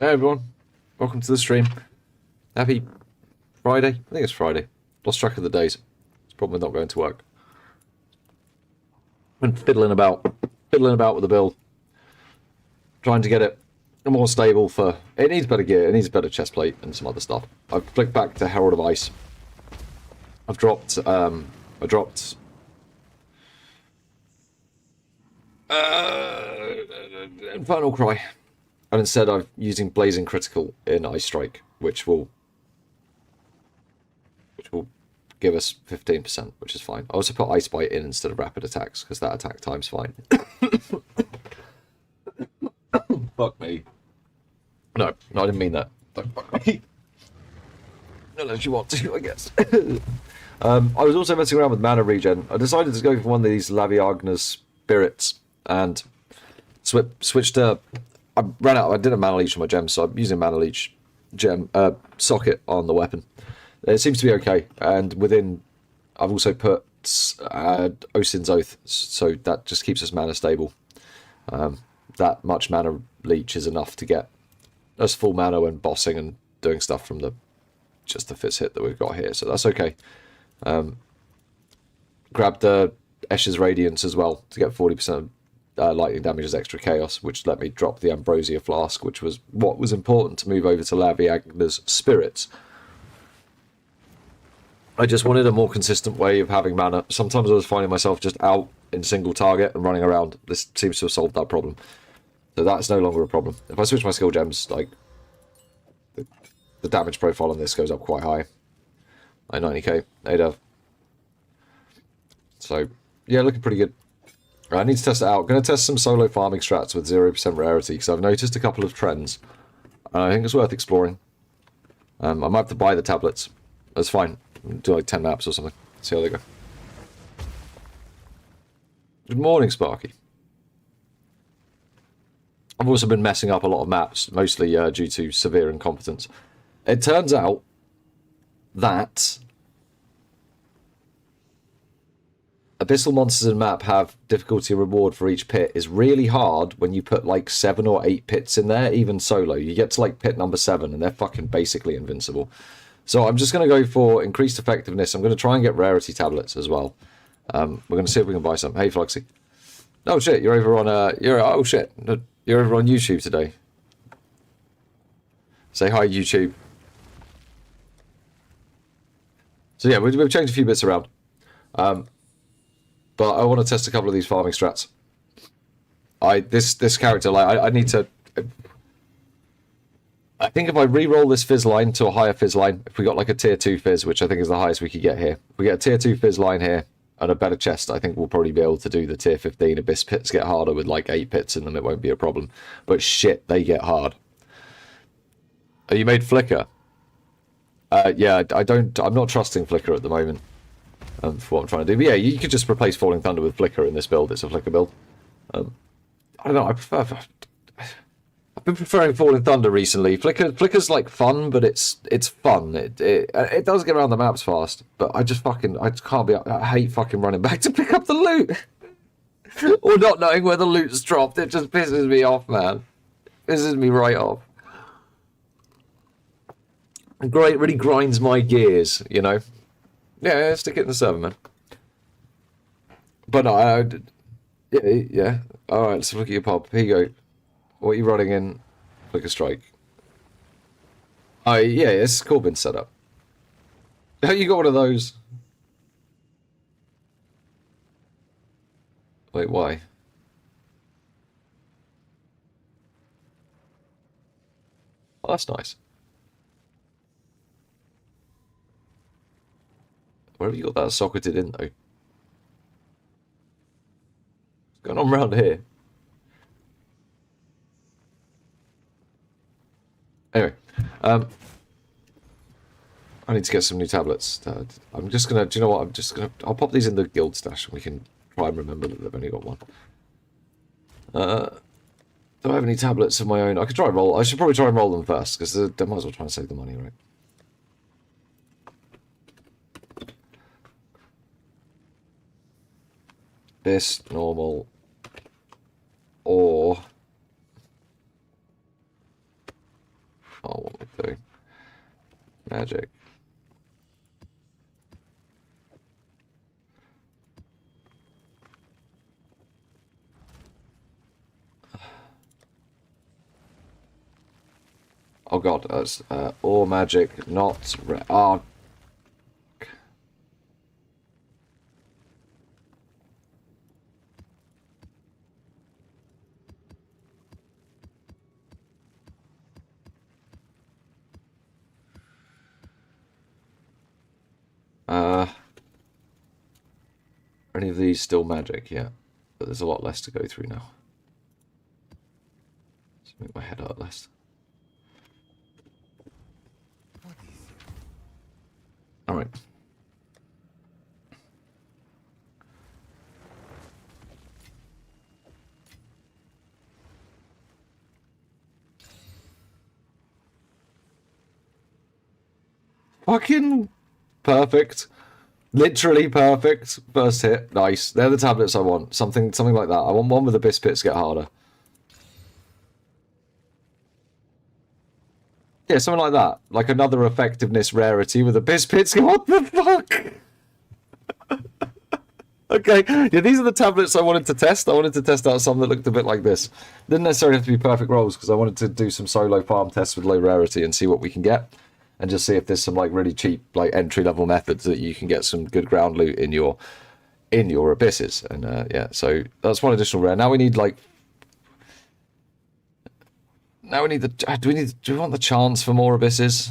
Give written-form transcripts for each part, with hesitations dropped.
Hey everyone, welcome to the stream. Happy Friday? I think it's Friday. Lost track of the days. It's a problem with not going to work. And fiddling about with the build, trying to get it more stable for. It needs better gear. It needs a better chest plate and some other stuff. I've flicked back to Herald of Ice. I've dropped. I dropped. Infernal Cry, and instead I'm using Blazing Critical in Ice Strike, which will give us 15%, which is fine. I also put Ice Bite in instead of Rapid Attacks, because that attack time's fine. Fuck me. No, I didn't mean that. Don't fuck me. Unless you want to, I guess. I was also messing around with mana regen. I decided to go for one of these Laviagna's spirits, and switched to... I ran out, I did a mana leech on my gem, so I'm using mana leech gem socket on the weapon. It seems to be okay, and within, I've also put Osin's Oath, so that just keeps us mana stable. That much mana leech is enough to get us full mana when bossing and doing stuff from just the fizz hit that we've got here, so that's okay. Grabbed the Escher's Radiance as well to get 40% lightning damage as extra chaos, which let me drop the Ambrosia Flask, which was what was important to move over to Laviagna's Spirits. I just wanted a more consistent way of having mana. Sometimes I was finding myself just out in single target and running around. This seems to have solved that problem. So that's no longer a problem. If I switch my skill gems, like the damage profile on this goes up quite high. Like 90k, ADAV. So, yeah, looking pretty good. I need to test it out. I'm going to test some solo farming strats with 0% rarity, because I've noticed a couple of trends. And I think it's worth exploring. I might have to buy the tablets. That's fine. Do like 10 maps or something. See how they go. Good morning, Sparky. I've also been messing up a lot of maps, mostly due to severe incompetence. It turns out that abyssal monsters in map have difficulty reward for each pit is really hard when you put like 7 or 8 pits in there, even solo. You get to like pit number 7 and they're fucking basically invincible. So I'm just going to go for increased effectiveness. I'm going to try and get rarity tablets as well. We're going to see if we can buy some. Hey, Fluxy. Oh shit, you're over on oh shit, you're over on YouTube today. Say hi, YouTube. So yeah, we've changed a few bits around. But I want to test a couple of these farming strats. This character, like I need to. I think if I re-roll this fizz line to a higher fizz line, if we got like a tier 2 fizz, which I think is the highest we could get here, if we get a tier 2 fizz line here and a better chest, I think we'll probably be able to do the tier 15 abyss pits. Get harder with like 8 pits in them, it won't be a problem. But shit, they get hard. Are you made Flicker? Yeah, I'm not trusting Flicker at the moment. For what I'm trying to do. But yeah, you could just replace Falling Thunder with Flicker in this build. It's a Flicker build. I don't know. I've been preferring Falling Thunder recently. Flicker's like fun, but it's fun. It does get around the maps fast, but I just can't be. I hate fucking running back to pick up the loot or not knowing where the loot's dropped. It just pisses me off, man. Pisses me right off. Great, really grinds my gears, you know. Yeah, stick it in the server, man. But yeah. All right, let's look at your pop. Here you go. What are you running in? Flicker Strike. Oh yeah, it's Corbin setup. Oh, you got one of those. Wait, why? Oh, that's nice. Where have you got that socketed in, though? What's going on around here? Anyway, I need to get some new tablets. I'm just gonna, do you know what? I'll pop these in the guild stash and we can try and remember that they've only got one. Do I have any tablets of my own? I could try and roll. I should probably try and roll them first, because they might as well try and save the money, right? This, normal, or Oh, what am I doing? Magic. Oh god, that's or magic, not oh. Any of these still magic? Yeah, but there's a lot less to go through now. Let's make my head hurt less. All right. Fucking perfect. Literally perfect. First hit. Nice. They're the tablets I want. Something like that. I want one with the Abyss Pits get harder. Yeah, something like that. Like another effectiveness rarity with Abyss Pits. What the fuck? Okay. Yeah, these are the tablets I wanted to test. I wanted to test out some that looked a bit like this. Didn't necessarily have to be perfect rolls because I wanted to do some solo farm tests with low rarity and see what we can get. And just see if there's some like really cheap like entry level methods that you can get some good ground loot in your abysses. And yeah, so that's one additional rare. Now we need like the do we want the chance for more abysses?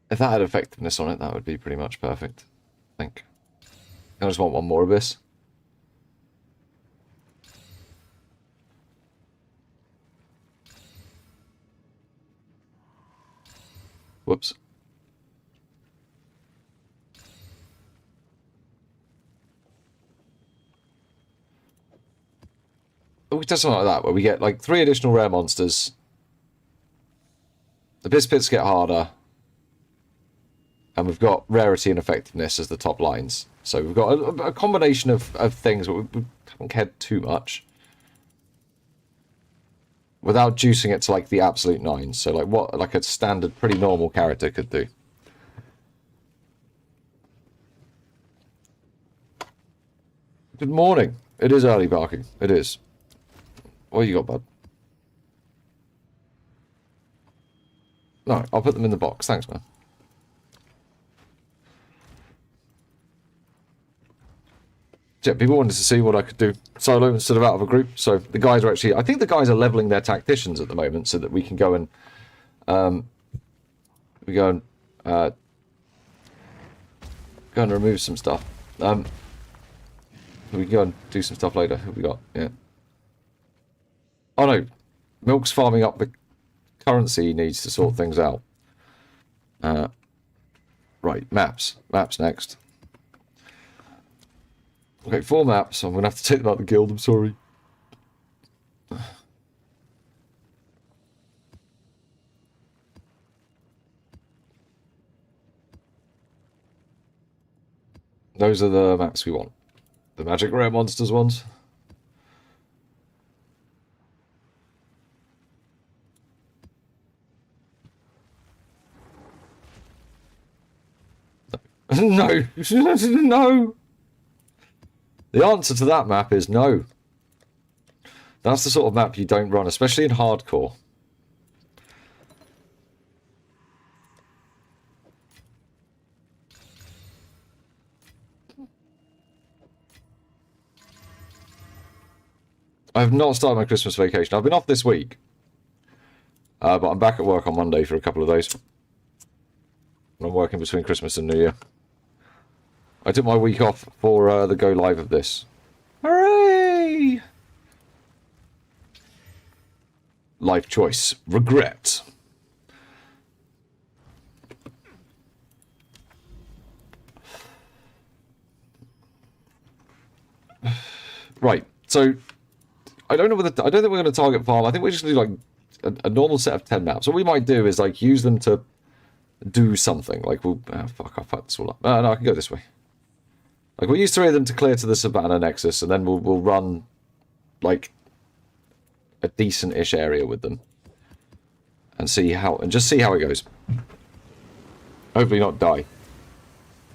If that had effectiveness on it, that would be pretty much perfect, I think. I just want one more abyss. Whoops. We could do something like that, where we get like 3 additional rare monsters. The Abyss Pits get harder. And we've got rarity and effectiveness as the top lines. So we've got a combination of things, but we haven't cared too much. Without juicing it to like the absolute 9. So like what like a standard, pretty normal character could do. Good morning. It is early barking. It is. What you got, bud? No, I'll put them in the box. Thanks, man. Yeah, people wanted to see what I could do solo instead of out of a group. So the guys are actually, I think the guys are leveling their tacticians at the moment so that we can go and go and remove some stuff. We can go and do some stuff later. Who we got? Yeah. Oh no, Milk's farming up the currency he needs to sort things out. Right, maps. Maps next. Okay, 4 maps. I'm going to have to take them out of the guild, I'm sorry. Those are the maps we want. The Magic Rare Monsters ones. No. No. The answer to that map is no. That's the sort of map you don't run, especially in hardcore. I have not started my Christmas vacation. I've been off this week. But I'm back at work on Monday for a couple of days. I'm working between Christmas and New Year. I took my week off for the go live of this. Hooray! Life choice. Regret. Right, so I don't know whether I don't think we're going to target farm. I think we're just going to do like a normal set of 10 maps. What we might do is like use them to do something. Like we'll fuck, I fucked this all up. No, I can go this way. Like we'll use 3 of them to clear to the Savannah Nexus, and then we'll run like a decent-ish area with them, and just see how it goes. Hopefully not die.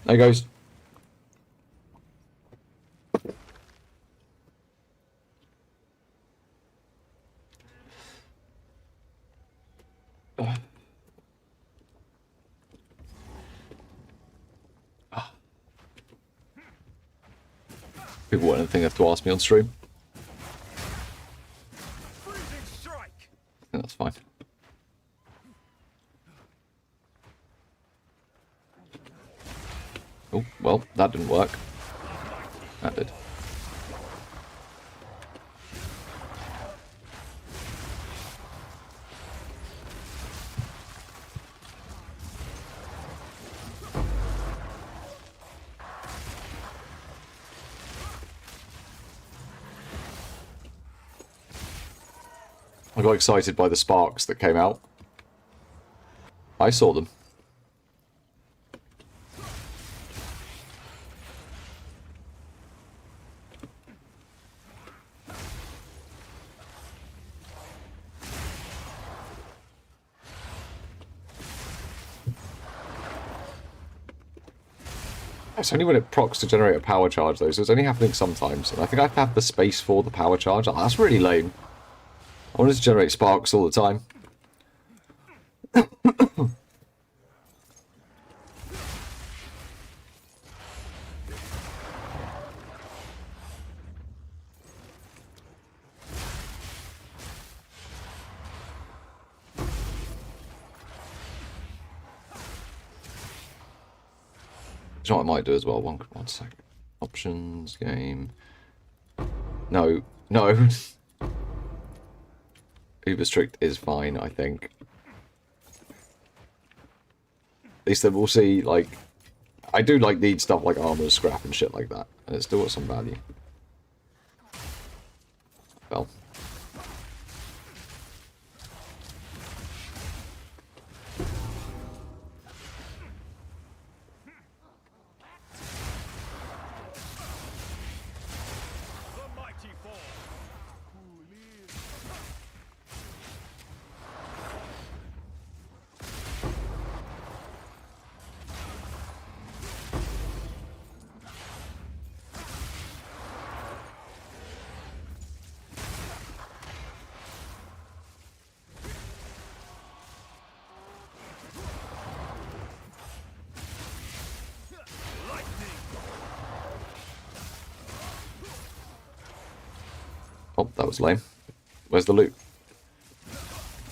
There goes. People want anything have to ask me on stream. Yeah, that's fine. Oh, well, that didn't work. That did. I got excited by the sparks that came out. I saw them. It's only when it procs to generate a power charge, though, so it's only happening sometimes. And I think I have to have the space for the power charge. Oh, that's really lame. I wanted to generate sparks all the time. You know what I might do as well? One second. Options, game. No. Uber strict is fine, I think. At least then we'll see, like... I do, like, need stuff like armor, scrap, and shit like that. And it's still got some value. Well. Oh, that was lame. Where's the loot?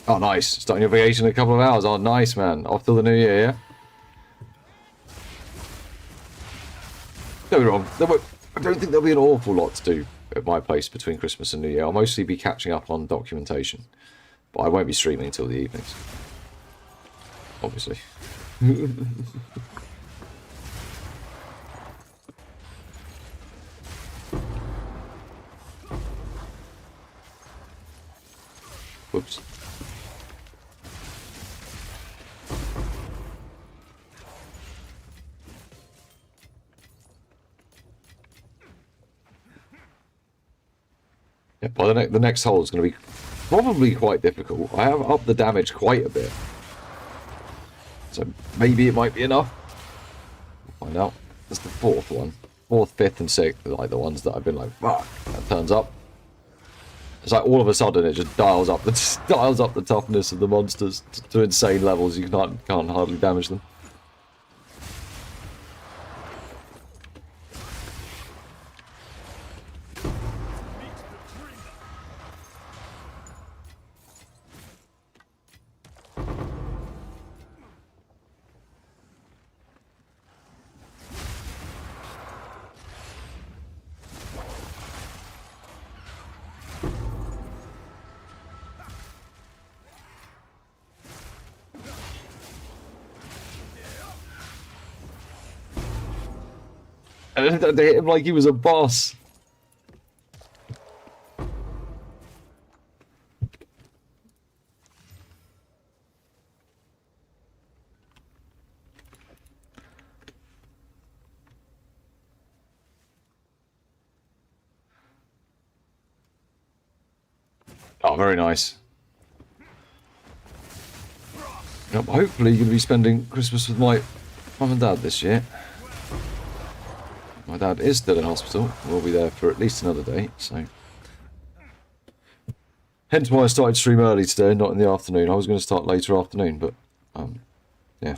Oh, nice. Starting your vacation in a couple of hours. Oh, nice, man. Off till the new year, yeah? Don't get me wrong. I don't think there'll be an awful lot to do at my place between Christmas and New Year. I'll mostly be catching up on documentation. But I won't be streaming until the evenings. Obviously. Whoops. Yeah, well, the next hole is going to be probably quite difficult. I have upped the damage quite a bit. So maybe it might be enough. We'll find out. That's the 4th one. 4th, 5th, and 6th are like the ones that I've been like, fuck, that turns up. It's like all of a sudden it just dials up the toughness of the monsters to insane levels. You can't hardly damage them. And they hit him like he was a boss. Oh, very nice. Yep, hopefully you're going to be spending Christmas with my mum and dad this year. My dad is still in hospital. We'll be there for at least another day, so... Hence why I started stream early today, not in the afternoon. I was going to start later afternoon, but... yeah.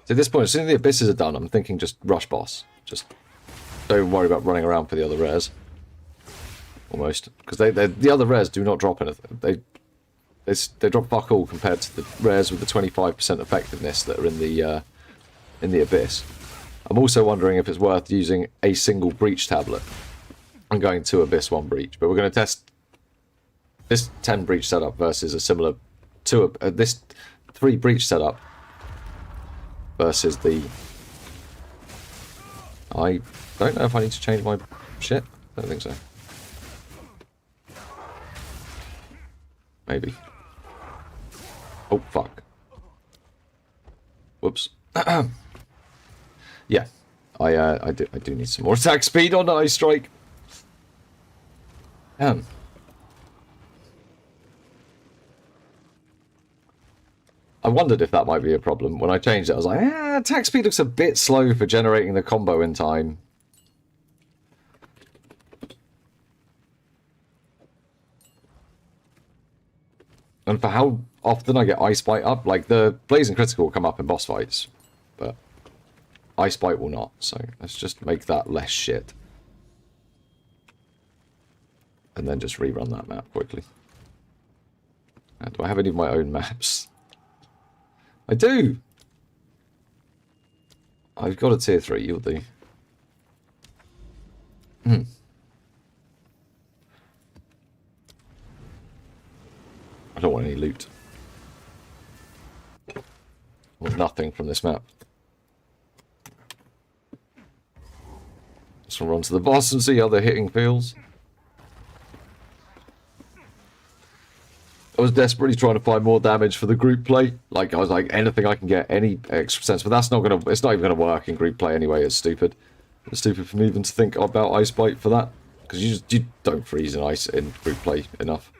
So at this point, as soon as the abysses are done, I'm thinking just rush boss. Just don't worry about running around for the other rares. Almost. Because the other rares do not drop anything. They drop fuck all compared to the rares with the 25% effectiveness that are in the abyss. I'm also wondering if it's worth using a single breach tablet. I'm going to abyss 1 breach, but we're going to test this 10 breach setup versus a similar this 3 breach setup versus the... I don't know if I need to change my shit. I don't think so. Maybe. Oh, fuck. Whoops. Yeah. I do need some more attack speed on Ice Strike. I wondered if that might be a problem. When I changed it, I was like, attack speed looks a bit slow for generating the combo in time. And for how often I get Ice Bite up, like the Blazing Critical will come up in boss fights, but Ice Bite will not, so let's just make that less shit. And then just rerun that map quickly. Do I have any of my own maps? I do! I've got a tier 3, you'll do. I don't want any loot. I want nothing from this map. Just want to run to the boss and see how the hitting feels. I was desperately trying to find more damage for the group play. Like, I was like, anything I can get, any extra sense. But that's not going to... It's not even going to work in group play anyway. It's stupid. It's stupid for me even to think about Ice Bite for that. Because you don't freeze in ice in group play enough.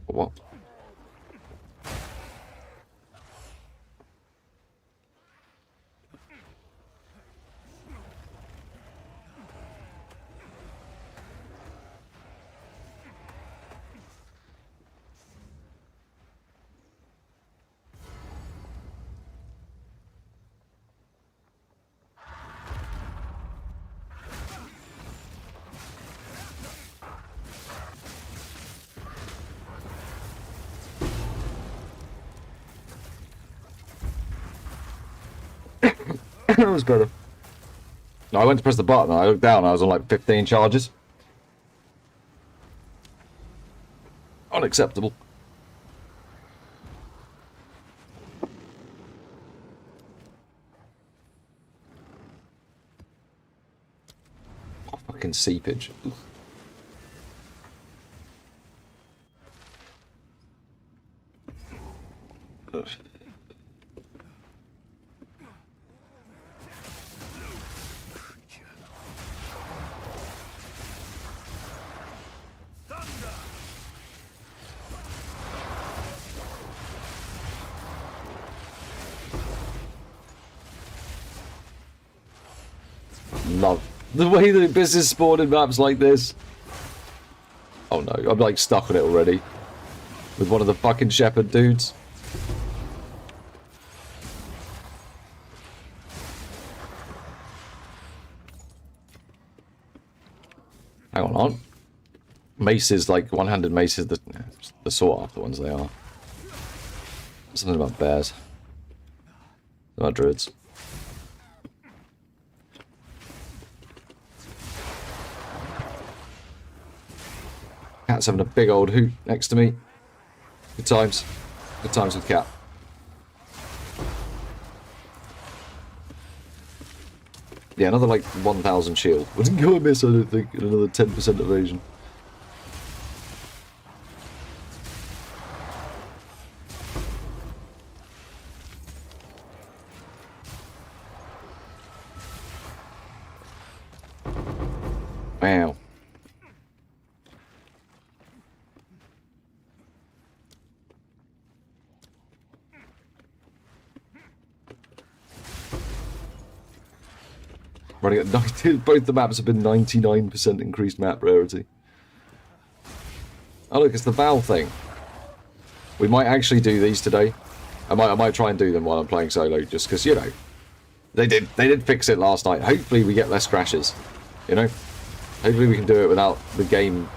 What? That was better. No, I went to press the button and I looked down and I was on like 15 charges. Unacceptable. Oh, fucking seepage. Ugh. Love the way that Abyss is spawned in maps like this. Oh no, I'm like stuck on it already. With one of the fucking shepherd dudes. Hang on. Maces, like one-handed maces, the sought after ones they are. Something about bears. About druids. Cat's having a big old hoot next to me. Good times. Good times with Cat. Yeah, another like 1,000 shield. Wouldn't go amiss, I don't think. Another 10% evasion. Wow. Running at 90, both the maps have been 99% increased map rarity. Oh look, it's the Val thing. We might actually do these today. I might try and do them while I'm playing solo, just because, you know, they did fix it last night. Hopefully we get less crashes, you know? Hopefully we can do it without the game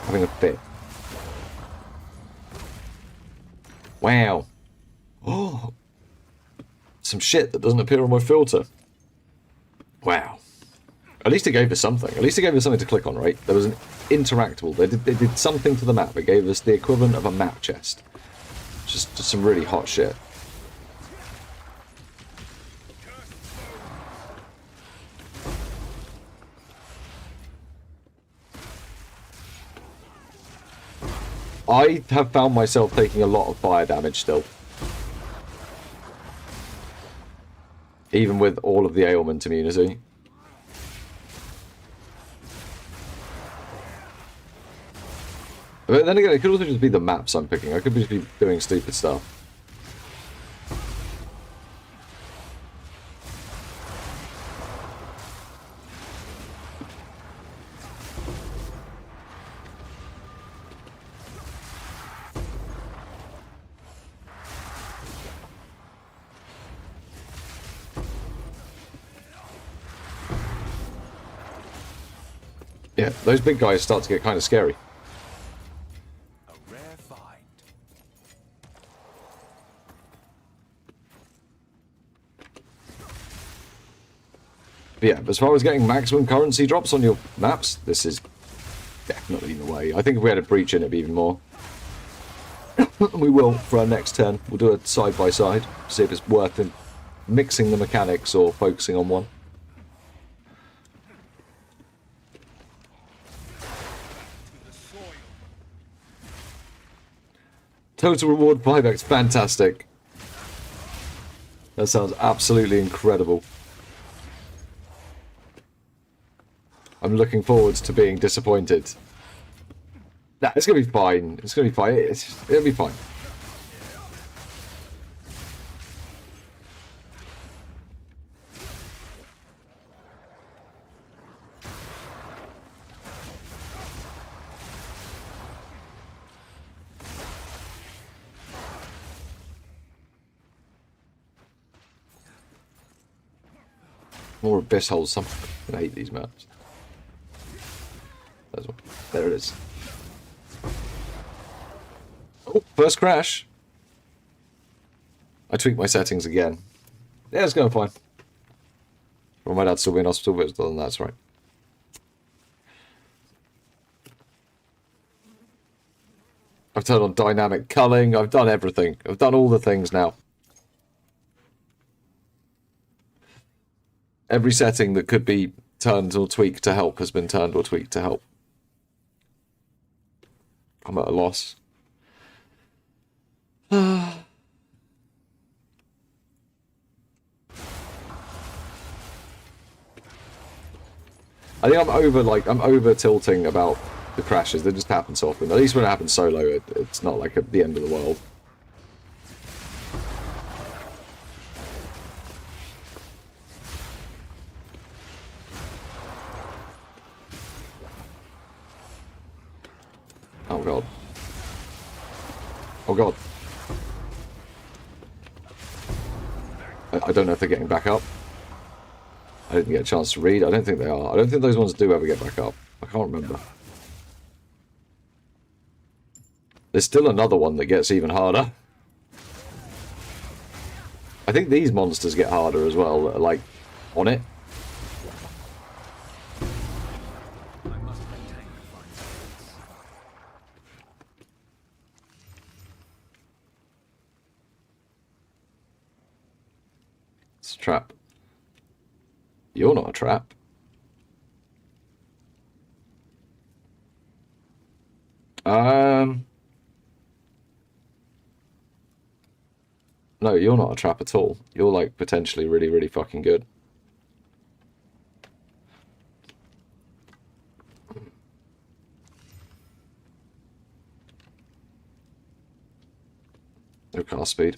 having a fit. Wow. Oh. Some shit that doesn't appear on my filter. Wow. At least it gave us something. At least it gave us something to click on, right? There was an interactable. They did something to the map. It gave us the equivalent of a map chest. Just some really hot shit. I have found myself taking a lot of fire damage still. Even with all of the ailment immunity. But then again, it could also just be the maps I'm picking. I could just be doing stupid stuff. Yeah, those big guys start to get kind of scary. A rare find. But yeah, as far as getting maximum currency drops on your maps, this is definitely the way. I think if we had a breach in, it'd be even more. We will for our next 10. We'll do it side by side, see if it's worth it mixing the mechanics or focusing on one. Total reward 5x, fantastic. That sounds absolutely incredible. I'm looking forward to being disappointed. Nah, it's gonna be fine. It's gonna be fine. It'll be fine. More abyss holes. I hate these maps. There it is. Oh, first crash. I tweaked my settings again. Yeah, it's going fine. Well, my dad's still be in hospital, but other than that, that's right. I've turned on dynamic culling. I've done everything. I've done all the things now. Every setting that could be turned or tweaked to help has been turned or tweaked to help. I'm at a loss. I think I'm over tilting about the crashes. They just happen so often. At least when it happens solo, it's not like at the end of the world. Oh god. Oh god. I don't know if they're getting back up. I didn't get a chance to read. I don't think they are. I don't think those ones do ever get back up. I can't remember. There's still another one that gets even harder. I think these monsters get harder as well, like, on it. I must maintain a fine balance. It's a trap. You're not a trap. No, you're not a trap at all. You're, like, potentially really, really fucking good. No cast speed.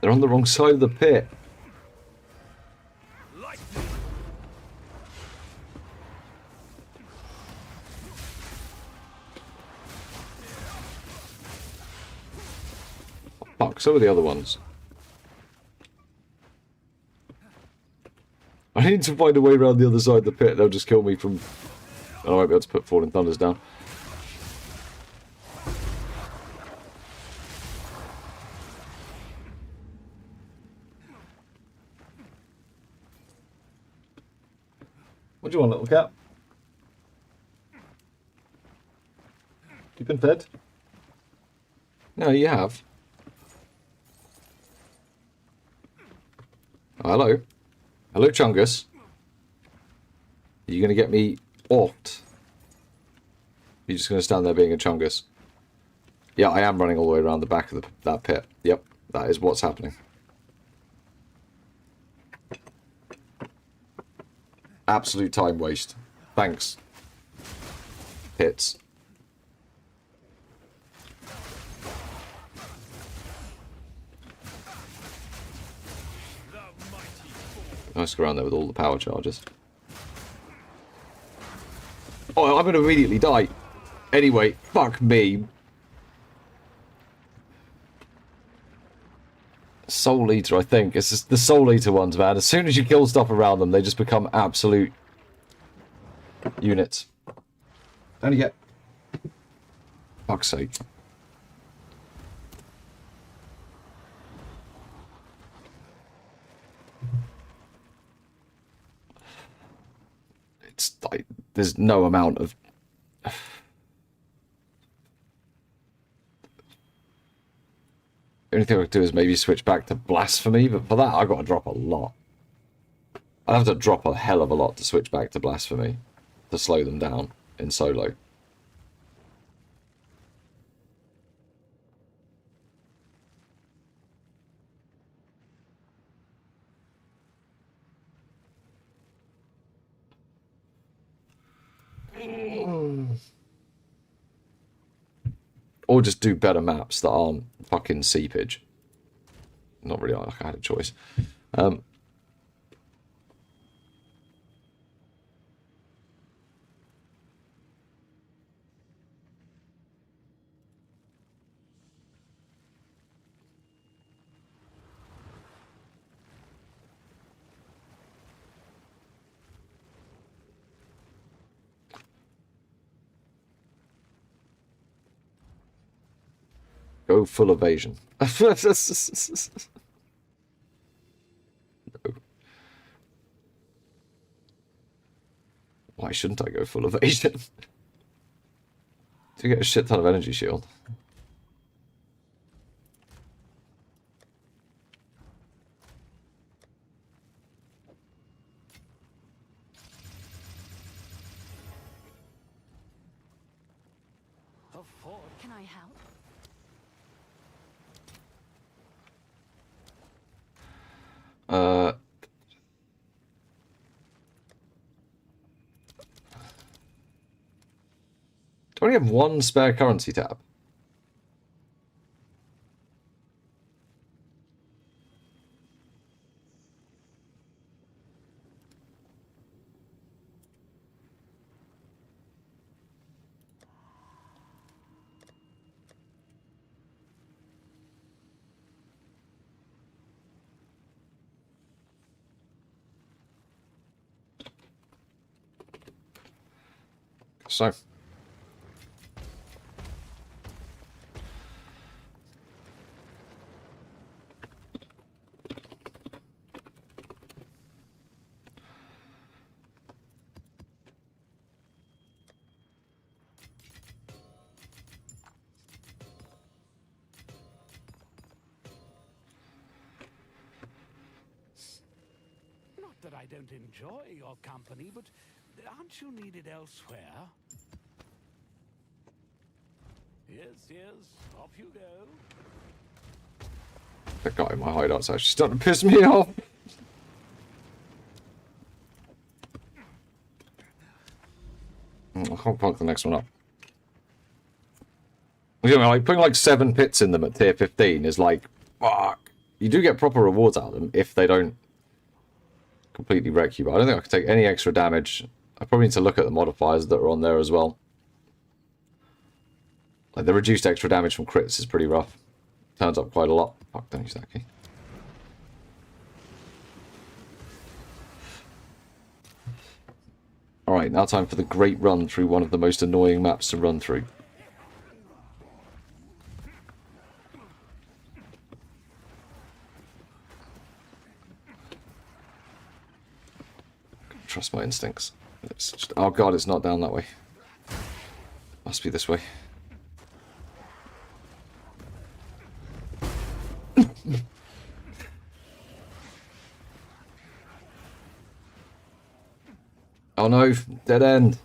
They're on the wrong side of the pit. Oh, fuck, so are the other ones. I need to find a way around the other side of the pit. They'll just kill me from... I won't be able to put Falling Thunders down. What do you want, little cat? You been fed? No, you have. Oh, hello. Hello, Chungus. Are you going to get me offed? You're just going to stand there being a Chungus? Yeah, I am running all the way around the back of that pit. Yep, that is what's happening. Absolute time waste. Thanks. Hits. Nice to go around there with all the power charges. Oh, I'm going to immediately die. Anyway, fuck me. Soul Eater, I think. It's just the Soul Eater ones, man. As soon as you kill stuff around them, they just become absolute units. Only get... Fuck's sake. It's like, there's no amount of... The only thing I could do is maybe switch back to Blasphemy, but for that, I've got to drop a lot. I'd have to drop a hell of a lot to switch back to Blasphemy to slow them down in solo. Or just do better maps that aren't fucking seepage. Not really like I had a choice. Go full evasion. No. Why shouldn't I go full evasion? To get a shit ton of energy shield. Can I help? Do I only have one spare currency tab? So. Not that I don't enjoy your company, but aren't you needed elsewhere? Yes, off you go. That guy in my hideout's actually starting to piss me off. I can't fuck the next one up. You know, like putting like 7 pits in them at tier 15 is like, fuck. You do get proper rewards out of them if they don't completely wreck you, but I don't think I can take any extra damage. I probably need to look at the modifiers that are on there as well. Like the reduced extra damage from crits is pretty rough. Turns up quite a lot. Fuck, don't use that key. Alright, now time for the great run through one of the most annoying maps to run through. Trust my instincts. It's just, oh god, it's not down that way. Must be this way. Oh no, dead end.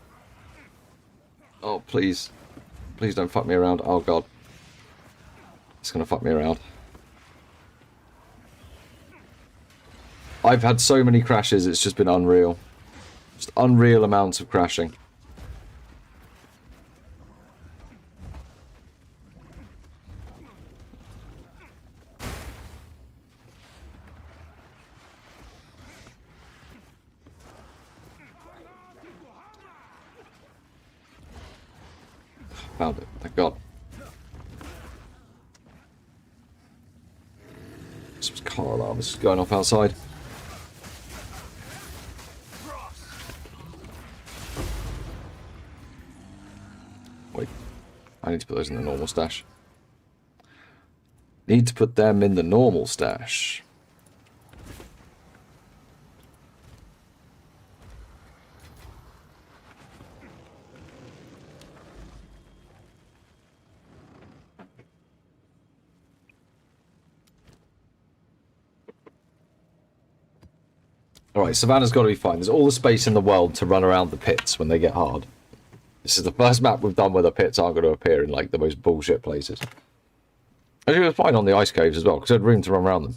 Oh please. Please don't fuck me around. Oh god. It's gonna fuck me around. I've had so many crashes, it's just been unreal. Just unreal amounts of crashing. Found it, thank god. Some car alarms going off outside. Wait, I need to put those in the normal stash. Need to put them in the normal stash. Alright, Savannah's got to be fine. There's all the space in the world to run around the pits when they get hard. This is the first map we've done where the pits aren't going to appear in, like, the most bullshit places. Actually, it was fine on the ice caves as well, because I had room to run around them.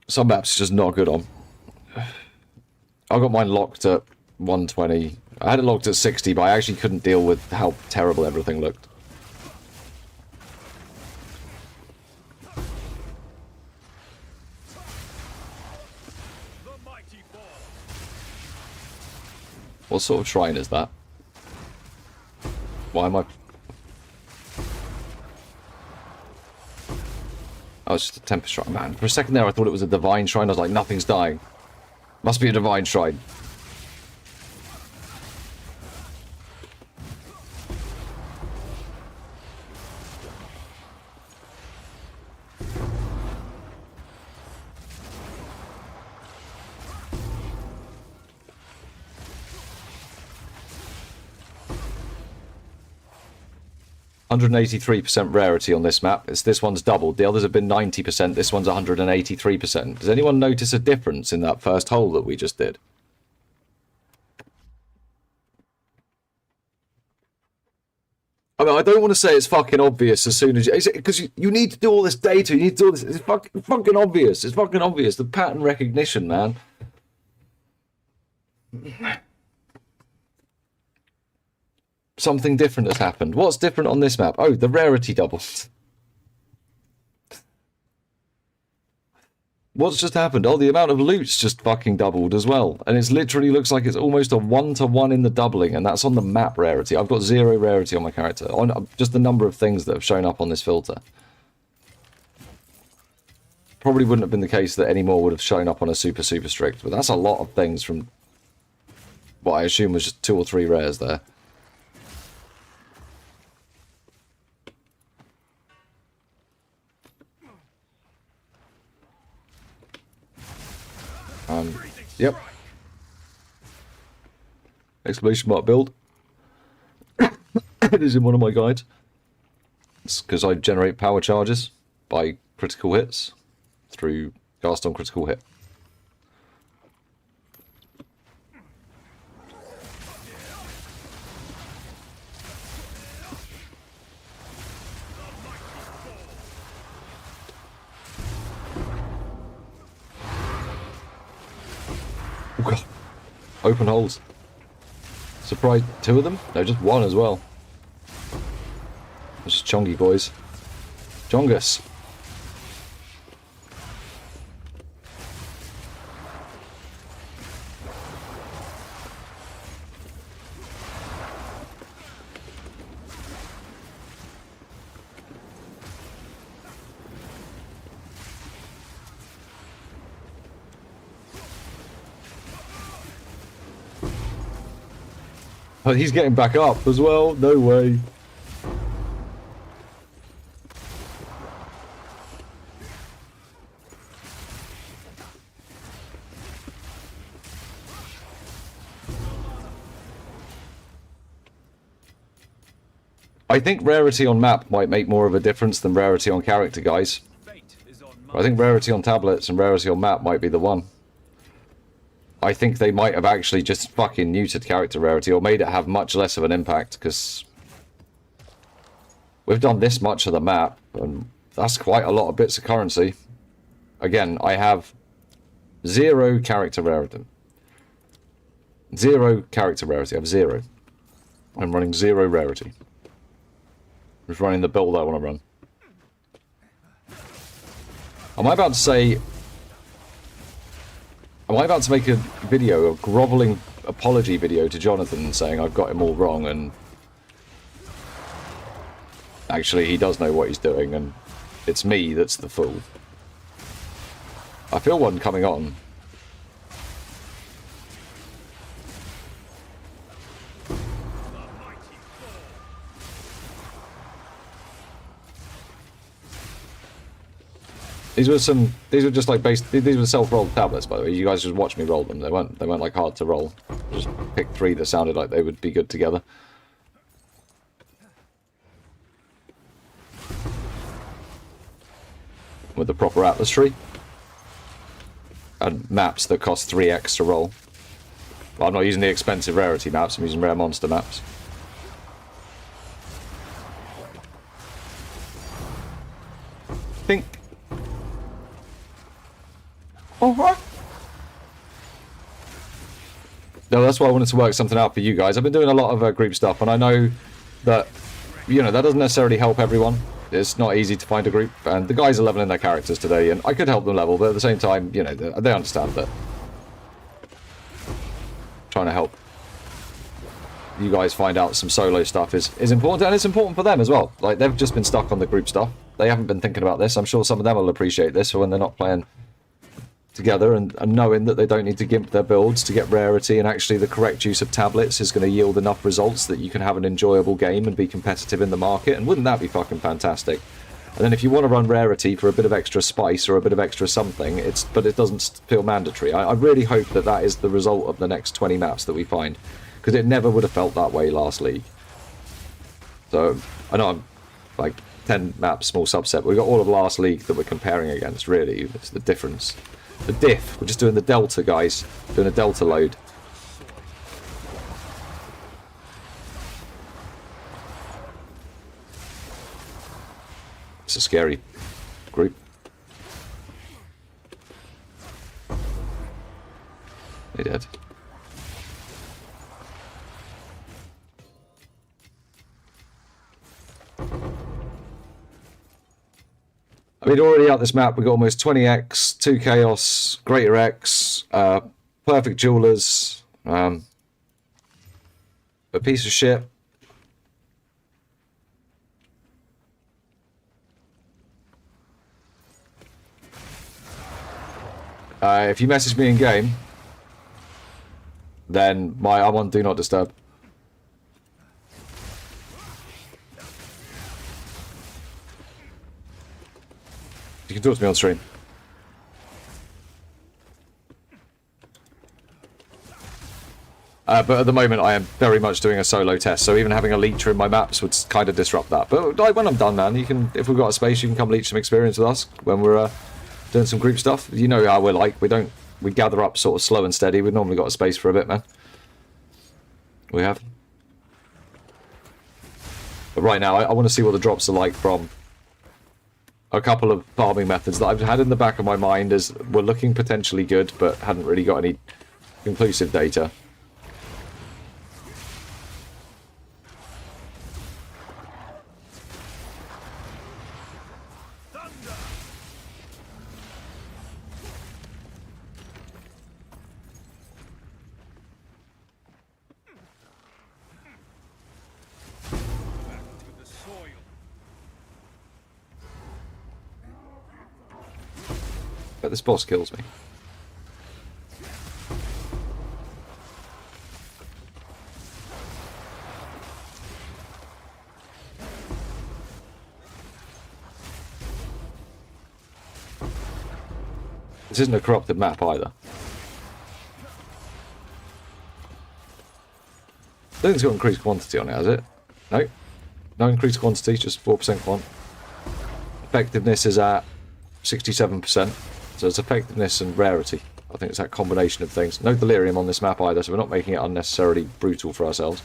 Some maps just not good on. I got mine locked at 120. I had it locked at 60, but I actually couldn't deal with how terrible everything looked. What sort of shrine is that? Why am I... Oh, it's just a Tempest shrine. Man, for a second there I thought it was a divine shrine. I was like, nothing's dying. Must be a divine shrine. 183% rarity on this map. This one's doubled. The others have been 90%. This one's 183%. Does anyone notice a difference in that first hole that we just did? I mean, I don't want to say it's fucking obvious as soon as you... Because you need to do all this data. You need to do all this... It's fucking obvious. It's fucking obvious. The pattern recognition, man. Something different has happened. What's different on this map? Oh, the rarity doubled. What's just happened? Oh, the amount of loot's just fucking doubled as well. And it literally looks like it's almost a 1-to-1 in the doubling, and that's on the map rarity. I've got 0 rarity on my character. On just the number of things that have shown up on this filter. Probably wouldn't have been the case that any more would have shown up on a super strict, but that's a lot of things from what I assume was just 2 or 3 rares there. Yep. Exclamation mark build. It is in one of my guides. It's because I generate power charges by critical hits through cast on critical hit. Oh god. Open holes. Surprised 2 of them? No, just 1 as well. It's just chongy boys. Chongus. Oh, he's getting back up as well. No way. I think rarity on map might make more of a difference than rarity on character, guys. I think rarity on tablets and rarity on map might be the one. I think they might have actually just fucking neutered character rarity or made it have much less of an impact, because we've done this much of the map, and that's quite a lot of bits of currency. Again, I have 0 character rarity. 0 character rarity. I have 0. I'm running 0 rarity. I'm just running the build I want to run. Am I about to say... Am I about to make a video, a grovelling apology video to Jonathan saying I've got him all wrong and actually he does know what he's doing and it's me that's the fool? I feel one coming on. These were just like these were self-rolled tablets, by the way. You guys just watch me roll them. They weren't like hard to roll. Just picked 3 that sounded like they would be good together. With the proper Atlas tree. And maps that cost 3x to roll. Well, I'm not using the expensive rarity maps, I'm using rare monster maps. Think. Alright. No, that's why I wanted to work something out for you guys. I've been doing a lot of group stuff, and I know that, you know, that doesn't necessarily help everyone. It's not easy to find a group, and the guys are leveling their characters today, and I could help them level, but at the same time, you know, they understand that trying to help you guys find out some solo stuff is important, and it's important for them as well. Like, they've just been stuck on the group stuff. They haven't been thinking about this. I'm sure some of them will appreciate this for when they're not playing together and knowing that they don't need to gimp their builds to get rarity, and actually the correct use of tablets is going to yield enough results that you can have an enjoyable game and be competitive in the market. And wouldn't that be fucking fantastic? And then if you want to run rarity for a bit of extra spice or a bit of extra something, but it doesn't feel mandatory. I really hope that that is the result of the next 20 maps that we find, because it never would have felt that way last league. So I know I'm like 10 maps, small subset, but we've got all of last league that we're comparing against. Really, it's the difference. The diff. We're just doing the delta, guys. Doing a delta load. It's a scary group. They did. I mean, already out this map, we've got almost 20x, 2 Chaos, Greater X, Perfect Jewelers, a piece of shit. If you message me in game, then I'm on Do Not Disturb. You can talk to me on stream. But at the moment, I am very much doing a solo test, so even having a leecher in my maps would kind of disrupt that. But like, when I'm done, man, you can, if we've got a space, you can come leech some experience with us when we're doing some group stuff. You know how we're like. We gather up sort of slow and steady. We've normally got a space for a bit, man. We have. But right now, I want to see what the drops are like from a couple of farming methods that I've had in the back of my mind as were looking potentially good, but hadn't really got any conclusive data. But this boss kills me. This isn't a corrupted map either. I don't think it's got increased quantity on it, has it? No. No increased quantity, just 4% quant. Effectiveness is at 67%. So it's effectiveness and rarity. I think it's that combination of things. No delirium on this map either, so we're not making it unnecessarily brutal for ourselves.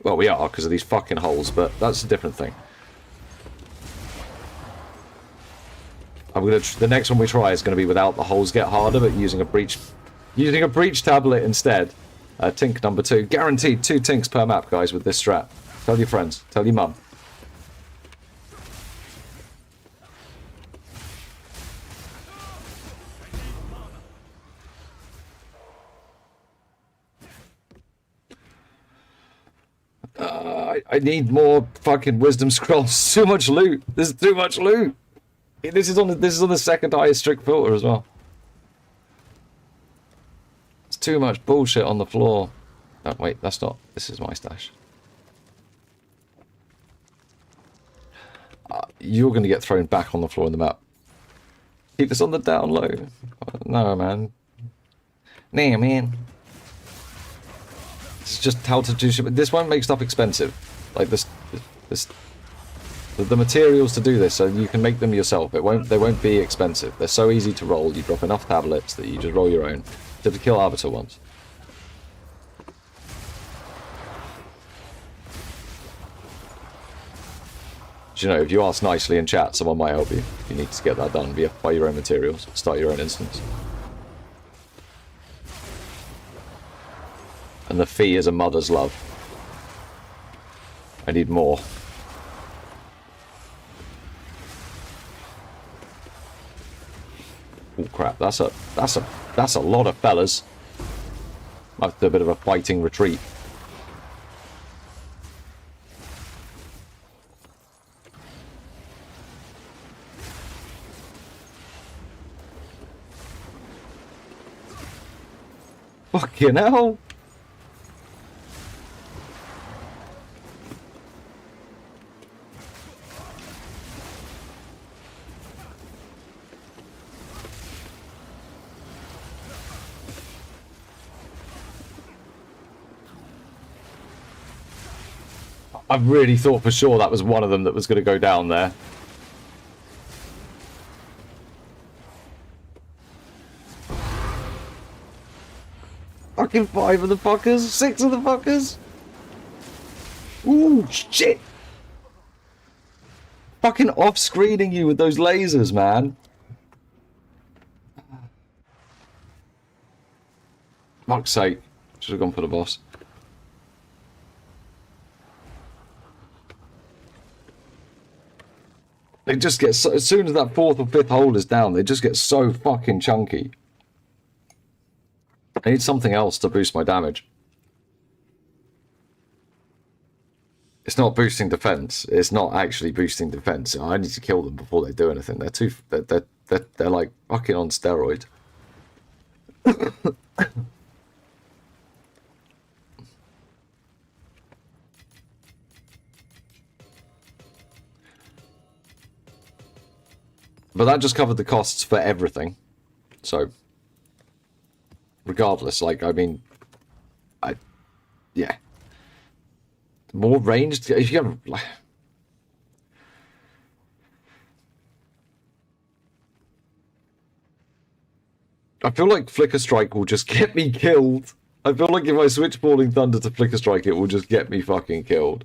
Well, we are because of these fucking holes, but that's a different thing. The next one we try is going to be without the holes get harder, but using a breach tablet instead. Tink number 2. Guaranteed 2 tinks per map, guys, with this strat. Tell your friends. Tell your mum. I need more fucking wisdom scrolls. Too much loot. There's too much loot. This is on the second highest strict filter as well. It's too much bullshit on the floor. Oh, wait, that's not. This is my stash. You're going to get thrown back on the floor in the map. Keep this on the down low. No, man. Nah, man. It's just how to do shit. This won't make stuff expensive. Like the materials to do this, so you can make them yourself. They won't be expensive. They're so easy to roll. You drop enough tablets that you just roll your own. To kill Arbiter once. You know, if you ask nicely in chat, someone might help you. You need to get that done by your own materials. Start your own instance. And the fee is a mother's love. I need more. Oh crap! That's a lot of fellas. Might have to do a bit of a fighting retreat. Fucking hell! I really thought for sure that was one of them that was going to go down there. Fucking 5 of the fuckers, 6 of the fuckers. Ooh, shit. Fucking off-screening you with those lasers, man. Fuck's sake. Should have gone for the boss. They just get so, as soon as that 4th or 5th hole is down, they just get so fucking chunky. I need something else to boost my damage. It's not boosting defense. It's not actually boosting defense. I need to kill them before they do anything. They're like fucking on steroid. But that just covered the costs for everything. So, regardless, like, I mean, yeah. More ranged, if you have... I feel like Flicker Strike will just get me killed. I feel like if I switch Falling Thunder to Flicker Strike, it will just get me fucking killed.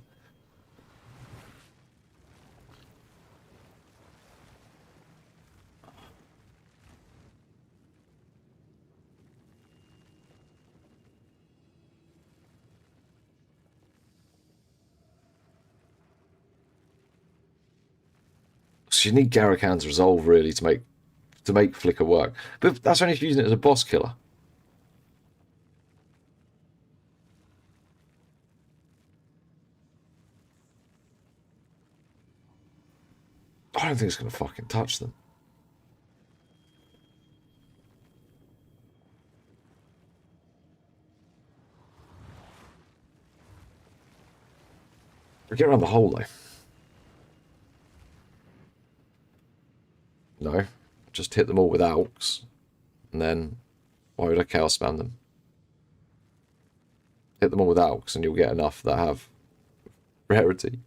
So you need Garakan's Resolve really to make Flicker work. But that's only if you're using it as a boss killer. I don't think it's going to fucking touch them. We get around the hole though. No. Just hit them all with Alks. And then, why would I Chaos Spam them? Hit them all with Alks and you'll get enough that have rarity.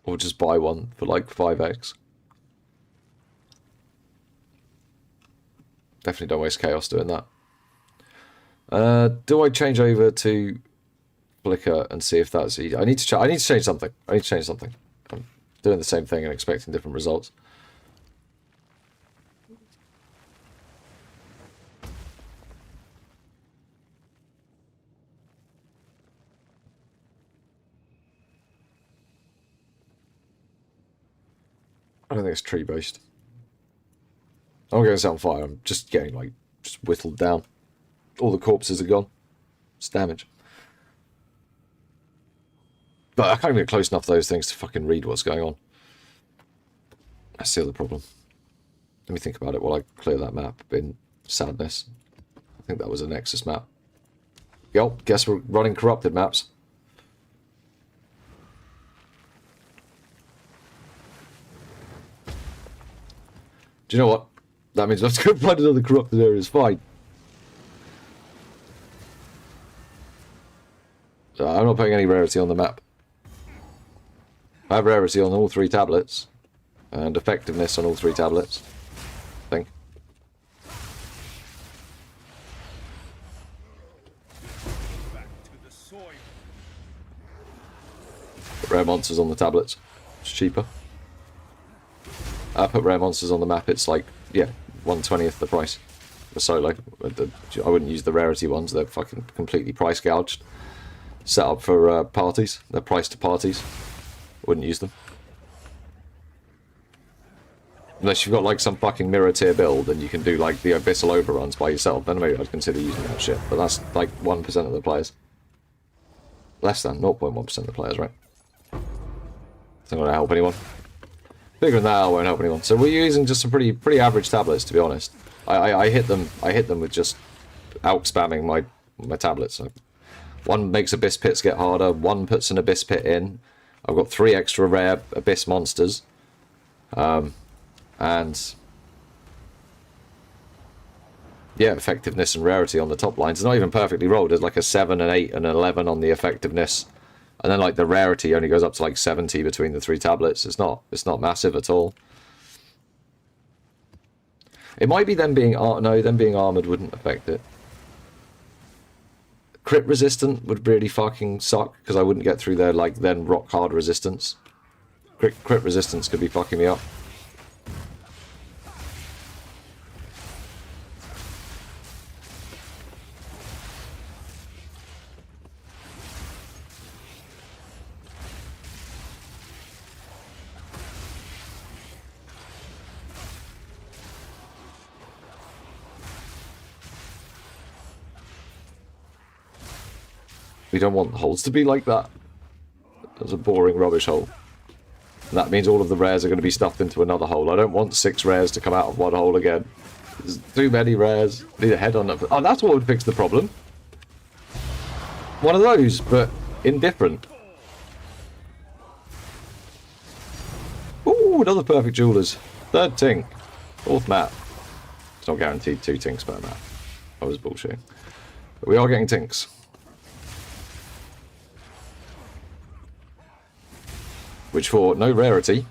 Or just buy one for like 5x. Definitely don't waste Chaos doing that. Do I change over to Flicker and see if that's easy? I need to change something. I'm doing the same thing and expecting different results. I don't think it's tree based. I'm going to set on fire. I'm just getting like just whittled down. All the corpses are gone. It's damage. But I can't even get close enough to those things to fucking read what's going on. That's the other problem. Let me think about it while I clear that map in sadness. I think that was a Nexus map. Yo, guess we're running corrupted maps. Do you know what? That means I have to go find another corrupted area. It's fine. I'm not putting any rarity on the map. I have rarity on all 3 tablets. And effectiveness on all 3 tablets. I think. Put rare monsters on the tablets. It's cheaper. I put rare monsters on the map, it's like, yeah, 1/20th the price for solo. I wouldn't use the rarity ones, they're fucking completely price gouged. Set up for parties, they're priced to parties. Wouldn't use them. Unless you've got like some fucking mirror tier build and you can do like the abyssal overruns by yourself, then maybe I'd consider using that shit. But that's like 1% of the players. Less than 0.1% of the players, right? It's not going to help anyone. Bigger than that, I won't help anyone. So we're using just some pretty average tablets, to be honest. I hit them with just out spamming my tablets. So one makes abyss pits get harder. One puts an abyss pit in. I've got 3 extra rare abyss monsters, and yeah, effectiveness and rarity on the top lines. It's not even perfectly rolled. There's like a 7, an 8, and an 11 on the effectiveness. And then like the rarity only goes up to like 70 between the 3 tablets. It's not massive at all. It might be them being them being armored wouldn't affect it. Crit resistant would really fucking suck because I wouldn't get through their like then rock hard resistance. Crit resistance could be fucking me up. We don't want holes to be like that. That's a boring rubbish hole. And that means all of the rares are going to be stuffed into another hole. I don't want 6 rares to come out of one hole again. There's too many rares. Need a head on them. Oh, that's what would fix the problem. One of those, but indifferent. Ooh, another perfect jewelers. Third tink. Fourth map. It's not guaranteed 2 tinks per map. I was bullshitting. But we are getting tinks. Which for no rarity.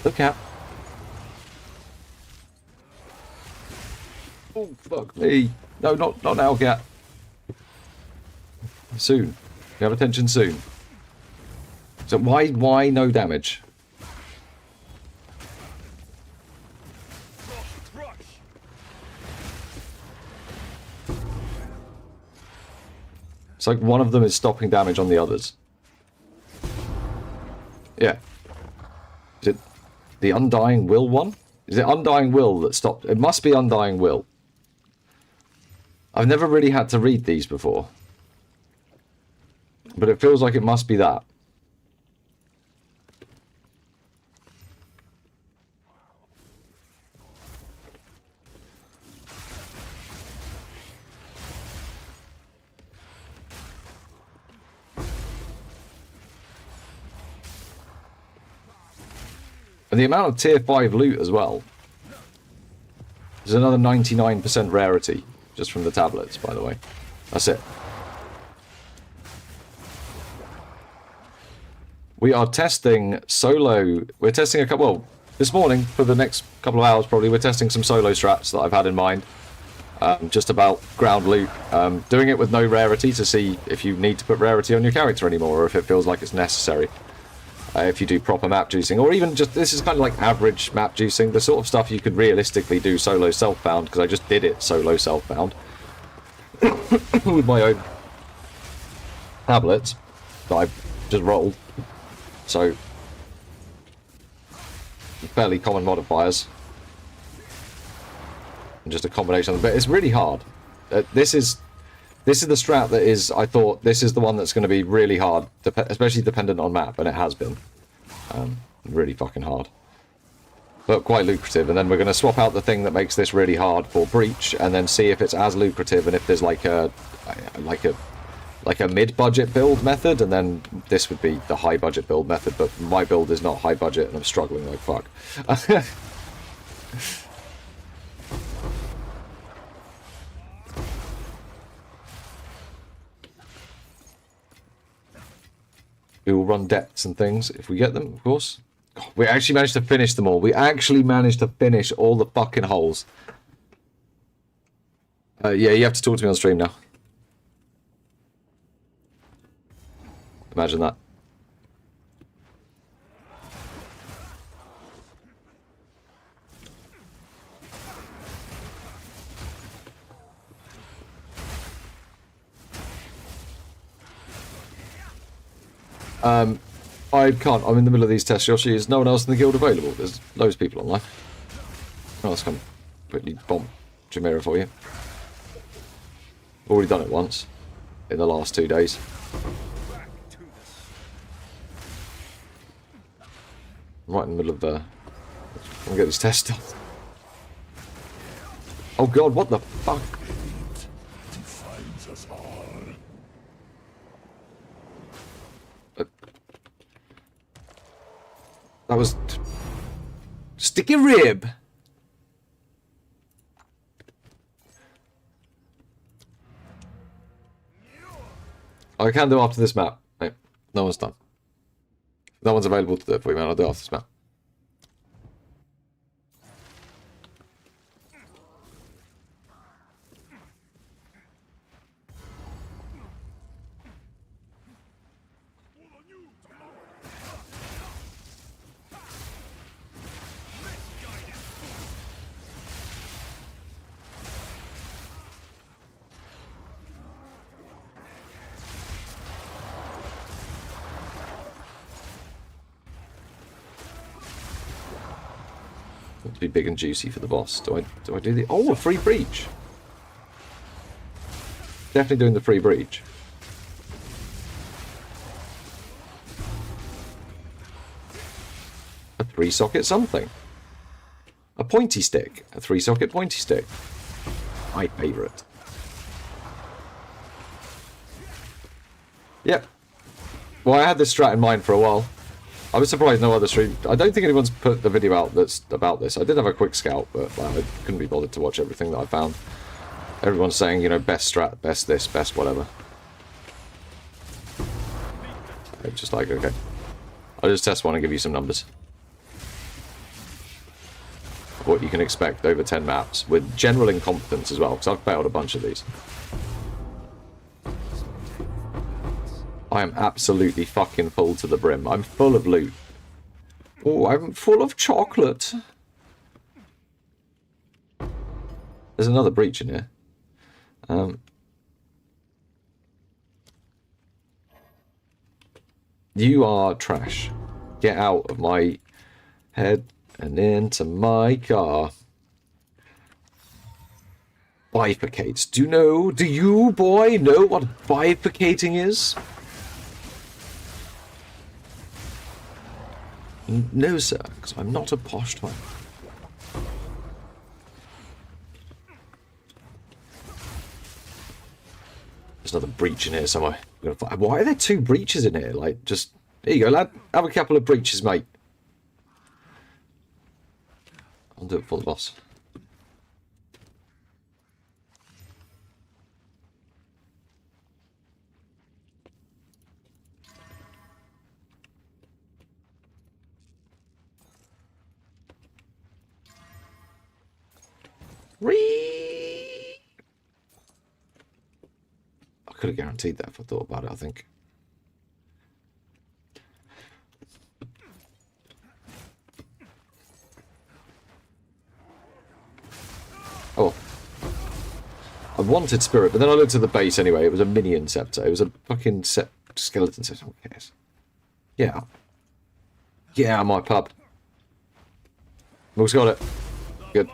Look out. Oh, fuck me. No, not now, Cat. Soon. You have attention soon. So why no damage? It's like one of them is stopping damage on the others. Yeah. Is it the Undying Will one? Is it Undying Will that stopped? It must be Undying Will. I've never really had to read these before. But it feels like it must be that. And the amount of tier 5 loot as well. There's another 99% rarity just from the tablets, by the way. That's it. We are testing solo. We're testing a couple. Well, this morning, for the next couple of hours probably, we're testing some solo strats that I've had in mind. Just about ground loot. Doing it with no rarity to see if you need to put rarity on your character anymore, or if it feels like it's necessary. If you do proper map juicing, or even just, this is kind of like average map juicing, the sort of stuff you could realistically do solo self-bound, because I just did it solo self-bound with my own tablets that I've just rolled. So, fairly common modifiers. And just a combination of them, but it's really hard. This is the strat that is, I thought, this is the one that's going to be really hard, especially dependent on map, and it has been. Really fucking hard. But quite lucrative, and then we're going to swap out the thing that makes this really hard for Breach, and then see if it's as lucrative, and if there's like a mid-budget build method, and then this would be the high-budget build method, but my build is not high-budget, and I'm struggling like fuck. We will run depths and things if we get them, of course. God, we actually managed to finish them all. We actually managed to finish all the fucking holes. Yeah, you have to talk to me on stream now. Imagine that. I can't. I'm in the middle of these tests, Yoshi. Is no one else in the guild available? There's loads of people online. Oh, let's come quickly bomb Jamira for you. Already done it once in the last 2 days. I'm right in the middle of the... I'm gonna get this test done. Oh god, what the fuck? That was... Sticky rib! I can do after this map. Right. No one's done. No one's available to do it for you, man. I'll do after this map. Want to be big and juicy for the boss. Do I do the... Oh, a free breach. Definitely doing the free breach. A 3-socket something. A pointy stick. A 3-socket pointy stick. My favourite. Yep. Well, I had this strat in mind for a while. I was surprised no other stream... I don't think anyone's put the video out that's about this. I did have a quick scout, but well, I couldn't be bothered to watch everything that I found. Everyone's saying, you know, best strat, best this, best whatever. It's just like, okay. I'll just test one and give you some numbers. What you can expect over 10 maps, with general incompetence as well, because I've failed a bunch of these. I am absolutely fucking full to the brim. I'm full of loot. Oh, I'm full of chocolate. There's another breach in here. You are trash. Get out of my head and into my car. Bifurcates. Do you, boy, know what bifurcating is? No, sir, because I'm not a posh one. There's another breach in here somewhere. Why are there 2 breaches in here? Like, just... There you go, lad. Have a couple of breaches, mate. I'll do it for the boss. I could have guaranteed that if I thought about it, I think. Oh. I wanted spirit, but then I looked at the base anyway. It was a minion scepter. It was a fucking skeleton scepter. Who cares? Yeah. Yeah, my pub. Moog's got it. Good.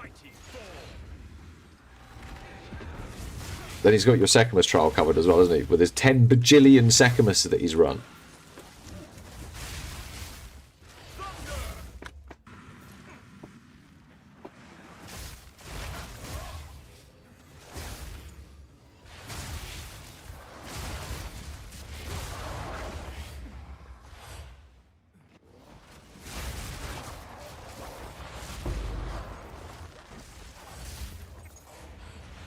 Then he's got your Sechimus trial covered as well, hasn't he? With his 10 bajillion Sechimus that he's run.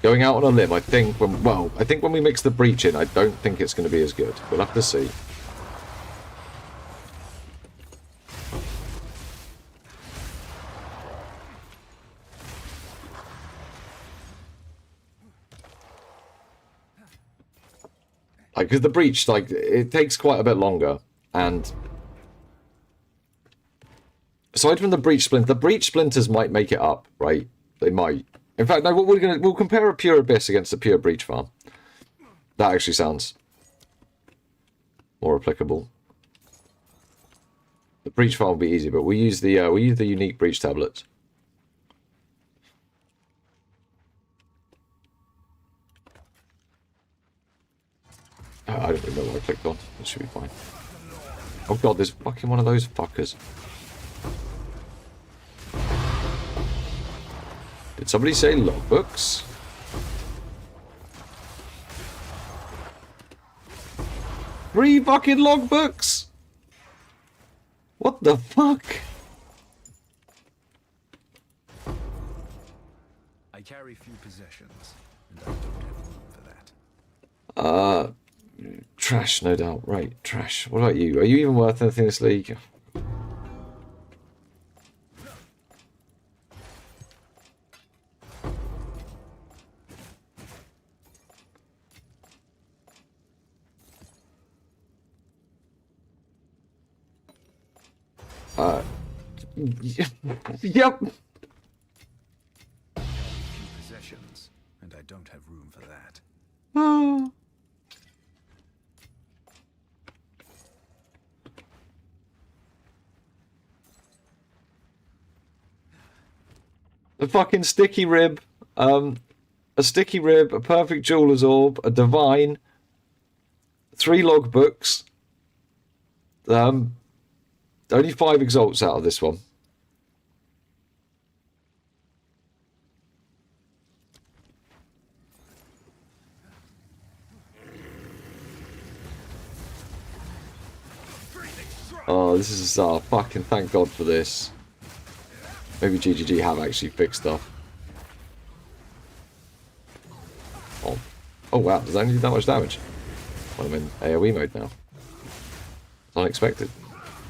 Going out on a limb, I think when we mix the breach in, I don't think it's going to be as good. We'll have to see. Like, because the breach, like, it takes quite a bit longer, and aside from the breach splinters might make it up, right? They might. In fact, no. We'll compare a pure abyss against a pure breach farm. That actually sounds more applicable. The breach farm will be easy, but we use the unique breach tablets. I don't even know what I clicked on. It should be fine. Oh god, there's fucking one of those fuckers. Did somebody say logbooks? Three fucking logbooks! What the fuck? I carry few possessions, and I don't have room for that. Trash, no doubt. Right, trash. What about you? Are you even worth anything in this league? Yep. Few possessions, and I don't have room for that. Oh. a fucking sticky rib, a sticky rib, a perfect jeweler's orb, a divine, 3 logbooks, only 5 exalts out of this one. Oh, this is fucking thank God for this. Maybe GGG have actually fixed stuff. Oh, oh wow, does that only do that much damage? Well, I'm in AoE mode now. It's unexpected.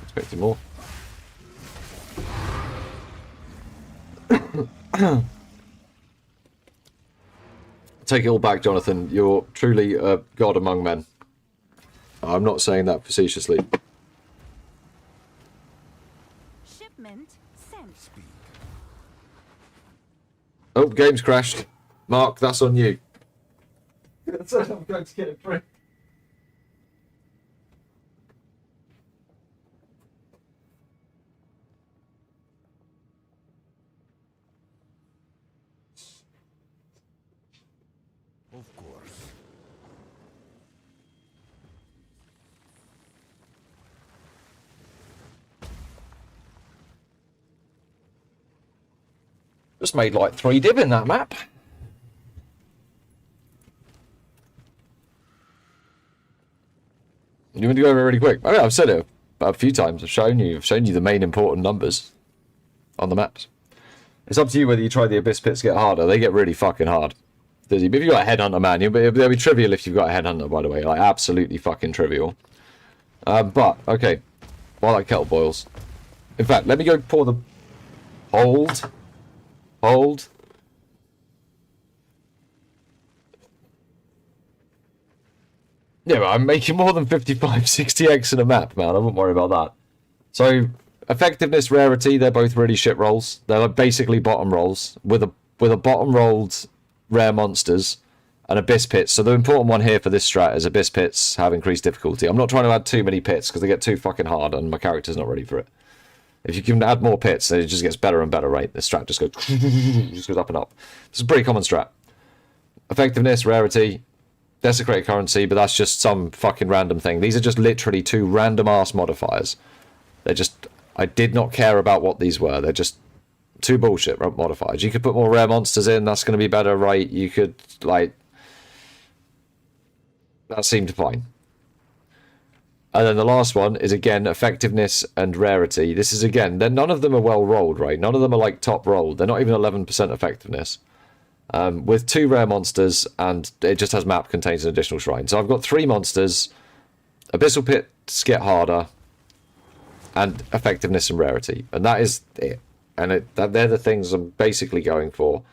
Expected more. Take it all back, Jonathan. You're truly a god among men. I'm not saying that facetiously. Shipment sent. Oh, game's crashed. Mark, that's on you. That's what I'm going to get it free. Of course. Just made like 3 div in that map. You want to go over it really quick? I mean, I've said it a few times. I've shown you the main important numbers on the maps. It's up to you whether you try the Abyss Pits get harder. They get really fucking hard. If you've got a Headhunter, man, they'll be trivial if you've got a Headhunter, by the way. Like, absolutely fucking trivial. But, okay. While that kettle boils. In fact, let me go pour the... Hold. Hold. Yeah, but I'm making more than 55, 60x in a map, man. I wouldn't worry about that. So, effectiveness, rarity, they're both really shit rolls. They're like basically bottom rolls with a bottom rolled rare monsters and Abyss Pits. So the important one here for this strat is Abyss Pits have increased difficulty. I'm not trying to add too many pits because they get too fucking hard and my character's not ready for it. If you can add more pits, then it just gets better and better, right? The strat just goes up and up. This is a pretty common strat. Effectiveness, rarity, desecrated currency, but that's just some fucking random thing. These are just literally 2 random ass modifiers. They're just... I did not care about what these were. They're just 2 bullshit modifiers. You could put more rare monsters in. That's going to be better, right? You could, like... That seemed fine. And then the last one is, again, effectiveness and rarity. This is, again, none of them are well rolled, right? None of them are, like, top rolled. They're not even 11% effectiveness. With 2 rare monsters, and it just has map contains an additional shrine. So I've got 3 monsters. Abyssal Pits get harder. And effectiveness and rarity. And that is it. And they're the things I'm basically going for.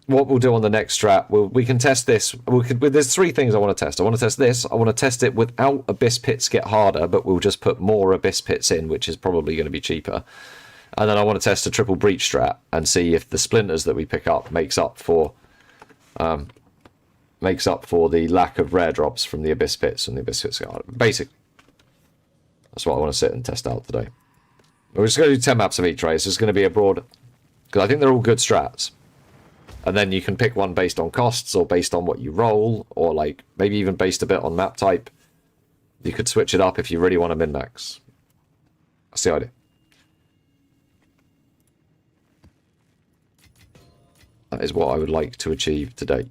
What we'll do on the next strat, we can test this. There's 3 things I want to test. I want to test this. I want to test it without Abyss Pits get harder, but we'll just put more Abyss Pits in, which is probably going to be cheaper. And then I want to test a triple breach strat and see if the splinters that we pick up makes up for the lack of rare drops from the Abyss Pits and the Abyss Pits get harder. Basically, that's what I want to sit and test out today. We're just going to do 10 maps of each, right? It's just going to be a broad... Because I think they're all good strats. And then you can pick one based on costs or based on what you roll, or like maybe even based a bit on map type. You could switch it up if you really want to min-max. That's the idea. That is what I would like to achieve today.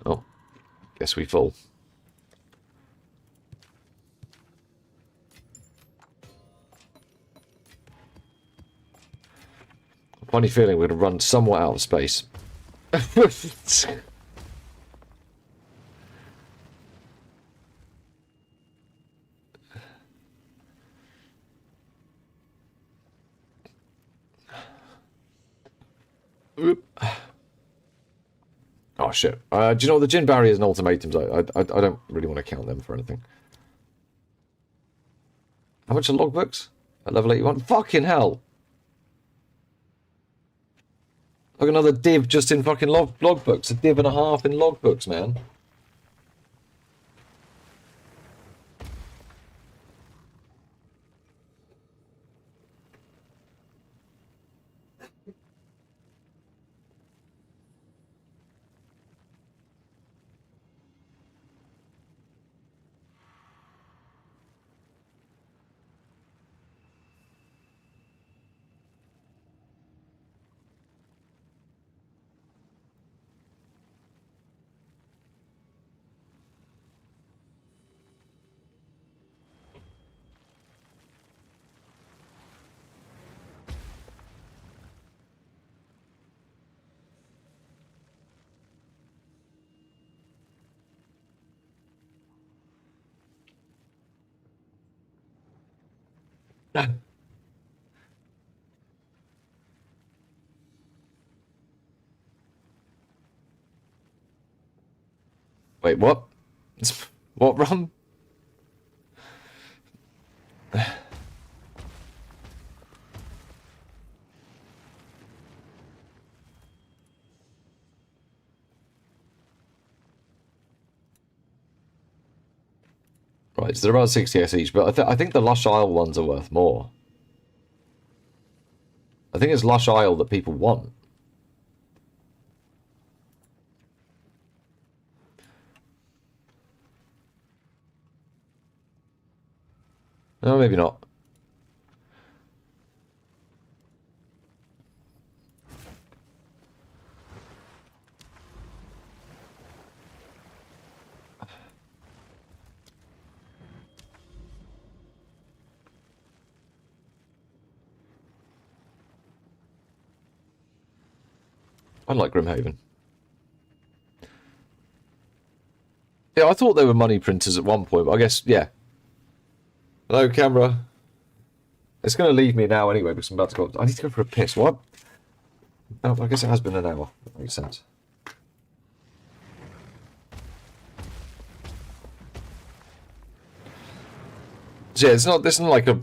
Oh, guess we fall. Funny feeling we're going to run somewhat out of space. Oh shit. Do you know what the Djinn barriers and ultimatums? I don't really want to count them for anything. How much are logbooks? At level 81? Fucking hell! Like another div just in fucking logbooks. A div and a half in logbooks, man. Wait, what? What, Rum? Right, so they're about 60x each, but I think the Lush Isle ones are worth more. I think it's Lush Isle that people want. No, maybe not. I like Grimhaven. Yeah, I thought they were money printers at one point, but I guess, yeah. Hello, camera. It's going to leave me now anyway, because I'm about to go. I need to go for a piss. What? Oh, I guess it has been an hour. That makes sense. So yeah, it's not. This isn't like a.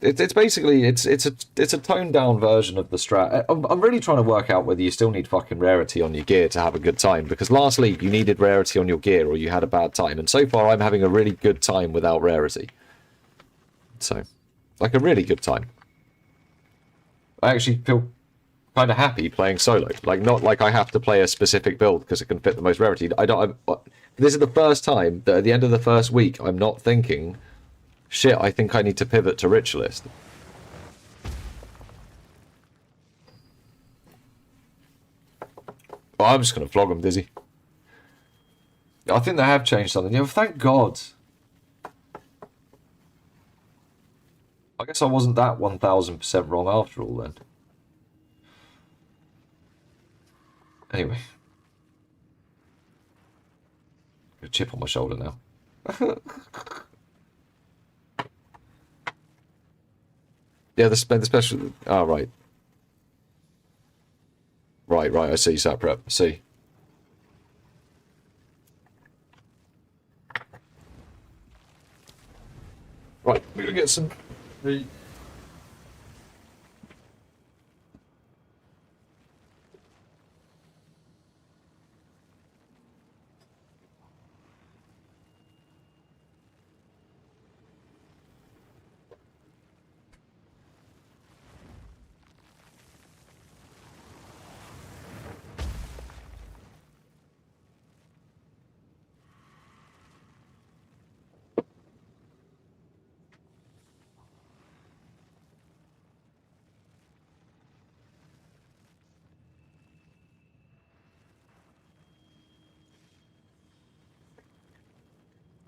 It's basically it's a toned down version of the strat. I'm really trying to work out whether you still need fucking rarity on your gear to have a good time, because last league you needed rarity on your gear or you had a bad time, and so far I'm having a really good time without rarity. So, like a really good time. I actually feel kind of happy playing solo. Like, not like I have to play a specific build because it can fit the most rarity. This is the first time that at the end of the first week I'm not thinking, shit, I think I need to pivot to Ritualist. Oh, I'm just going to flog them, Dizzy. I think they have changed something. Yeah, thank God. I guess I wasn't that 1000% wrong after all then. Anyway. A chip on my shoulder now. Yeah, the special... Oh, right. Right, I see, sat prep. I see. Right, we're going to get some...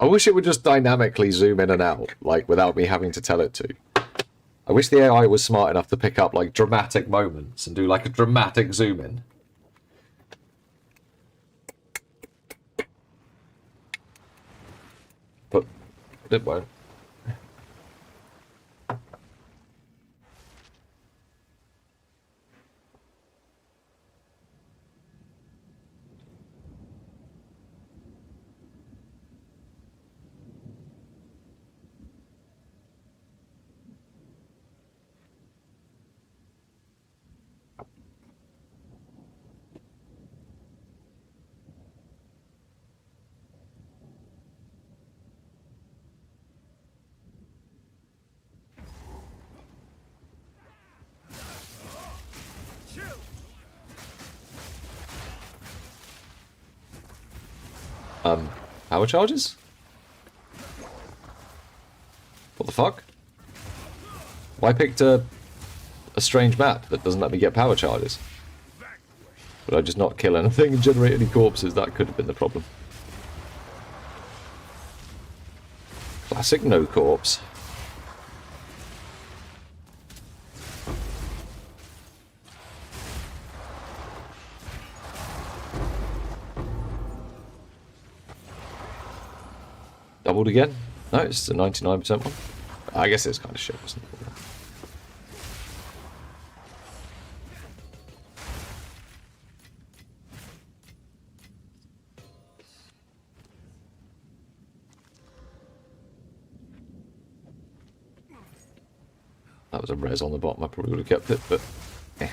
I wish it would just dynamically zoom in and out, like, without me having to tell it to. I wish the AI was smart enough to pick up, like, dramatic moments and do, like, a dramatic zoom in. But it won't. Power charges? What the fuck? Why picked a strange map that doesn't let me get power charges? Would I just not kill anything and generate any corpses? That could have been the problem. Classic no corpse. Doubled again? No, it's a 99% one. I guess it's kind of shit, wasn't it? That was a res on the bottom. I probably would have kept it, but eh.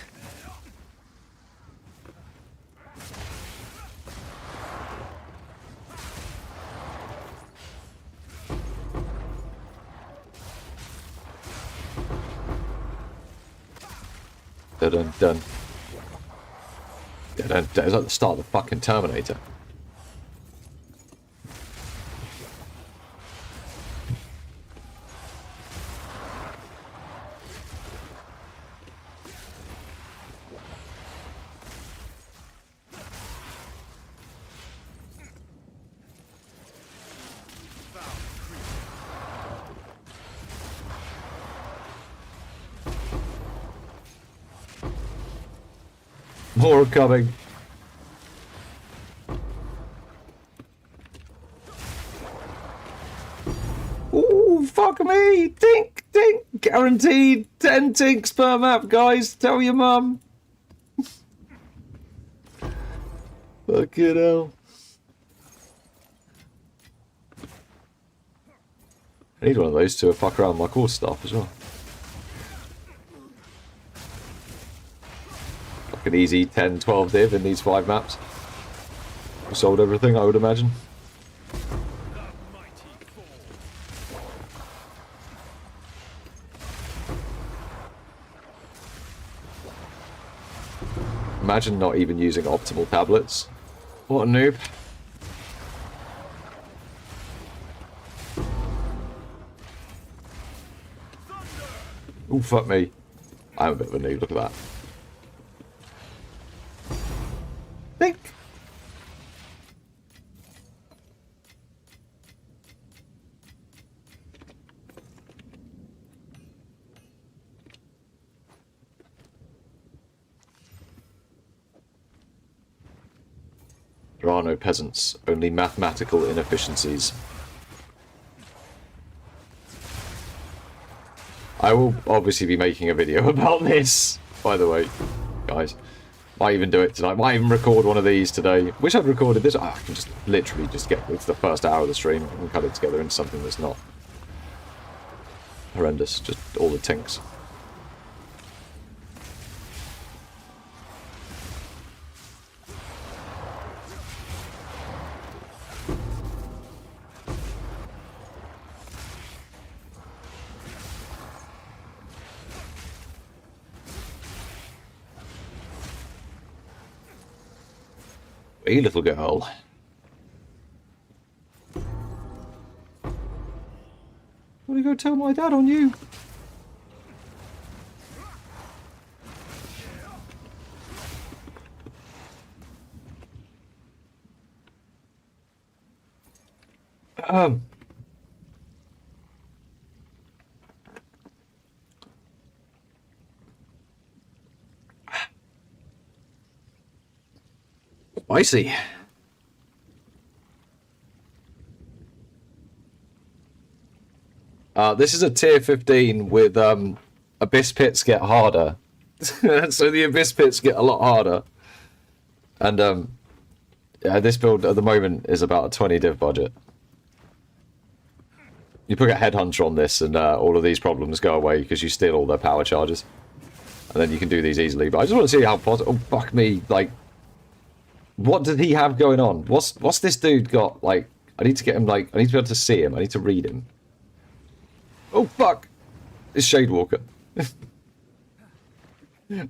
Dun dun. Dun dun. It's like the start of the fucking Terminator. More coming. Ooh, fuck me! Tink, tink! Guaranteed 10 tinks per map, guys! Tell your mum! Fucking hell. I need one of those to fuck around with my core stuff as well. An easy 10, 12 div in these 5 maps. We sold everything, I would imagine. Imagine not even using optimal tablets. What a noob. Ooh, fuck me. I'm a bit of a noob, look at that. Think. There are no peasants, only mathematical inefficiencies. I will obviously be making a video about this, by the way, guys. Might even do it tonight. Might even record one of these today. Wish I'd recorded this. I can just literally just get it's the first hour of the stream and cut it together into something that's not horrendous. Just all the tinks. Hey, little girl. What do you go tell my dad on you? Spicy. This is a tier 15 with abyss pits get harder. So the abyss pits get a lot harder. And yeah, this build at the moment is about a 20 div budget. You put a headhunter on this and all of these problems go away because you steal all their power charges. And then you can do these easily. But I just want to see how possible. Oh, fuck me. Like, what did he have going on? What's this dude got? Like, I need to get him, like, I need to be able to see him. I need to read him. Oh, fuck. It's Shadewalker.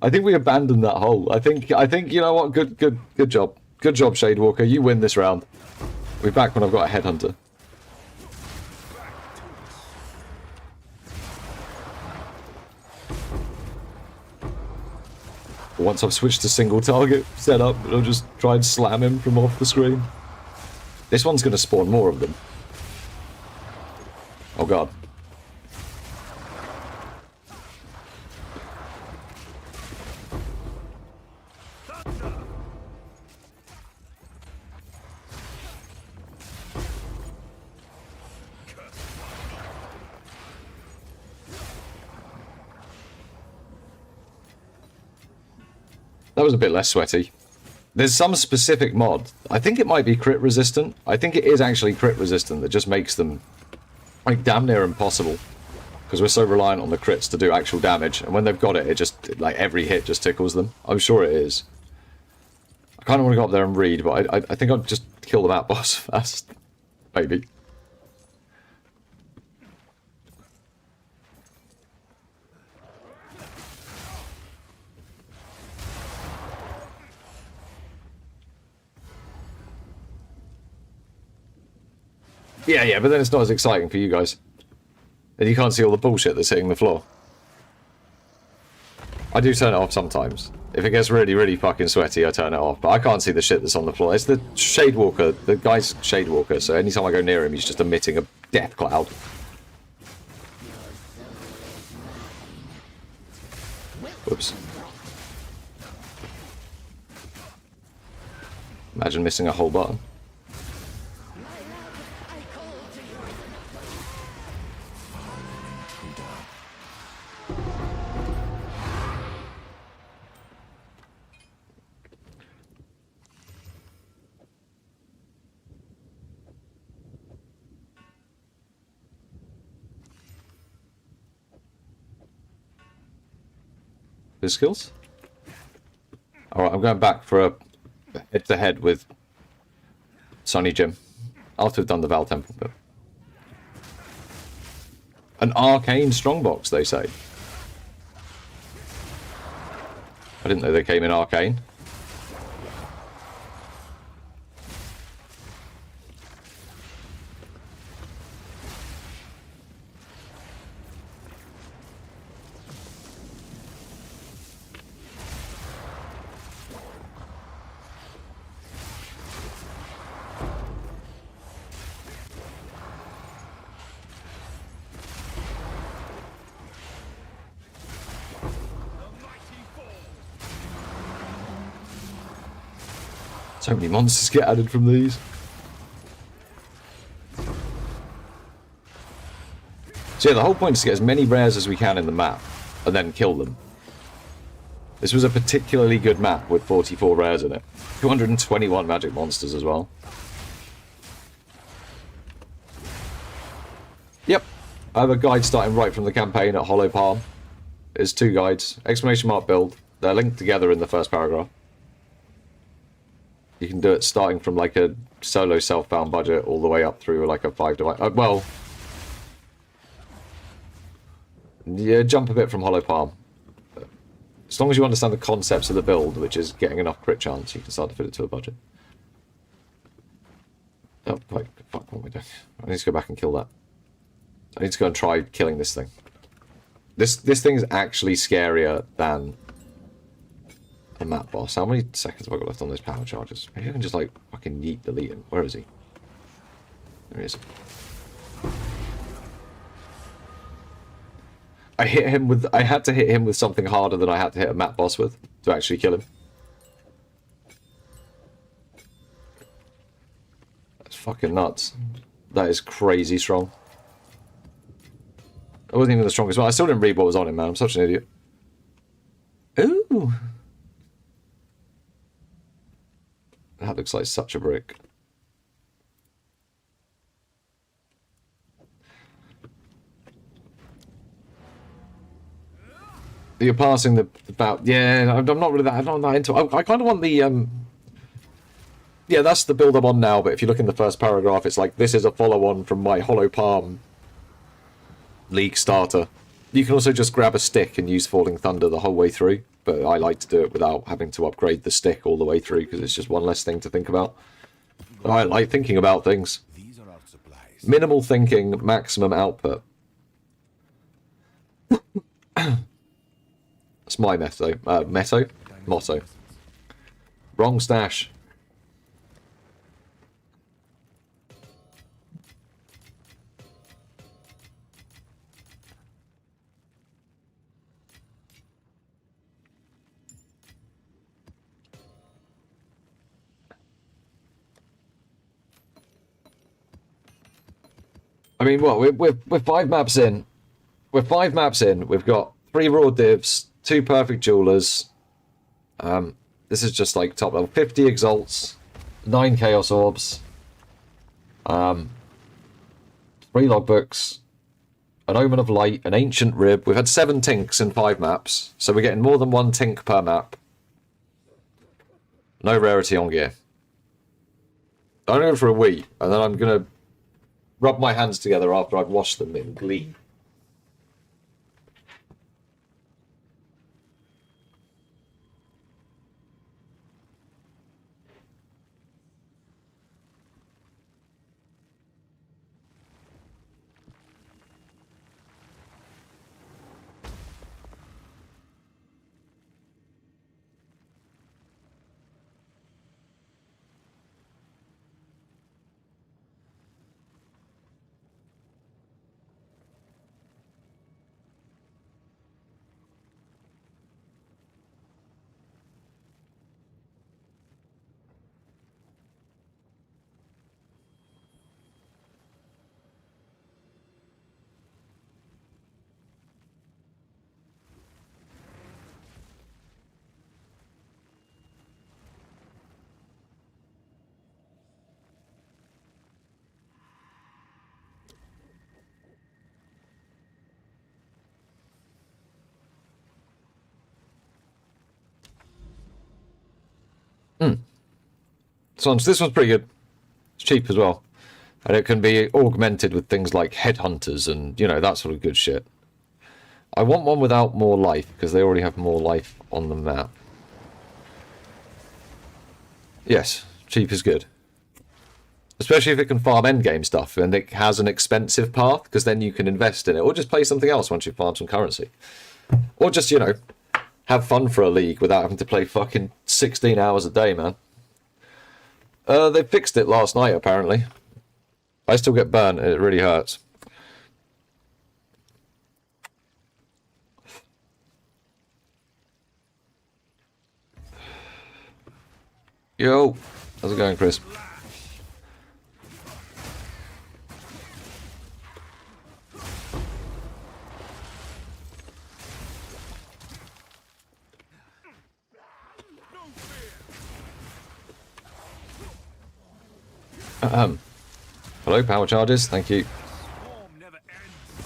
I think we abandoned that hole. I think, you know what? Good job. Good job, Shadewalker. You win this round. We're back when I've got a headhunter. Once I've switched to single target setup, I'll just try and slam him from off the screen. This one's going to spawn more of them. Oh god. That was a bit less sweaty. There's some specific mod. I think it might be crit resistant. I think it is actually crit resistant that just makes them like damn near impossible. Because we're so reliant on the crits to do actual damage. And when they've got it, it just, like every hit just tickles them. I'm sure it is. I kind of want to go up there and read, but I think I'll just kill the map boss first. Maybe. Yeah, but then it's not as exciting for you guys. And you can't see all the bullshit that's hitting the floor. I do turn it off sometimes. If it gets really, really fucking sweaty, I turn it off. But I can't see the shit that's on the floor. It's the Shade Walker. The guy's Shade Walker, so anytime I go near him, he's just emitting a death cloud. Whoops. Imagine missing a whole button. His skills? Alright, I'm going back for a head-to-head with Sonny Jim. After we've done the Val Temple bit. An arcane strongbox, they say. I didn't know they came in arcane. So many monsters get added from these. So yeah, the whole point is to get as many rares as we can in the map, and then kill them. This was a particularly good map with 44 rares in it. 221 magic monsters as well. Yep. I have a guide starting right from the campaign at Hollow Palm. There's 2 guides. Exclamation mark build. They're linked together in the first paragraph. You can do it starting from like a solo self-bound budget all the way up through like a 5 device. Well, yeah, jump a bit from Hollow Palm. As long as you understand the concepts of the build, which is getting enough crit chance, you can start to fit it to a budget. Oh, wait, fuck, what am I doing? I need to go back and kill that. I need to go and try killing this thing. This thing is actually scarier than a map boss. How many seconds have I got left on those power charges? Maybe I can just like fucking yeet delete him. Where is he? There he is. I had to hit him with something harder than I had to hit a map boss with to actually kill him. That's fucking nuts. That is crazy strong. I wasn't even the strongest one. I still didn't read what was on him, man. I'm such an idiot. Ooh. That looks like such a brick. You're passing the about. Yeah, I'm not really that. I'm not that into. I kind of want the. Yeah, that's the build I'm on now. But if you look in the first paragraph, it's like this is a follow-on from my Hollow Palm League starter. You can also just grab a stick and use Falling Thunder the whole way through. But I like to do it without having to upgrade the stick all the way through because it's just one less thing to think about. I like thinking about things. These are our supplies. Minimal thinking, maximum output. That's my motto. Wrong stash. I mean, what we're 5 maps in. We're 5 maps in. We've got 3 raw divs, 2 perfect jewelers. This is just like top level. 50 exalts, 9 chaos orbs, 3 logbooks, an omen of light, an ancient rib. We've had 7 tinks in 5 maps, so we're getting more than 1 tink per map. No rarity on gear. I'm going for a wee, and then I'm going to rub my hands together after I've washed them in glee. So this one's pretty good. It's cheap as well. And it can be augmented with things like headhunters and, you know, that sort of good shit. I want one without more life, because they already have more life on the map. Yes, cheap is good. Especially if it can farm endgame stuff, and it has an expensive path, because then you can invest in it, or just play something else once you've farmed some currency. Or just, you know, have fun for a league without having to play fucking 16 hours a day, man. They fixed it last night, apparently. I still get burnt, and it really hurts. Yo, how's it going, Chris? Hello, power charges, thank you.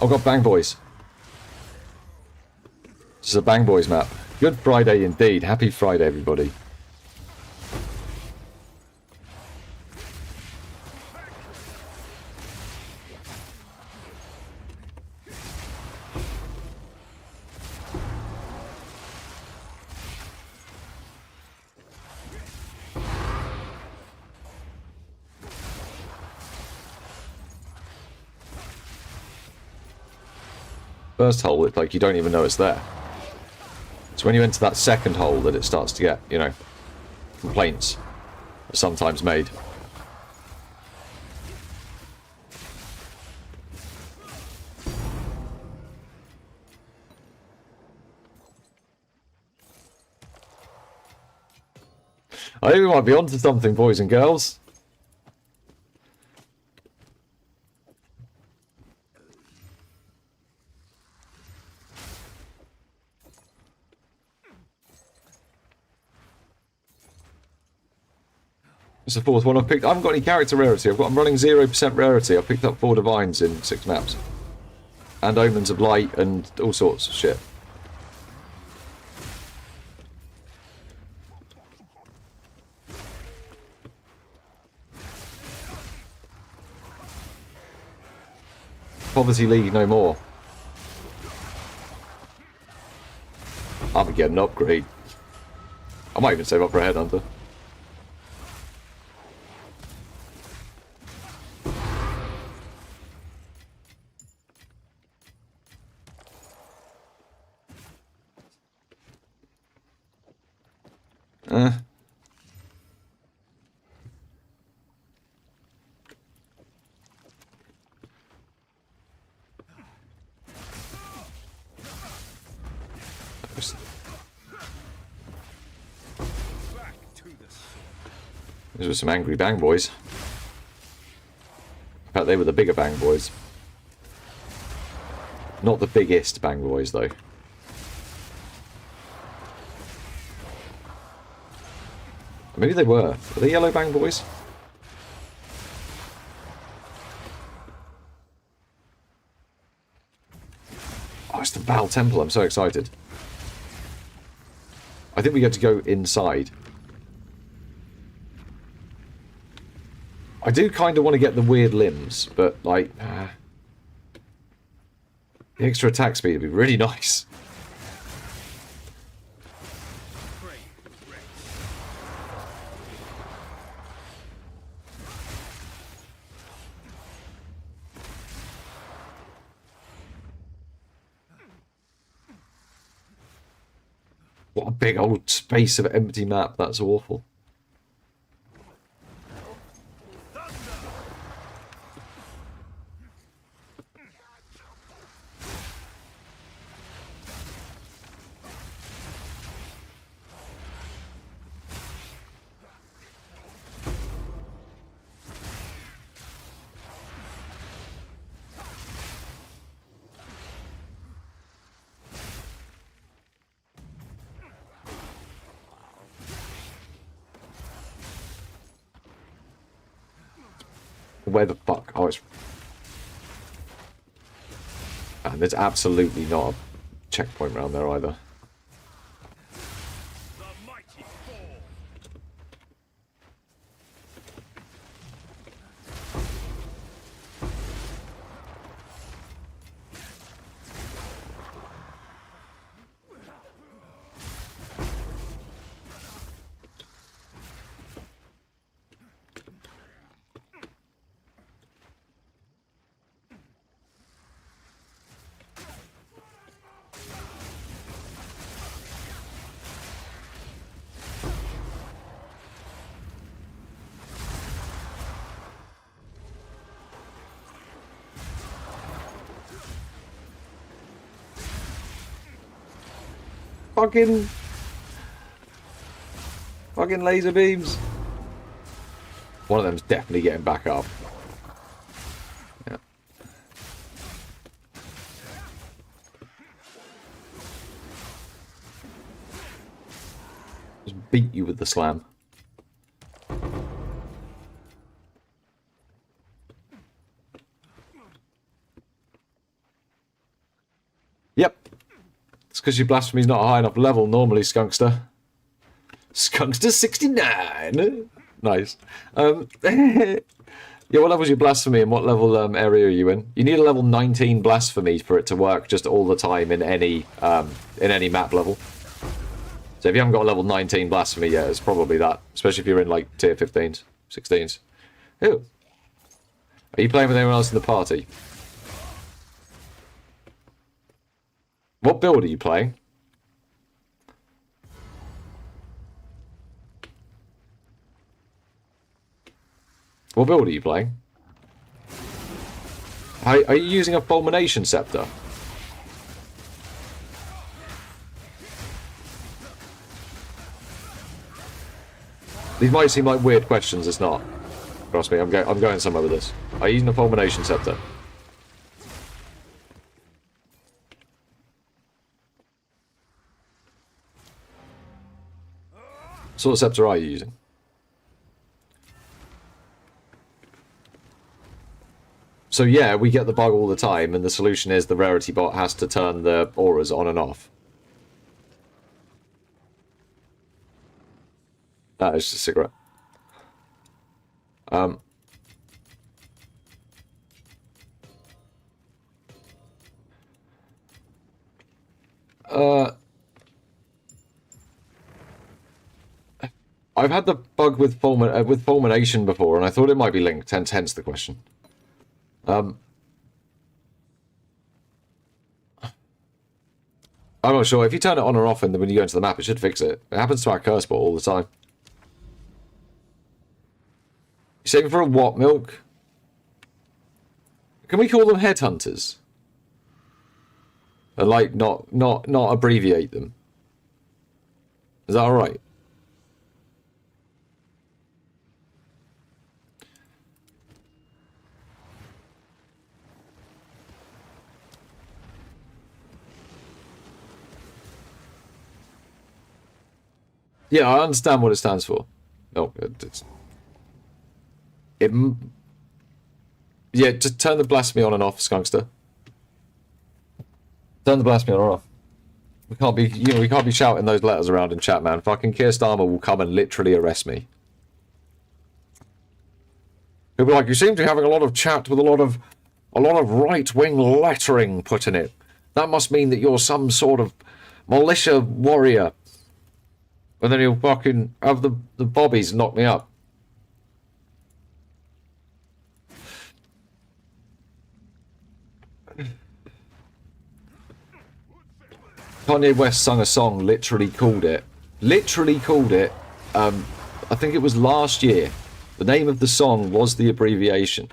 Oh god, Bang Boys. This is a Bang Boys map. Good Friday indeed. Happy Friday, everybody. First hole, it's like you don't even know it's there. It's when you enter that second hole that it starts to get, you know, complaints are sometimes made. I think we might be onto something, boys and girls. It's the 4th one I've picked. I haven't got any character rarity. I'm running 0% rarity. I've picked up 4 divines in 6 maps. And omens of light and all sorts of shit. Poverty League no more. I'll be getting an upgrade. I might even save up for a headhunter. These were some angry bang boys. In fact, they were the bigger bang boys. Not the biggest bang boys, though. Maybe they were. Were they yellow bang boys? Oh, it's the Val Temple. I'm so excited. I think we get to go inside. I do kind of want to get the weird limbs, but, like... the extra attack speed would be really nice. What a big old space of empty map. That's awful. Where the fuck? Oh, it's... And there's absolutely not a checkpoint around there either. Fucking laser beams. One of them's definitely getting back up. Yeah. Just beat you with the slam. Yep. It's because your blasphemy's not a high enough level normally, Skunkster. Skunkster 69! Nice. Yeah, what level's your blasphemy and what level area are you in? You need a level 19 blasphemy for it to work just all the time in any map level. So if you haven't got a level 19 blasphemy yet, it's probably that. Especially if you're in like tier 15s, 16s. Ew. Are you playing with anyone else in the party? What build are you playing? What build are you playing? Are you using a fulmination scepter? These might seem like weird questions, it's not. Trust me, I'm going somewhere with this. Are you using a fulmination scepter? What sort of scepter are you using? So yeah, we get the bug all the time, and the solution is the rarity bot has to turn the auras on and off. That is just a cigarette. I've had the bug with fulmination before, and I thought it might be linked, hence the question. I'm not sure. If you turn it on or off and then when you go into the map, it should fix it. It happens to our curse ball all the time. You saving for a what, Milk? Can we call them headhunters? And like not abbreviate them. Is that alright? Yeah, I understand what it stands for. No, yeah, just turn the blasphemy on and off, Skunkster. Turn the blasphemy on and off. We can't be, we can't be shouting those letters around in chat, man. Fucking Keir Starmer will come and literally arrest me. He'll be like, you seem to be having a lot of chat with a lot of right-wing lettering put in it. That must mean that you're some sort of militia warrior. And then he'll fucking have the bobbies knock me up. Kanye West sung a song, literally called it. I think it was last year. The name of the song was the abbreviation.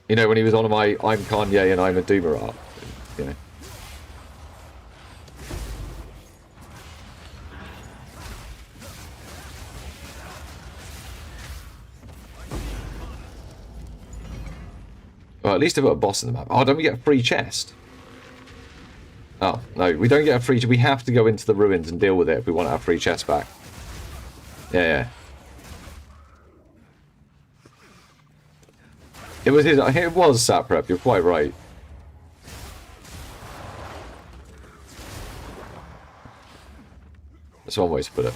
You know, when he was on my I'm Kanye and I'm a Doomer art, you know. Well, at least I've got a boss in the map. Oh, don't we get a free chest? Oh, no, we don't get a free chest. We have to go into the ruins and deal with it if we want our free chest back. Yeah. It was Saprep, you're quite right. That's one way to put it.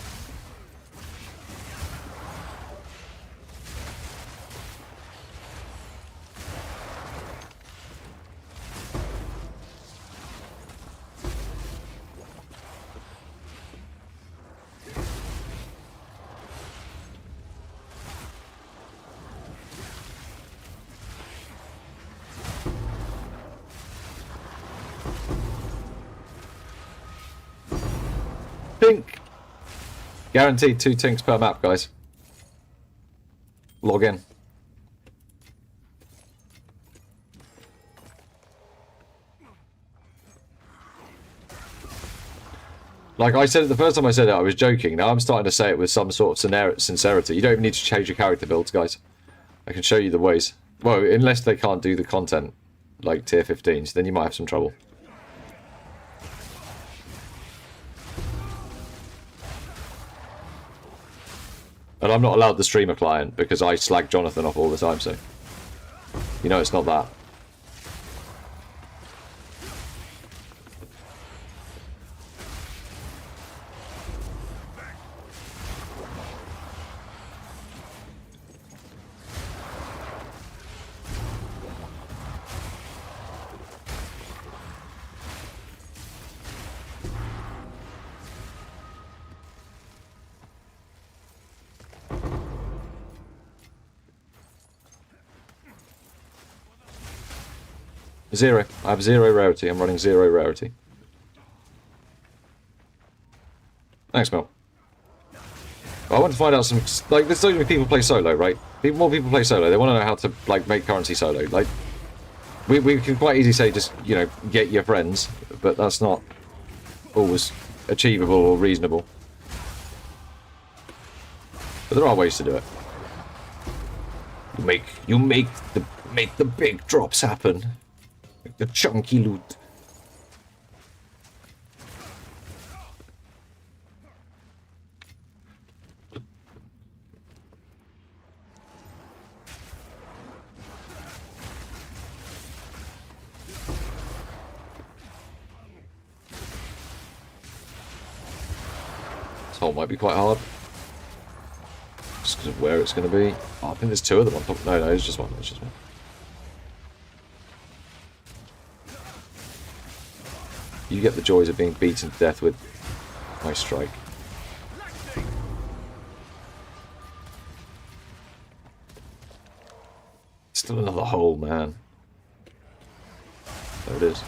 Tink! Guaranteed 2 tinks per map, guys. Log in. Like I said it the first time I said it, I was joking. Now I'm starting to say it with some sort of sincerity. You don't even need to change your character builds, guys. I can show you the ways. Well, unless they can't do the content, like tier 15s, then you might have some trouble. And I'm not allowed the streamer client because I slag Jonathan off all the time, so... You know it's not that. Zero. I have 0 rarity. I'm running 0 rarity. Thanks, Mel. I want to find out some... Like, there's so many people play solo, right? More people play solo. They want to know how to, like, make currency solo. Like, we can quite easily say just, you know, get your friends. But that's not always achievable or reasonable. But there are ways to do it. You make the big drops happen. The chunky loot. This hole might be quite hard. Just because of where it's going to be. Oh, I think there's 2 of them on top. No, it's just one. It's just one. You get the joys of being beaten to death with my strike. Still another hole, man. There it is.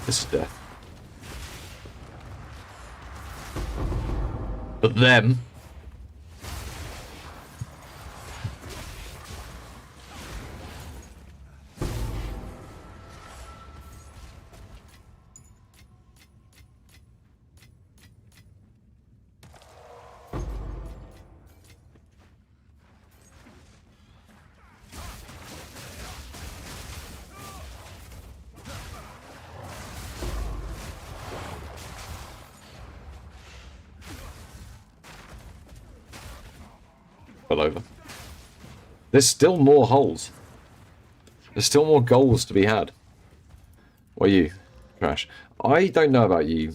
This is death. But them... over. There's still more holes. There's still more goals to be had. What are you, Crash? I don't know about you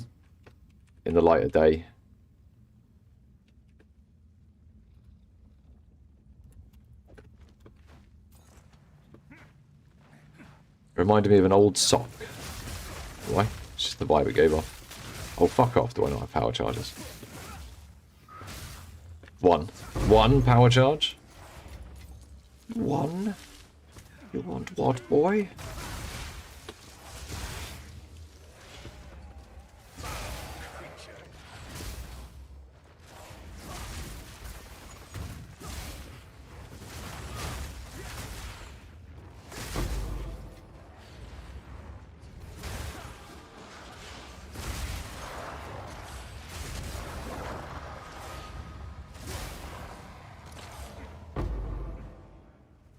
in the light of day. Reminded me of an old sock. Why? It's just the vibe it gave off. Oh, fuck off. Do I not have power charges? One power charge? One? You want what, boy?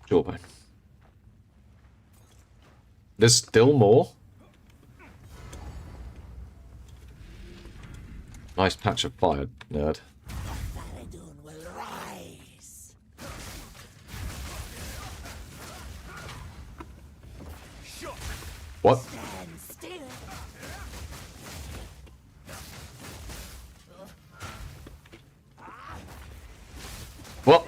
Jawbone. There's still more? Nice patch of fire, nerd. Will rise. What? Stand still. What?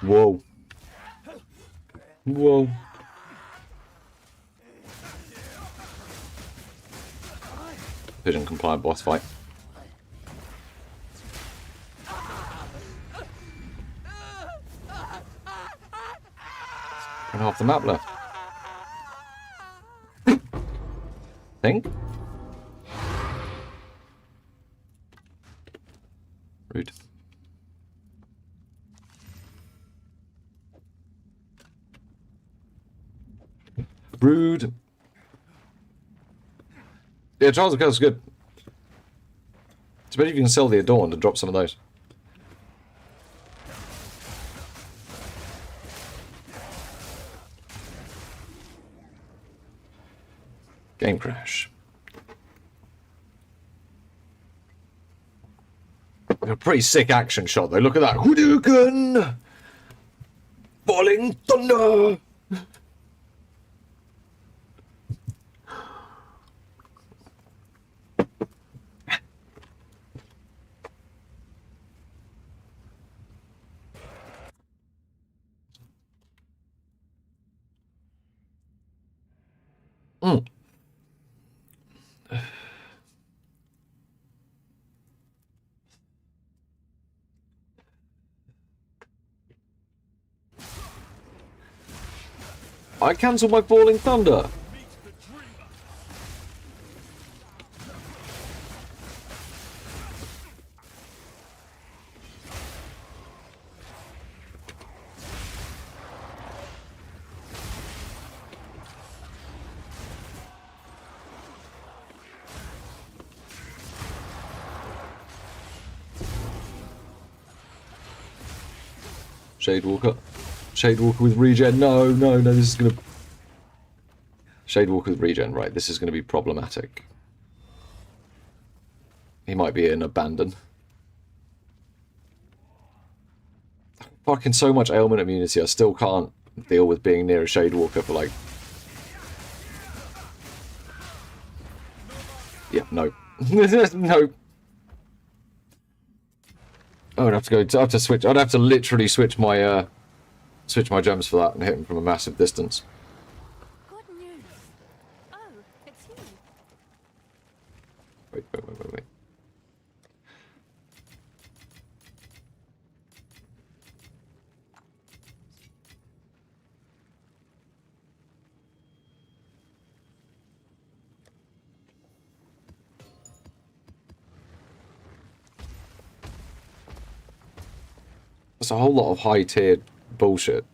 Whoa. Whoa. Pigeon compliant boss fight. And half the map left. Think? Rude. Rude. Yeah, Trials of Chaos is good. Especially if you can sell the Adorned and drop some of those. Game crash. A pretty sick action shot though. Look at that. Hadouken! Falling thunder! I cancelled my Falling Thunder. Shadewalker. Shadewalker with regen. No, no, no, this is gonna... Shadewalker's regen, right, this is going to be problematic. He might be in abandon. Fucking so much ailment immunity, I still can't deal with being near a Shadewalker for like... Yeah, no. No. I would have to go. I have to switch. I'd have to literally switch my gems for that and hit him from a massive distance. Good news. Oh, it's you. Wait. That's a whole lot of high-tiered bullshit.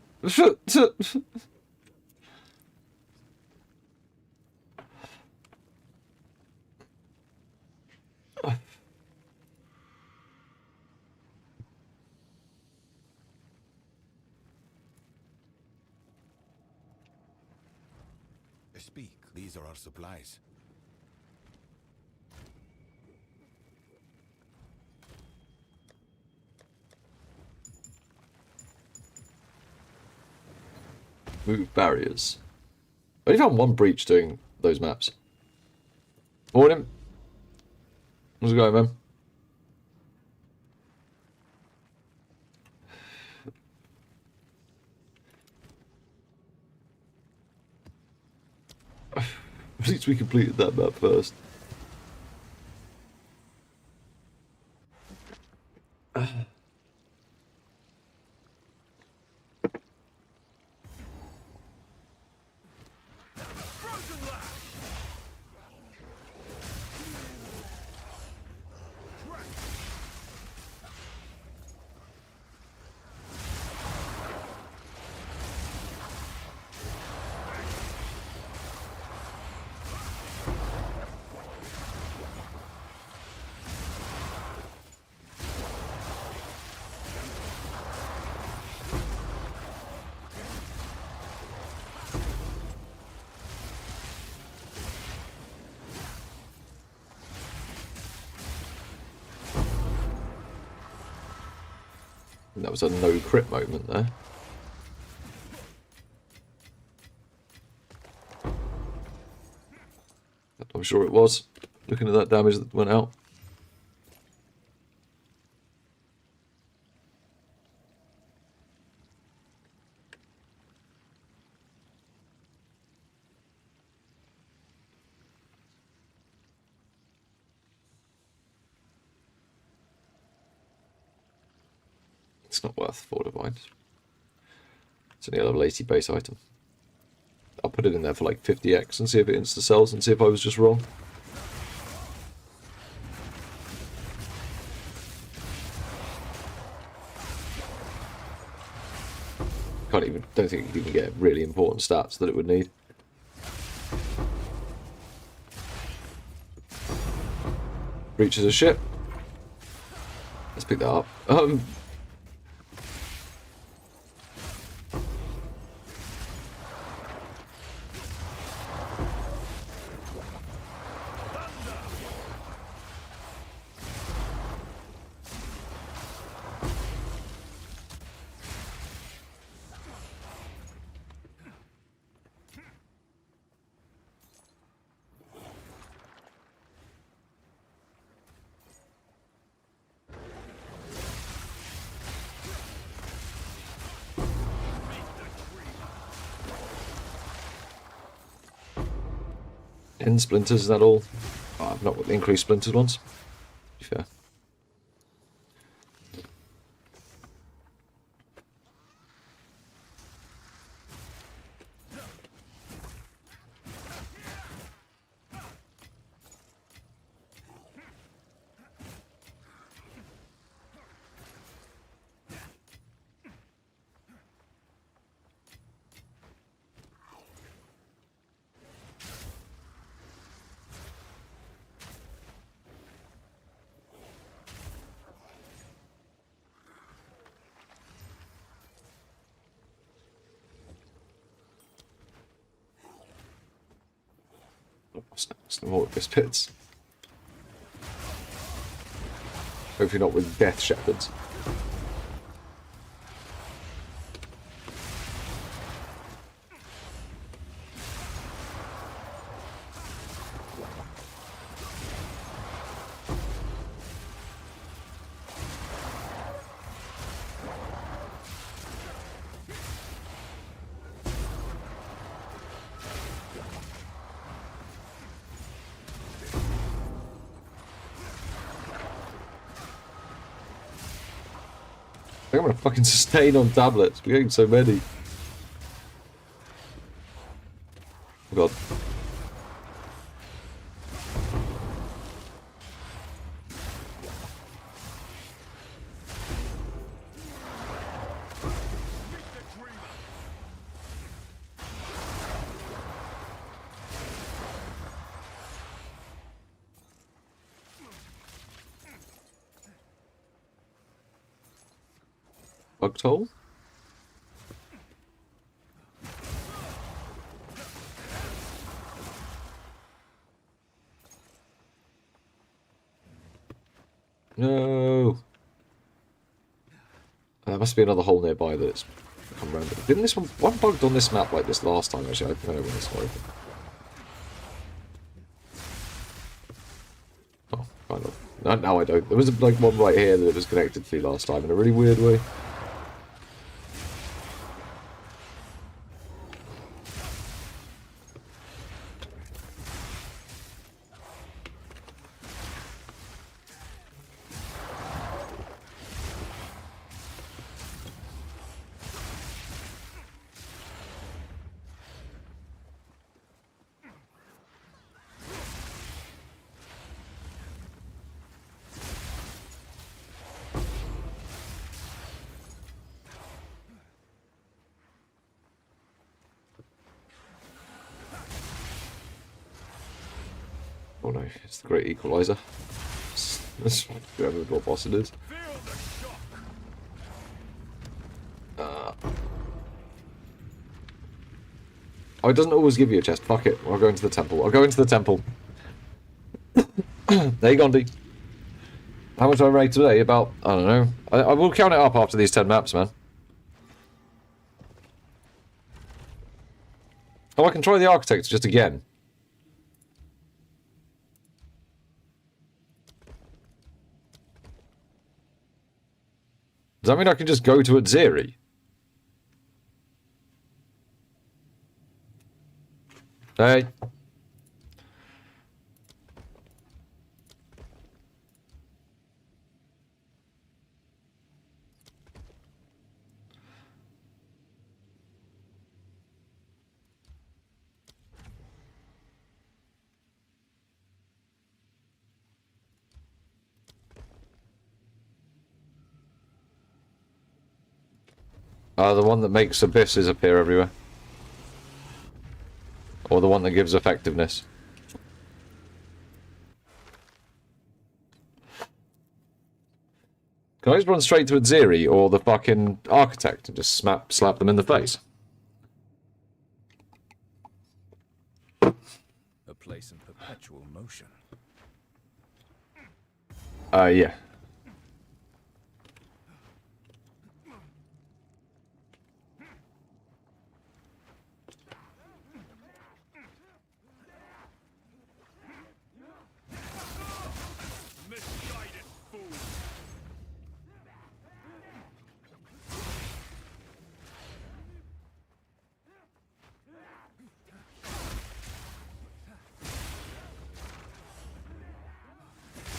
Speak. These are our supplies. Move barriers. I only found one breach doing those maps. Morning. How's it going, man? At least we completed that map first. That was a no crit moment there. I'm sure it was, looking at that damage that went out. It's not worth 4 divine. It's only a level 80 base item. I'll put it in there for like 50x and see if it insta-sells and see if I was just wrong. Don't think you can even get really important stats that it would need. Breaches a ship. Let's pick that up. End splinters, is that all? Oh, I've not got the increased splinters ones. To be fair. Some more abyss pits. Hopefully not with death shepherds. I think I'm gonna fucking sustain on tablets. We're getting so many. Oh god. Bug toll? No. There must be another hole nearby that's come around. Didn't this one bugged on this map like this last time? Actually, I don't know when this one opened. Oh, kind of. No, now I don't. There was like one right here that it was connected to last time in a really weird way. Oh no, it's the Great Equalizer. Let's whoever what boss it is. Oh, it doesn't always give you a chest. Fuck it. I'll go into the temple. I'll go into the temple. There you go, Andy. How much have I made today? About, I don't know. I will count it up after these 10 maps, man. Oh, I can try the Architect just again. Does that mean I can just go to Atziri? Hey. The one that makes abysses appear everywhere. Or the one that gives effectiveness. Can I just run straight to Atziri or the fucking Architect and just slap them in the face? A place in perpetual motion. Yeah.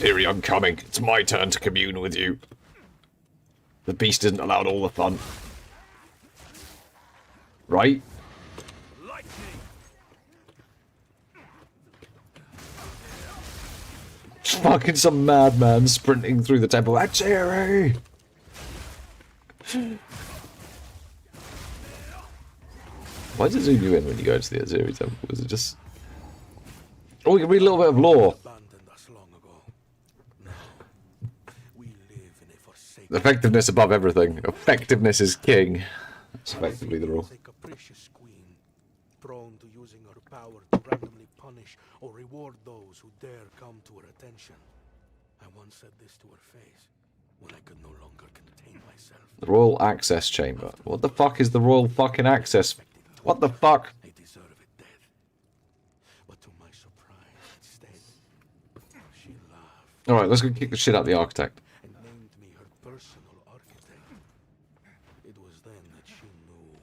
Eerie, I'm coming. It's my turn to commune with you. The beast isn't allowed all the fun. Right? Fucking some madman sprinting through the temple. That's Eerie! Why does it zoom you in when you go to the Atziri temple? Is it just... Oh, we can read a little bit of lore. Effectiveness above everything. Effectiveness is king. That's effectively the rule. prone to using her power to randomly punish or reward those who dare come to her attention. I once said this to her face when I could no longer contain myself. The Royal Access Chamber. What the fuck is the Royal fucking Access? What the fuck? I deserve it dead. But to my surprise, instead, she laughed Alright, let's go kick the shit out of the Architect. and named me her personal architect. It was then that she knew.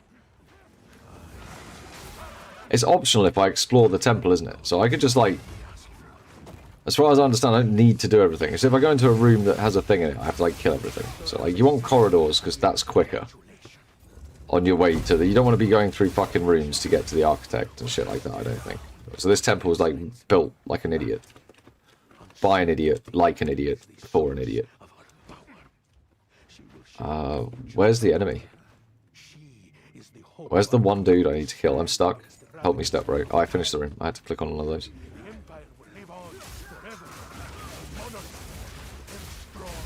It's optional if I explore the temple, isn't it? So I could just, like... As far as I understand, I don't need to do everything. So if I go into a room that has a thing in it, I have to, like, kill everything. So, like, you want corridors, because that's quicker. On your way to the... You don't want to be going through fucking rooms to get to the Architect and shit like that, I don't think. So this temple is, like, built like an idiot. By an idiot, like an idiot, for an idiot. Where's the enemy? Where's the one dude I need to kill? I'm stuck. Help me, step bro. Oh, I finished the room. I had to click on one of those. The Empire will live on forever. A monarchy and strong,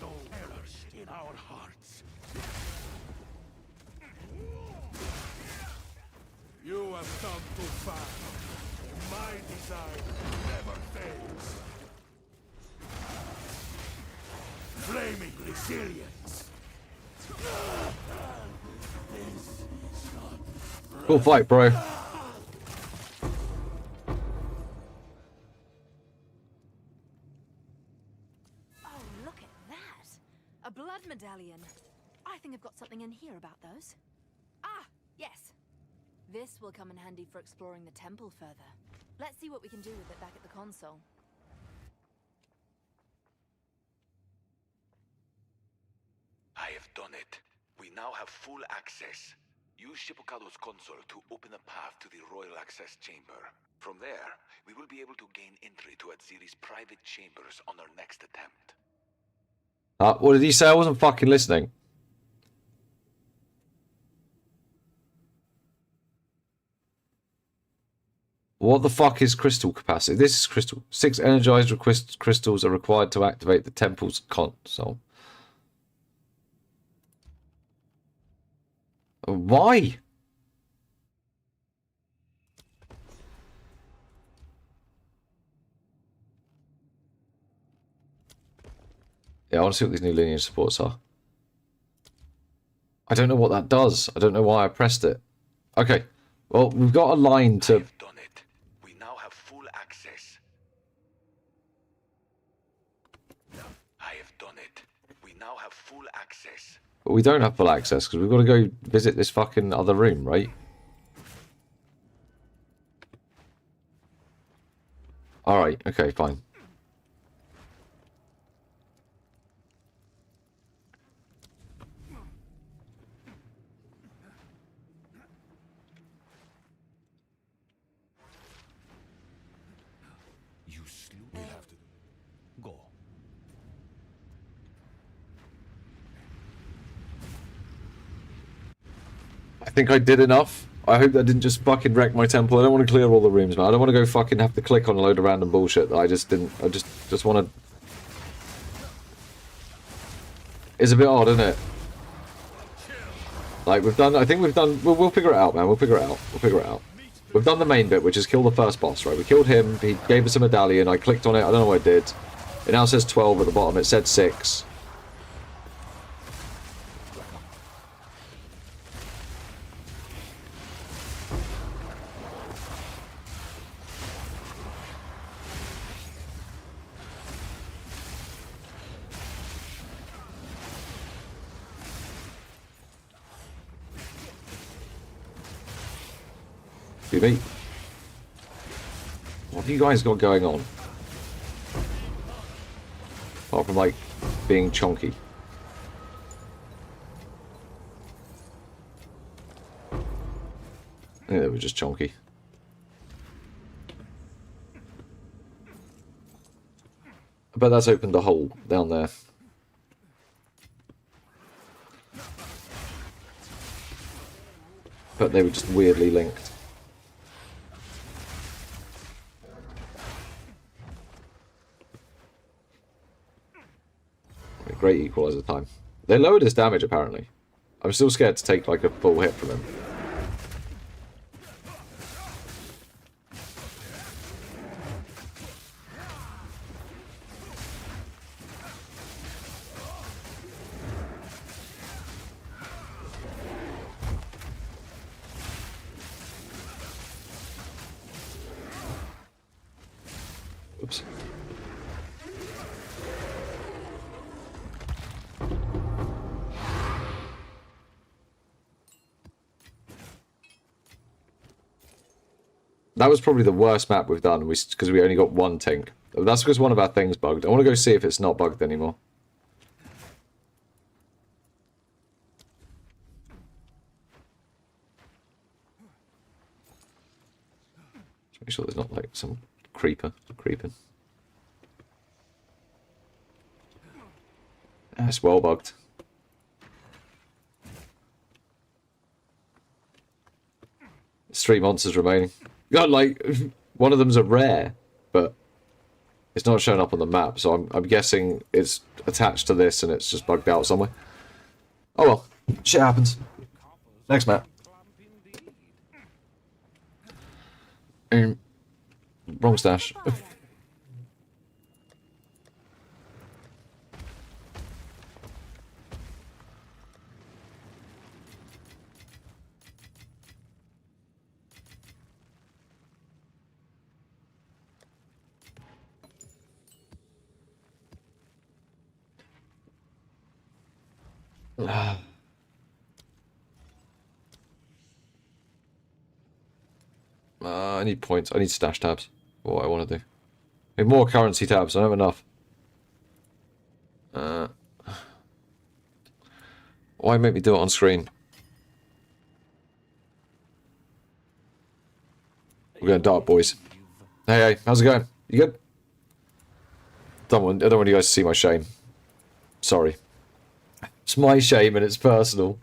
though errors in our hearts. You have come too far. My desire never fails. Flaming resilience. Cool fight, bro. Oh, look at that! A blood medallion. I think I've got something in here about those. Ah, yes. This will come in handy for exploring the temple further. Let's see what we can do with it back at the console. I have done it. We now have full access. Use Shippocado's console to open a path to the Royal Access Chamber. From there, we will be able to gain entry to Atziri's private chambers on our next attempt. What did he say? I wasn't fucking listening. What the fuck is crystal capacity? This is crystal. 6 energized crystals are required to activate the temple's console. Why? Yeah, I want to see what these new lineage supports are. I don't know what that does. I don't know why I pressed it. Okay. Well, we've got a line to... I have done it. We now have full access. I have done it. We now have full access. But we don't have full access because we've got to go visit this fucking other room, right? Alright, okay, fine. You slew. We'll have to go. I think I did enough. I hope that didn't just fucking wreck my temple. I don't want to clear all the rooms, man. I don't want to go fucking have to click on a load of random bullshit that I just didn't... I just want to... It's a bit odd, isn't it? Like, we've done... I think we've done... We'll figure it out, man. We'll figure it out. We'll figure it out. We've done the main bit, which is kill the first boss, right? We killed him. He gave us a medallion. I clicked on it. I don't know what I did. It now says 12 at the bottom. It said 6. Me. What have you guys got going on? Apart from, like, being chonky. I think they were just chonky. I bet that's opened a hole down there. But they were just weirdly linked. Great equalizer time. They lowered his damage, apparently. I'm still scared to take, like, a full hit from him. Oops. That was probably the worst map we've done, because we only got one tink. That's because one of our things bugged. I want to go see if it's not bugged anymore. Just make sure there's not like some creeper creeping. It's well bugged. There's 3 monsters remaining. Got like one of them's a rare, but it's not showing up on the map, so I'm guessing it's attached to this and it's just bugged out somewhere. Oh well, shit happens. Next map. Wrong stash. I need points. I need stash tabs. What I want to do. I need more currency tabs. I don't have enough. Why make me do it on screen? We're going dark, boys. Hey, how's it going? You good? I don't want you guys to see my shame. Sorry. It's my shame and it's personal.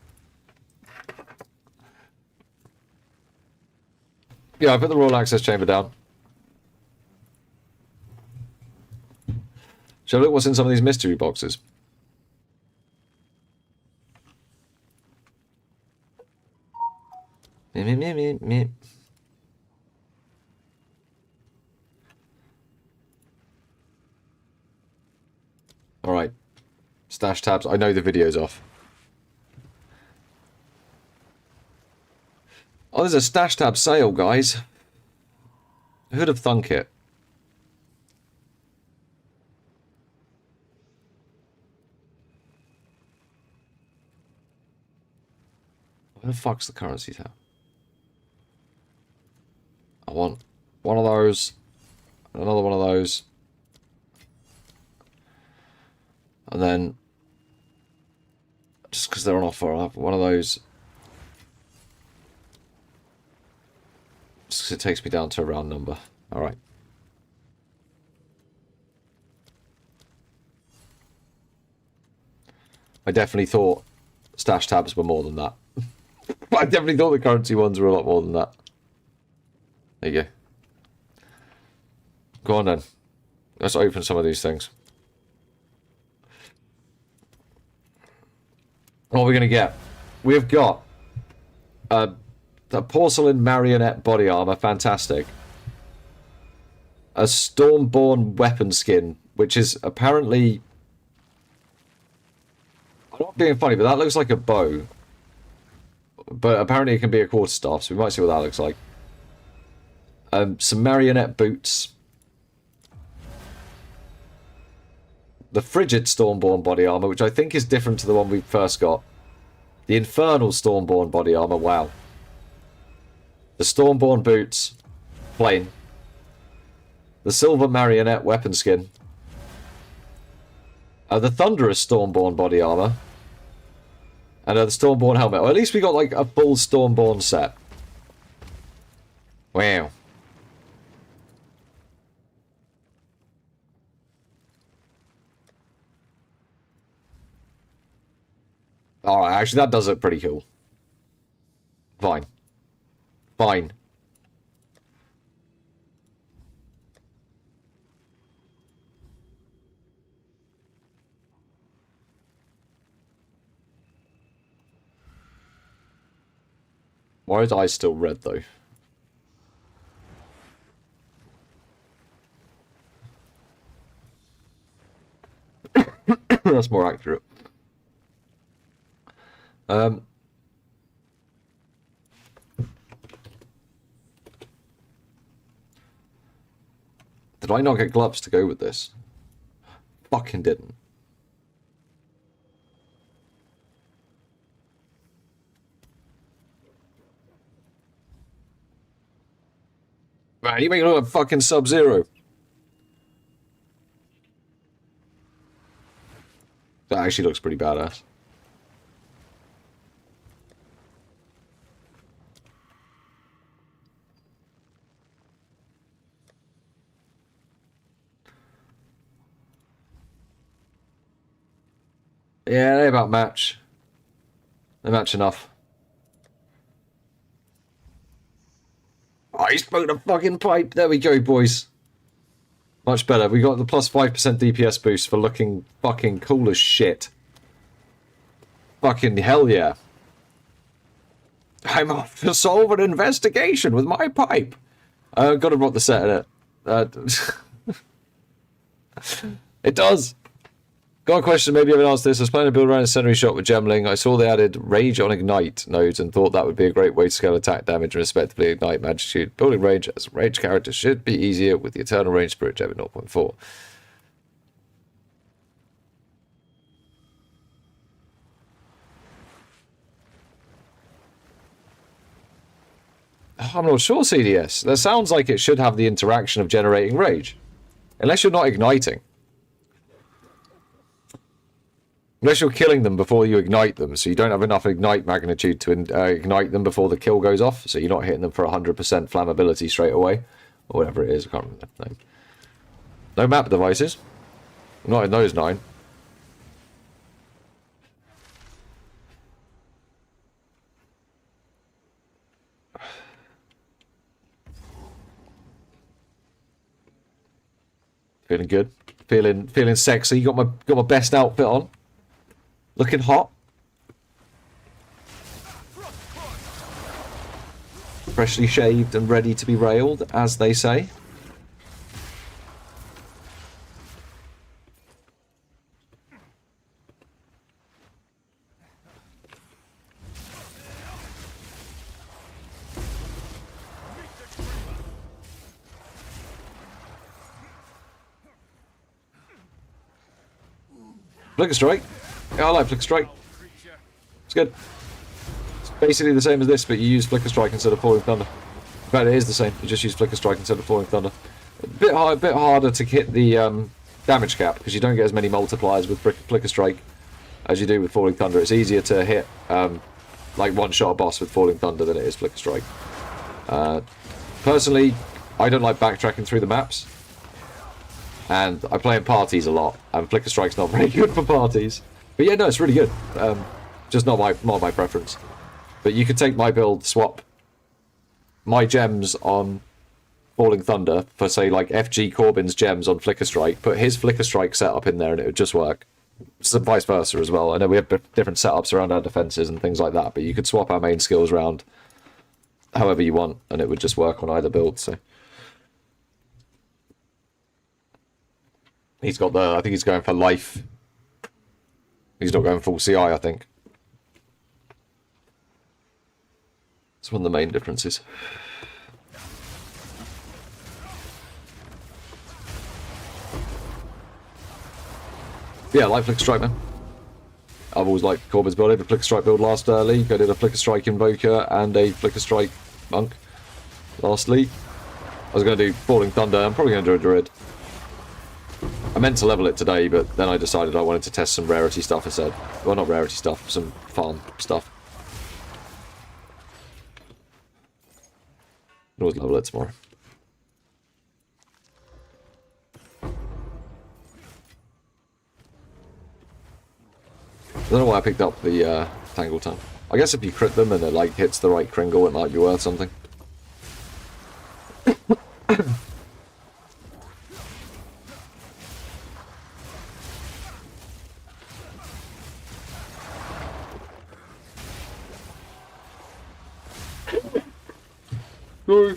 Yeah, I put the Royal Access Chamber down. Shall I look what's in some of these mystery boxes? Me. Alright. Stash tabs. I know the video's off. Oh, there's a stash tab sale, guys. Who'd have thunk it? Where the fuck's the currency tab? I want one of those, another one of those, and then, just because they're on offer, I'll have one of those. Just because it takes me down to a round number. Alright. I definitely thought stash tabs were more than that. I definitely thought the currency ones were a lot more than that. There you go. Go on then. Let's open some of these things. What are we going to get? We've got the porcelain marionette body armor, fantastic. A Stormborn weapon skin, which is apparently... I'm not being funny, but that looks like a bow. But apparently it can be a quarterstaff, so we might see what that looks like. Some marionette boots. The frigid Stormborn body armor, which I think is different to the one we first got. The infernal Stormborn body armor, wow. The Stormborn boots, plain. The silver marionette weapon skin. The thunderous Stormborn body armor. And the Stormborn helmet. Or at least we got like a full Stormborn set. Wow. Alright, actually that does look pretty cool. Fine. Fine. Why is eyes still red though? That's more accurate. Did I not get gloves to go with this? Fucking didn't. Man, you make it look like fucking Sub-Zero. That actually looks pretty badass. Yeah, they about match. They match enough. Oh, he spoke the fucking pipe. There we go, boys. Much better. We got the plus 5% DPS boost for looking fucking cool as shit. Fucking hell yeah. I'm off to solve an investigation with my pipe. Gotta rot the set in it. It does. Got a question, maybe you haven't asked this. I was planning to build around a scenery shot with Gemling. I saw they added Rage on Ignite nodes and thought that would be a great way to scale attack damage and respectively Ignite Magnitude. Building Rage as a Rage character should be easier with the Eternal Range Spirit Gem at 0.4. I'm not sure, CDS. That sounds like it should have the interaction of generating Rage. Unless you're not igniting. Unless you're killing them before you ignite them, so you don't have enough ignite magnitude to ignite them before the kill goes off, so you're not hitting them for 100% flammability straight away, or whatever it is, I can't remember the name. No map devices. Not in those 9. Feeling good. Feeling sexy. Got my best outfit on. Looking hot. Freshly shaved and ready to be railed, as they say. Flicker Strike. Yeah, I like Flicker Strike. It's good. It's basically the same as this, but you use Flicker Strike instead of Falling Thunder. In fact, it is the same. You just use Flicker Strike instead of Falling Thunder. A bit harder to hit the damage cap, because you don't get as many multipliers with Flicker Strike as you do with Falling Thunder. It's easier to hit like one-shot a boss with Falling Thunder than it is Flicker Strike. Personally, I don't like backtracking through the maps. And I play in parties a lot, and Flicker Strike's not very good for parties. But yeah, no, it's really good. Just not my preference. But you could take my build, swap my gems on Falling Thunder for, say, like FG Corbin's gems on Flicker Strike, put his Flicker Strike setup in there, and it would just work. So vice versa as well. I know we have different setups around our defenses and things like that, but you could swap our main skills around however you want, and it would just work on either build, so... He's got I think he's going for life. He's not going full CI, I think. It's one of the main differences. Yeah, I like Flicker Strike, man. I've always liked Corbin's build. I did a Flicker Strike build last league. I did a Flicker Strike Invoker and a Flicker Strike Monk last league. I was going to do Falling Thunder. I'm probably going to do a Druid. I meant to level it today, but then I decided I wanted to test some rarity stuff instead. Well, not rarity stuff, some farm stuff. I'll always level it tomorrow. I don't know why I picked up the Tangle Tongue. I guess if you crit them and it like hits the right Kringle, it might be worth something. No.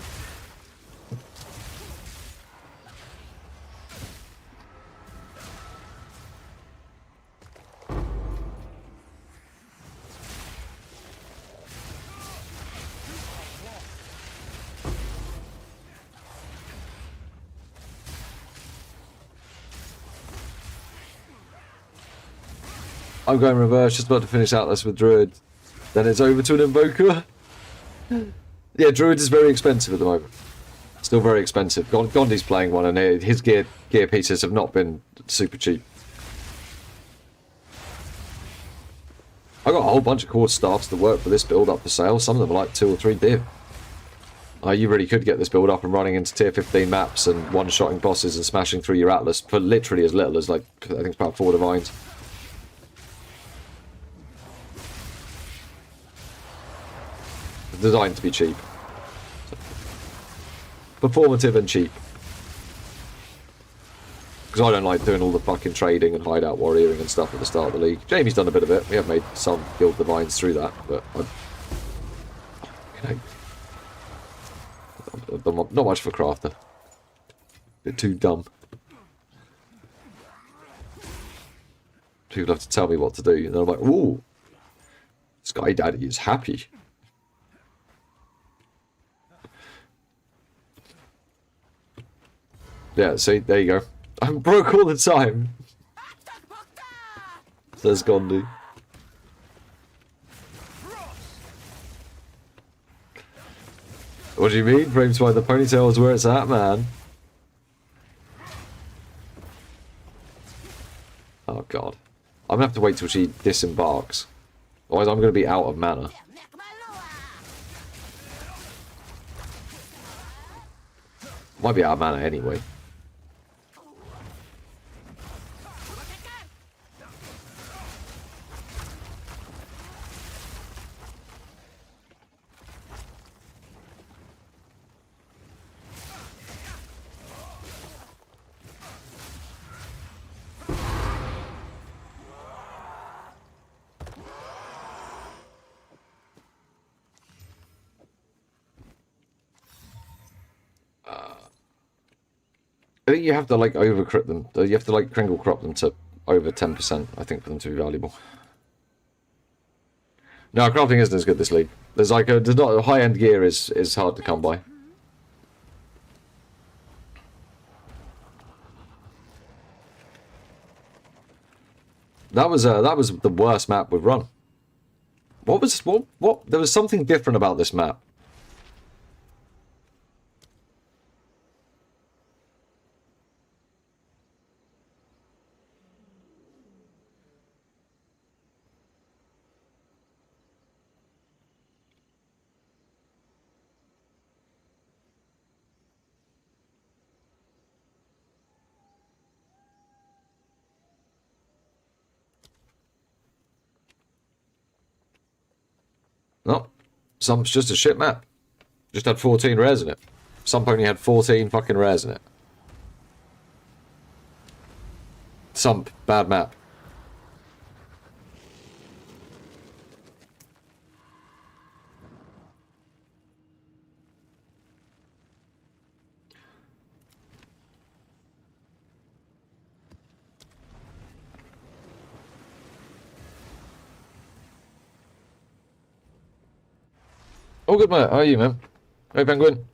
I'm going reverse, just about to finish Atlas with Druid. Then it's over to an Invoker. Yeah, Druid is very expensive at the moment. Still very expensive. Gondi's playing one, and his gear pieces have not been super cheap. I got a whole bunch of quartz staffs that work for this build up for sale. Some of them are like 2 or 3 div. You really could get this build up and running into tier 15 maps and one-shotting bosses and smashing through your Atlas for literally as little as, like, I think it's about 4 divines. It's designed to be cheap. Performative and cheap. Because I don't like doing all the fucking trading and hideout warrioring and stuff at the start of the league. Jamie's done a bit of it. We have made some guild divines through that, but I'm not much for crafter. Bit too dumb. People have to tell me what to do, and then I'm like, ooh, Sky Daddy is happy. Yeah, see, there you go. I'm broke all the time. Says Gondi. What do you mean? Frames by the ponytail is where it's at, man. Oh god. I'm gonna have to wait till she disembarks. Otherwise I'm gonna be out of mana. Might be out of mana anyway. I think you have to like overcrit them. You have to like Kringle crop them to over 10%, I think, for them to be valuable. No, crafting isn't as good this league. There's like a high-end gear is hard to come by. That was the worst map we've run. What? There was something different about this map. No, Sump's just a shit map. Just had 14 rares in it. Sump only had 14 fucking rares in it. Sump, bad map. Oh, good, mate. How are you, man? Hey, Penguin.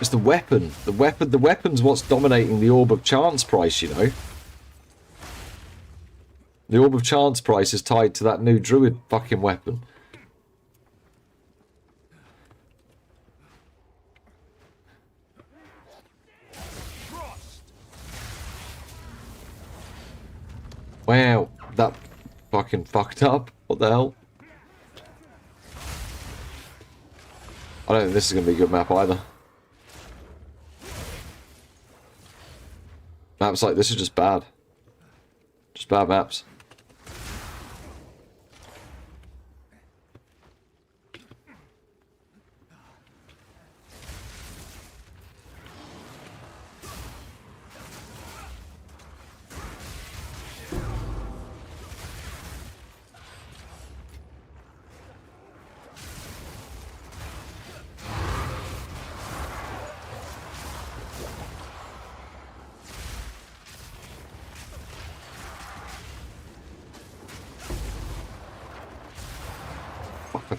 It's the weapon. The weapon's what's dominating the Orb of Chance price, you know. The Orb of Chance price is tied to that new Druid fucking weapon. Wow, that fucking fucked up. What the hell? I don't think this is going to be a good map either. Maps like this are just bad. Just bad maps.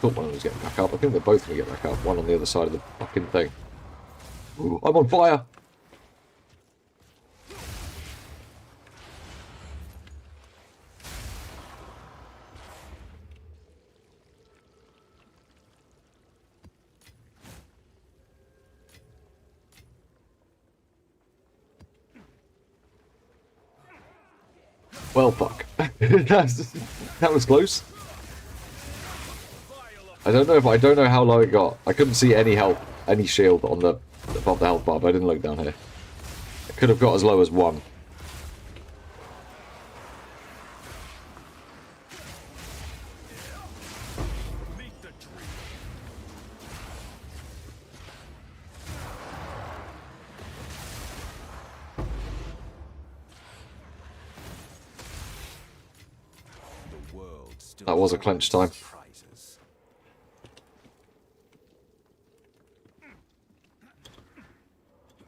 thought one of them was getting back up. I think they're both going to get back up. One on the other side of the fucking thing. Ooh, I'm on fire! Well, fuck. That was close. I don't know how low it got. I couldn't see any health, any shield on the above the health bar, but I didn't look down here. It could have got as low as 1. That was a clench time.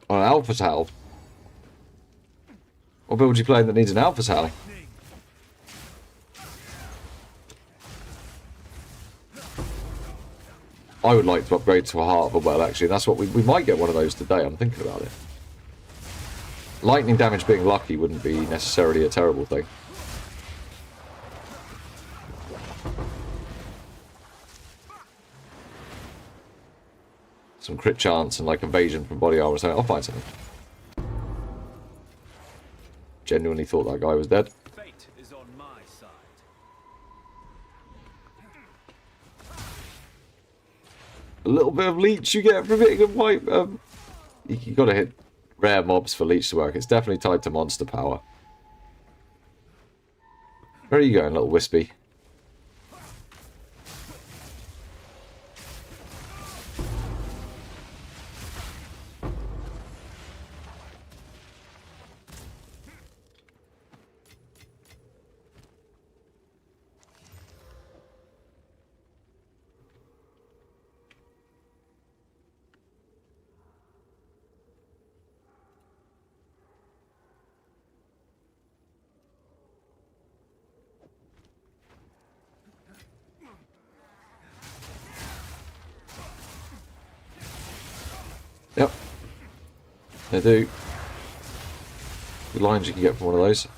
Oh, an alpha towel. What build are you playing that needs an alpha towel? I would like to upgrade to a Heart of a Well, actually. That's what we might get one of those today. I'm thinking about it. Lightning damage being lucky wouldn't be necessarily a terrible thing. Some crit chance and like evasion from body armor or something. I'll find something. Genuinely thought that guy was dead. Fate is on my side. A little bit of leech you get from hitting a white. You got to hit rare mobs for leech to work. It's definitely tied to monster power. Where are you going, little wispy? Yep. They do. Good lines you can get from one of those.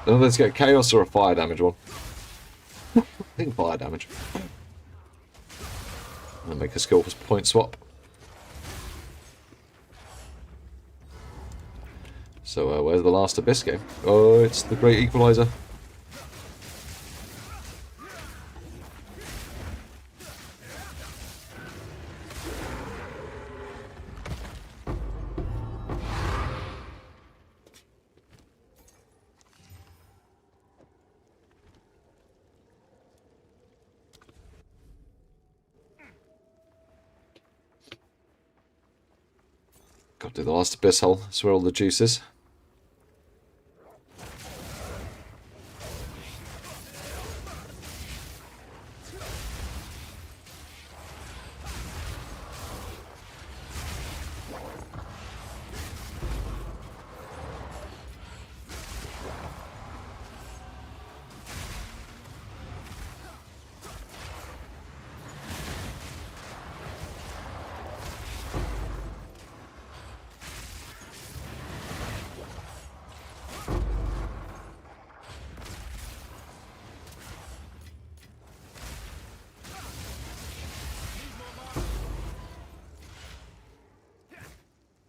Then let's get chaos or a fire damage one. I think fire damage. And make a skill point swap. So where's the last Abyss game? Oh, it's the Great Equalizer. Got to do the last Abyss hole. That's where all the juice is.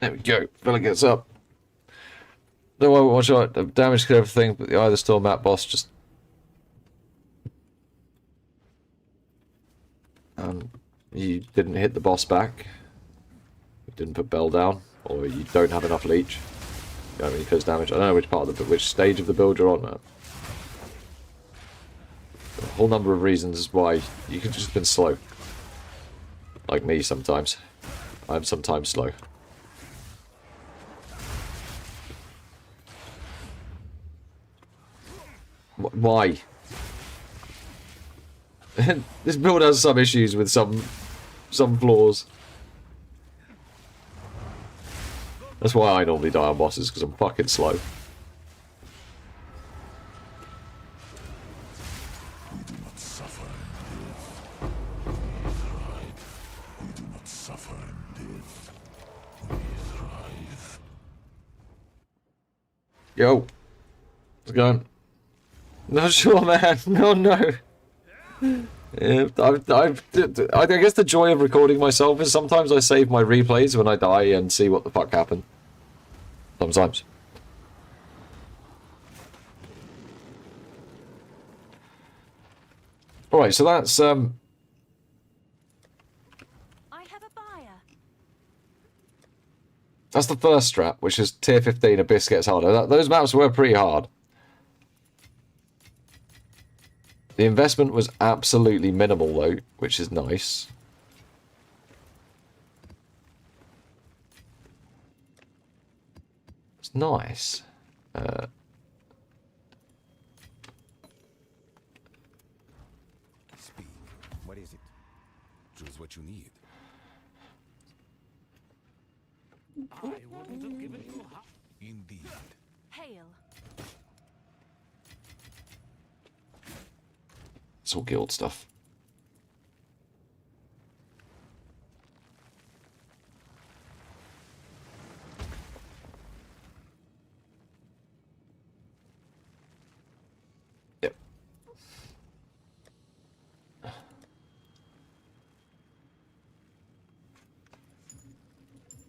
There we go. Fella gets up. No, I watch out. The damage to everything, but the Either Storm map boss just. You didn't hit the boss back. You didn't put Bell down, or you don't have enough leech. You don't really cause damage. I don't know which stage of the build you're on, man. A whole number of reasons why you could just been slow. Like me sometimes. I'm sometimes slow. Why? This build has some issues with some flaws. That's why I normally die on bosses, because I'm fucking slow. Yo. How's it going? Not sure, man. No, no. Yeah, I guess the joy of recording myself is sometimes I save my replays when I die and see what the fuck happened. Sometimes. Alright, so that's, I have a buyer. that's the first strat, which is tier 15, Abyss gets harder. Those maps were pretty hard. The investment was absolutely minimal, though, which is nice. It's nice. Speak. What is it? Choose what you need. I wouldn't have given you half. Indeed. Hail. It's all guild stuff. Yep.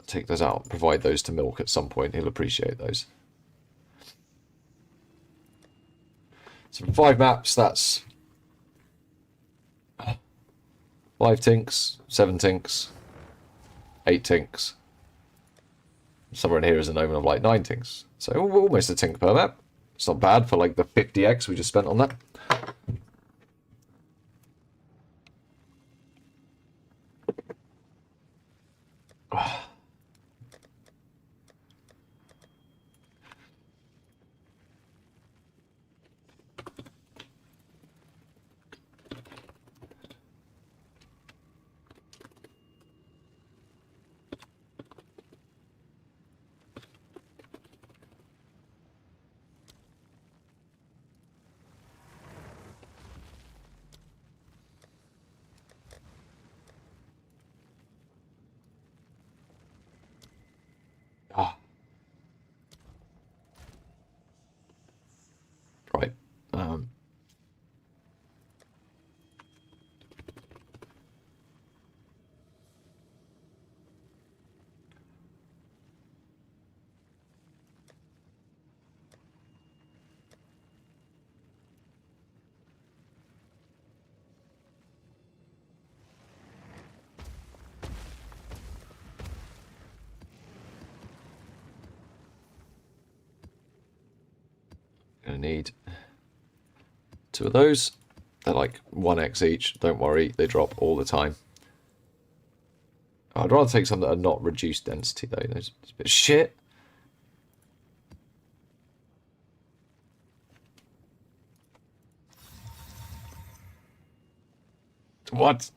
Take those out. Provide those to Milk at some point. He'll appreciate those. So from 5 maps, that's 5 tinks, 7 tinks, 8 tinks. Somewhere in here is an omen of like 9 tinks. So almost a tink per map. It's not bad for like the 50x we just spent on that. Ah. Right. Gonna need 2 of those. They're like 1x each. Don't worry, they drop all the time. I'd rather take some that are not reduced density though. Those it's a bit shit. What?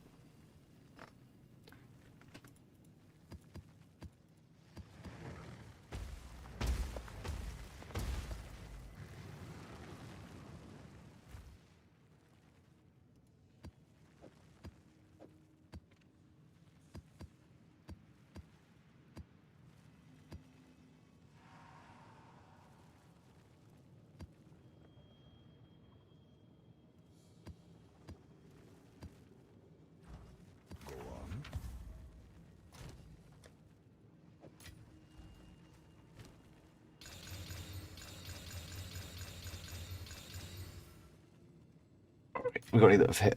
We got any that have hit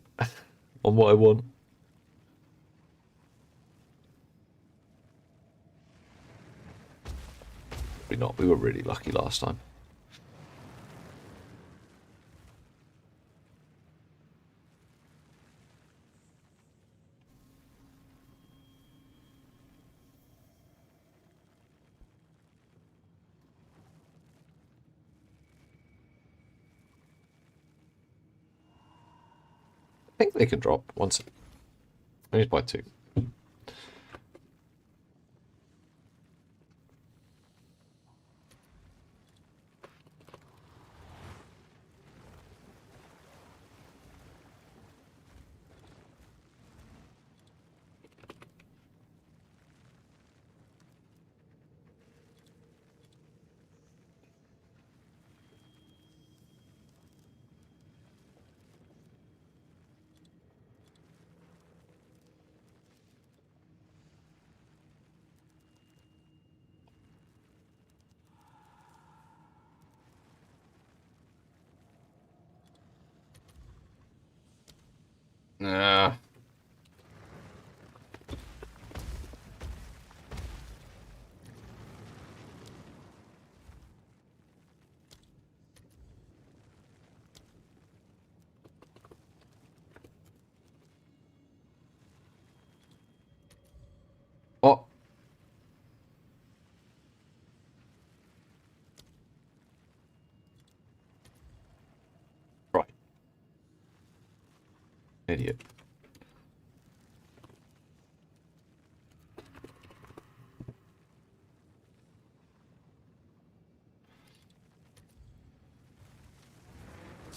on what I want. Probably not. We were really lucky last time. I think they can drop once. I need to buy 2. Nah. Oh. Right. Idiot.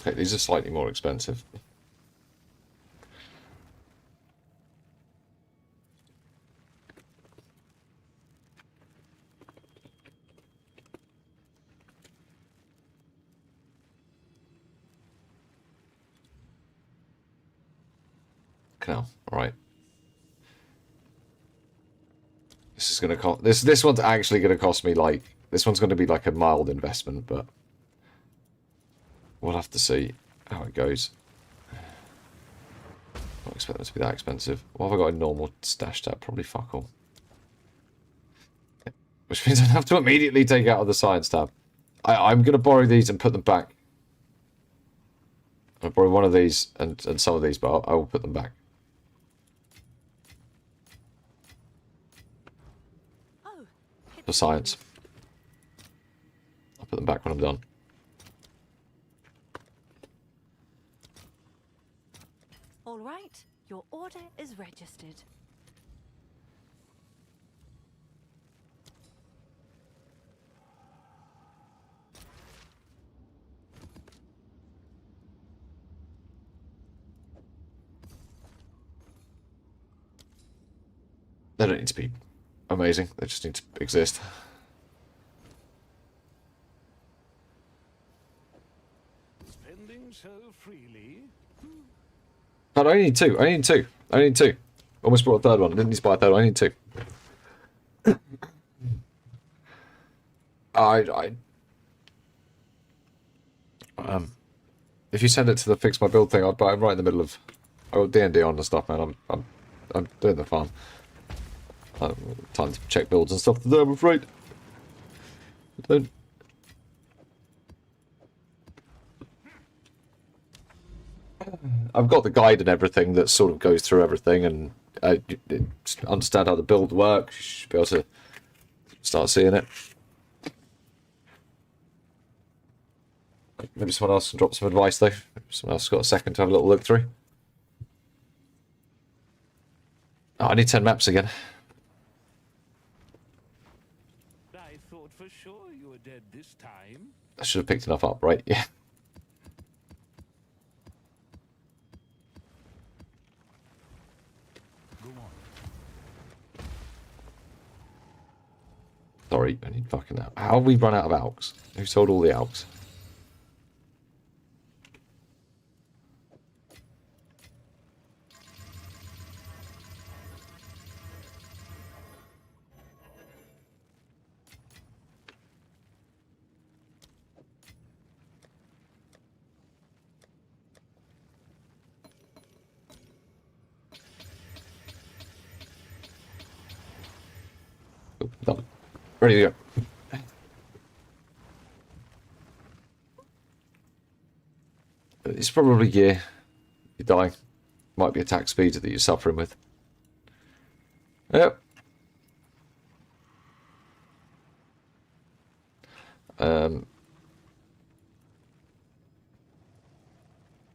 Okay, these are slightly more expensive. Canal. All right. This is gonna cost. This one's actually gonna cost me like. This one's gonna be like a mild investment, but we'll have to see how it goes. Not expect them to be that expensive. What have I got in normal stash tab? Probably fuck all. Which means I have to immediately take out of the science tab. I'm gonna borrow these and put them back. I'll borrow one of these and some of these, but I will put them back. For science. I'll put them back when I'm done. All right, your order is registered. They don't need to be amazing. They just need to exist. Spending so freely. But I only need two. I need two. I need two. Almost brought a third one. Didn't need to buy a third one. I need two. If you send it to the fix my build thing, I'd buy it right in the middle of. I got D&D on and stuff, man. I'm doing the farm. Time to check builds and stuff today, I'm afraid. I don't. I've got the guide and everything that sort of goes through everything, and I understand how the build works. You should be able to start seeing it. Maybe someone else can drop some advice, though. Maybe someone else has got a second to have a little look through. Oh, I need 10 maps again. I thought for sure you were dead this time. I should have picked enough up, right? Yeah. Go on. Sorry, I need fucking out. How have we run out of alks? Who sold all the alks? Oh, done. Ready to go. It's probably gear. You're dying. Might be attack speed that you're suffering with. Yep.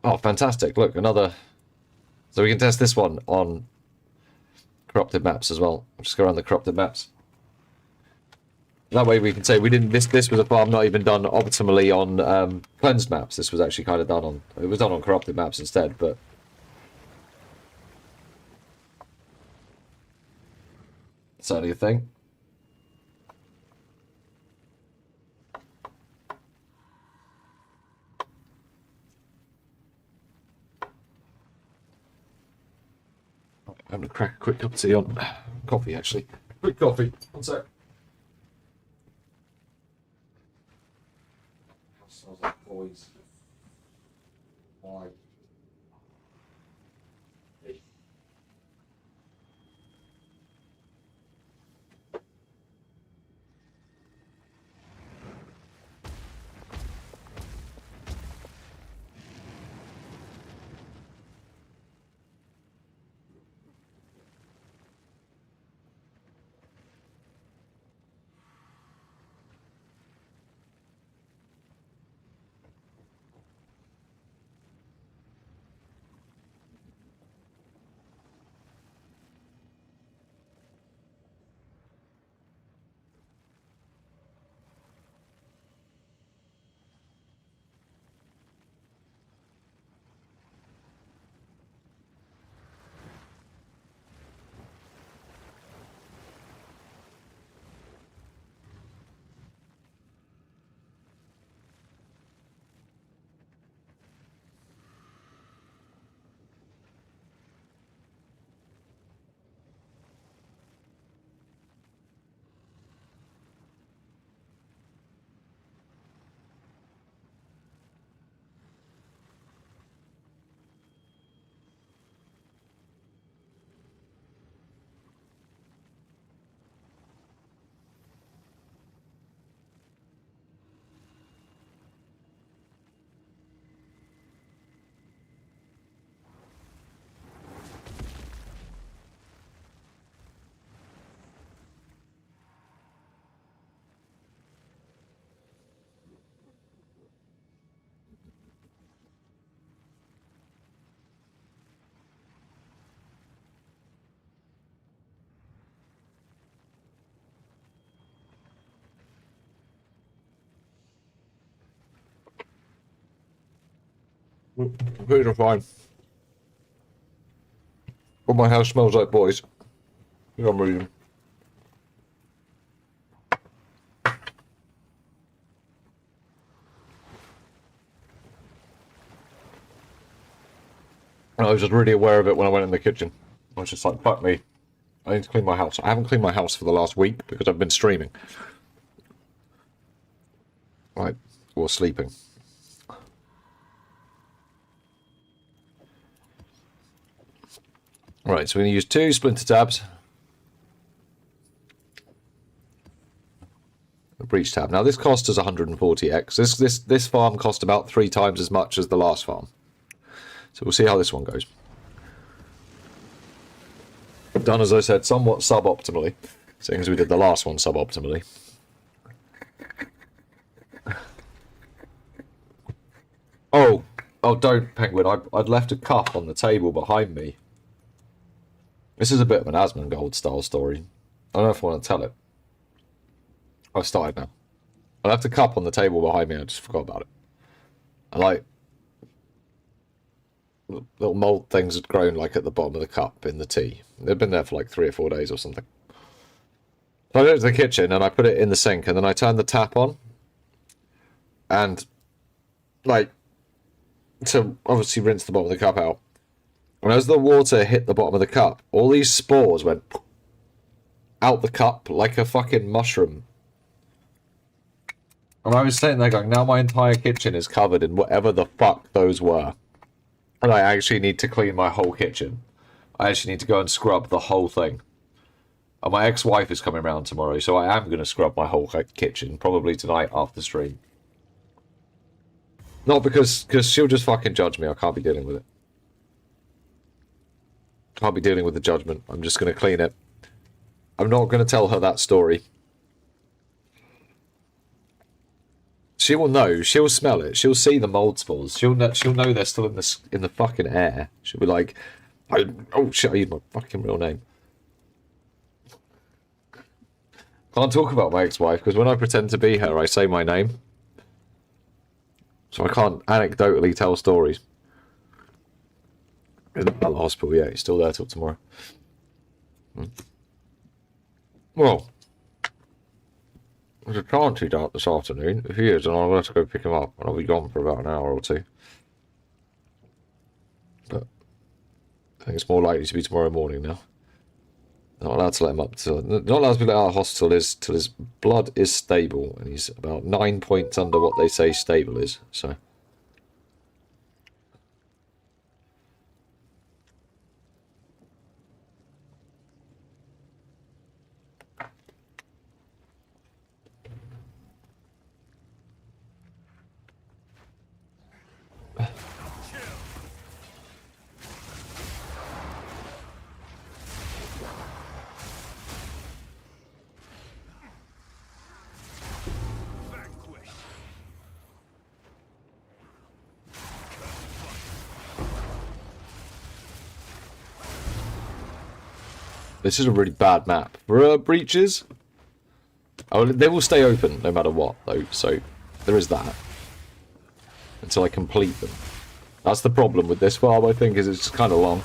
Oh, fantastic. Look, another... So we can test this one on corrupted maps as well. I'll just go around the corrupted maps. That way we can say we didn't... This was a farm not even done optimally on cleansed maps. This was actually kind of done on... It was done on corrupted maps instead, but... Certainly a thing. I'm going to crack a quick cup of tea on coffee, actually. Quick coffee. One sec. Smells like boys. Why? Computers are fine. But my house smells like boys. For some reason. And I was just really aware of it when I went in the kitchen. I was just like, fuck me. I need to clean my house. I haven't cleaned my house for the last week because I've been streaming. Right. Or sleeping. Right, so we're going to use 2 splinter tabs. A breach tab. Now this cost us 140x. This farm cost about 3 times as much as the last farm. So we'll see how this one goes. Done, as I said, somewhat suboptimally, seeing as we did the last one suboptimally. Oh, don't, Penguin. I'd left a cup on the table behind me. This is a bit of an Asmongold style story. I don't know if I want to tell it. I've started now. I left a cup on the table behind me. I just forgot about it. And like, little mold things had grown like at the bottom of the cup in the tea. They'd been there for like 3 or 4 days or something. So I went to the kitchen and I put it in the sink and then I turned the tap on. And like, to obviously rinse the bottom of the cup out. And as the water hit the bottom of the cup, all these spores went out the cup like a fucking mushroom. And I was sitting there going, now my entire kitchen is covered in whatever the fuck those were. And I actually need to clean my whole kitchen. I actually need to go and scrub the whole thing. And my ex-wife is coming around tomorrow, so I am going to scrub my whole kitchen, probably tonight after stream. Not because she'll just fucking judge me. I can't be dealing with it. Can't be dealing with the judgment. I'm just going to clean it. I'm not going to tell her that story. She will know. She'll smell it. She'll see the mold spores. She'll know they're still in the fucking air. She'll be like, oh shit, I used my fucking real name. Can't talk about my ex-wife because when I pretend to be her, I say my name. So I can't anecdotally tell stories. He's not at the hospital yet. He's still there till tomorrow. Well, there's a chance he's out this afternoon. If he is, then I'll have to go pick him up. And I'll be gone for about an hour or 2. But I think it's more likely to be tomorrow morning now. Not allowed to let him up till... Not allowed to be let out of hospital till his blood is stable. And he's about 9 points under what they say stable is. So... This is a really bad map. For breaches, oh, they will stay open no matter what, though, so there is that. Until I complete them. That's the problem with this farm, I think, is it's kind of long.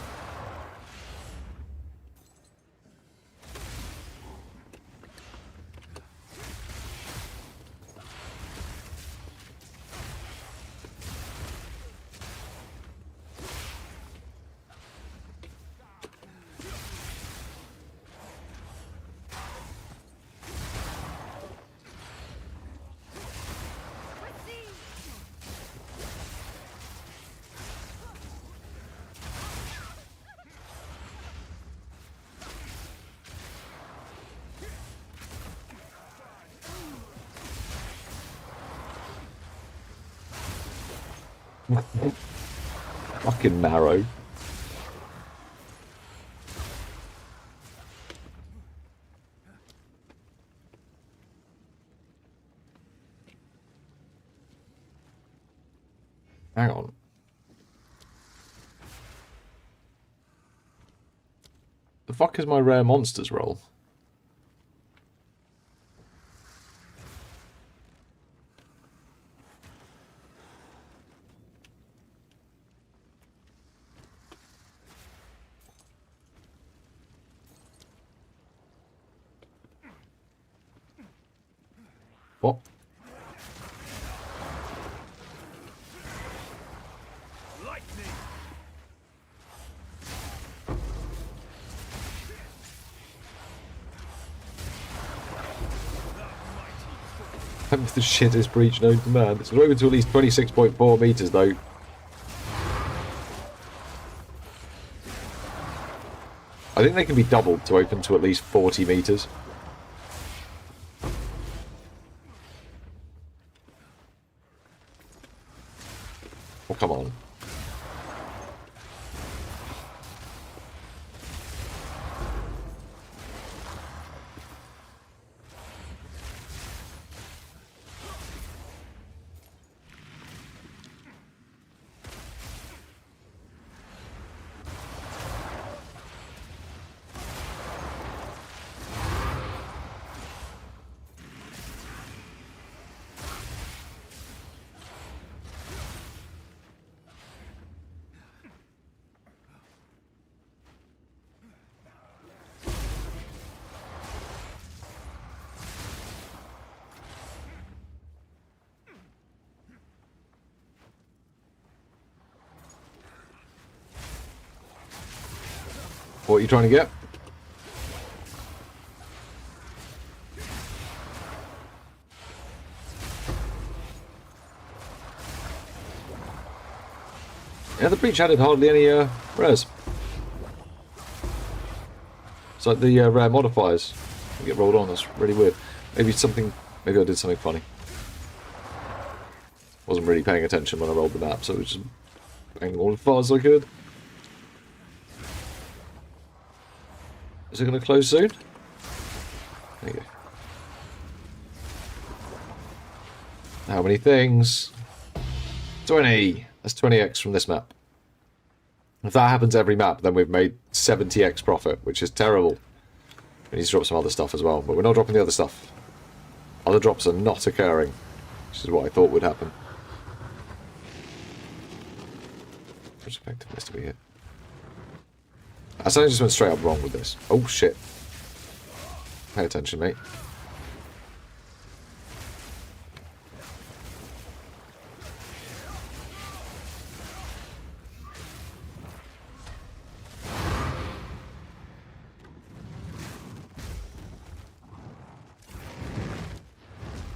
Fucking marrow. Hang on. The fuck is my rare monsters roll? What? The shittest breach known to man. It's open to at least 26.4 meters though. I think they can be doubled to open to at least 40 meters. Oh, come on. What are you trying to get? Yeah, the breach added hardly any rares. It's like the rare modifiers get rolled on. That's really weird. Maybe something. Maybe I did something funny. Wasn't really paying attention when I rolled the map, so I was just banging all as far as I could. Is it going to close soon? There you go. How many things? 20! That's 20x from this map. If that happens every map, then we've made 70x profit, which is terrible. We need to drop some other stuff as well, but we're not dropping the other stuff. Other drops are not occurring, which is what I thought would happen. Which effectiveness do we hit? I suddenly just went straight up wrong with this. Oh shit. Pay attention, mate.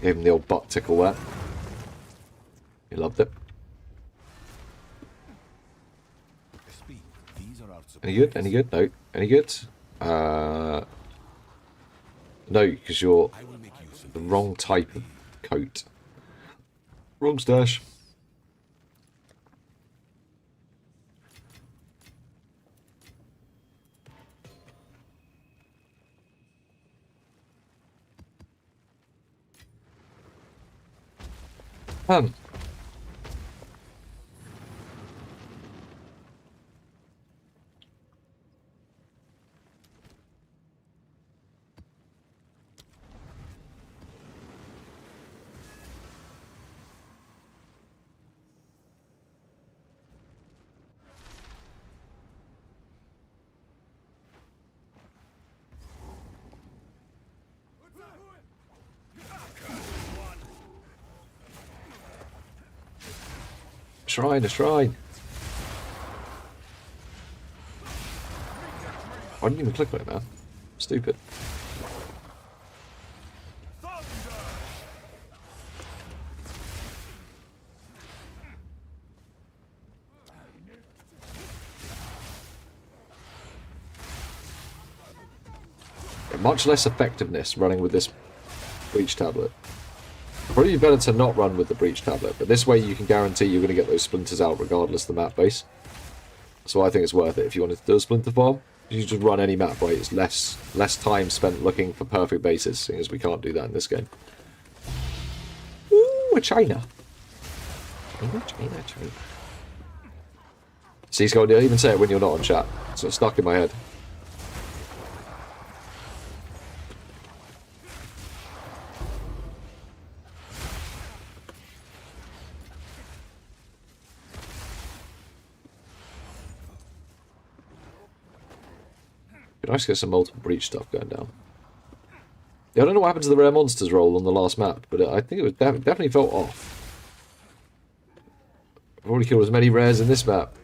Gave him the old butt tickle there. He loved it. Any good? Any good? No. Any good? No, because you're the wrong type of coat. Wrong stash. Shrine, a shrine. Why didn't you even click on it, man? Stupid. Much less effectiveness running with this breach tablet. Probably better to not run with the breach tablet, but this way you can guarantee you're going to get those splinters out regardless of the map base. So I think it's worth it if you wanted to do a splinter farm. You just run any map, right? It's less time spent looking for perfect bases, seeing as we can't do that in this game. Ooh, a China. China. See, Scott, I even say it when you're not on chat, so it's stuck in my head. Nice to get some multiple breach stuff going down. Yeah, I don't know what happened to the rare monsters roll on the last map, but I think it was definitely felt off. I've already killed as many rares in this map.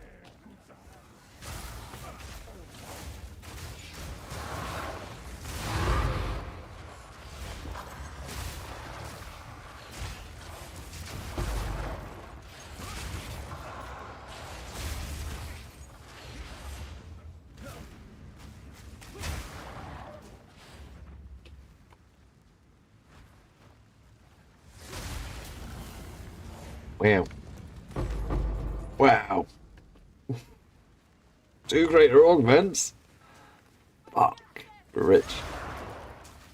Wow. Wow. 2 greater augments? Fuck. Rich.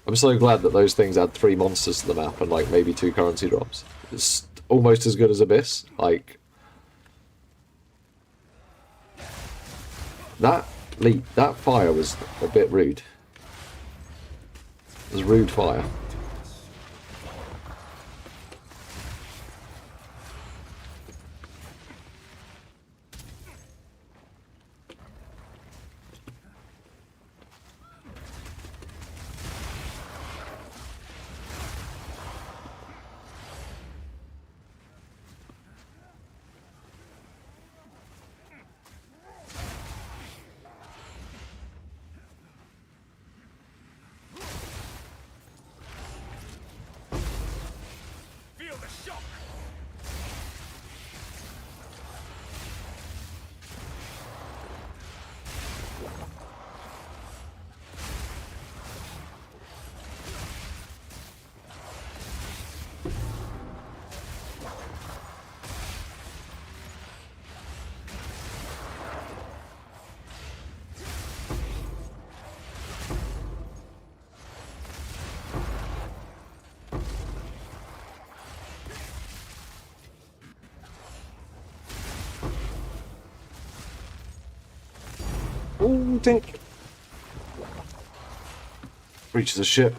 I'm so glad that those things add 3 monsters to the map and like maybe 2 currency drops. It's almost as good as Abyss. Like that that fire was a bit rude. It was rude fire. Ooh, dink. Breaches a ship.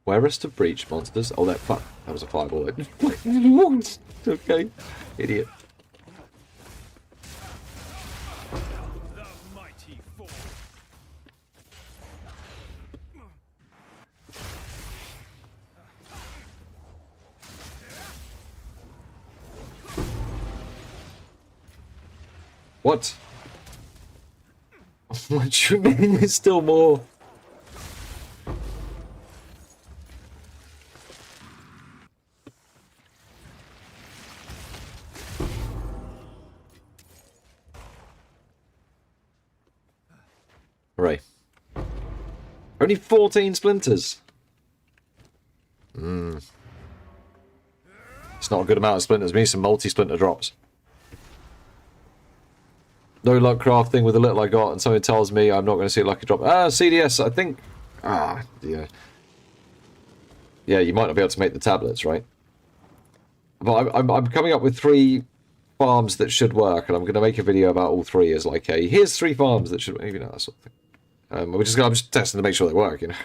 Whereest of breach monsters? Oh, that fuck. That was a fireball. Okay. Idiot. The mighty fall. What? What do you mean there's still more? Right. Only 14 splinters. It's not a good amount of splinters. We need some multi-splinter drops. No luck crafting with the little I got, and something tells me I'm not going to see a lucky drop. CDS, I think... yeah. Yeah, you might not be able to make the tablets, right? But I'm coming up with 3 farms that should work, and I'm going to make a video about all 3 as like a... Here's 3 farms that should... Maybe not that sort of thing. I'm just testing to make sure they work, you know.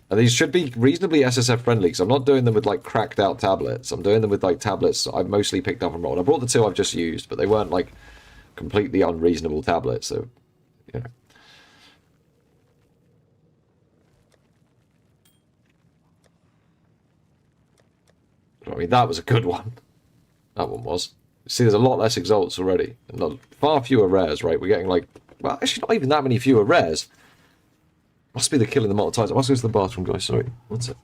And these should be reasonably SSF friendly, because I'm not doing them with like cracked out tablets. I'm doing them with like tablets I've mostly picked up and rolled. I brought the 2 I've just used, but they weren't like completely unreasonable tablets, so you know. I mean, that was a good one. That one was. See, there's a lot less exalts already, and far fewer rares, right? We're getting like, well, actually not even that many fewer rares. Must be the killing the multipliers. I must go to the bathroom, guys. Sorry. One sec.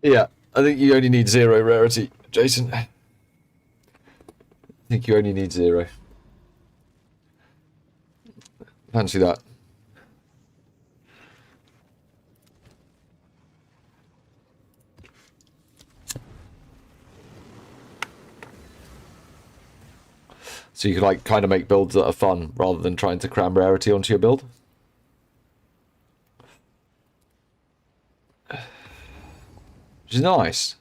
Yeah, I think you only need 0 rarity, Jason. I think you only need 0. Fancy that. So you can like kind of make builds that are fun rather than trying to cram rarity onto your build. Which is nice.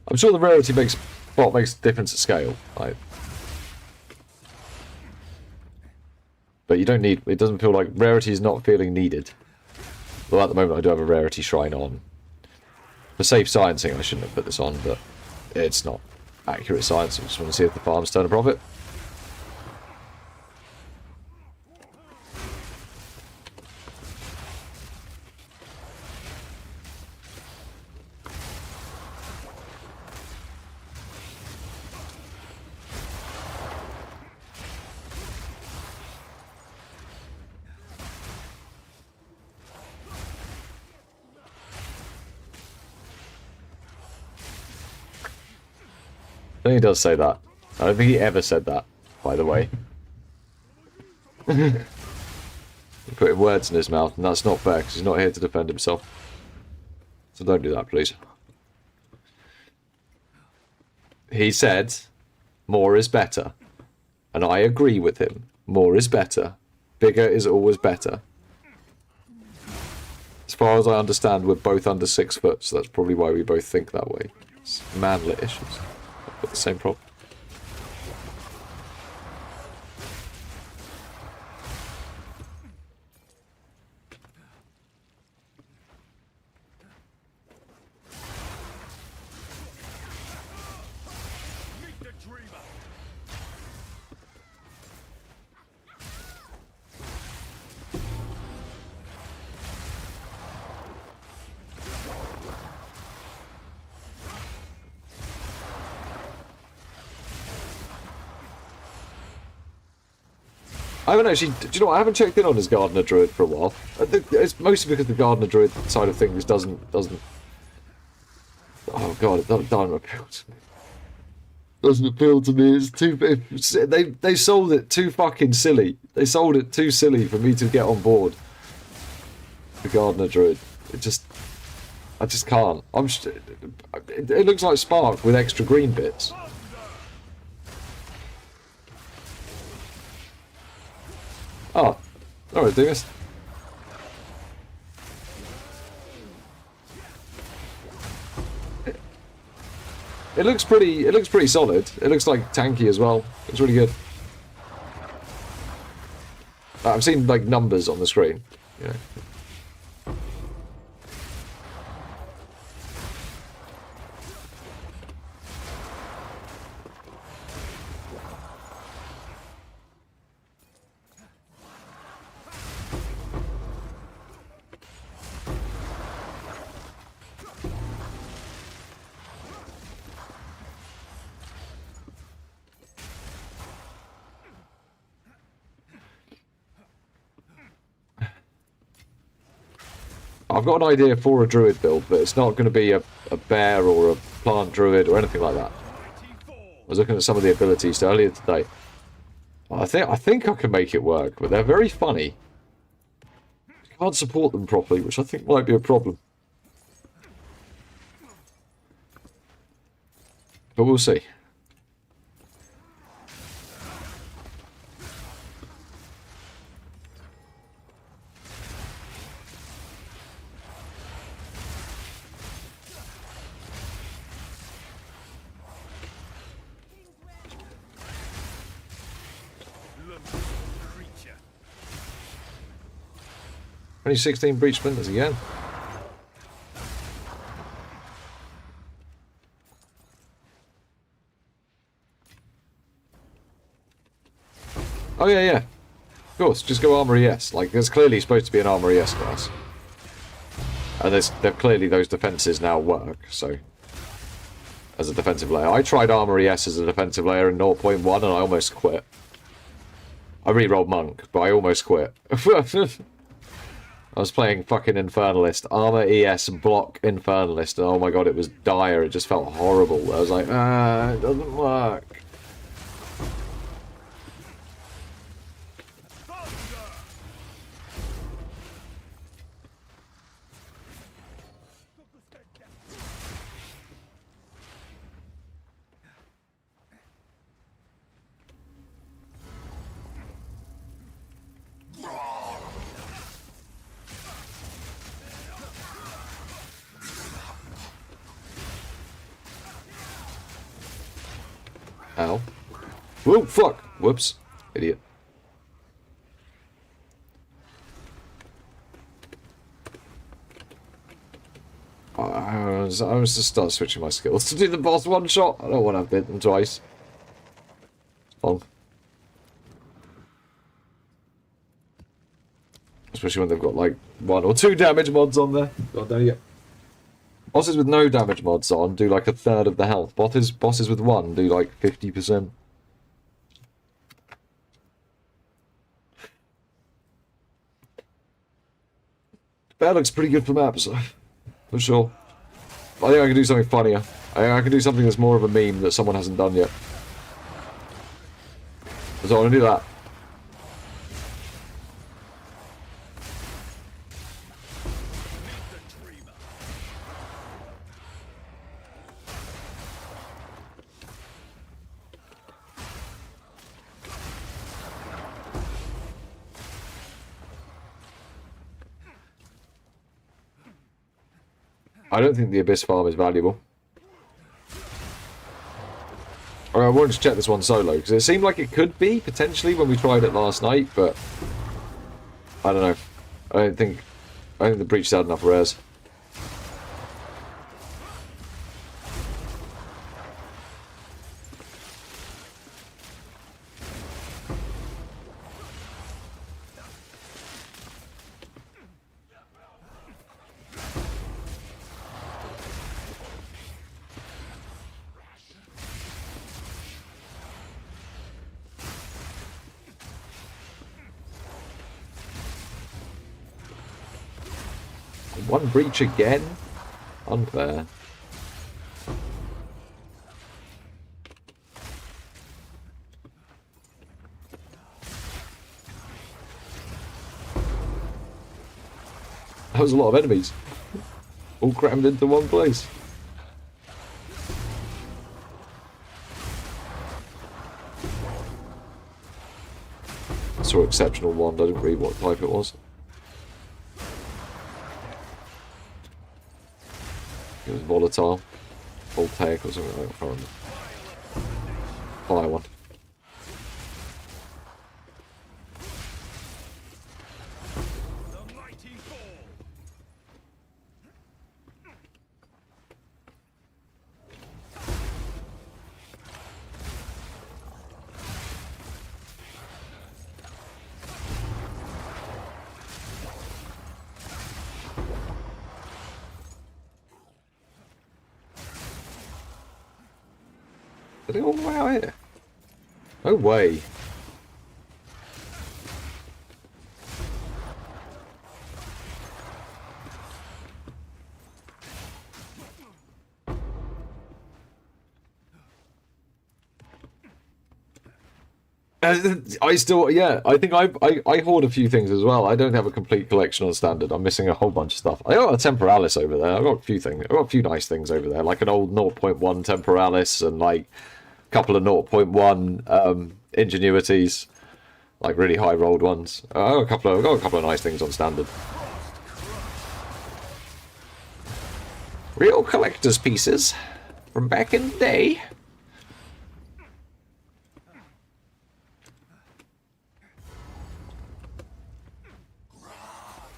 I'm sure the rarity makes a difference at scale. Like, but you don't need, it doesn't feel like, rarity is not feeling needed. Well, at the moment I do have a rarity shrine on. For safe sciencing I shouldn't have put this on, but it's not accurate science. I just want to see if the farms turn a profit. I think he does say that. I don't think he ever said that, by the way. Putting words in his mouth, and that's not fair, because he's not here to defend himself. So don't do that, please. He said, more is better. And I agree with him. More is better. Bigger is always better. As far as I understand, we're both under 6 foot, so that's probably why we both think that way. It's manlet issues. Got the same problem. I haven't actually, do you know what, I haven't checked in on his Gardener Druid for a while. I think it's mostly because the Gardener Druid side of things doesn't, oh god, it doesn't appeal to me. Doesn't appeal to me, it's too, they sold it too fucking silly. They sold it too silly for me to get on board. The Gardener Druid, I just can't. It looks like Spark with extra green bits. Oh, alright, do this. It looks pretty solid. It looks like tanky as well. It's really good. I've seen like numbers on the screen, you know. I've got an idea for a druid build, but it's not going to be a bear or a plant druid or anything like that. I was looking at some of the abilities earlier today. I think I can make it work, but they're very funny. I can't support them properly, which I think might be a problem. But we'll see. Only 16 breach splinters again. Oh yeah. Of course, just go Armory yes. Like, there's clearly supposed to be an Armory S class. And there's clearly those defences now work, so... as a defensive layer. I tried Armor ES as a defensive layer in 0.1 and I almost quit. I re-rolled Monk, but I almost quit. I was playing fucking Infernalist. Armor ES block Infernalist, and oh my god, it was dire. It just felt horrible. I was like, it doesn't work. Ow. Whoa, fuck! Whoops. Idiot. I was just start switching my skills to do the boss one shot. I don't want to have bit them twice. Fun. Especially when they've got like 1 or 2 damage mods on there. God damn it. Bosses with no damage mods on do like 1/3 of the health. Bosses with 1 do like 50%. Bear looks pretty good for maps, for sure. I think I can do something funnier. I think I can do something that's more of a meme that someone hasn't done yet. So I want to do that. I don't think the Abyss farm is valuable. I wanted to check this one solo, because it seemed like it could be, potentially, when we tried it last night, but... I don't know. I think the Breach had enough rares. One breach again? Unfair. That was a lot of enemies. All crammed into one place. I saw exceptional wand, I didn't read what type it was. It was volatile. Voltaic or something like that. I can't remember. Fire one. Did it all the way out here? No way. I still, yeah, I think I hoard a few things as well. I don't have a complete collection on standard. I'm missing a whole bunch of stuff. I got a Temporalis over there. I got a few things. I got a few nice things over there, like an old 0.1 Temporalis and like a couple of 0.1 Ingenuities, like really high rolled ones. I got a couple of nice things on standard. Real collector's pieces from back in the day.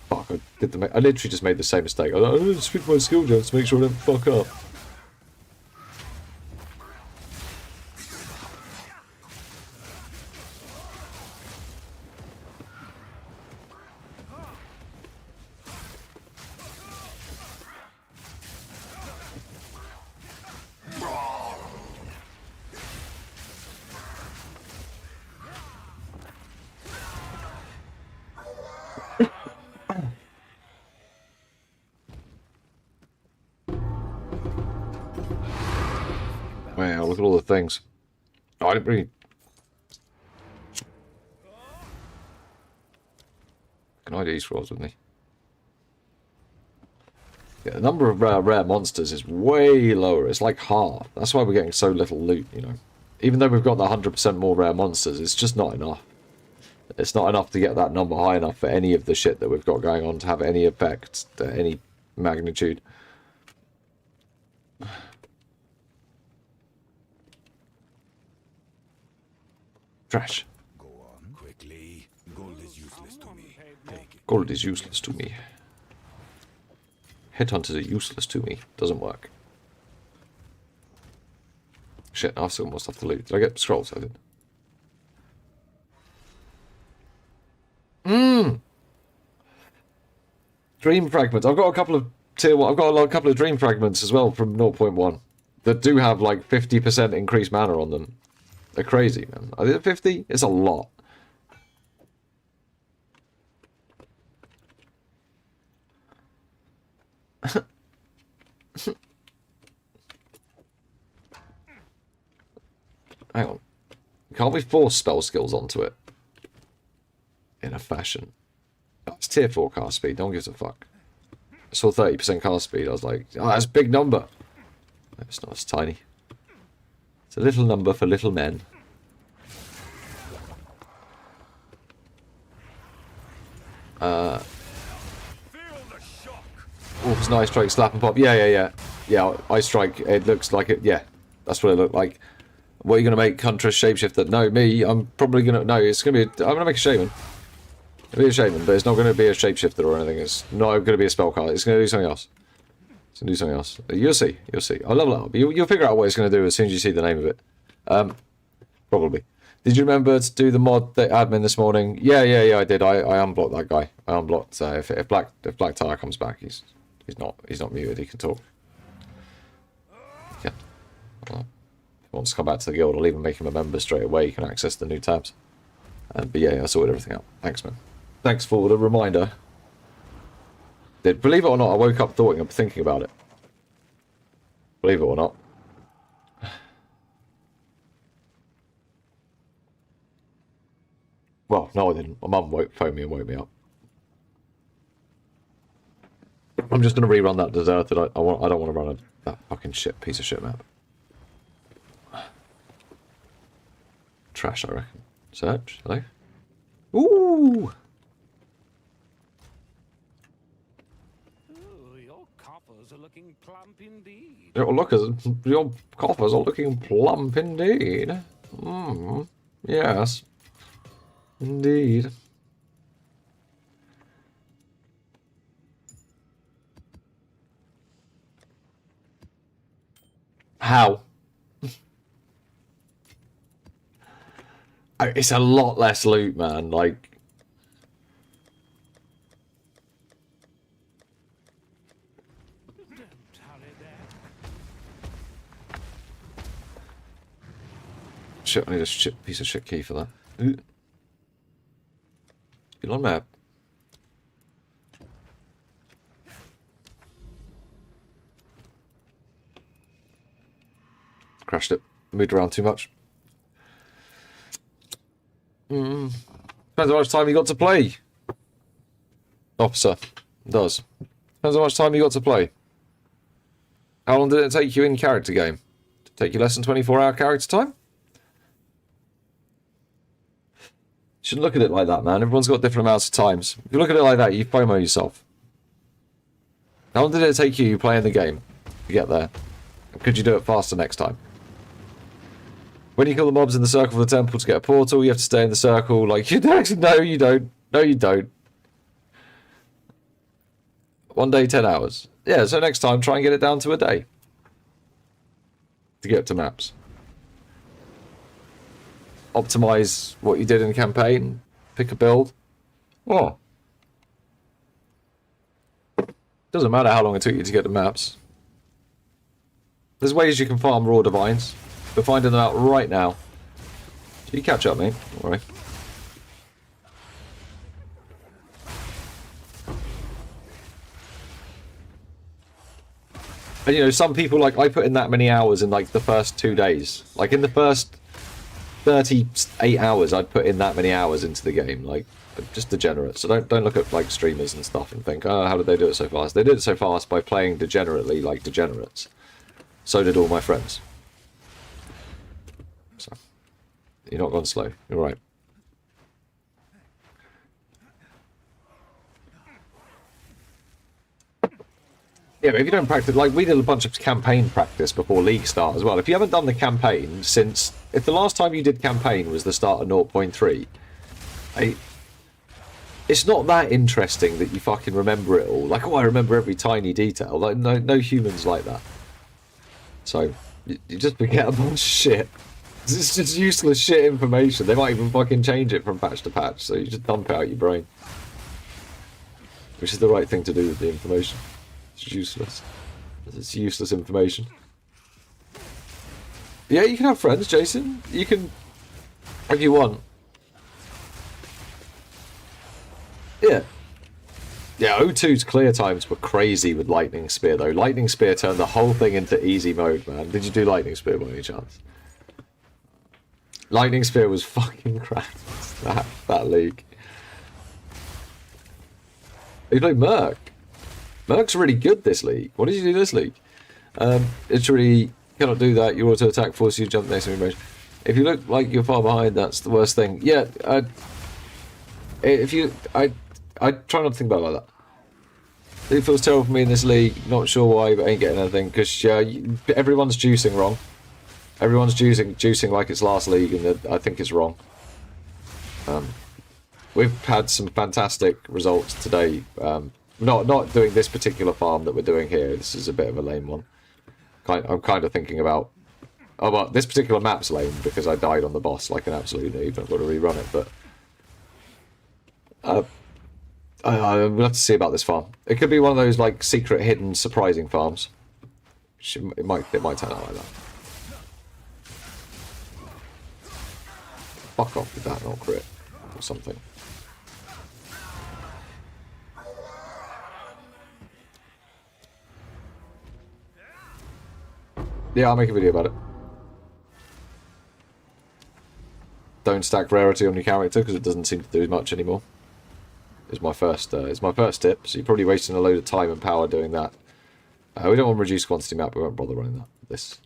Fuck, I literally just made the same mistake. I don't know, switch my skill jumps to make sure I don't fuck up. Wow, look at all the things. Oh, I didn't really... Can I do these scrolls with me? Yeah, the number of rare monsters is way lower. It's like half. That's why we're getting so little loot, you know. Even though we've got the 100% more rare monsters, it's just not enough. It's not enough to get that number high enough for any of the shit that we've got going on to have any effect, any magnitude. Trash. Go on. Quickly. Gold is useless to me. Take it. Gold is useless to me. Headhunters are useless to me. Doesn't work. Shit, I've still more stuff to loot. Did I get scrolls? I did. Dream fragments. I've got a couple of tier 1. I've got a couple of dream fragments as well from 0.1 that do have like 50% increased mana on them. They're crazy, man. Are they 50? It's a lot. Hang on. Can't we force spell skills onto it? In a fashion. That's tier 4 cast speed. No one gives a fuck. I saw 30% cast speed. I was like, oh, that's a big number. No, it's not. It's tiny. It's a little number for little men. Oh, it's nice strike, slap and pop. Yeah. Yeah, ice strike. It looks like it. Yeah, that's what it looked like. What are you going to make? Huntress, shapeshifter? No, me. I'm probably going to... No, it's going to be... I'm going to make a shaman. It'll be a shaman, but it's not going to be a shapeshifter or anything. It's not going to be a spell card. It's going to do something else. It's going to do something else. You'll see. You'll see. I'll level it up. You'll figure out what it's going to do as soon as you see the name of it. Probably. Did you remember to do the mod admin this morning? Yeah, I did. I unblocked that guy. I unblocked... if Black Tire comes back, he's not muted. He can talk. Yeah. Well, if he wants to come back to the guild, I'll even make him a member straight away. You can access the new tabs. But yeah, I sorted everything out. Thanks, man. Thanks for the reminder. Believe it or not, I woke up thinking about it. Believe it or not. Well, no, I didn't. My mum phoned me and woke me up. I'm just going to rerun that deserted. I don't want to run that fucking piece of shit map. Trash, I reckon. Search, hello? Ooh! Your coffers are looking plump indeed. Your coffers are looking plump indeed. Yes. Indeed. How? It's a lot less loot, man. Like... Shit, I need a piece of shit key for that. Still on map. Crashed it. Moved around too much. Depends how much time you got to play. Officer. It does. Depends how much time you got to play. How long did it take you in character game? Did it take you less than 24-hour character time? Shouldn't look at it like that, man. Everyone's got different amounts of times. If you look at it like that, you FOMO yourself. How long did it take you playing the game to get there? Could you do it faster next time? When you kill the mobs in the circle of the temple to get a portal, you have to stay in the circle. Like, you don't. No, you don't. No, you don't. 1 day, 10 hours. Yeah, so next time, try and get it down to a day. To get to maps. Optimize what you did in the campaign. Pick a build. Oh. Doesn't matter how long it took you to get the maps. There's ways you can farm raw divines. We're finding them out right now. You catch up, mate. Don't worry. And you know, some people, like, I put in that many hours in like the first 2 days. Like in the first 38 hours, I'd put in that many hours into the game. Like, just degenerate. So don't look at like streamers and stuff and think, oh, how did they do it so fast? They did it so fast by playing degenerately like degenerates. So did all my friends. So you're not gone slow. You're right. Yeah, but if you don't practice, like we did a bunch of campaign practice before League start as well. If you haven't done the campaign since, if the last time you did campaign was the start of 0.3, it's not that interesting that you fucking remember it all. Like, oh, I remember every tiny detail. Like, no humans like that. So, you just forget a bunch of shit. It's just useless shit information. They might even fucking change it from patch to patch, so you just dump it out your brain. Which is the right thing to do with the information. It's useless. It's useless information. Yeah, you can have friends, Jason. You can, if you want. Yeah. Yeah, O2's clear times were crazy with Lightning Spear, though. Lightning Spear turned the whole thing into easy mode, man. Did you do Lightning Spear by any chance? Lightning Spear was fucking cracked, that league. You played Merc. Merc's really good this league. What did you do this league? Literally, cannot do that. Your auto attack forces you to jump next to range. If you look like you're far behind, that's the worst thing. Yeah, I try not to think about it like that. It feels terrible for me in this league. Not sure why, but ain't getting anything. Because everyone's juicing wrong. Everyone's juicing like it's last league, and I think it's wrong. We've had some fantastic results today. Not doing this particular farm that we're doing here. This is a bit of a lame one. I'm kind of thinking about... Oh, well, this particular map's lame because I died on the boss like an absolute noob. I've got to rerun it, but... we'll have to see about this farm. It could be one of those, like, secret, hidden, surprising farms. It might turn out like that. Fuck off with that, not crit. Or something. Yeah, I'll make a video about it. Don't stack rarity on your character because it doesn't seem to do much anymore. Is my first tip. So you're probably wasting a load of time and power doing that. We don't want reduced quantity map. We won't bother running that. This.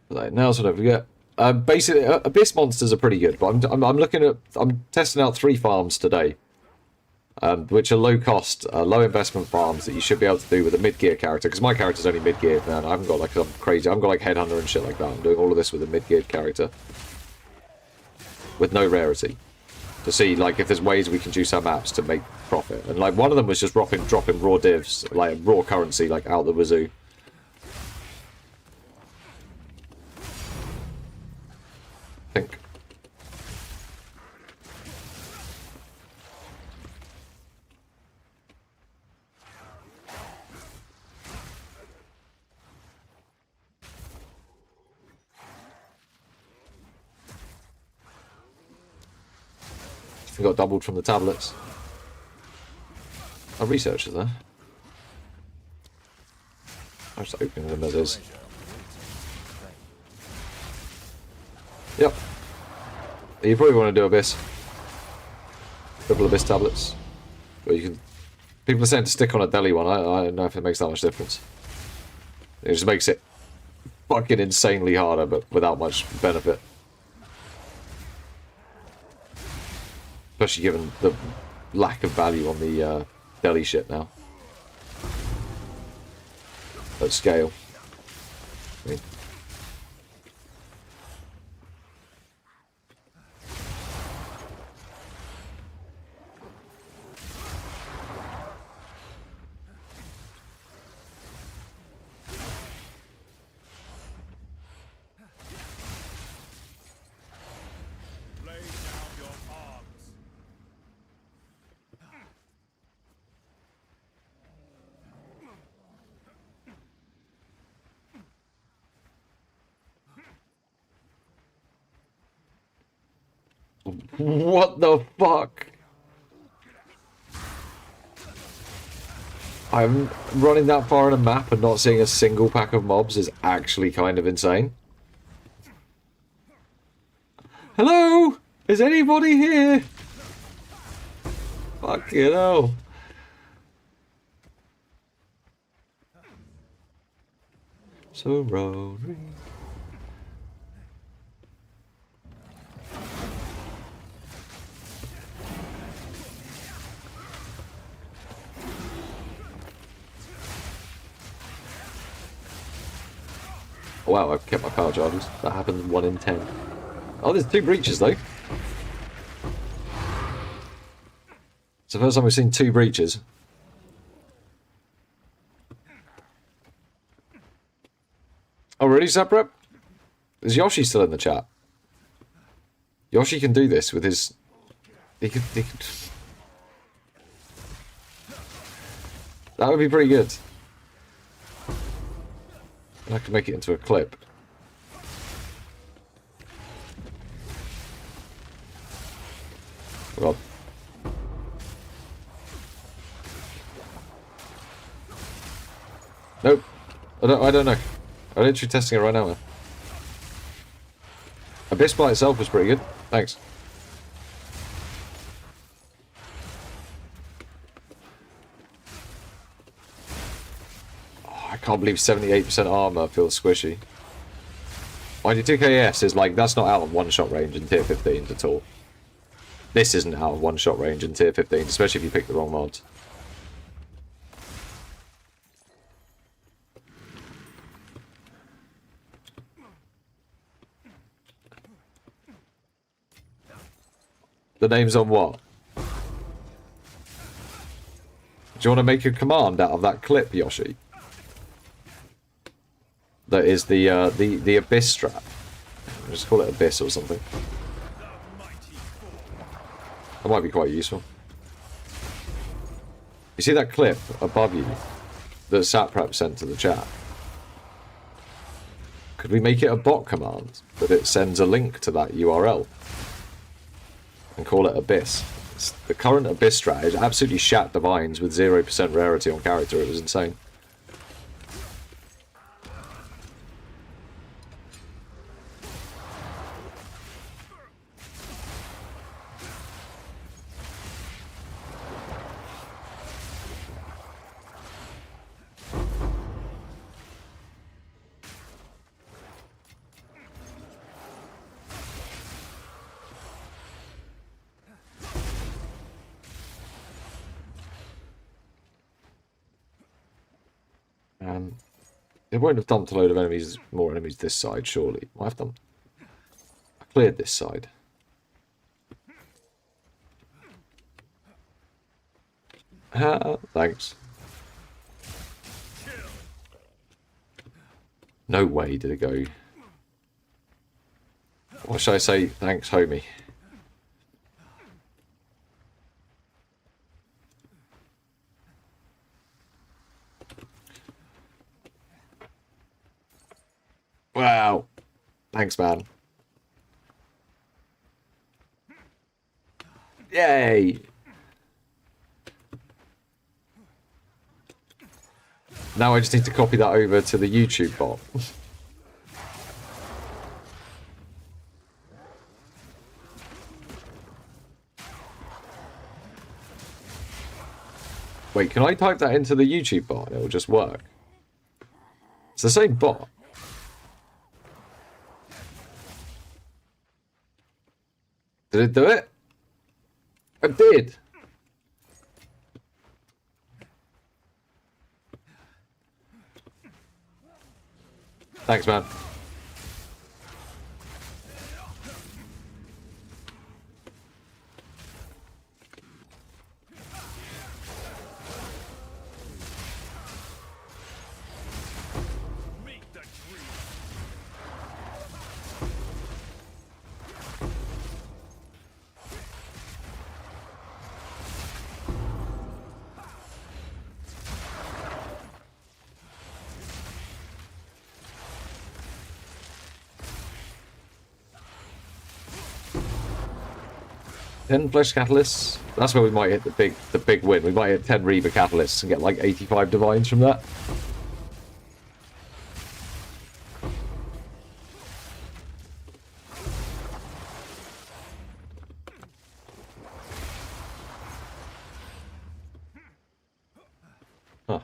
Right, now, so don't forget. Basically, abyss monsters are pretty good, but I'm testing out 3 farms today. Which are low cost, low investment farms that you should be able to do with a mid-gear character. Because my character's only mid-geared, man. I haven't got like some crazy... I haven't got like Headhunter and shit like that. I'm doing all of this with a mid-geared character. With no rarity. To see like if there's ways we can juice our maps to make profit. And like one of them was just dropping raw divs, like raw currency, like out the wazoo. I think. We got doubled from the tablets. Our researchers there. I'm just opening them as is. Yep. You probably want to do Abyss. Double Abyss tablets. But you can... People are saying to stick on a deli one. I don't know if it makes that much difference. It just makes it fucking insanely harder, but without much benefit. Especially given the lack of value on the deli shit now. At scale. I mean, what the fuck? I'm running that far on a map and not seeing a single pack of mobs is actually kind of insane. Hello? Is anybody here? Fucking hell. So rolling. Wow, I've kept my power charges. That happens 1 in 10. Oh, there's 2 breaches though. It's the first time we've seen 2 breaches. Oh, really, Zaprep? Is Yoshi still in the chat? Yoshi can do this with his... He could... That would be pretty good. I could make it into a clip. Oh God. Nope. I don't know. I'm literally testing it right now, man. Abyss by itself was pretty good. Thanks. Oh, I can't believe 78% armor feels squishy. 92KS is like, that's not out of one-shot range in tier 15s at all. This isn't out of one-shot range in tier 15s, especially if you pick the wrong mods. The name's on what? Do you want to make a command out of that clip, Yoshi? That is the Abyss strat. Just call it Abyss or something. That might be quite useful. You see that clip above you that Saprap sent to the chat? Could we make it a bot command that it sends a link to that URL? And call it Abyss. The current Abyss strat is absolutely shat divines with 0% rarity on character. It was insane. It won't have dumped a load of enemies, more enemies this side, surely. Might have done. I cleared this side. Thanks. No way did it go. What should I say? Thanks, homie. Wow. Thanks, man. Yay! Now I just need to copy that over to the YouTube bot. Wait, can I type that into the YouTube bot and it will just work? It's the same bot. Did it do it? It did. Thanks, man. 10 flesh catalysts. That's where we might hit the big win. We might hit 10 Reaver catalysts and get like 85 divines from that. Huh.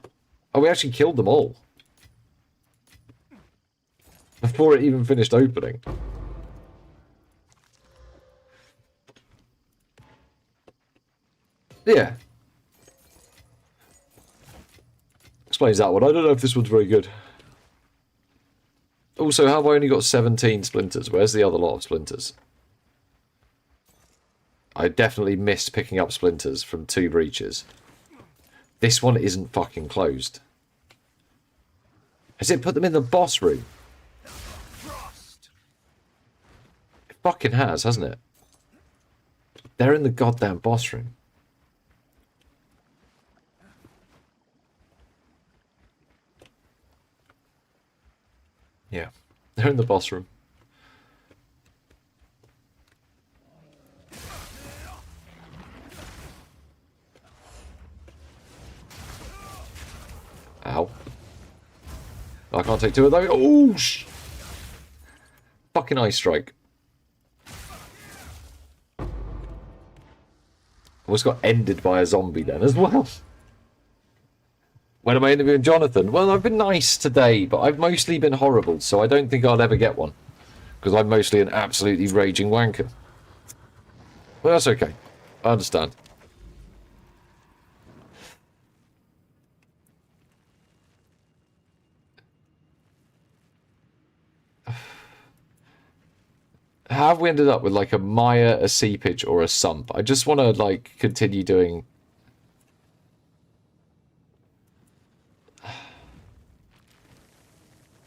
Oh, we actually killed them all before it even finished opening. Yeah. Explains that one. I don't know if this one's very good. Also, how have I only got 17 splinters? Where's the other lot of splinters? I definitely missed picking up splinters from 2 breaches. This one isn't fucking closed. Has it put them in the boss room? It fucking has, hasn't it? They're in the goddamn boss room. Yeah, they're in the boss room. Ow. I can't take 2 of those. Oh, fucking ice strike. Almost got ended by a zombie then as well. When am I interviewing Jonathan? Well, I've been nice today, but I've mostly been horrible, so I don't think I'll ever get one. Because I'm mostly an absolutely raging wanker. Well, that's okay. I understand. How have we ended up with like a Maya, a Seepage, or a Sump? I just want to like continue doing...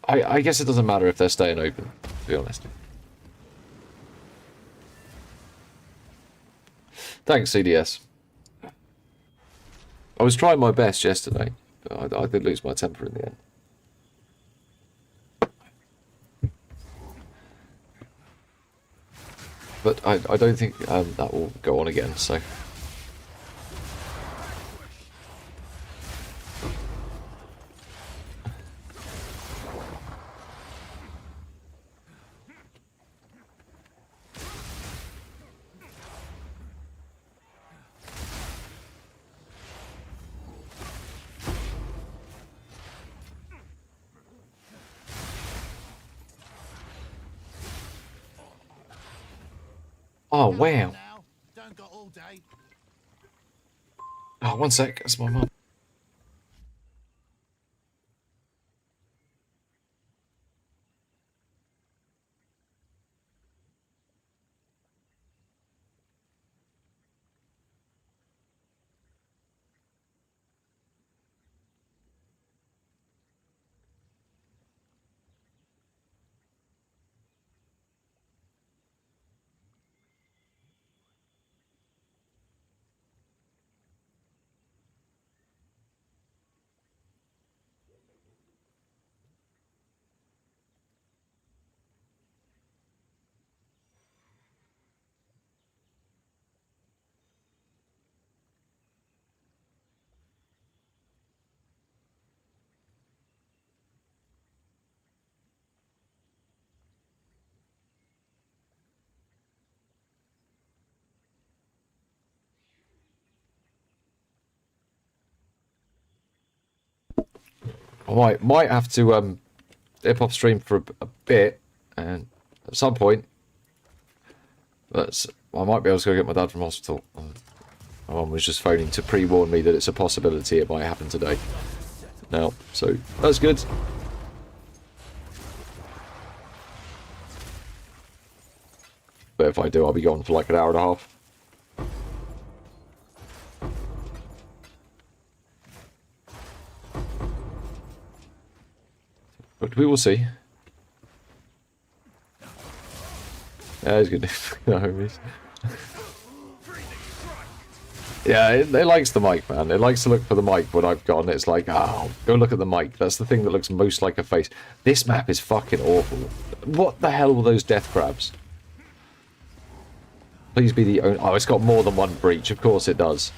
I guess it doesn't matter if they're staying open, to be honest. Thanks, CDS. I was trying my best yesterday, but I did lose my temper in the end. But I don't think that will go on again, so... Oh, wow. Oh, 1 sec. That's my mum. I might have to dip off stream for a bit, and at some point, I might be able to go get my dad from hospital. My mum was just phoning to pre-warn me that it's a possibility it might happen today. Now, so that's good. But if I do, I'll be gone for like an hour and a half. But we will see. Yeah, he's good. Yeah, it likes the mic, man. It likes to look for the mic when I've gone. It's like, oh, go look at the mic. That's the thing that looks most like a face. This map is fucking awful. What the hell were those death crabs? Please be the only... Oh, it's got more than one breach. Of course it does.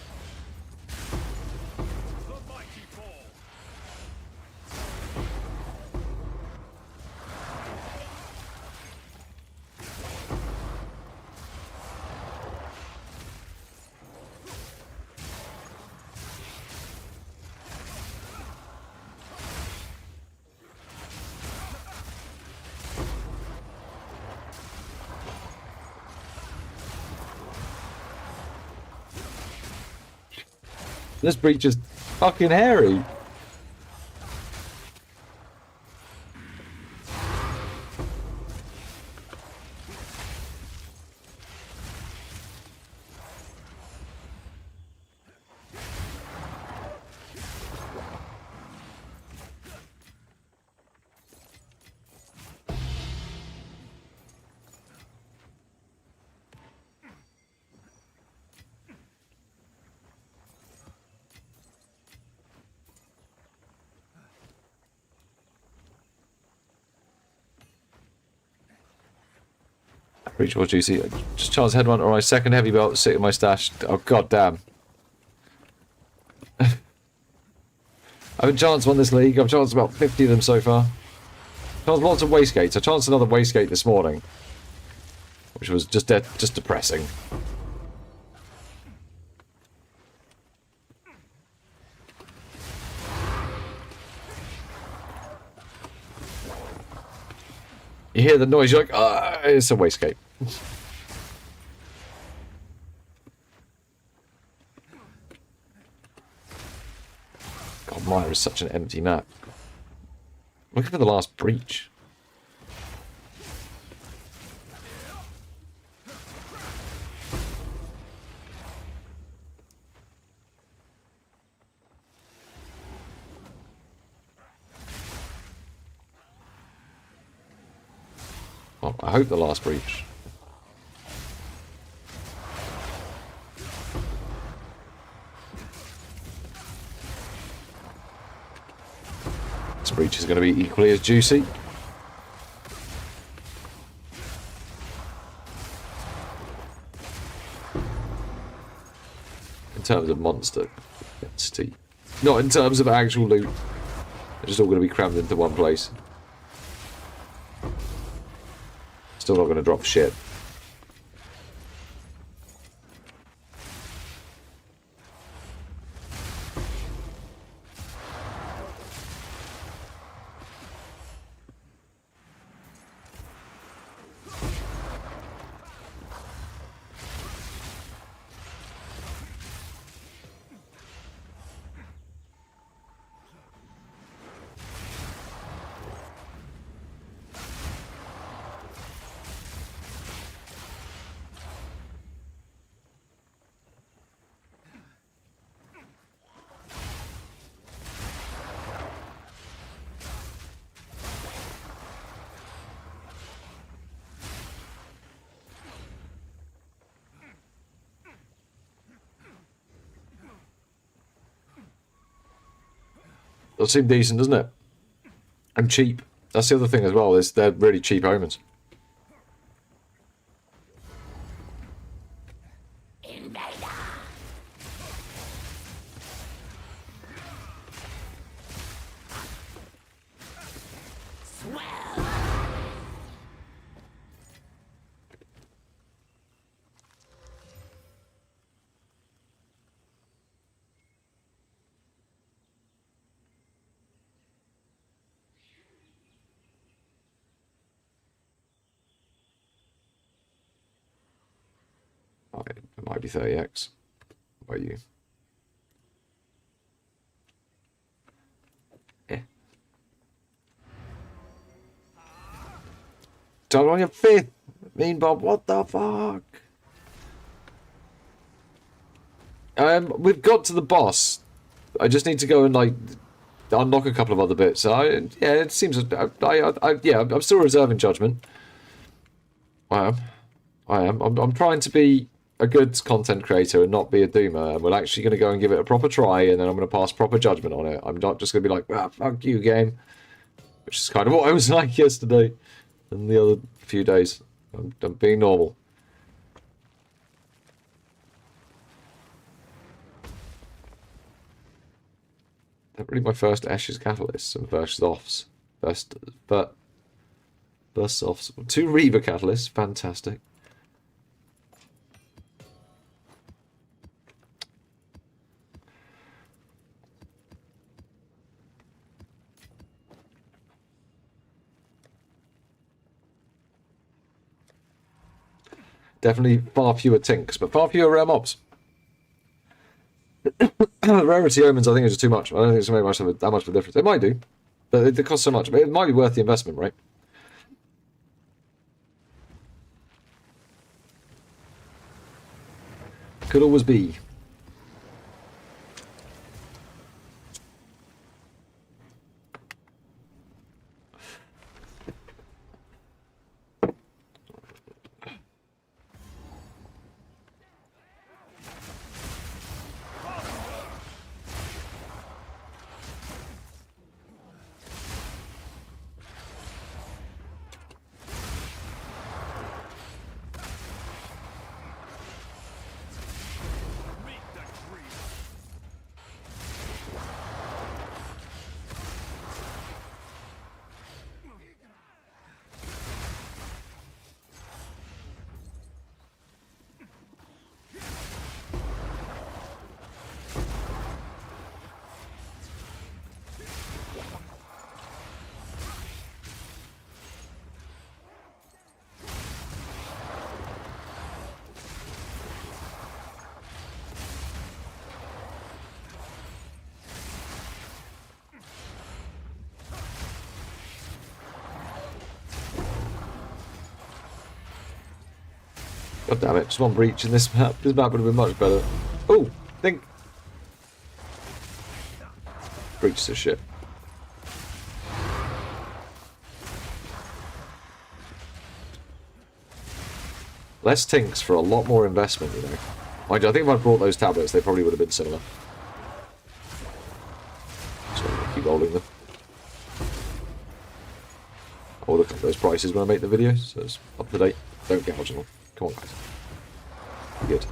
This breach is fucking hairy. Breach or juicy. Just chance headhunt or my second heavy belt sit in my stash. Oh god damn. I haven't chanced one this league. I've chanced about 50 of them so far. Chanced lots of wastegates. I chanced another wastegate this morning, which was just depressing. You hear the noise, you're like, ah, it's a wastegate. God, Maya is such an empty map. Looking for the last breach. Well, I hope the last breach. This breach is going to be equally as juicy. In terms of monster density. Not in terms of actual loot. They're just all going to be crammed into one place. Still not going to drop shit. Does seem decent, doesn't it? And cheap. That's the other thing as well, is they're really cheap omens. It might be 30x. What about you? Yeah. Don't on your fifth! Mean Bob, what the fuck? We've got to the boss. I just need to go and, like, unlock a couple of other bits. Yeah, it seems... yeah, I'm still reserving judgment. I am. I'm trying to be a good content creator and not be a doomer, and we're actually going to go and give it a proper try, and then I'm going to pass proper judgment on it. I'm not just going to be like, ah, fuck you, game. Which is kind of what I was like yesterday and the other few days. I'm being normal. They're really my first Ashes catalysts and first offs. First offs. 2 Reaver catalysts, fantastic. Definitely far fewer tinks, but far fewer rare mobs. Rarity omens, I think, is just too much. I don't think it's going to make that much of a difference. It might do, but it costs so much. But it might be worth the investment, right? Could always be. God damn it, just one breach in this map. This map would have been much better. Oh, think. Breach is shit. Less tinks for a lot more investment, you know. Mind you, I think if I brought those tablets, they probably would have been similar. So I'm gonna keep rolling them. I'll look at those prices when I make the video, so it's up to date. Don't gouge them. Come on, guys. Be good.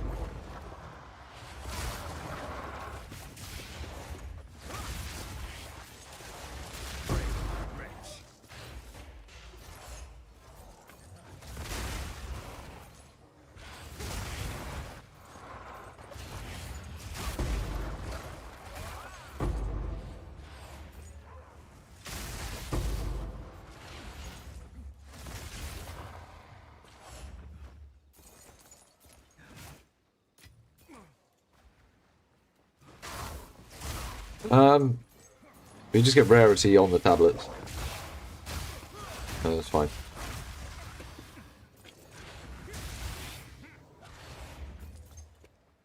You just get rarity on the tablets. That's fine.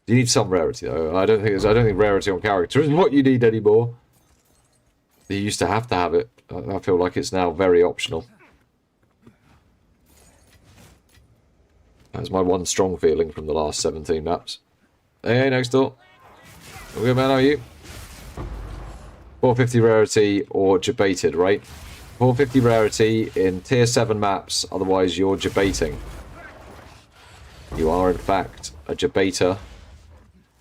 You need some rarity though. I don't think rarity on character is what you need anymore. You used to have it. I feel like it's now very optional. That's my one strong feeling from the last 17 maps. Hey, next door. All good, man, how are you? 450 rarity or debated, right? 450 rarity in tier 7 maps, otherwise you're debating. You are in fact a debater.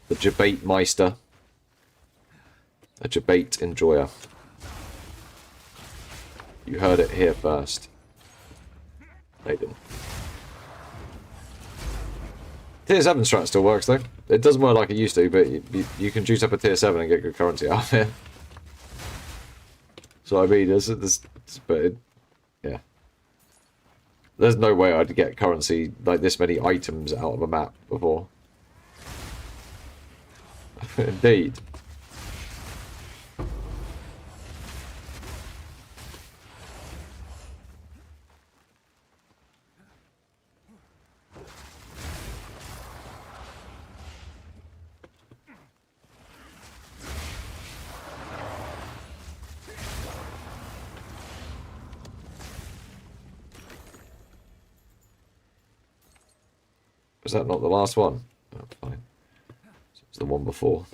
The debate meister. A debate enjoyer. You heard it here first. Nathan. Tier 7 strat still works though. It doesn't work like it used to, but you can juice up a tier 7 and get good currency out of it. So I mean, yeah. There's no way I'd get currency like this many items out of a map before. Indeed. Was that not the last one? Oh, fine. It's the one before.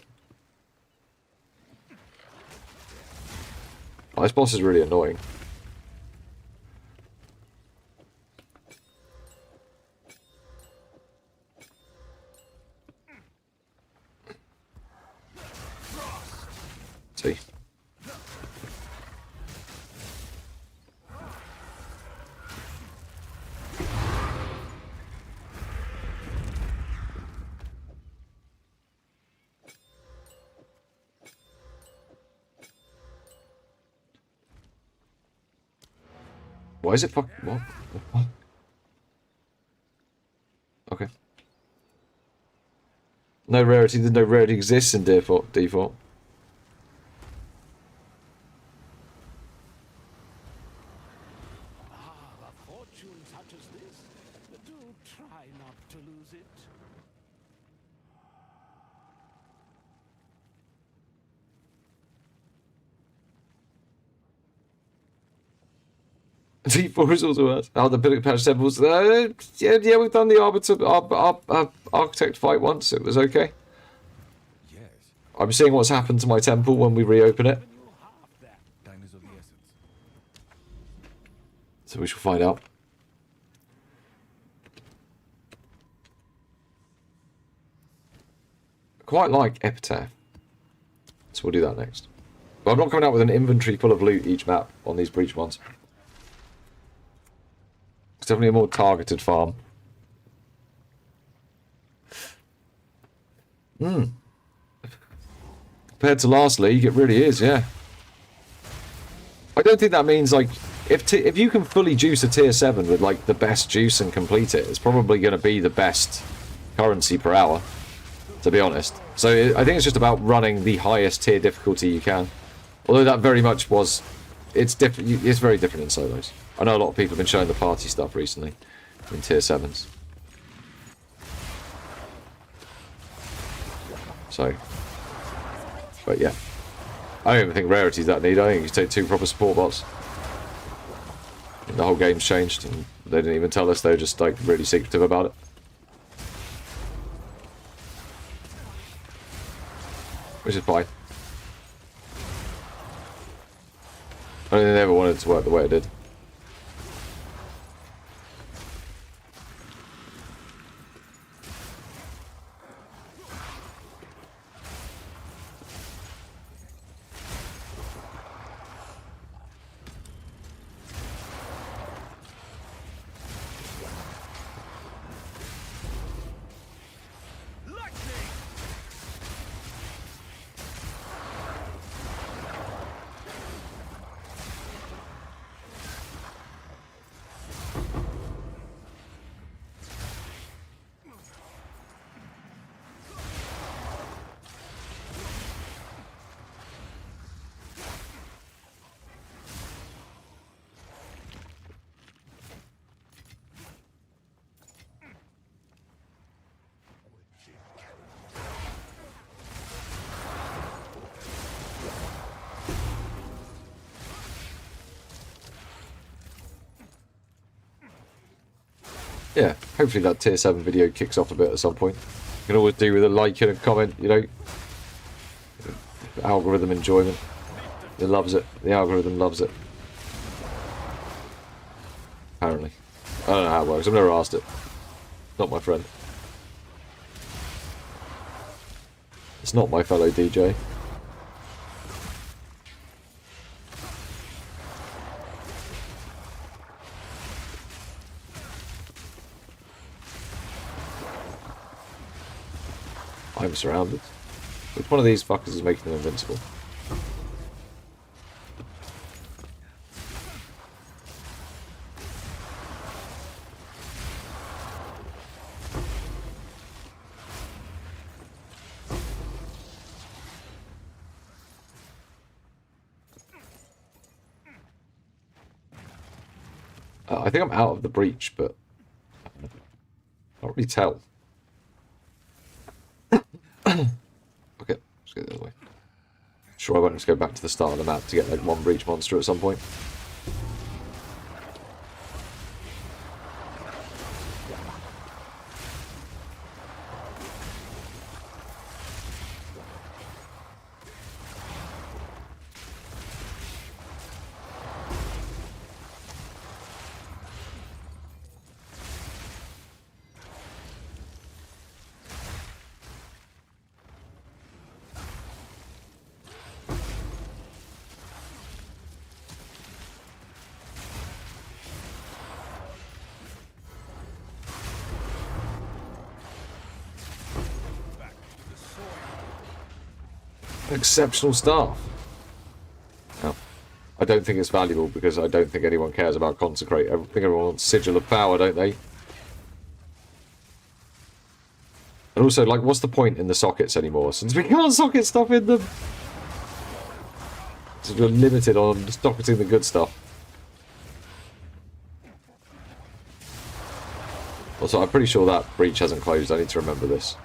Oh, this boss is really annoying. See? Why is it fuck? What? What? Okay. No rarity. No rarity exists in default. A fortune such as this, do try not to lose it. D4 is also worse. Oh, the Pillage Patch Temples. Yeah, we've done the Architect fight once. It was okay. Yes. I'm seeing what's happened to my temple when we reopen it. Time is of the essence. So we shall find out. Quite like Epitaph. So we'll do that next. But I'm not coming out with an inventory full of loot each map on these breach ones. It's definitely a more targeted farm. Compared to last league, it really is, yeah. I don't think that means, like, if you can fully juice a tier 7 with, like, the best juice and complete it, it's probably going to be the best currency per hour, to be honest. So I think it's just about running the highest tier difficulty you can. Although that very much was... It's very different in solos. I know a lot of people have been showing the party stuff recently in tier 7s. So... But yeah. I don't even think rarity's that neat. I think you take 2 proper support bots. And the whole game's changed, and they didn't even tell us. They were just, like, really secretive about it. Which is fine. I don't think they ever wanted it to work the way it did. Yeah, hopefully that tier 7 video kicks off a bit at some point. You can always do with a like and a comment, you know. Algorithm enjoyment. It loves it. The algorithm loves it. Apparently. I don't know how it works. I've never asked it. Not my friend. It's not my fellow DJ. I'm surrounded. Which one of these fuckers is making them invincible? I think I'm out of the breach, but I can't really tell. Okay, let's go the other way. Sure, I won't just go back to the start of the map to get like one breach monster at some point. Exceptional staff. Oh. I don't think it's valuable because I don't think anyone cares about Consecrate. I think everyone wants Sigil of Power, don't they? And also, like, what's the point in the sockets anymore? Since we can't socket stuff in them. So we're limited on socketing the good stuff. Also, I'm pretty sure that breach hasn't closed. I need to remember this.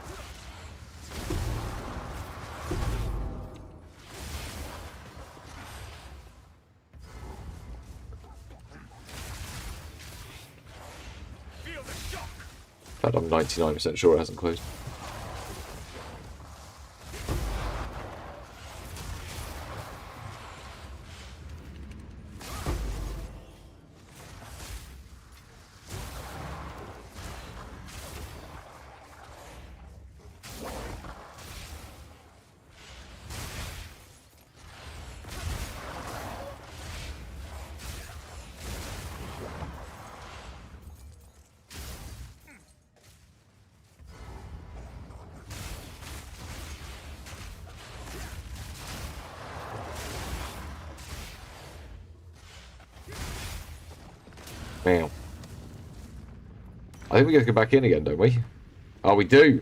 In fact, I'm 99% sure it hasn't closed. Bam. I think we gotta go back in again, don't we? Oh, we do.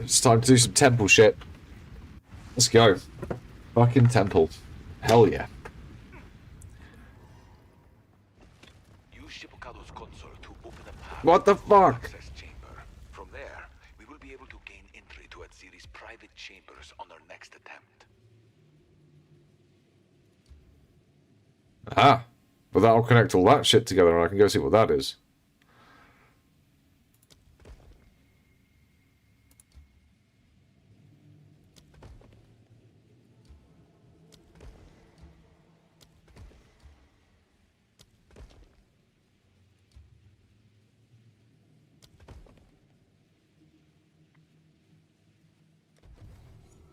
It's time to do some temple shit. Let's go. Fucking temple. Hell yeah. Use Shibukado's console to open a path What the to fuck? access chamber. From there, we will be able to gain entry to Atziri's private chambers on our next attempt. Ah. But that'll connect all that shit together and I can go see what that is.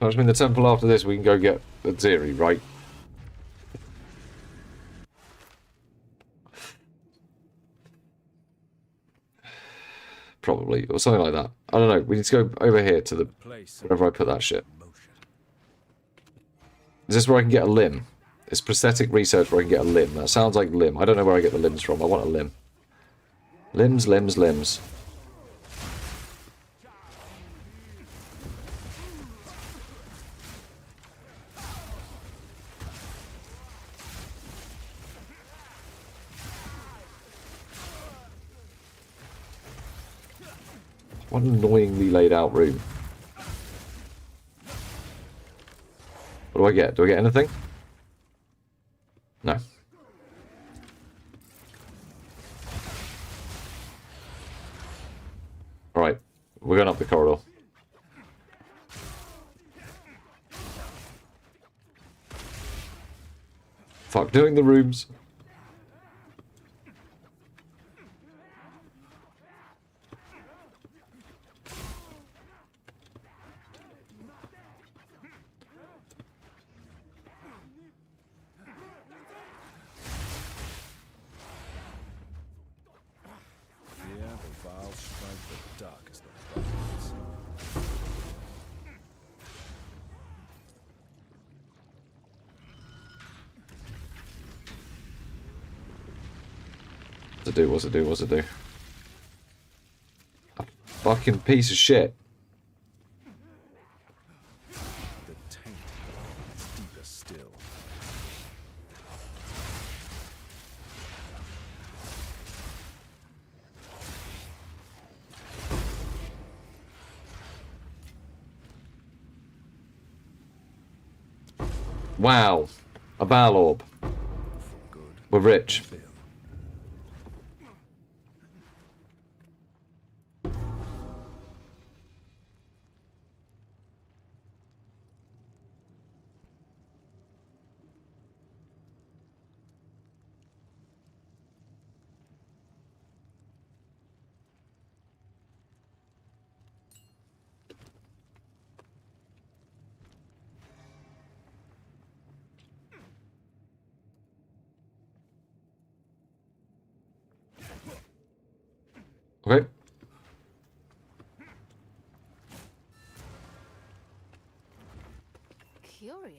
I just mean the temple after this we can go get Atziri, right? Probably, or something like that. I don't know. We need to go over here to the wherever I put that shit. Is this where I can get a limb? It's prosthetic research where I can get a limb. That sounds like limb. I don't know where I get the limbs from. I want a limb. Limbs, limbs, limbs. What an annoyingly laid out room. What do I get? Do I get anything? No. Alright. We're going up the corridor. Fuck doing the rooms. What's it do? A fucking piece of shit. The taint is deeper still. Wow. A Val Orb. We're rich.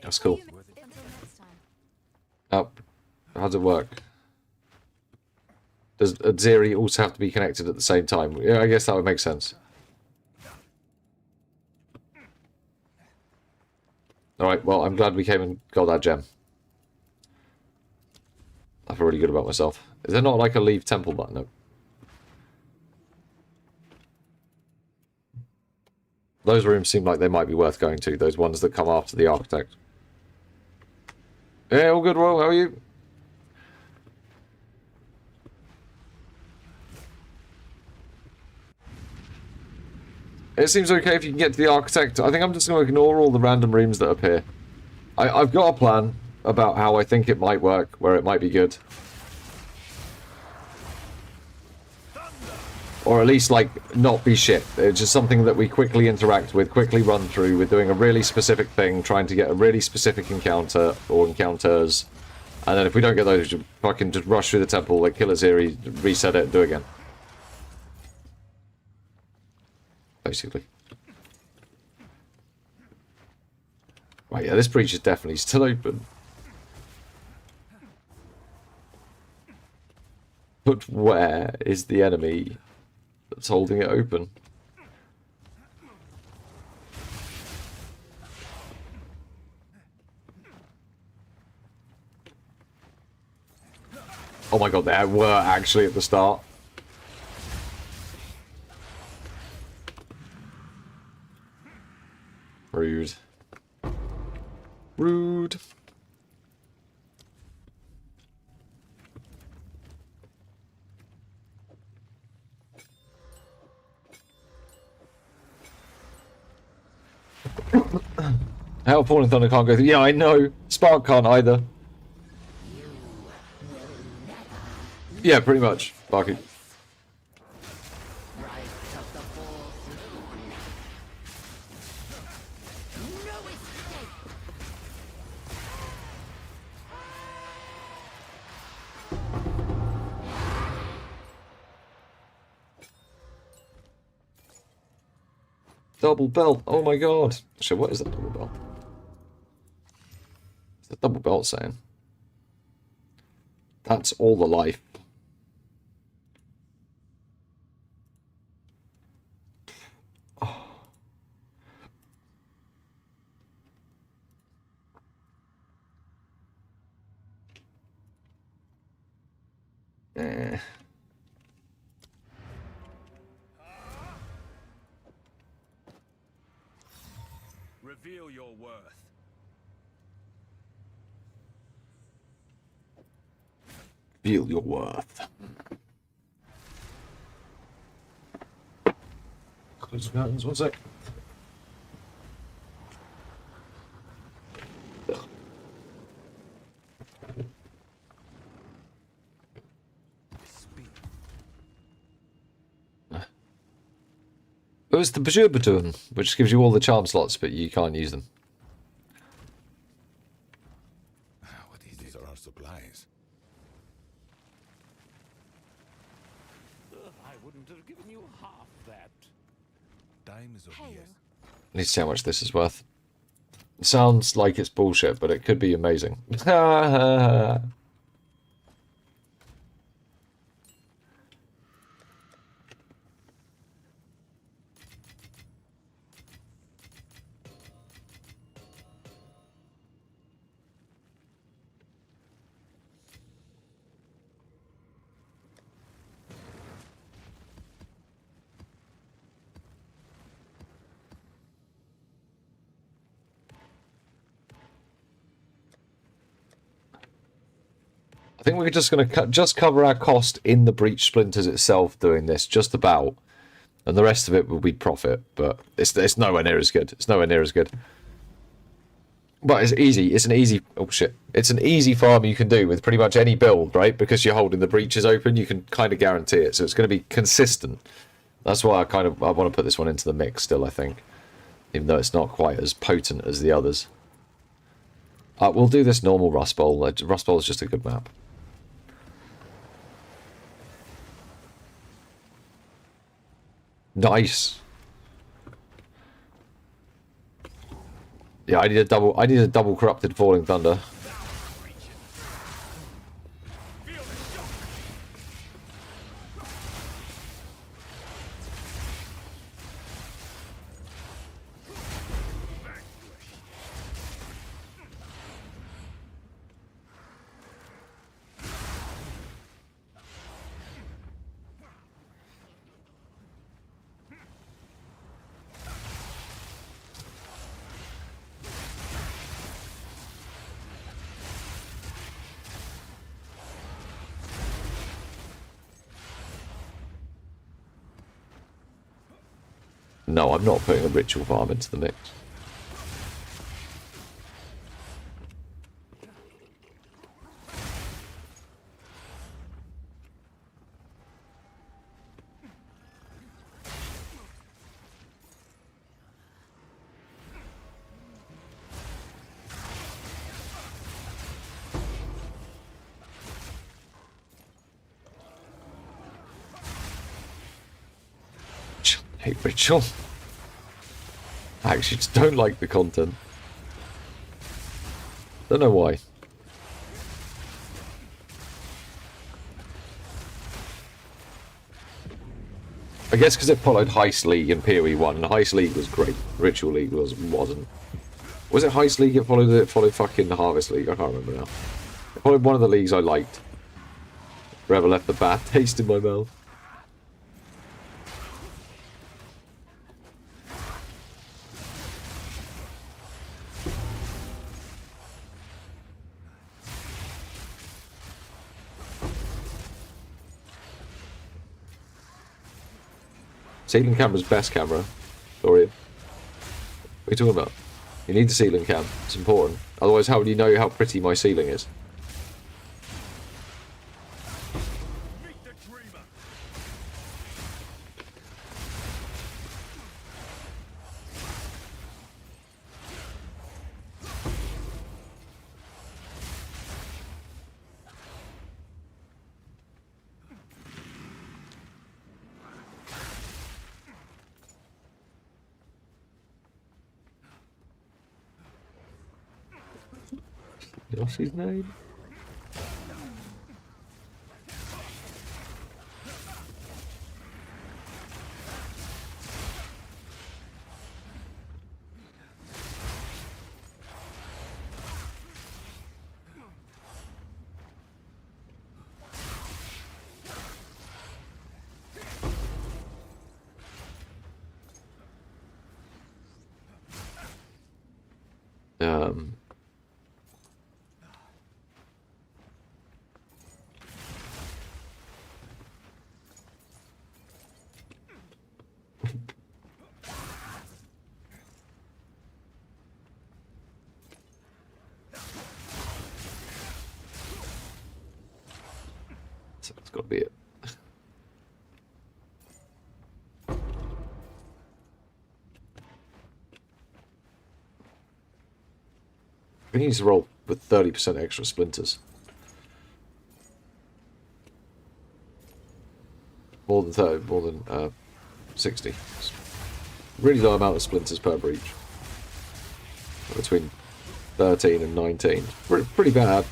That's cool. Until next time. Oh, how does it work? Does Azeri also have to be connected at the same time? Yeah, I guess that would make sense. Alright, well, I'm glad we came and got that gem. I feel really good about myself. Is there not like a leave temple button? No. Those rooms seem like they might be worth going to. Those ones that come after the architect. Yeah, all good, Royal. How are you? It seems okay if you can get to the architect. I think I'm just going to ignore all the random rooms that appear. I've got a plan about how I think it might work, where it might be good. Or at least, like, not be shit. It's just something that we quickly interact with, quickly run through. We're doing a really specific thing, trying to get a really specific encounter, or encounters. And then if we don't get those, you fucking just rush through the temple, like, kill Azeri, reset it, and do it again. Basically. Right, yeah, this breach is definitely still open. But where is the enemy that's holding it open? Oh my god, they were actually at the start. Rude. Rude. How Falling Thunder can't go through. Yeah, I know. Spark can't either. Yeah, pretty much. Sparky. Double belt. Oh my god. Actually, what is that double belt? What's the double belt saying? That's all the life. Oh. Eh. Reveal your worth. Feel your worth. Close the curtains, 1 sec. Oh, it's the Bajur Batoon, which gives you all the charm slots, but you can't use them. What is these are our supplies. I wouldn't have given you half that. Time is of the Hail. essence. Need to see how much this is worth. It sounds like it's bullshit, but it could be amazing. I think we're just going to just cover our cost in the breach splinters itself doing this, just about. And the rest of it will be profit, but it's nowhere near as good. It's nowhere near as good. But it's easy. It's an easy... Oh, shit. It's an easy farm you can do with pretty much any build, right? Because you're holding the breaches open, you can kind of guarantee it. So it's going to be consistent. That's why I want to put this one into the mix still, I think. Even though it's not quite as potent as the others. We'll do this normal Rust Bowl. Rust Bowl is just a good map. Nice. Yeah, I need a double corrupted falling thunder. No, I'm not putting a ritual farm into the mix. Hate ritual. I actually just don't like the content. Don't know why. I guess because it followed Heist League and PoE 1. And Heist League was great. Ritual League wasn't. Was it Heist League? It followed fucking Harvest League. I can't remember now. It followed one of the leagues I liked. Forever left the bad taste in my mouth. Ceiling camera's best camera, Dorian. What are you talking about? You need the ceiling cam. It's important. Otherwise, how would you know how pretty my ceiling is? What's his name? That's got to be it. I think he needs to roll with 30% extra splinters. More than 30, more than 60. It's really low amount of splinters per breach. Between 13 and 19. Pretty bad.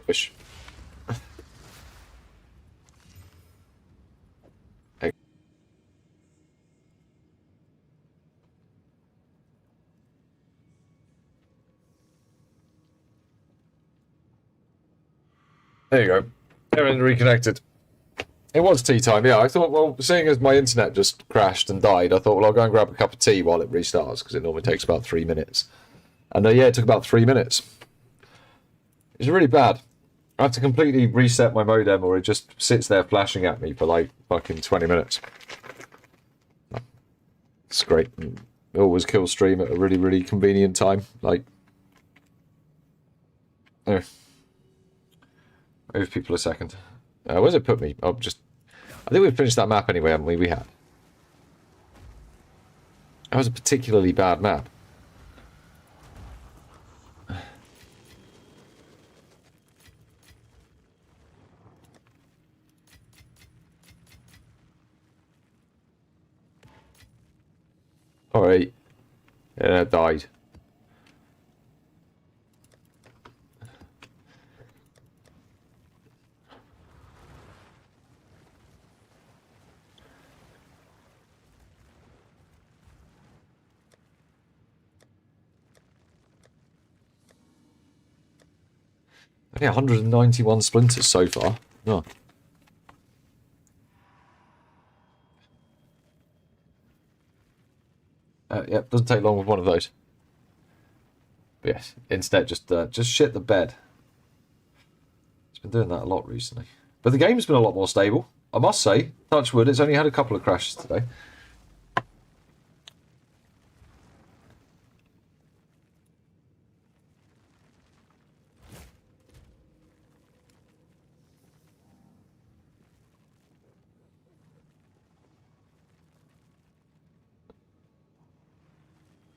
Wish. There you go. Everything reconnected. It was tea time, yeah. I thought, well, seeing as my internet just crashed and died, I thought, well, I'll go and grab a cup of tea while it restarts, because it normally takes about 3 minutes. And yeah, it took about 3 minutes. It's really bad. I have to completely reset my modem, or it just sits there flashing at me for like fucking 20 minutes. It's great. It always kill stream at a really, really convenient time. Like, anyway. Move people a second. Where's it put me? Oh, I think we've finished that map anyway, haven't we? We have. That was a particularly bad map. Alright. Yeah, died. Yeah, 191 splinters so far. Oh. Yep, doesn't take long with one of those. But yes, instead just shit the bed. It's been doing that a lot recently. But the game's been a lot more stable. I must say, touch wood, it's only had a couple of crashes today.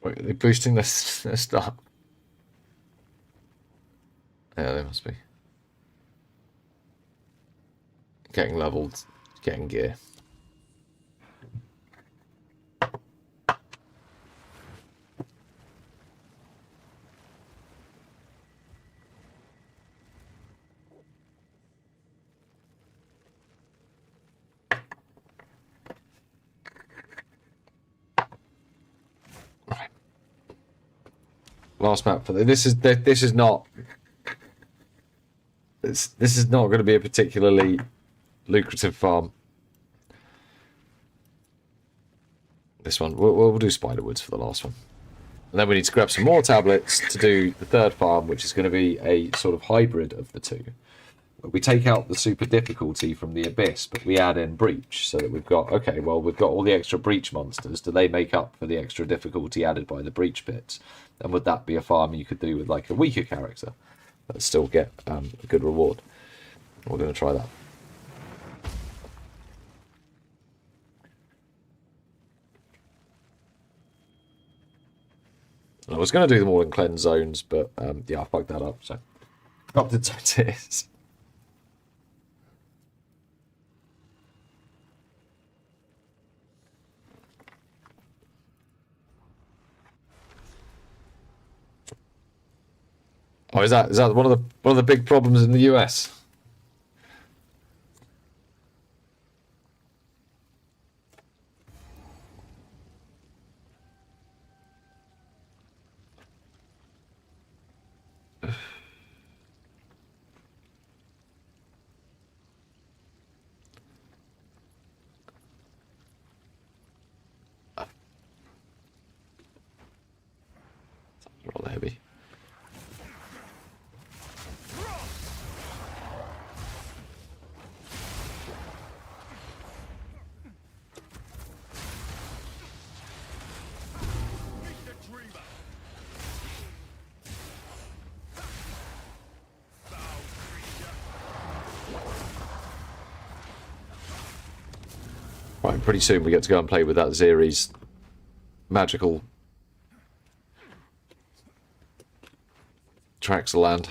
Wait, are they boosting their stuff? Yeah, they must be. Getting leveled, getting gear. Right. Last map for this is not. This is not going to be a particularly lucrative farm. This one, we'll do Spiderwoods for the last one. And then we need to grab some more tablets to do the third farm, which is going to be a sort of hybrid of the two. We take out the super difficulty from the Abyss, but we add in Breach, so that we've got, okay, well, we've got all the extra Breach monsters. Do they make up for the extra difficulty added by the Breach bits? And would that be a farm you could do with, like, a weaker character, but still get a good reward? We're going to try that. I was going to do them all in cleanse zones, but yeah, I fucked that up, so dropped it so it is. Oh, is that one of the big problems in the US? Rather heavy. Right, pretty soon we get to go and play with that Zeri's magical tracks of land.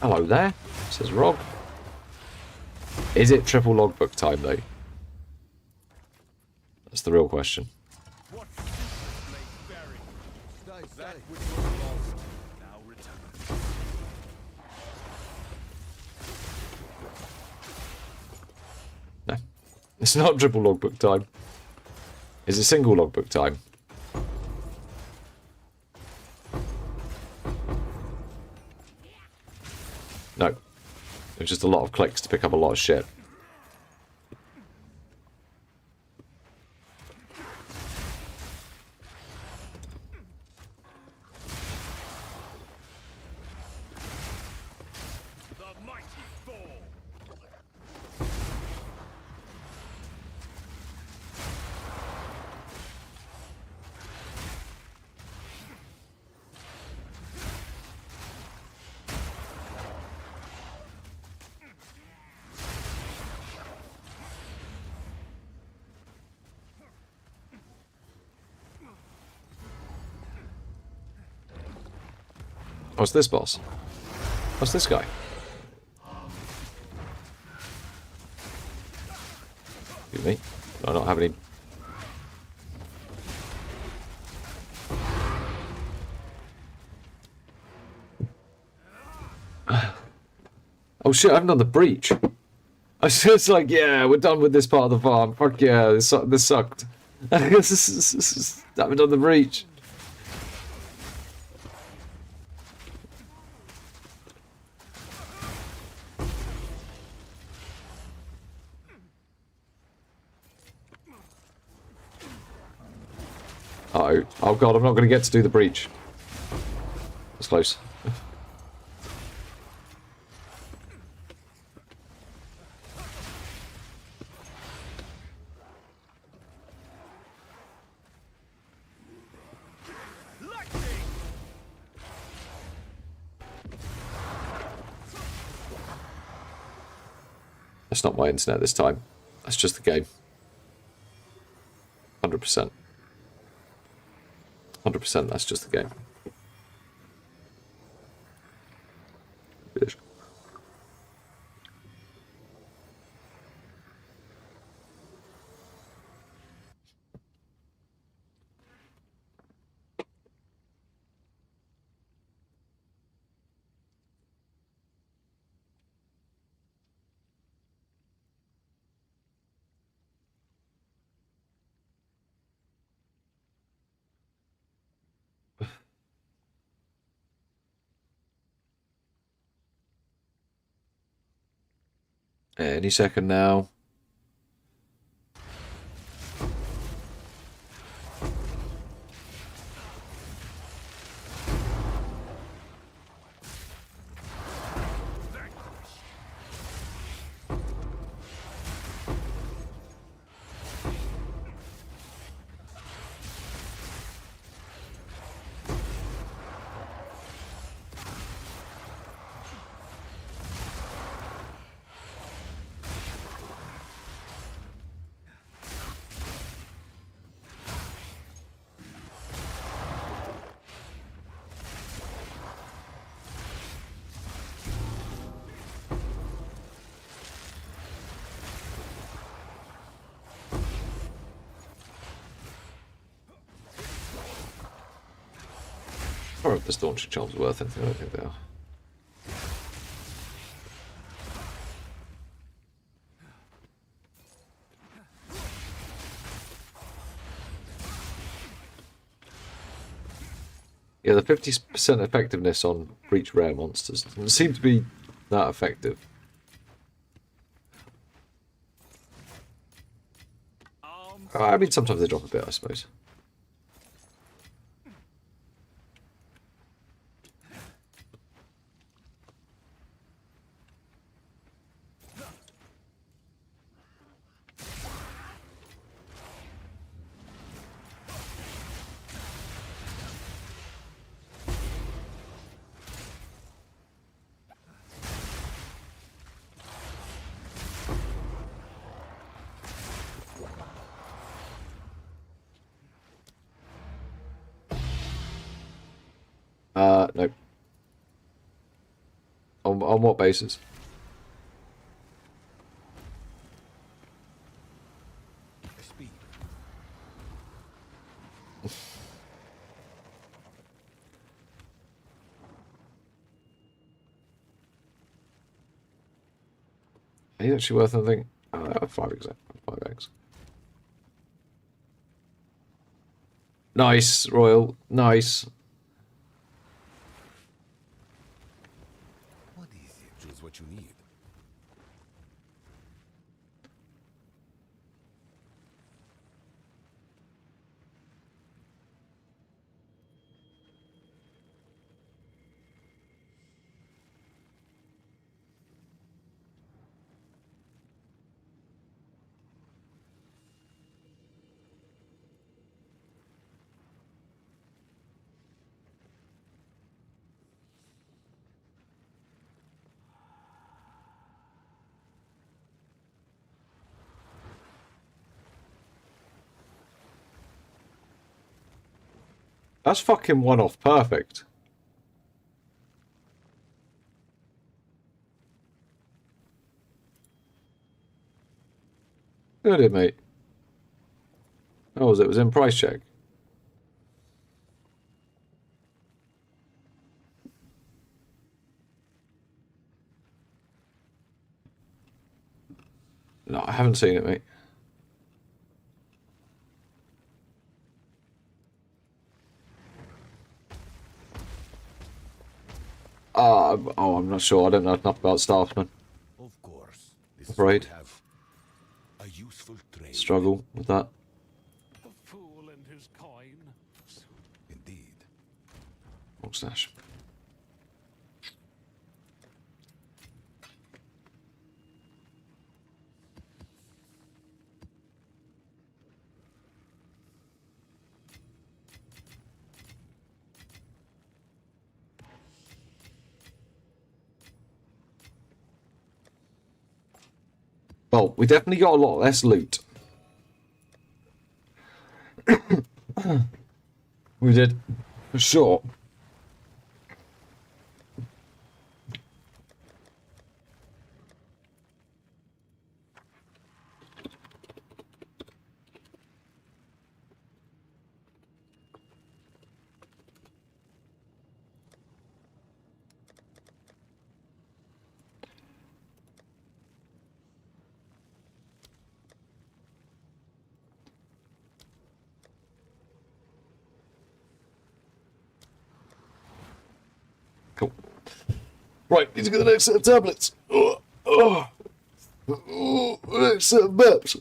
Hello there, says Rob. Is it triple logbook time, though? That's the real question. What secrets lay buried? That which was lost now returns. No. It's not triple logbook time. Is it single logbook time? No. It was just a lot of clicks to pick up a lot of shit. The mighty fall. What's this boss? What's this guy? Excuse me. Do I not have any... Oh shit, I haven't done the breach. I was just like, yeah, we're done with this part of the farm. Fuck yeah, this sucked. I haven't done the breach. Uh-oh. Oh god, I'm not going to get to do the breach. That's close. That's not my internet this time. That's just the game. 100%. 100%, that's just the game. Bitch. Any second now. Or if the staunch charms worth anything, I don't think they are. Yeah, the 50% effectiveness on breach rare monsters doesn't seem to be that effective. I mean, sometimes they drop a bit, I suppose. On what basis? Speed. He's actually worth anything. 5x. 5x. Nice, Royal. Nice. What is it? Choose what you need. That's fucking one-off perfect. Good it, mate. Oh, was it? Was in price check. No, I haven't seen it, mate. Oh, I'm not sure. I don't know enough about Staffman. Of course. This Afraid. is where we have a useful trade. Struggle with that. The fool and his coin. Indeed. Oh, stash. Well, we definitely got a lot less loot. We did, for sure. Cool. Right, need to get the next set of tablets. Next set of maps.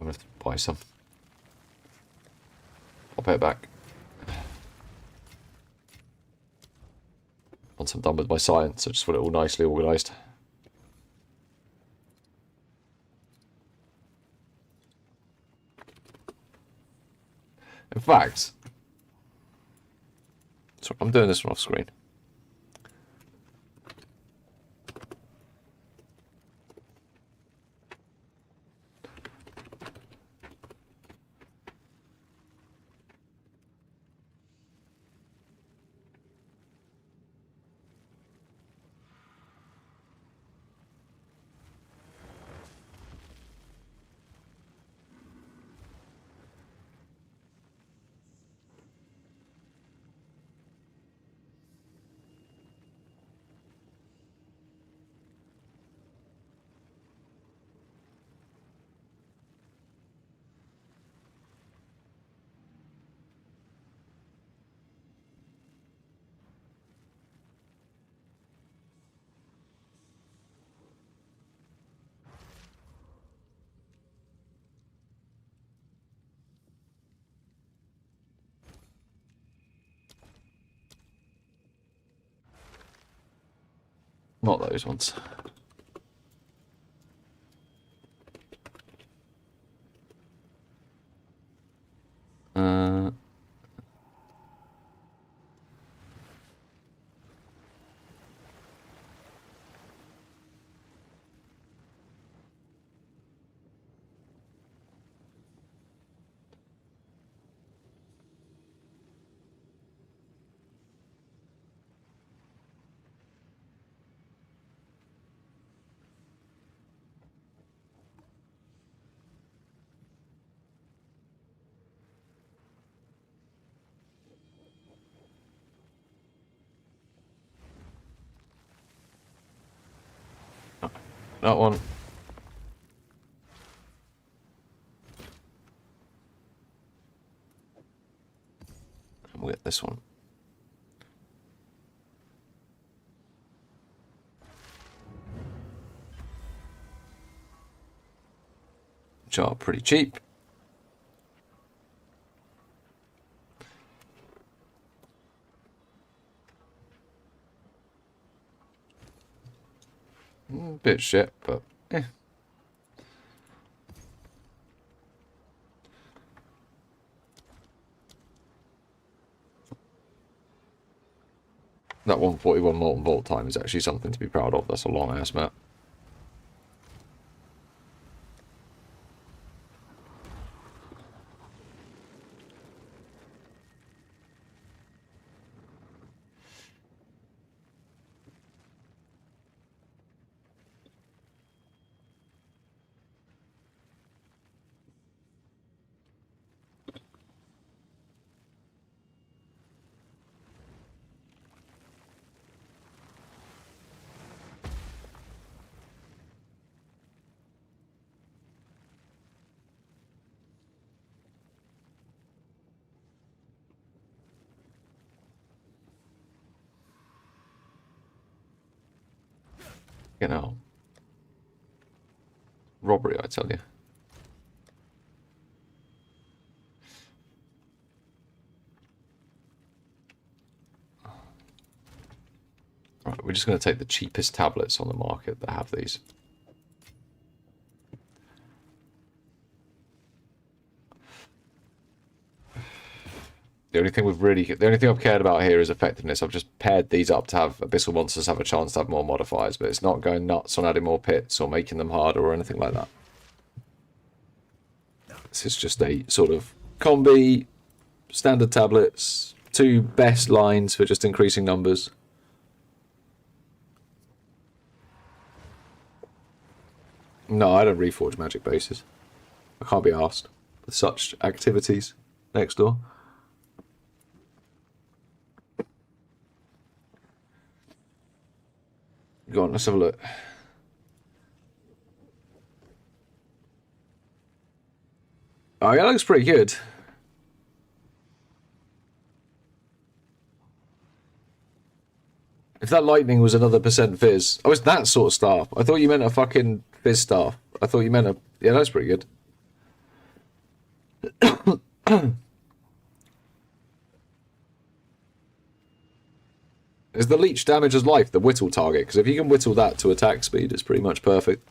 I'm going to buy some. I'll pay it back. Once I'm done with my science, I just want it all nicely organised. In fact, sorry, I'm doing this one off screen. Not those ones. That one. And we'll get this one. Which are pretty cheap. Bit shit, but eh. That 141 molten volt time is actually something to be proud of. That's a long ass map. You know, robbery, I tell you. Right, we're just going to take the cheapest tablets on the market that have these. The only thing I've cared about here is effectiveness. I've just paired these up to have Abyssal Monsters have a chance to have more modifiers, but it's not going nuts on adding more pits or making them harder or anything like that. This is just a sort of combi, standard tablets, 2 best lines for just increasing numbers. No, I don't reforge magic bases. I can't be asked with such activities next door. Go on, let's have a look. Oh, yeah, that looks pretty good. If that lightning was another % fizz. Oh, it's that sort of staff. I thought you meant a fucking fizz staff. I thought you meant a... Yeah, that's pretty good. Is the leech damage as life the whittle target? Because if you can whittle that to attack speed, it's pretty much perfect.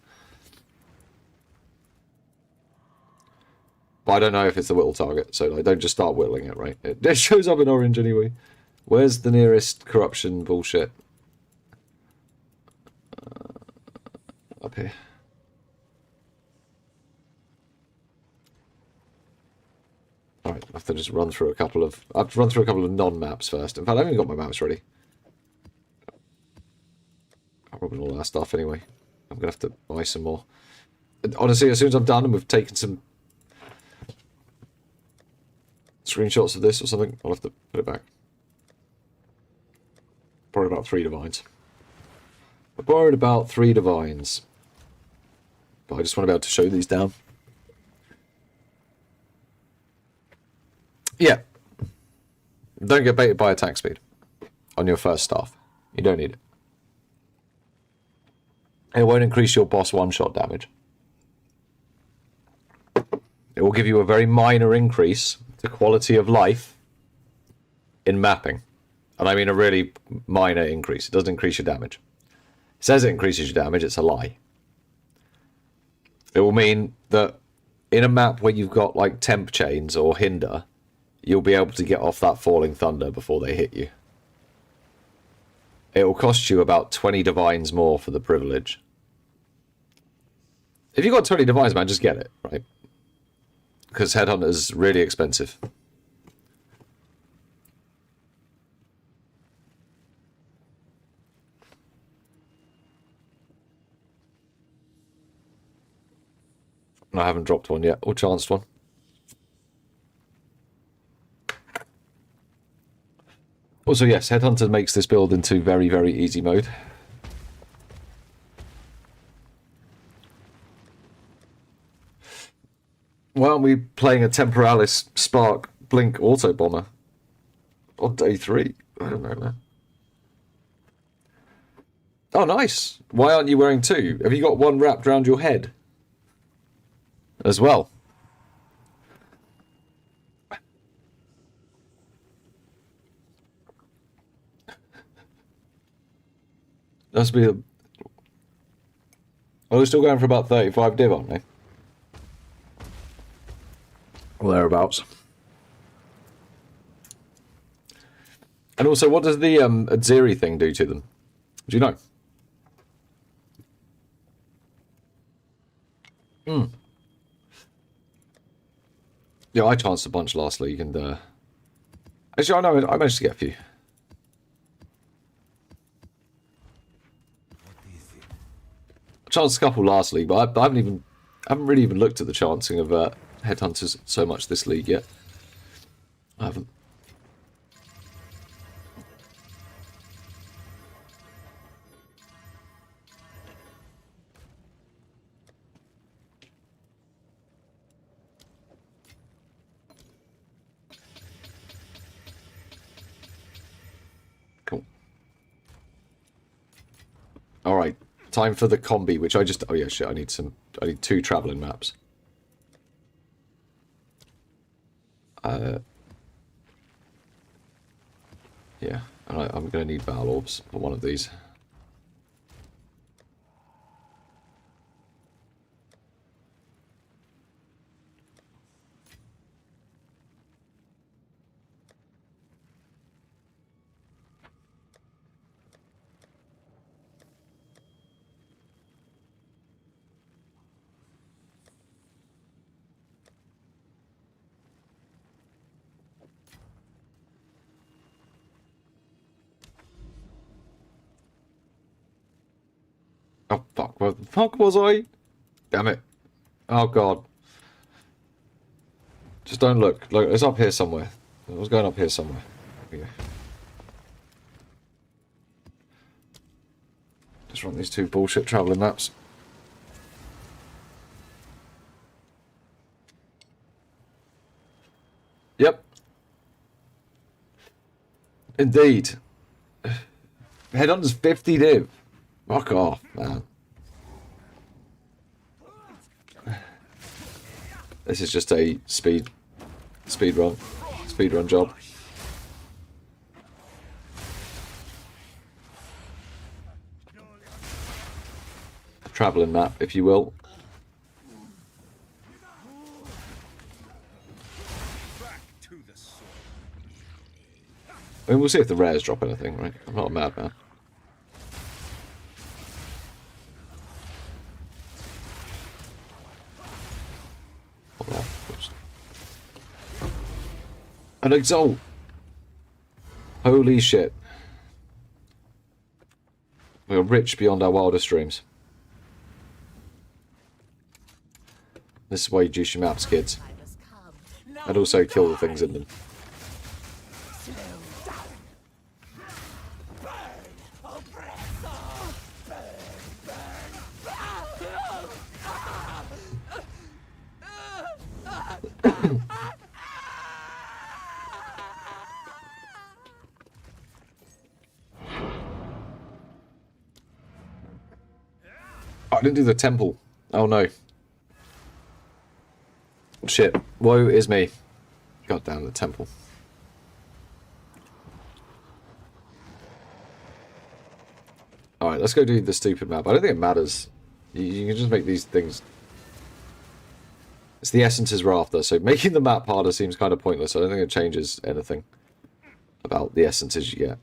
But I don't know if it's the whittle target, so like, don't just start whittling it, right? It shows up in orange anyway. Where's the nearest corruption bullshit? Up here. Alright, I have to just run through a couple of... I have to run through a couple of non-maps first. In fact, I haven't got my maps ready. I'm rubbing all that stuff anyway. I'm going to have to buy some more. Honestly, as soon as I'm done and we've taken some screenshots of this or something, I'll have to put it back. Borrowed about 3 divines. I borrowed about 3 divines. But I just want to be able to show these down. Yeah. Don't get baited by attack speed on your first staff. You don't need it. It won't increase your boss one-shot damage. It will give you a very minor increase to quality of life in mapping. And I mean a really minor increase. It doesn't increase your damage. says it increases your damage, it's a lie. It will mean that in a map where you've got like temp chains or hinder, you'll be able to get off that falling thunder before they hit you. It will cost you about 20 divines more for the privilege. If you've got 20 divines, man, just get it, right? Because Headhunter's really expensive. I haven't dropped one yet, or chanced one. Also, yes, Headhunter makes this build into very, very easy mode. Why aren't we playing a Temporalis Spark Blink Auto Bomber on day 3? I don't know, man. Oh, nice. Why aren't you wearing 2? Have you got one wrapped around your head as well? Must be a... Oh, we're still going for about 35 div, aren't we? Or thereabouts. And also, what does the Adziri thing do to them? Do you know? Yeah, I chanced a bunch last league, and actually, I know I managed to get a few. I chanced a couple last league, but I haven't really even looked at the chancing of Headhunters so much this league yet. I haven't. Cool. All right, time for the combi, which I just... Oh yeah, shit, I need 2 traveling maps. Yeah, and I'm going to need Battle Orbs for one of these. Oh, fuck. Where the fuck was I? Damn it. Oh, God. Just don't look. Look, it's up here somewhere. I was going up here somewhere. There we go. Just run these 2 bullshit travelling maps. Yep. Indeed. Headhunter's 50 div. Fuck off, man. This is just a speed run job. Traveling map, if you will. I mean, we'll see if the rares drop anything, right? I'm not a madman. An exalt! Holy shit. We are rich beyond our wildest dreams. This is why you juice your maps, kids. And also kill the things in them. I didn't do the temple. Oh no. Shit. Woe is me. God damn the temple. Alright, Alright, let's go do the stupid map. I don't think it matters. You can just make these things... It's the essences we're after, so making the map harder seems kind of pointless. I don't think it changes anything about the essences you get.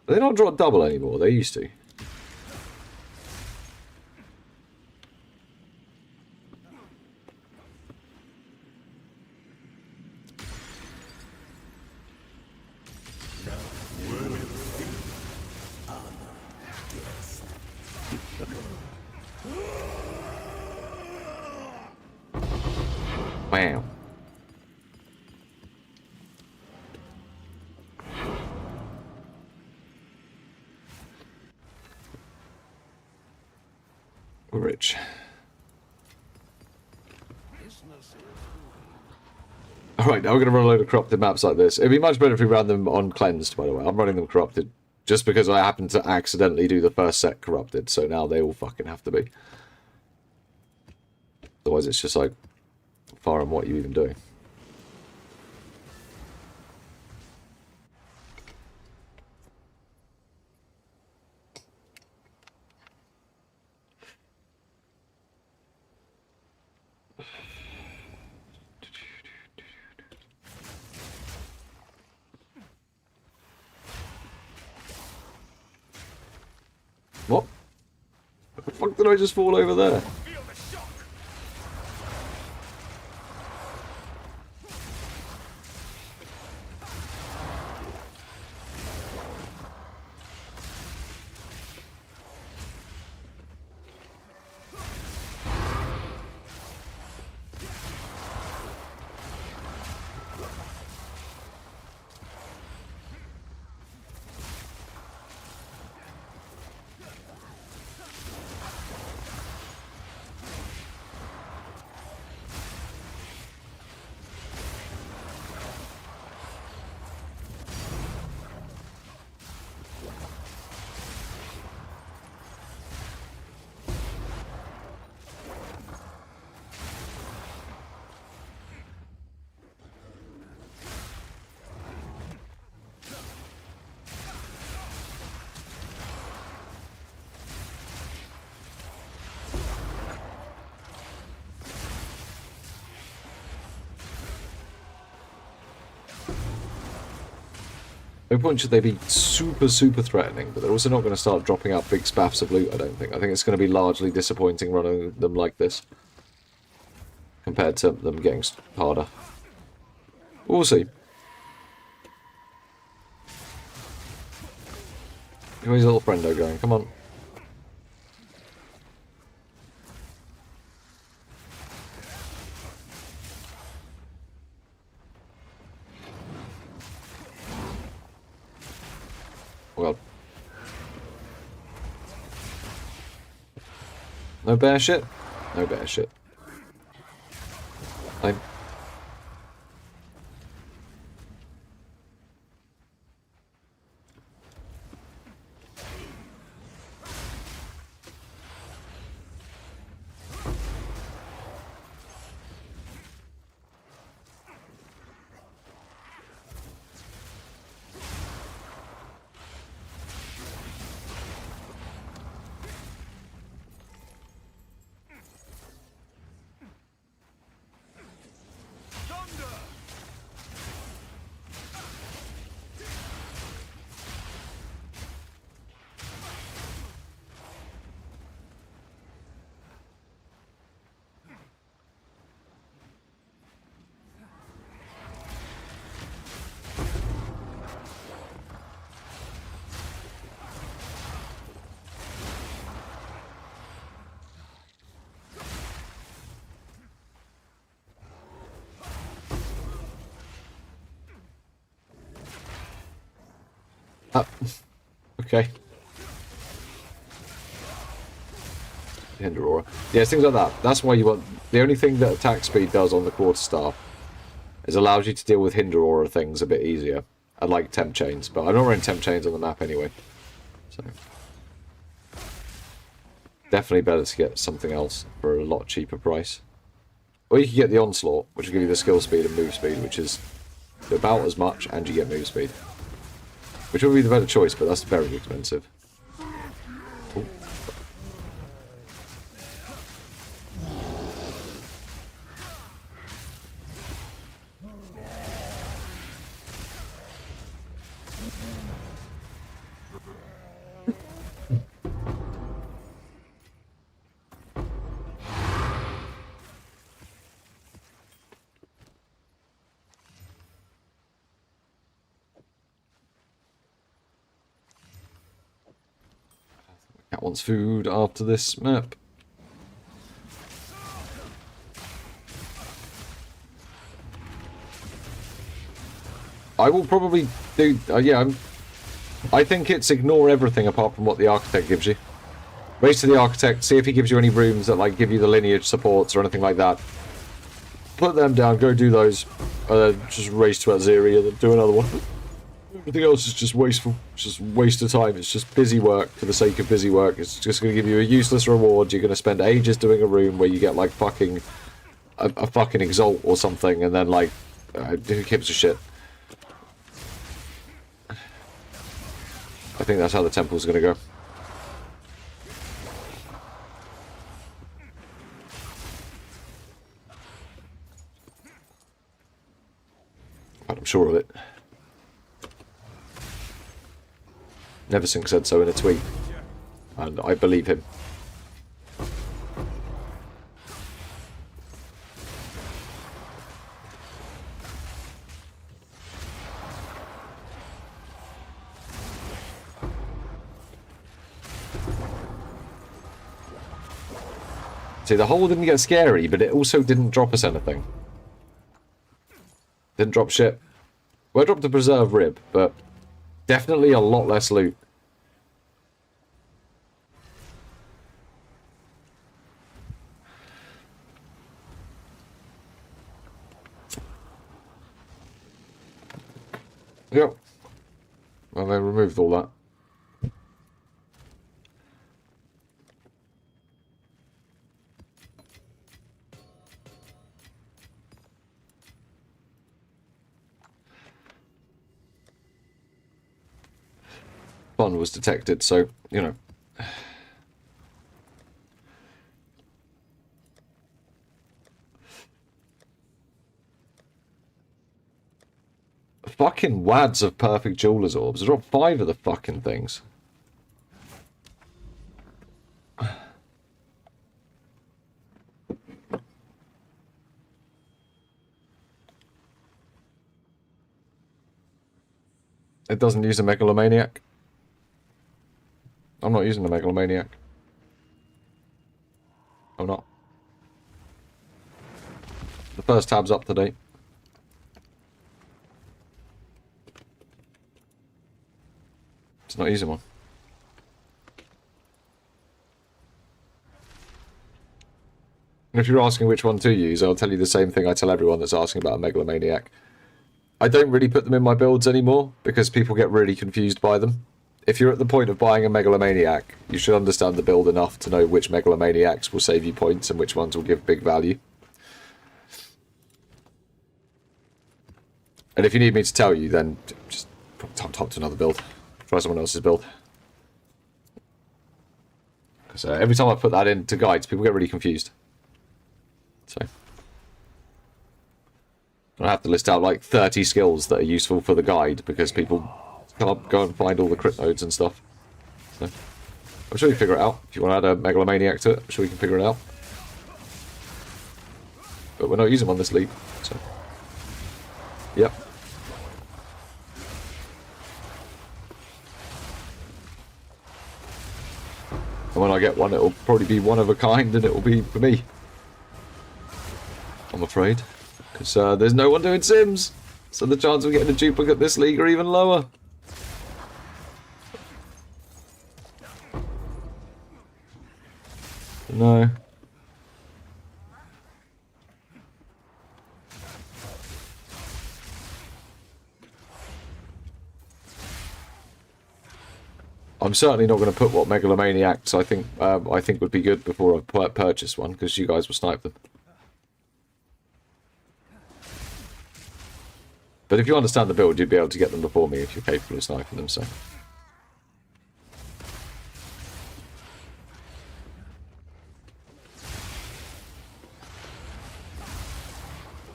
They don't drop double anymore, they used to. Wow. We're rich. Alright, now we're going to run a load of corrupted maps like this. It'd be much better if we ran them on cleansed, by the way. I'm running them corrupted just because I happened to accidentally do the first set corrupted, so now they all fucking have to be. Otherwise it's just like, far on what you even doing. What? What the fuck did I just fall over there? No point should they be super threatening, but they're also not going to start dropping out big spaffs of loot, I don't think. I think it's going to be largely disappointing running them like this, compared to them getting harder. We'll see. Where's little friendo going? Come on. Well, no bear shit? No bear shit. Fine. Okay. Aurora. Yeah, things like that. That's why you want... The only thing that attack speed does on the quarterstaff It allows you to deal with hinder aura things a bit easier. I like temp chains, but I'm not running temp chains on the map anyway. So definitely better to get something else for a lot cheaper price. Or you can get the onslaught, which will give you the skill speed and move speed, which is about as much, and you get move speed. Which would be the better choice, but that's very expensive. Ooh. Cat wants food after this map. I will probably do... yeah, I think it's ignore everything apart from what the Architect gives you. Race to the Architect, see if he gives you any rooms that like give you the lineage supports or anything like that. Put them down, go do those. Just race to Aziri and then do another one. Everything else is just wasteful. It's just waste of time. It's just busy work for the sake of busy work. It's just going to give you a useless reward. You're going to spend ages doing a room where you get like fucking... a fucking exalt or something, and then like... who gives a shit? I think that's how the temple's going to go. I'm sure of it. Neversink said so in a tweet, and I believe him. See, the hole didn't get scary, but it also didn't drop us anything. Didn't drop shit. Well, I dropped a preserve rib, but definitely a lot less loot. Yep. Well, they removed all that. Fun was detected, so, you know. Fucking wads of perfect jeweler's orbs. I dropped 5 of the fucking things. It doesn't use a megalomaniac. I'm not using the megalomaniac. I'm not. The first tab's up to date. It's not using one. And if you're asking which one to use, I'll tell you the same thing I tell everyone that's asking about a megalomaniac. I don't really put them in my builds anymore because people get really confused by them. If you're at the point of buying a megalomaniac, you should understand the build enough to know which megalomaniacs will save you points and which ones will give big value. And if you need me to tell you, then just top to another build. Try someone else's build. Because every time I put that into guides, people get really confused. So I have to list out like 30 skills that are useful for the guide because people can't go and find all the crit nodes and stuff. So I'm sure you can figure it out. If you want to add a megalomaniac to it, I'm sure you can figure it out. But we're not using them on this league, so yep. And when I get one, it'll probably be one of a kind, and it'll be for me. I'm afraid. Because there's no one doing Sims. So the chance of getting a duplicate this league are even lower. No. I'm certainly not going to put what megalomaniacs I think would be good before I purchase one, because you guys will snipe them. But if you understand the build, you'd be able to get them before me if you're capable of sniping them, so...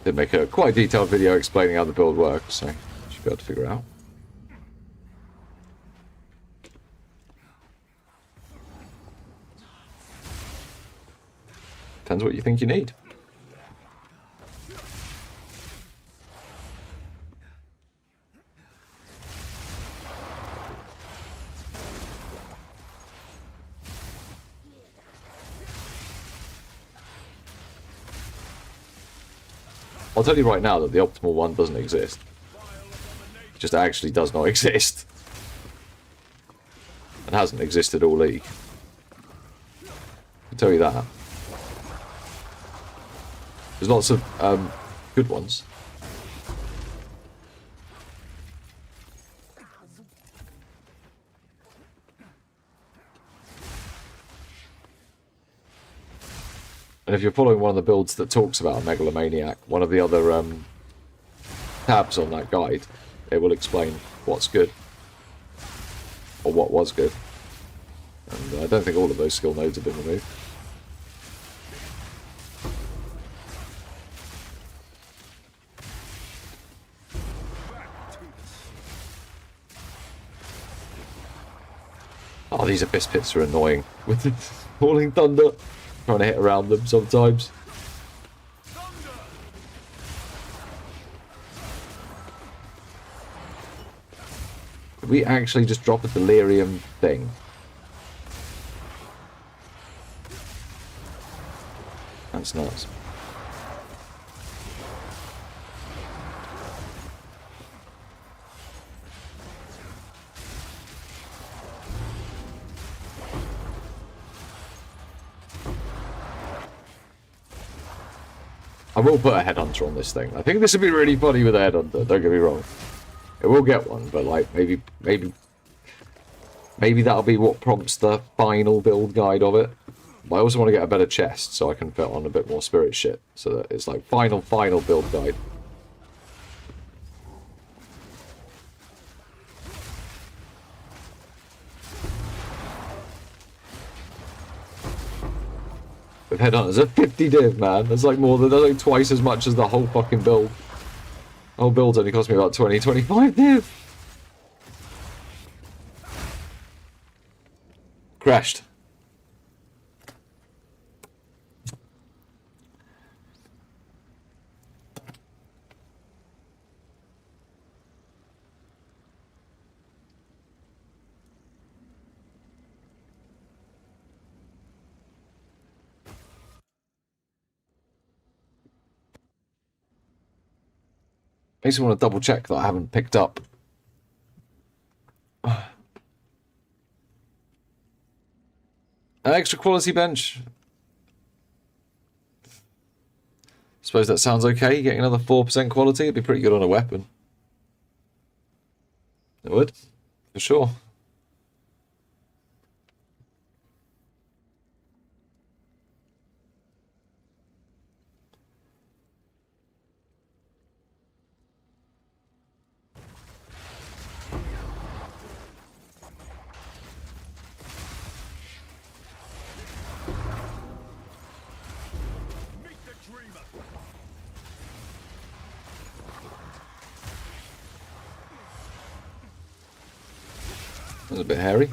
Did make a quite detailed video explaining how the build works, so you should be able to figure it out. Depends what you think you need. I'll tell you right now that the optimal one doesn't exist. It just actually does not exist. And hasn't existed all league. I'll tell you that. There's lots of good ones. And if you're following one of the builds that talks about a megalomaniac, one of the other tabs on that guide, it will explain what's good. Or what was good. And I don't think all of those skill nodes have been removed. Oh, these abyss pits are annoying. With the falling thunder. Trying to hit around them sometimes. Did we actually just drop a delirium thing? That's nuts. I will put a headhunter on this thing. I think this would be really funny with a headhunter, don't get me wrong. It will get one, but like maybe that'll be what prompts the final build guide of it. But I also want to get a better chest so I can fit on a bit more spirit shit. So that it's like final build guide. With headhunters at 50 div, man. That's like more than, that's like twice as much as the whole fucking build. The whole build only cost me about 20-25 div. Crashed. Makes me want to double check that I haven't picked up. An extra quality bench. Suppose that sounds okay. Getting another 4% quality, it'd be pretty good on a weapon. It would, for sure. That was a bit hairy.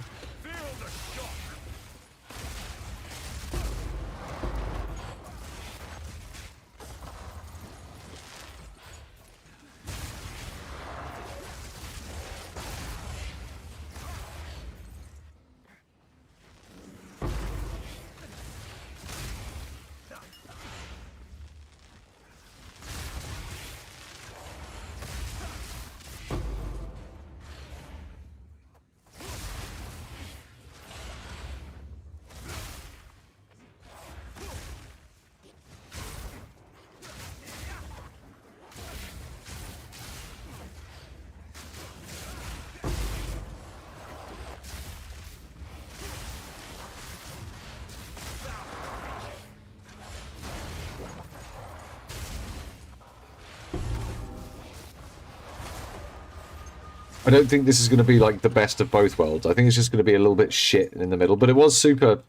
I don't think this is going to be like the best of both worlds. I think it's just going to be a little bit shit in the middle. But it was super...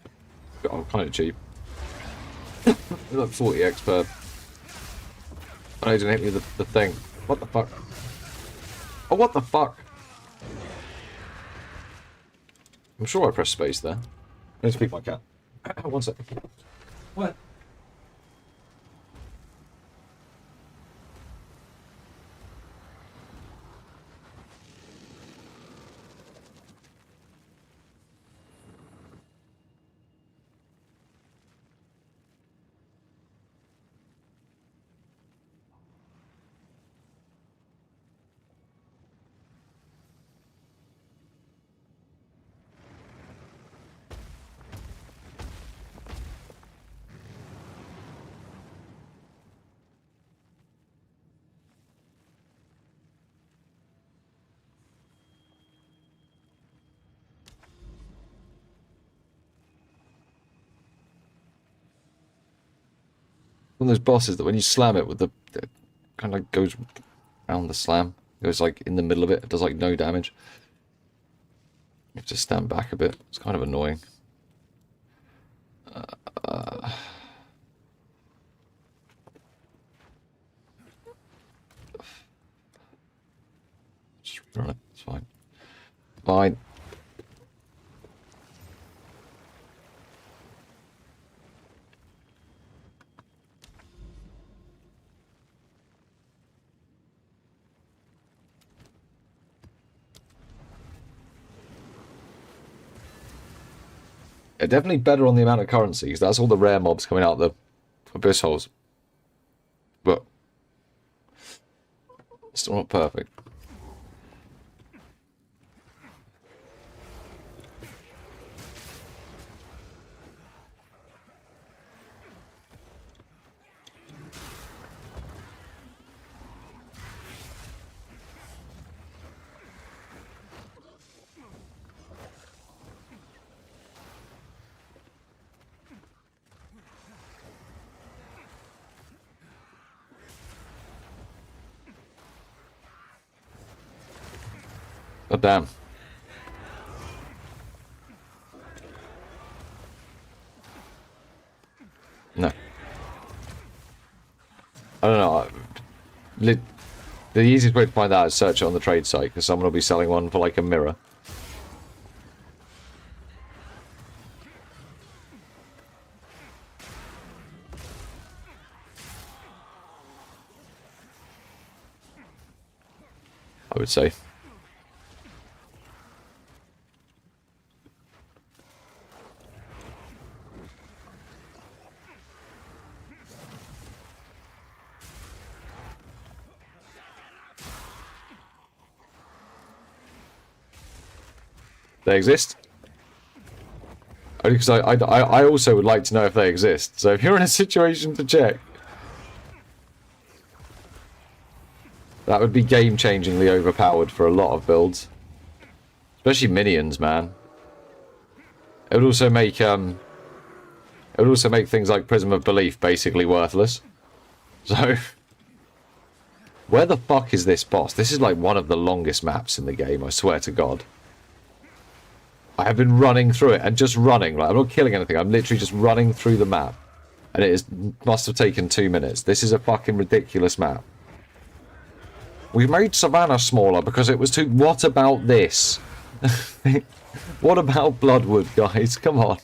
Oh, kind of cheap. Like 40x per... Oh, he didn't hit me with the thing. What the fuck? Oh, what the fuck? I'm sure I pressed space there. I need to speak my cat. 1 sec. What? One of those bosses that when you slam it with the kind of like goes around the slam, goes like in the middle of it, it does like no damage. You have to stand back a bit. It's kind of annoying. Just run it. It's fine. Fine. Yeah, definitely better on the amount of currency, because that's all the rare mobs coming out the abyss holes. But still not perfect. Oh, damn. No. I don't know. The easiest way to find that is search it on the trade site, because someone will be selling one for like a mirror. I would say. They exist? Only because I also would like to know if they exist. So if you're in a situation to check, that would be game-changingly overpowered for a lot of builds. Especially minions, man. It would also make things like Prism of Belief basically worthless. So where the fuck is this boss? This is like one of the longest maps in the game, I swear to God. I have been running through it and just running. Like, I'm not killing anything. I'm literally just running through the map. And must have taken 2 minutes. This is a fucking ridiculous map. We made Savannah smaller because it was too... What about this? What about Bloodwood, guys? Come on.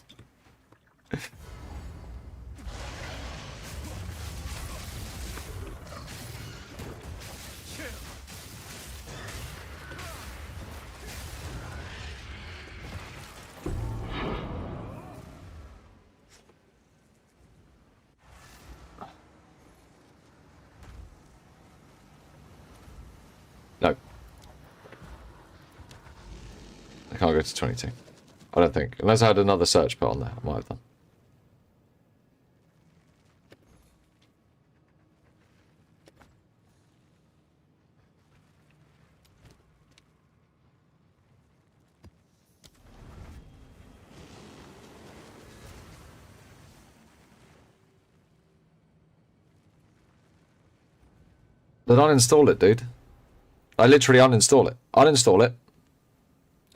No. I can't go to 22. I don't think. Unless I had another search put on there. I might have done. Then uninstall it, dude. I literally uninstall it. Uninstall it.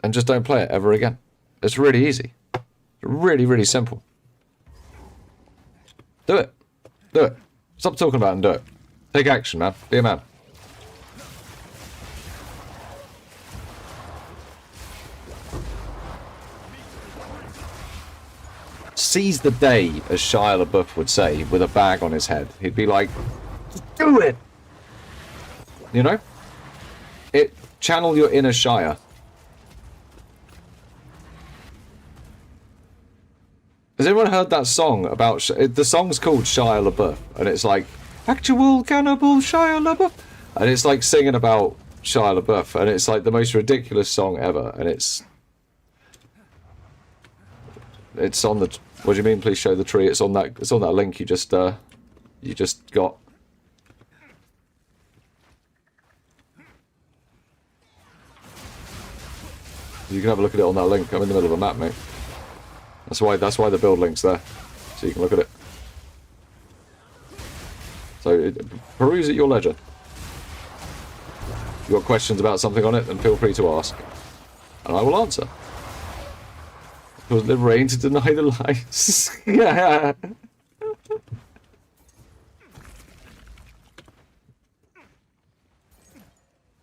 And just don't play it ever again. It's really easy. Really, really simple. Do it. Do it. Stop talking about it and do it. Take action, man. Be a man. Seize the day, as Shia LaBeouf would say, with a bag on his head. He'd be like, do it! You know? Channel your inner Shia. Has anyone heard that song about... the song's called Shia LaBeouf, and it's like, actual cannibal Shia LaBeouf. And it's like singing about Shia LaBeouf, and it's like the most ridiculous song ever, and it's on the... What do you mean, please show the tree? It's on that link you just got. You can have a look at it on that link. I'm in the middle of a map, mate. That's why the build link's there. So you can look at it. So peruse at your leisure. If you've got questions about something on it, then feel free to ask. And I will answer. It was liberating to deny the lies. Yeah.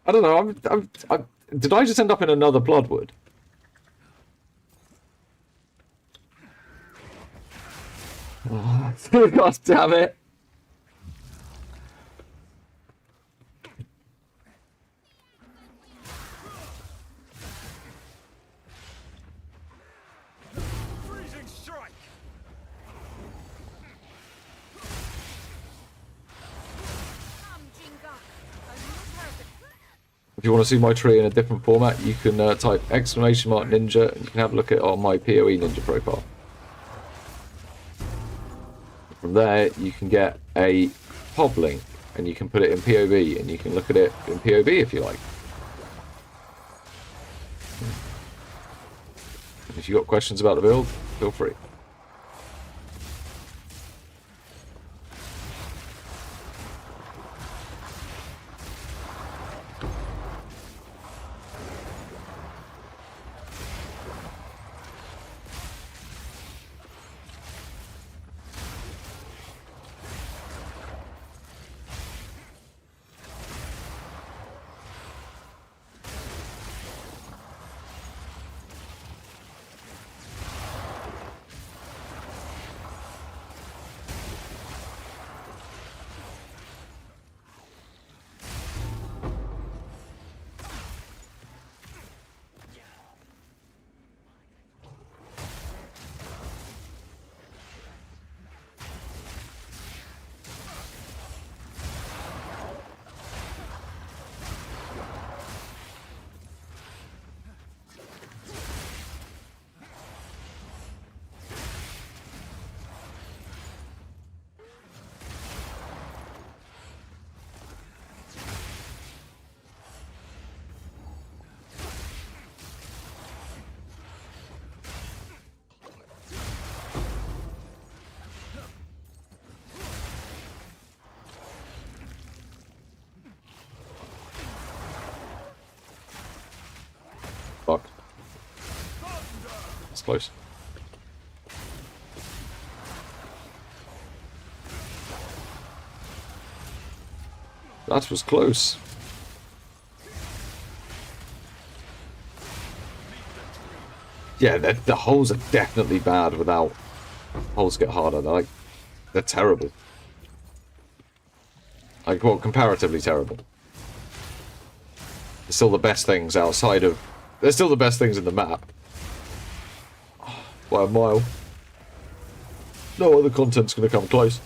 I don't know. Did I just end up in another Bloodwood? Oh, God damn it. Freezing strike. If you want to see my tree in a different format, you can type !ninja and you can have a look at it on my PoE Ninja profile. From there, you can get a POB link and you can put it in POV and you can look at it in POV if you like. And if you've got questions about the build, feel free. Fuck. That's close. That was close. Yeah, the holes are definitely bad without... Holes get harder. They're terrible. Like, well, comparatively terrible. They're still the best things outside of... They're still the best things in the map. By a mile. No other content's going to come close.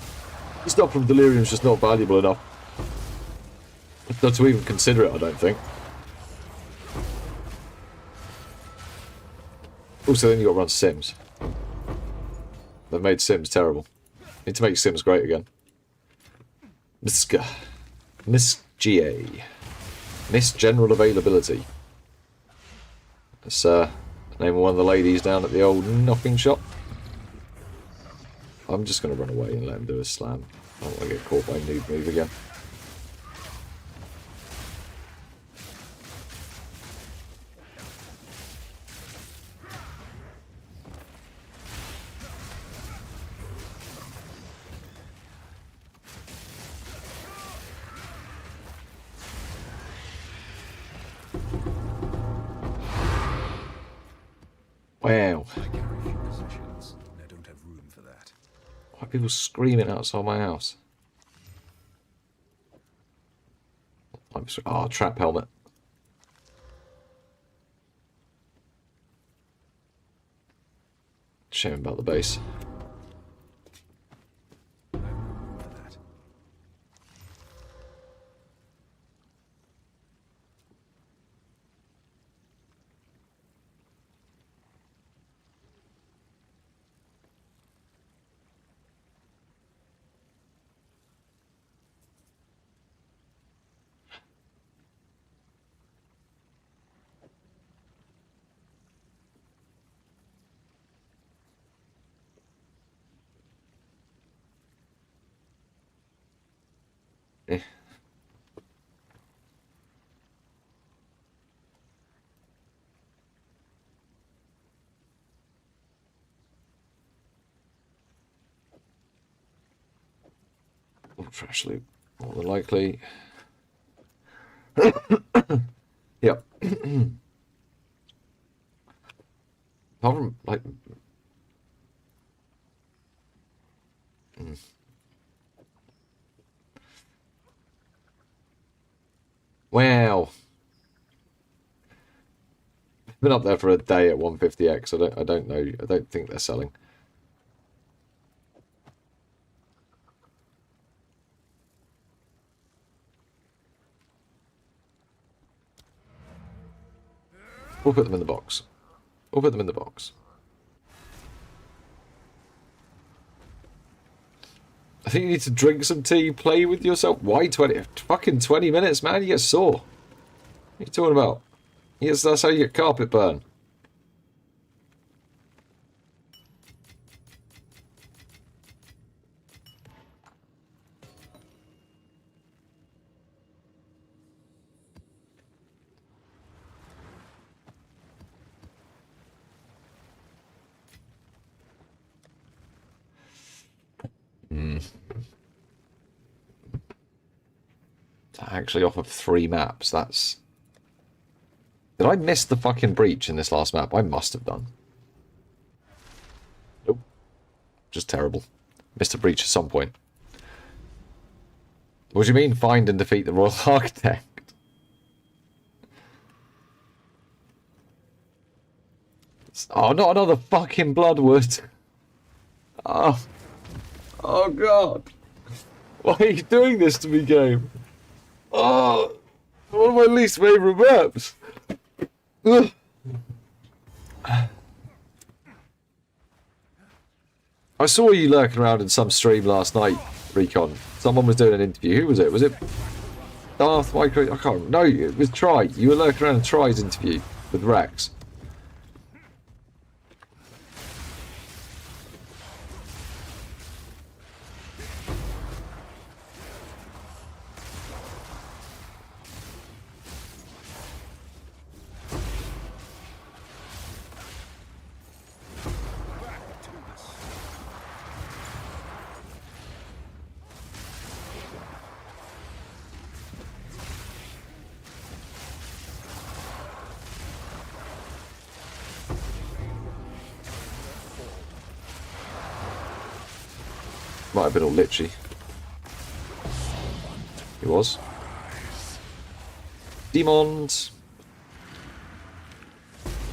The stuff from Delirium's just not valuable enough. Not to even consider it, I don't think. Also, then you got to run Sims. They've made Sims terrible. Need to make Sims great again. Miss GA. Miss General Availability. That's the name of one of the ladies down at the old knocking shop. I'm just going to run away and let him do a slam. I don't want to get caught by a noob move again. Wow. I carry few possessions, and I don't have room for that. Why are people screaming outside my house? Oh, trap helmet. Shame about the base. I have no room for that. Eh. Oh, trash loot. More than likely. Yep. Apart from, like... Wow. Been up there for a day at 150x. I don't know. I don't think they're selling. We'll put them in the box. We'll put them in the box. I think you need to drink some tea, play with yourself. Why 20? Fucking 20 minutes, man. You get sore. What are you talking about? Yes, that's how you get carpet burn. Actually, off of 3 maps, that's... Did I miss the fucking breach in this last map? I must have done. Nope. Just terrible. Missed a breach at some point. What do you mean, find and defeat the Royal Architect? Oh, not another fucking Bloodwood. Oh. Oh, God. Why are you doing this to me, game? Oh, one of my least favourite maps. Ugh. I saw you lurking around in some stream last night, Recon. Someone was doing an interview. Who was it? Was it Darth Micro? I can't remember. No, it was Try. You were lurking around in Try's interview with Rex. Might have been all Litchy. He was. Demons.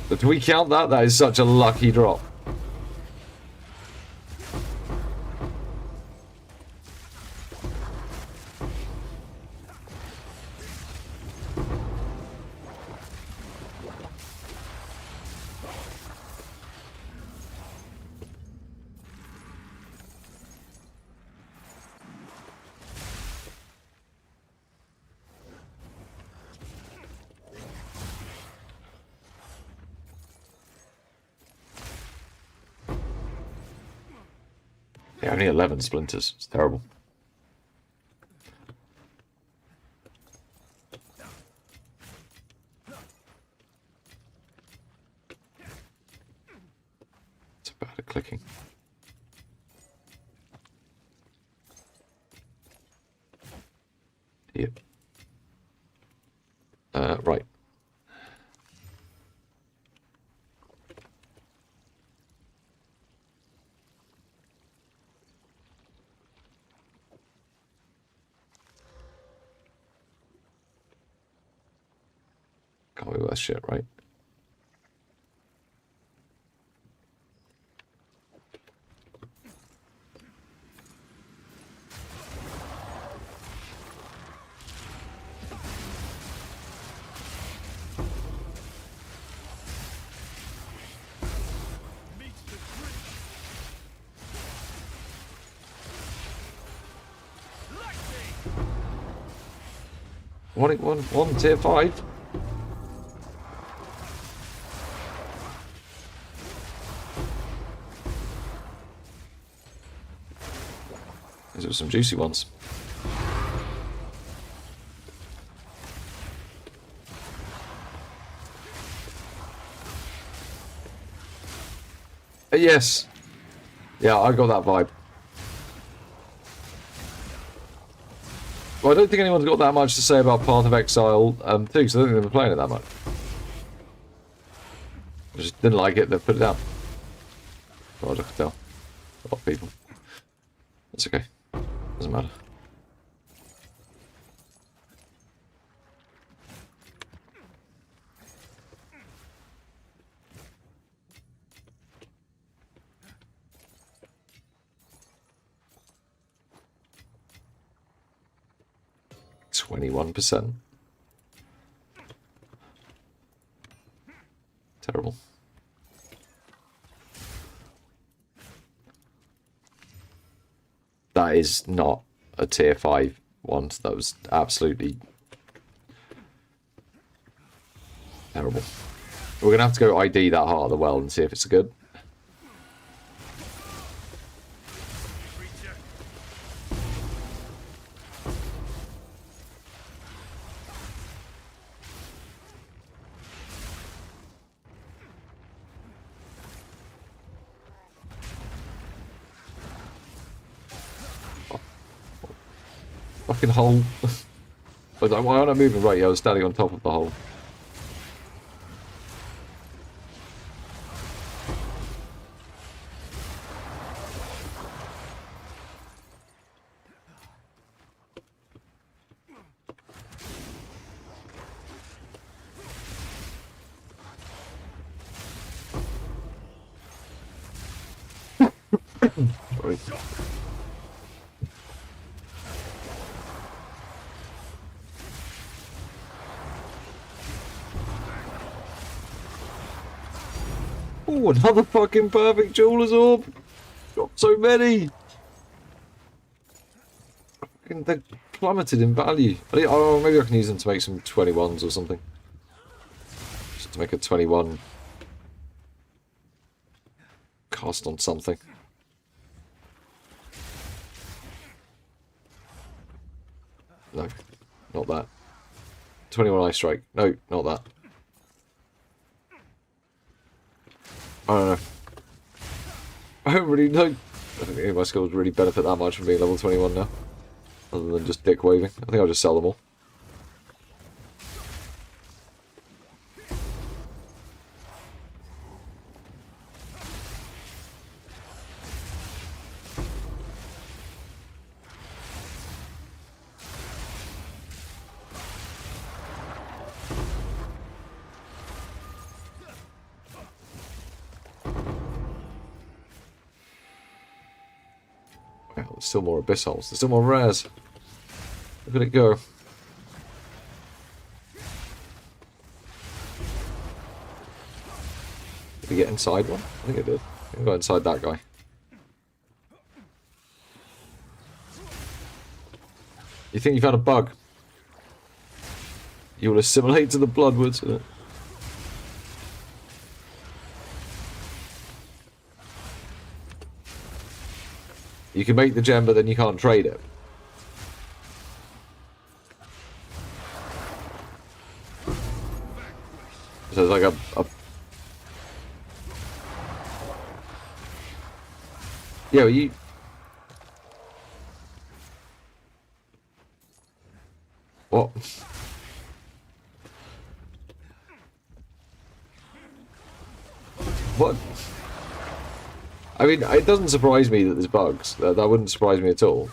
But do we count that? That is such a lucky drop. Yeah, only 11 splinters. It's terrible. It's bad at clicking. Yep. Right. Can't be worth shit, right? One tier 5. These are some juicy ones. Yes. Yeah, I got that vibe. Well, I don't think anyone's got that much to say about Path of Exile 2, because I don't think they were playing it that much. I just didn't like it, they put it down. God, I could tell. A lot of people. It's okay. Doesn't matter. %. Terrible. That is not a tier 5 one. That was absolutely terrible. We're going to have to go ID that Heart of the Well and see if it's good. Fucking hole. But why aren't I moving? Right, yeah, I was standing on top of the hole. Sorry. Oh, another fucking perfect jeweler's orb. Got so many. Fucking, they're plummeted in value. Oh, maybe I can use them to make some 21s or something. Just to make a 21 cast on something. No, not that. 21 Ice Strike. No, not that. I don't know. I don't really know. I don't think any of my skills really benefit that much from being level 21 now. Other than just dick waving. I think I'll just sell them all. There's still more abyss holes. There's still more rares. Look at it go. Did we get inside one? I think I did. I think I got inside that guy. You think you found a bug? You will assimilate to the Bloodwoods. You can make the gem, but then you can't trade it. So it's like a... Yeah, well, you... What? What? I mean, it doesn't surprise me that there's bugs. That wouldn't surprise me at all.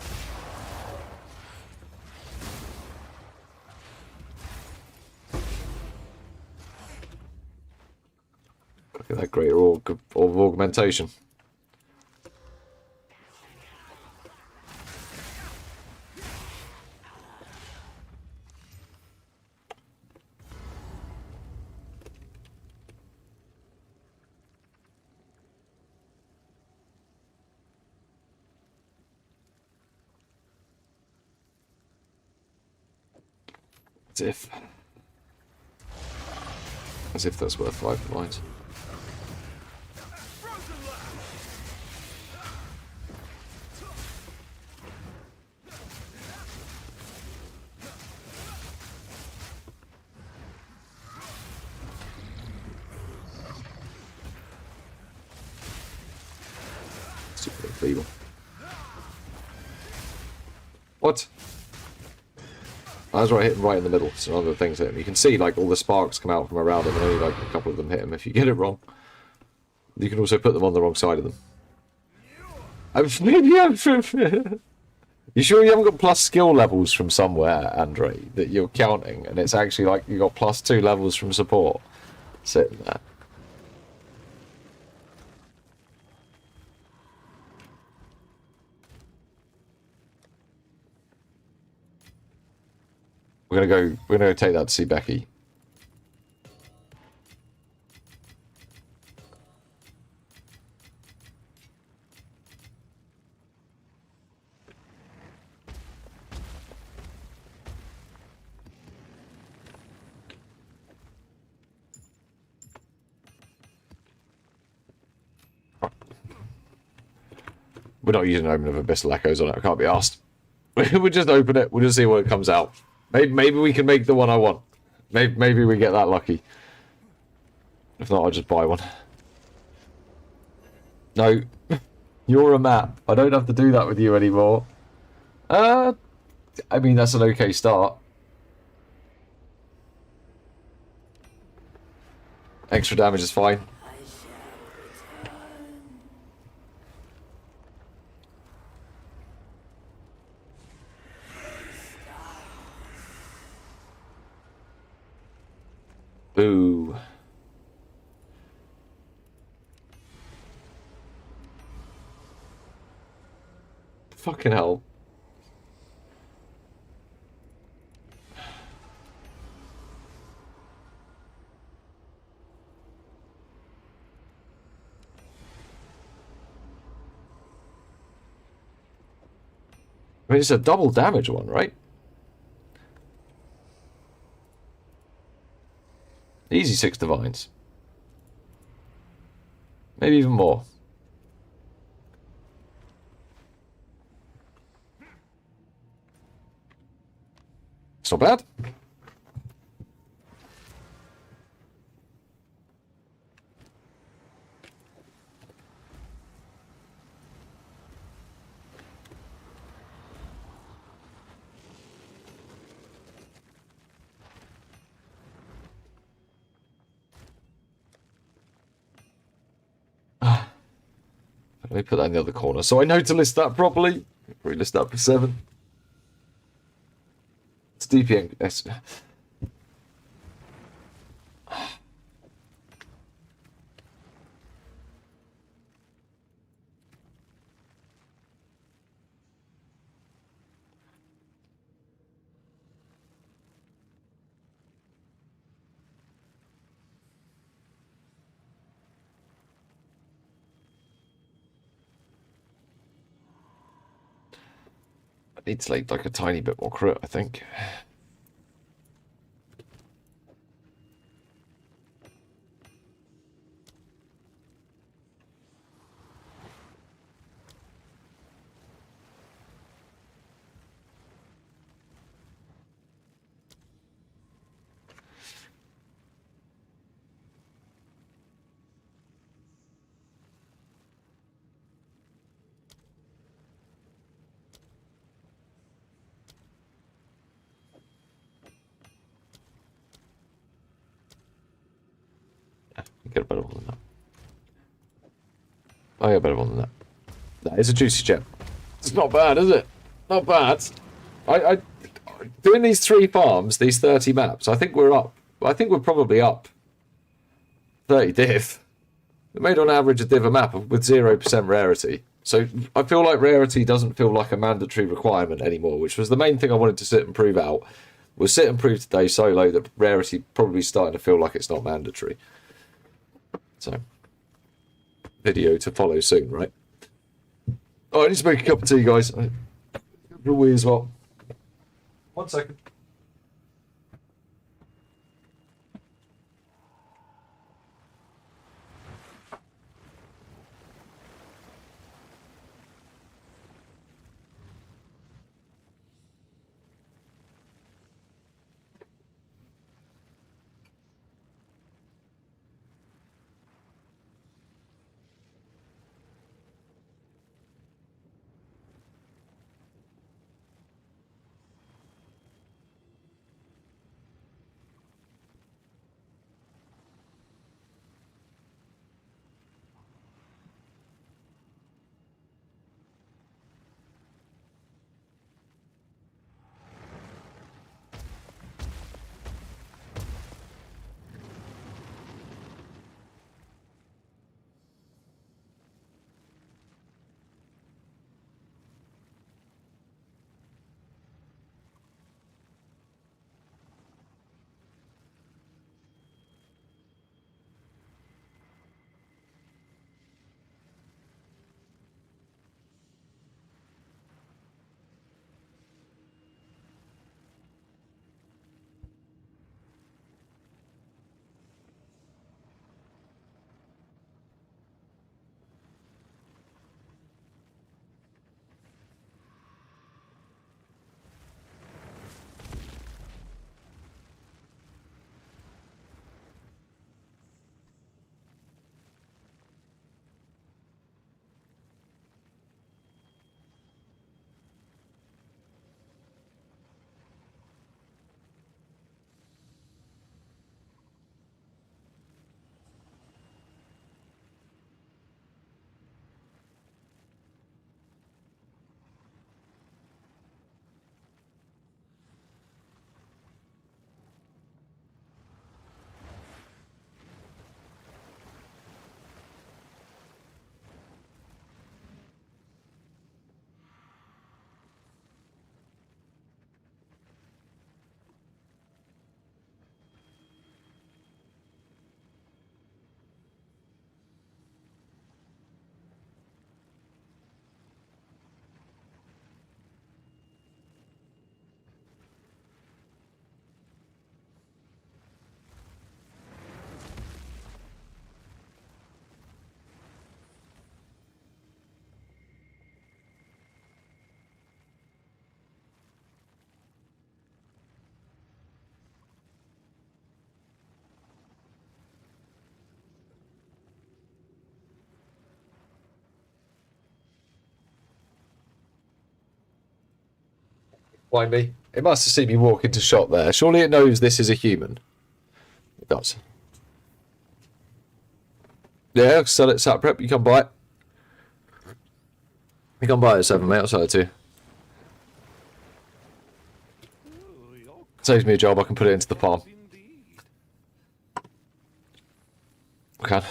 greater orb of augmentation. As if that's worth 5 points. Super feeble. What? I was hitting right in the middle, so other things hit him. You can see like all the sparks come out from around him and only like a couple of them hit him if you get it wrong. You can also put them on the wrong side of them. You sure you haven't got plus skill levels from somewhere, Andre, that you're counting, and it's actually like you got plus 2 levels from support sitting there? We're gonna go take that to see Becky. We're not using an omen of Abyssal Echoes on it, I can't be asked. We'll just open it, we'll just see what comes out. Maybe we can make the one I want. Maybe we get that lucky. If not, I'll just buy one. No. You're a map. I don't have to do that with you anymore. I mean, that's an okay start. Extra damage is fine. Boo. Fucking hell. I mean, it's a double damage one, right? Easy 6 divines. Maybe even more. It's not bad. Let me put that in the other corner so I know to list that properly. Probably list that for 7. It's DPN. Needs like a tiny bit more crit, I think. Get a better one than that. I got a better one than that. That is a juicy gem. It's not bad, is it? Not bad. I doing these 3 farms, these 30 maps, I think we're up. I think we're probably up 30 div. They're made on average a div a map with 0% rarity. So I feel like rarity doesn't feel like a mandatory requirement anymore, which was the main thing I wanted to sit and prove out. We'll sit and prove today solo that rarity probably starting to feel like it's not mandatory. So, video to follow soon, right? Oh, I need to make a cup of tea, guys. A wee as well. 1 second. Why me? It must have seen me walk into shot there. Surely it knows this is a human. It does. Yeah, I'll sell it sat prep. You come buy it. You come buy it at 7, mate. I'll sell it to you. Saves me a job. I can put it into the farm. I can.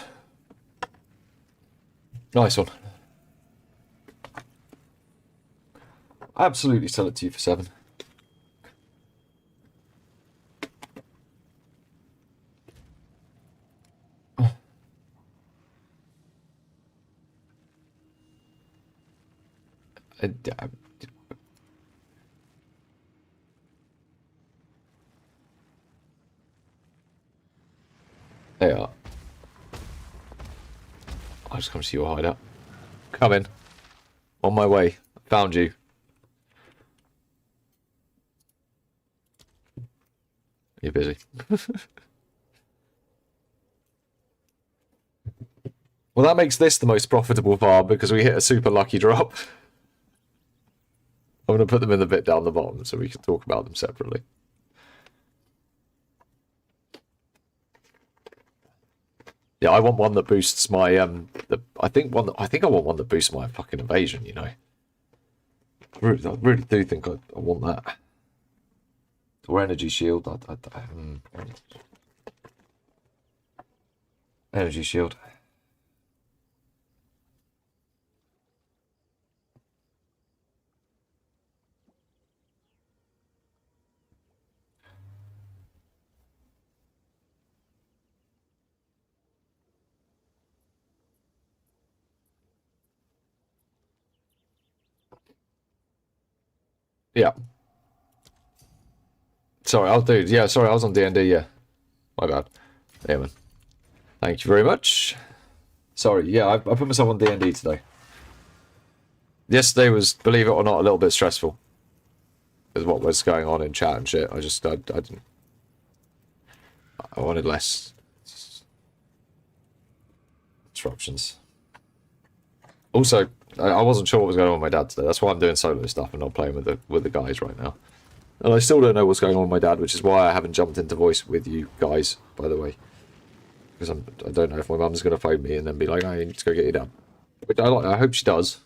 Nice one. Absolutely sell it to you for 7. They are. I'll just come to your hideout. Come in. On my way. Found you. You're busy. Well, that makes this the most profitable farm because we hit a super lucky drop. I'm going to put them in the bit down the bottom so we can talk about them separately. Yeah, I want one that boosts my I think I want one that boosts my fucking evasion, you know. I really do think I want that. Or energy shield. Energy shield. Yeah. Sorry, I'll do. Yeah, sorry, I was on D&D. Yeah, my bad. Yeah, man. Thank you very much. Sorry. Yeah, I put myself on D&D today. Yesterday was, believe it or not, a little bit stressful. With what was going on in chat and shit. I didn't. I wanted less disruptions. Also, I wasn't sure what was going on with my dad today. That's why I'm doing solo stuff and not playing with the guys right now. And I still don't know what's going on with my dad, which is why I haven't jumped into voice with you guys, by the way. Because I don't know if my mum's going to phone me and then be like, "I need to go get your dad." Which I hope she does.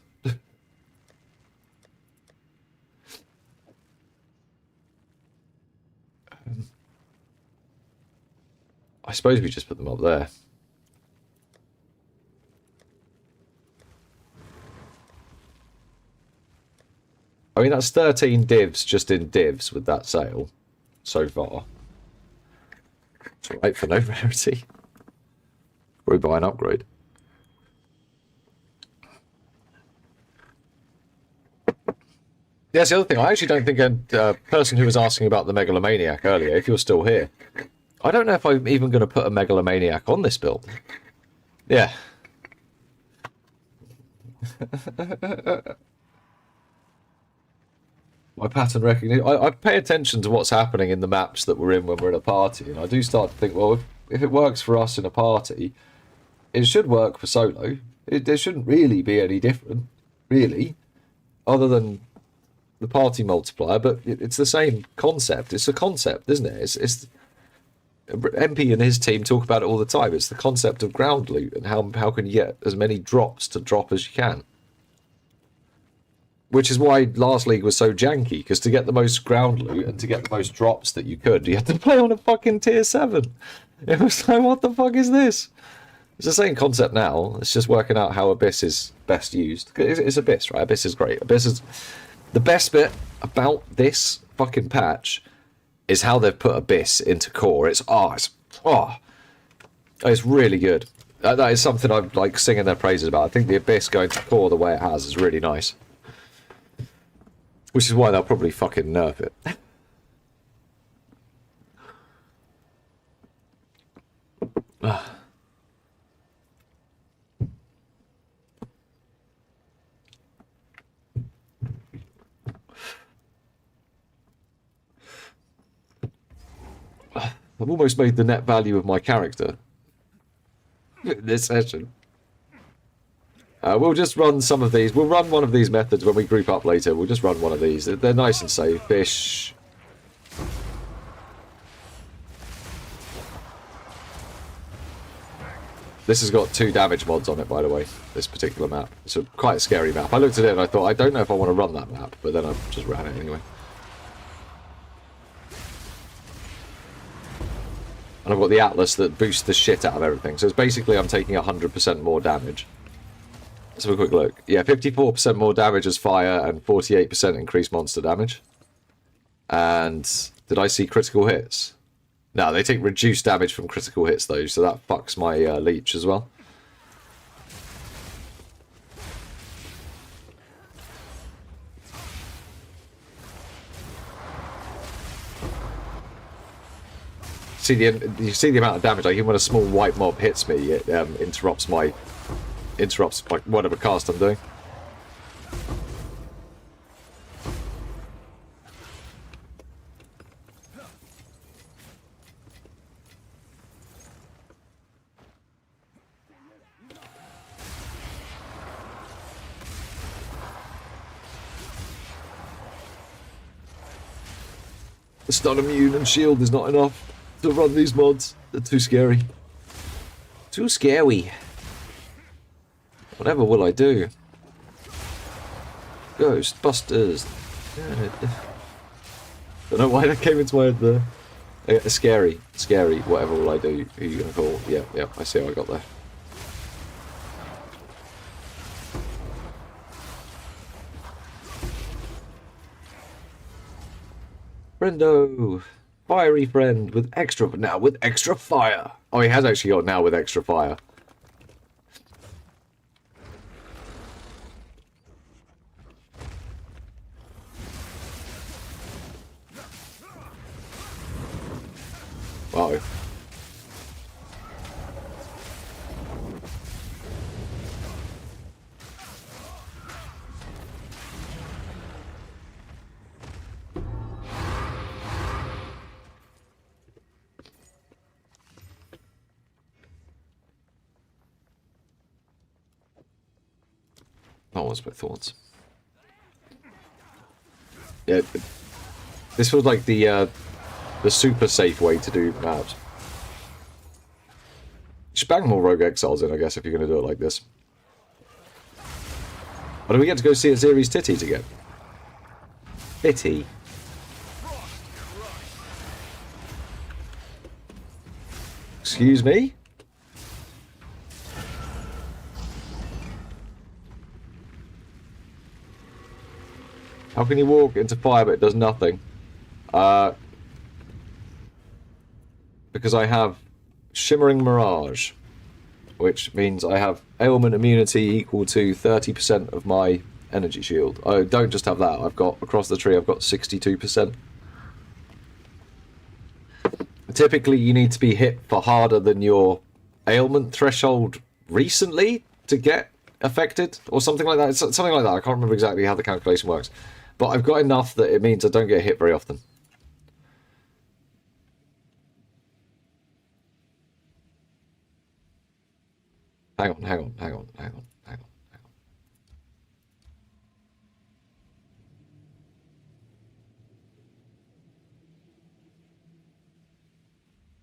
I suppose we just put them up there. I mean, that's 13 divs just in divs with that sale so far. It's alright for no rarity. Probably buy an upgrade. That's the other thing. I actually don't think a person who was asking about the Megalomaniac earlier, if you're still here, I don't know if I'm even going to put a Megalomaniac on this build. Yeah. My pattern recognition. I pay attention to what's happening in the maps that we're in when we're in a party, and I do start to think, well, if it works for us in a party, it should work for solo. There shouldn't really be any different, really, other than the party multiplier, but it's the same concept. It's a concept, isn't it? It's MP and his team talk about it all the time. It's the concept of ground loot and how can you get as many drops to drop as you can. Which is why last league was so janky, because to get the most ground loot and to get the most drops that you could, you had to play on a fucking tier 7. It was like, what the fuck is this? It's the same concept now. It's just working out how Abyss is best used. It's Abyss, right? Abyss is great. Abyss is... The best bit about this fucking patch is how they've put Abyss into core. It's really good. That is something I'm like singing their praises about. I think the Abyss going to core the way it has is really nice. Which is why they'll probably fucking nerf it. I've almost made the net value of my character this session. We'll just run some of these. We'll run one of these methods when we group up later. We'll just run one of these. They're nice and safe. Fish. This has got 2 damage mods on it, by the way. This particular map. It's quite a scary map. I looked at it and I thought, I don't know if I want to run that map. But then I just ran it anyway. And I've got the Atlas that boosts the shit out of everything. So it's basically I'm taking 100% more damage. Let's have a quick look. Yeah, 54% more damage as fire and 48% increased monster damage. And did I see critical hits? No, they take reduced damage from critical hits though, so that fucks my Leech as well. You see the amount of damage. Like even when a small white mob hits me, it interrupts whatever cast I'm doing. The stun immune and shield is not enough to run these mods. They're too scary. Too scary. Whatever will I do? Ghostbusters. Don't know why that came into my head there. Scary. Scary. Whatever will I do? Who are you going to call? Yeah, I see how I got there. Friendo. Fiery friend with extra fire. Oh, he has actually got now with extra fire. That was with thorns. Yeah, this was like the super safe way to do maps. Just bang more Rogue Exiles in, I guess, if you're going to do it like this. But do we get to go see Aziri's titties again? Titty. Excuse me? How can you walk into fire but it does nothing? Because I have Shimmering Mirage, which means I have ailment immunity equal to 30% of my energy shield. I don't just have that, I've got, across the tree, I've got 62%. Typically, you need to be hit for harder than your ailment threshold recently to get affected, or something like that. It's something like that. I can't remember exactly how the calculation works. But I've got enough that it means I don't get hit very often. Hang on.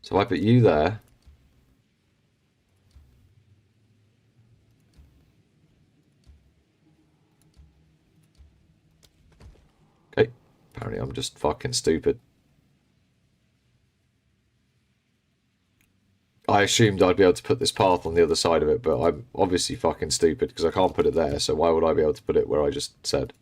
So I put you there. Okay. Apparently I'm just fucking stupid. I assumed I'd be able to put this path on the other side of it, but I'm obviously fucking stupid because I can't put it there, so why would I be able to put it where I just said?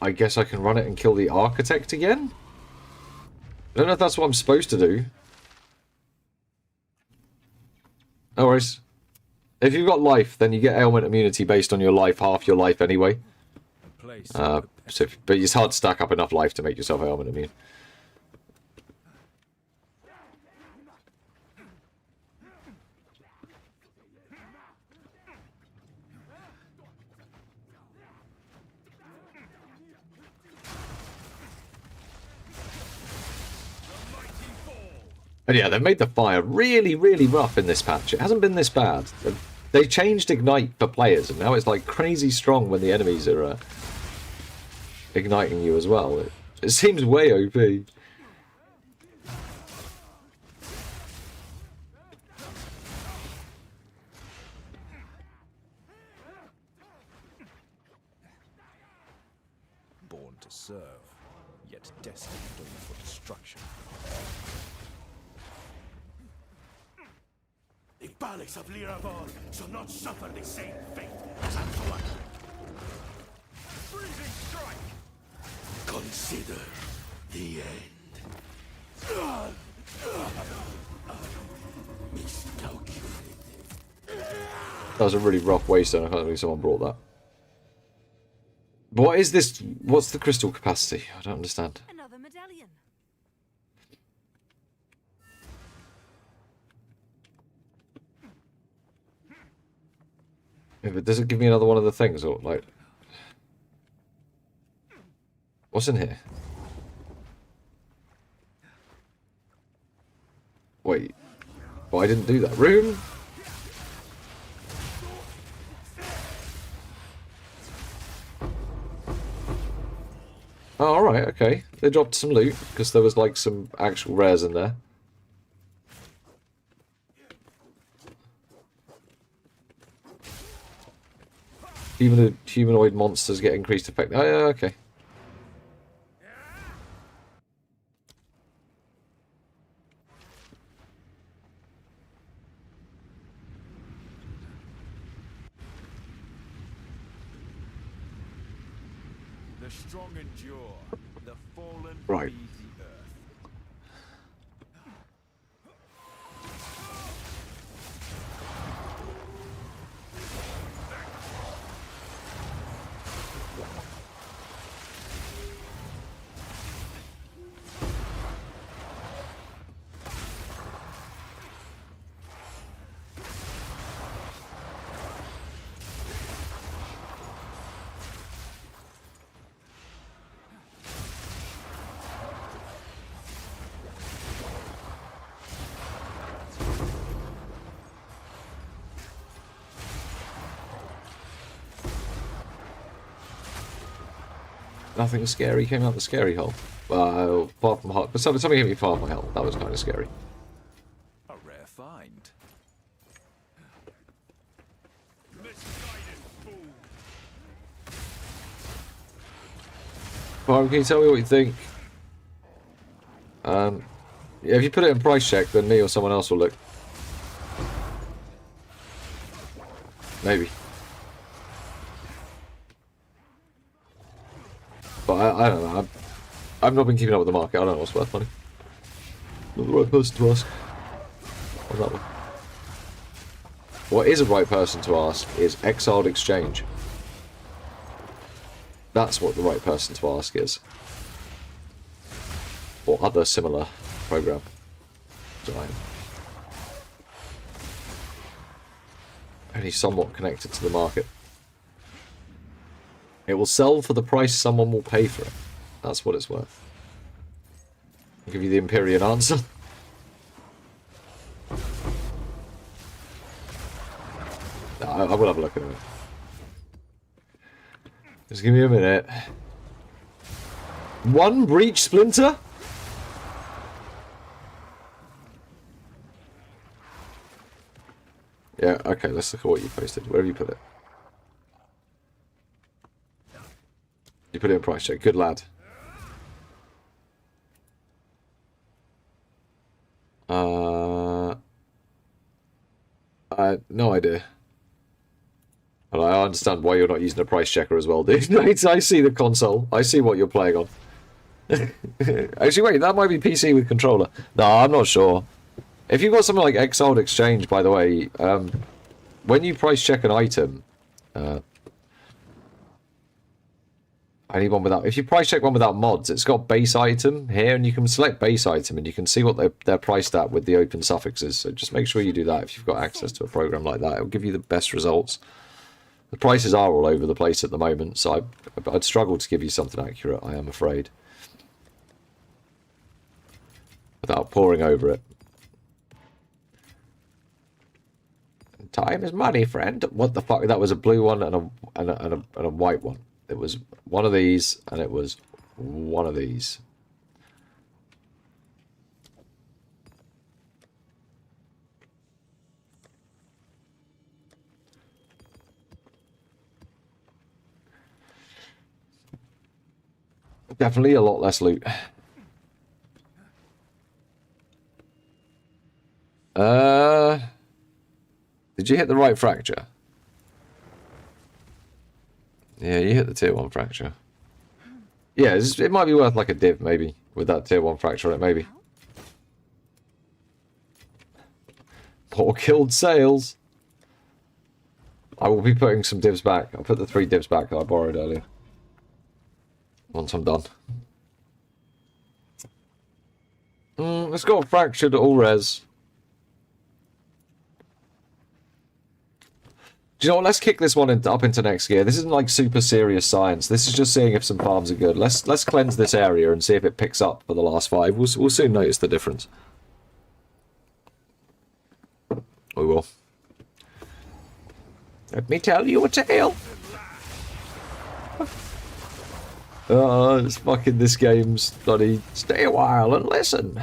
I guess I can run it and kill the architect again? I don't know if that's what I'm supposed to do. No worries. If you've got life, then you get ailment immunity based on your life, half your life anyway. But it's hard to stack up enough life to make yourself ailment immune. And yeah, they've made the fire really, really rough in this patch. It hasn't been this bad. They changed Ignite for players, and now it's like crazy strong when the enemies are igniting you as well. It seems way OP. Born to serve, yet destined for destruction. The Palace of Liravon shall not suffer the same fate as Antoine. Freezing strike! Consider the end. Miscalculated. That was a really rough waystone. I can't believe someone brought that. But what is this? What's the crystal capacity? I don't understand. Another medallion. Yeah, but does it give me another one of the things, or like, what's in here? Wait, well, I didn't do that. Room? Oh, alright, okay. They dropped some loot, because there was like some actual rares in there. Even the humanoid monsters get increased effect. Oh, yeah, okay. The strong endure, the fallen Right. bleed the earth. Nothing scary came out the scary hole. Far from hot, but something hit me far from hell. That was kind of scary. A rare find. Farm, can you tell me what you think? Yeah, if you put it in price check, then me or someone else will look. Maybe. But I don't know. I've not been keeping up with the market. I don't know what's worth money. Not the right person to ask on that one. What is a right person to ask is Exiled Exchange. That's what the right person to ask is. Or other similar program design. Only somewhat connected to the market. It will sell for the price someone will pay for it. That's what it's worth. I'll give you the Empyrean answer. I will have a look at it. Just give me a minute. One breach splinter? Yeah, okay, let's look at what you posted. Where have you put it? You put it in price check. Good lad. No idea. But I understand why you're not using a price checker as well, dude. I see the console. I see what you're playing on. Actually, wait, that might be PC with controller. No, I'm not sure. If you've got something like Exiled Exchange, by the way, when you price check an item, I need one without. If you price check one without mods, it's got base item here, and you can select base item, and you can see what they're priced at with the open suffixes. So just make sure you do that if you've got access to a program like that. It'll give you the best results. The prices are all over the place at the moment, so I'd struggle to give you something accurate, I am afraid, without poring over it. Time is money, friend. What the fuck? That was a blue one and a white one. It was one of these, and it was one of these. Definitely a lot less loot. Did you hit the right fracture? Yeah, you hit the tier 1 fracture. Yeah, it might be worth like a div, maybe, with that tier 1 fracture on it, maybe. Poor killed sales. I will be putting some divs back. I'll put the 3 divs back that I borrowed earlier. Once I'm done. It's got fractured all res. Do you know what? Let's kick this one up into next gear. This isn't like super serious science. This is just seeing if some farms are good. Let's cleanse this area and see if it picks up for the last 5. We'll soon notice the difference. We will. Let me tell you a tale. It's fucking this game's bloody. Stay a while and listen.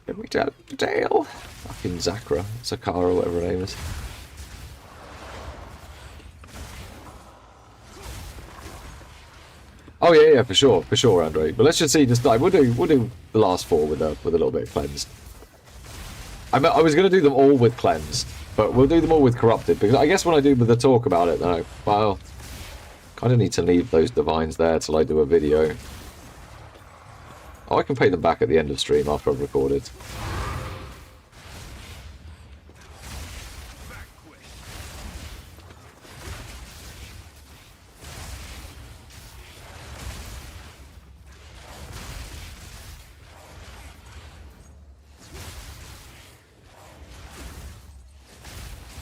Let me tell you a tale. Fucking Zakra, Zakara, whatever her name is. Oh yeah, for sure, Andre. But let's just see. Just like we'll do the last 4 with a little bit of cleansed. I was going to do them all with cleansed, but we'll do them all with corrupted because I guess when I do the talk about it, though, well, kind of need to leave those divines there till I do a video. Oh, I can pay them back at the end of stream after I've recorded.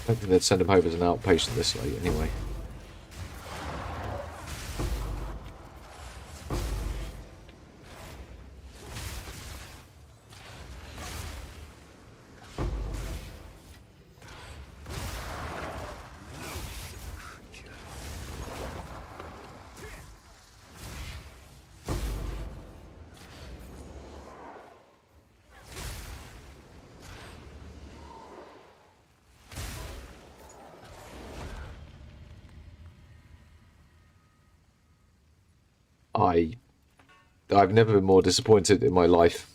I don't think they'd send him over as an outpatient this late anyway. I've never been more disappointed in my life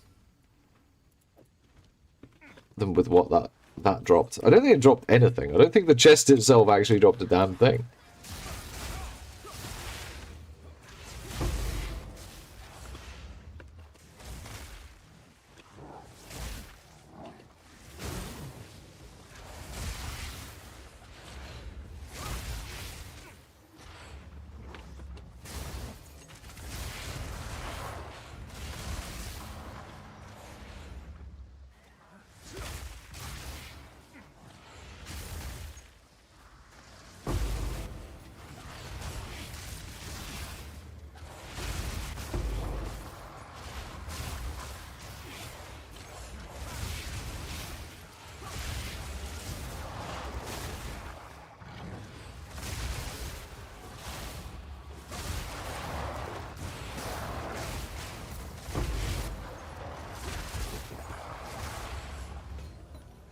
than with what that dropped. I don't think it dropped anything. I don't think the chest itself actually dropped a damn thing.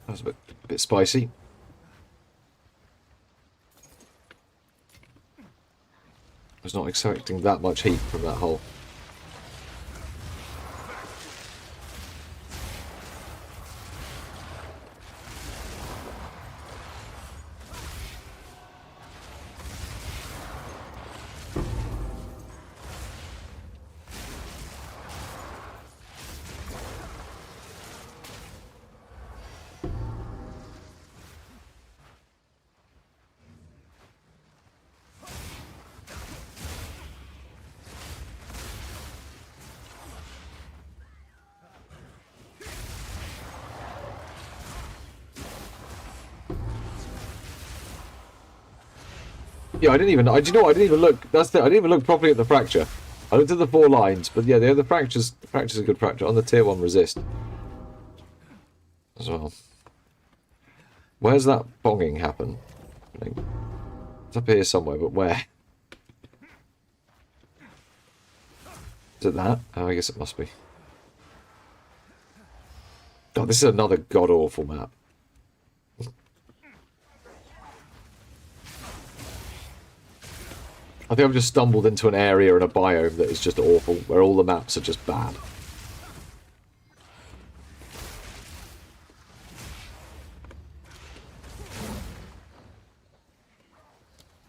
That was a bit spicy. I was not expecting that much heat from that hole. Yeah, I didn't even. Do you know what? I didn't even look. That's the. I didn't even look properly at the fracture. I looked at the 4 lines, but yeah, the fractures. The fracture's a good fracture on the tier 1 resist as well. Where's that bonging happen? It's up here somewhere, but where? Is it that? Oh, I guess it must be. God, this is another god-awful map. I think I've just stumbled into an area and a biome that is just awful, where all the maps are just bad.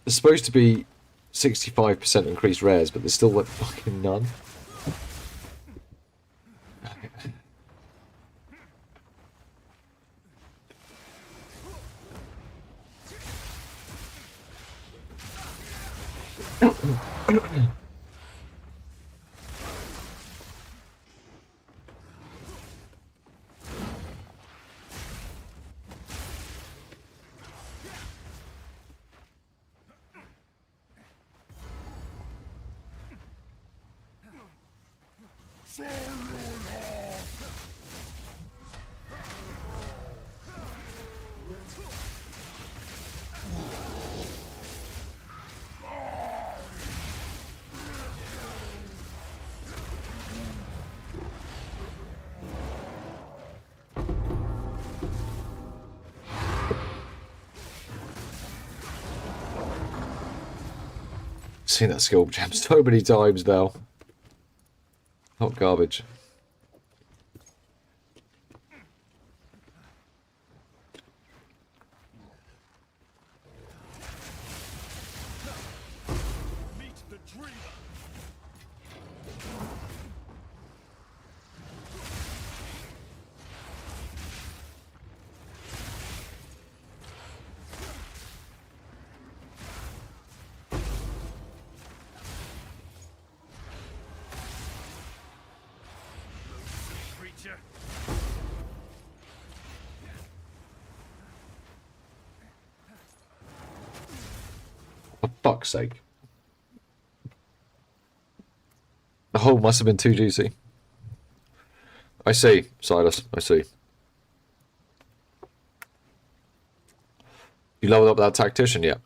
There's supposed to be 65% increased rares, but there's still like fucking none. Seen that skill gem so many times now. Hot garbage. Meet the dreamer. Creature. For fuck's sake. The hole must have been too juicy. I see, Silas, I see. You leveled up that tactician yet?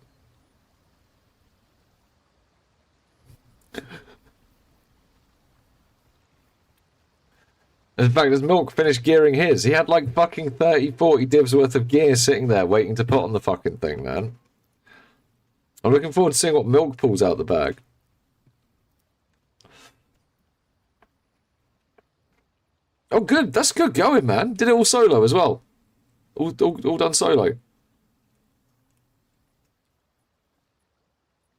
In fact, as Milk finished gearing his, he had like fucking 30, 40 divs worth of gear sitting there waiting to put on the fucking thing, man. I'm looking forward to seeing what Milk pulls out the bag. Oh, good. That's good going, man. Did it all solo as well. All done solo.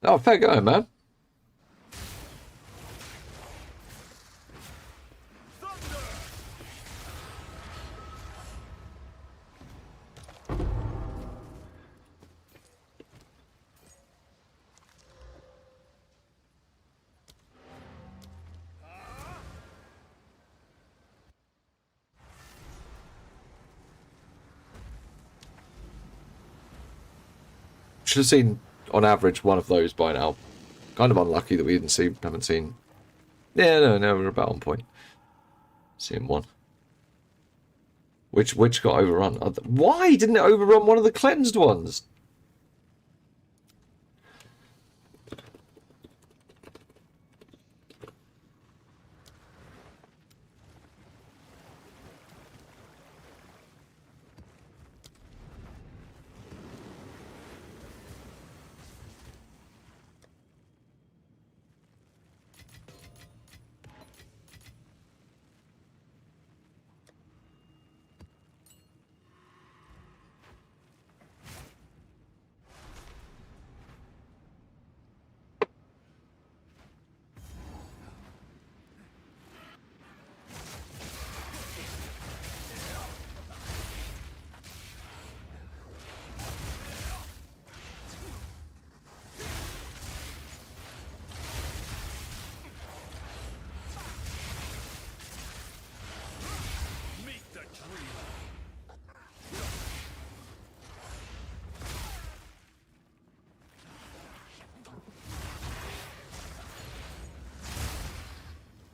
Oh, fair going, man. Should have seen, on average, one of those by now. Kind of unlucky that we haven't seen. Yeah, no, we're about on point. Seeing one. Which got overrun? Why didn't it overrun one of the cleansed ones?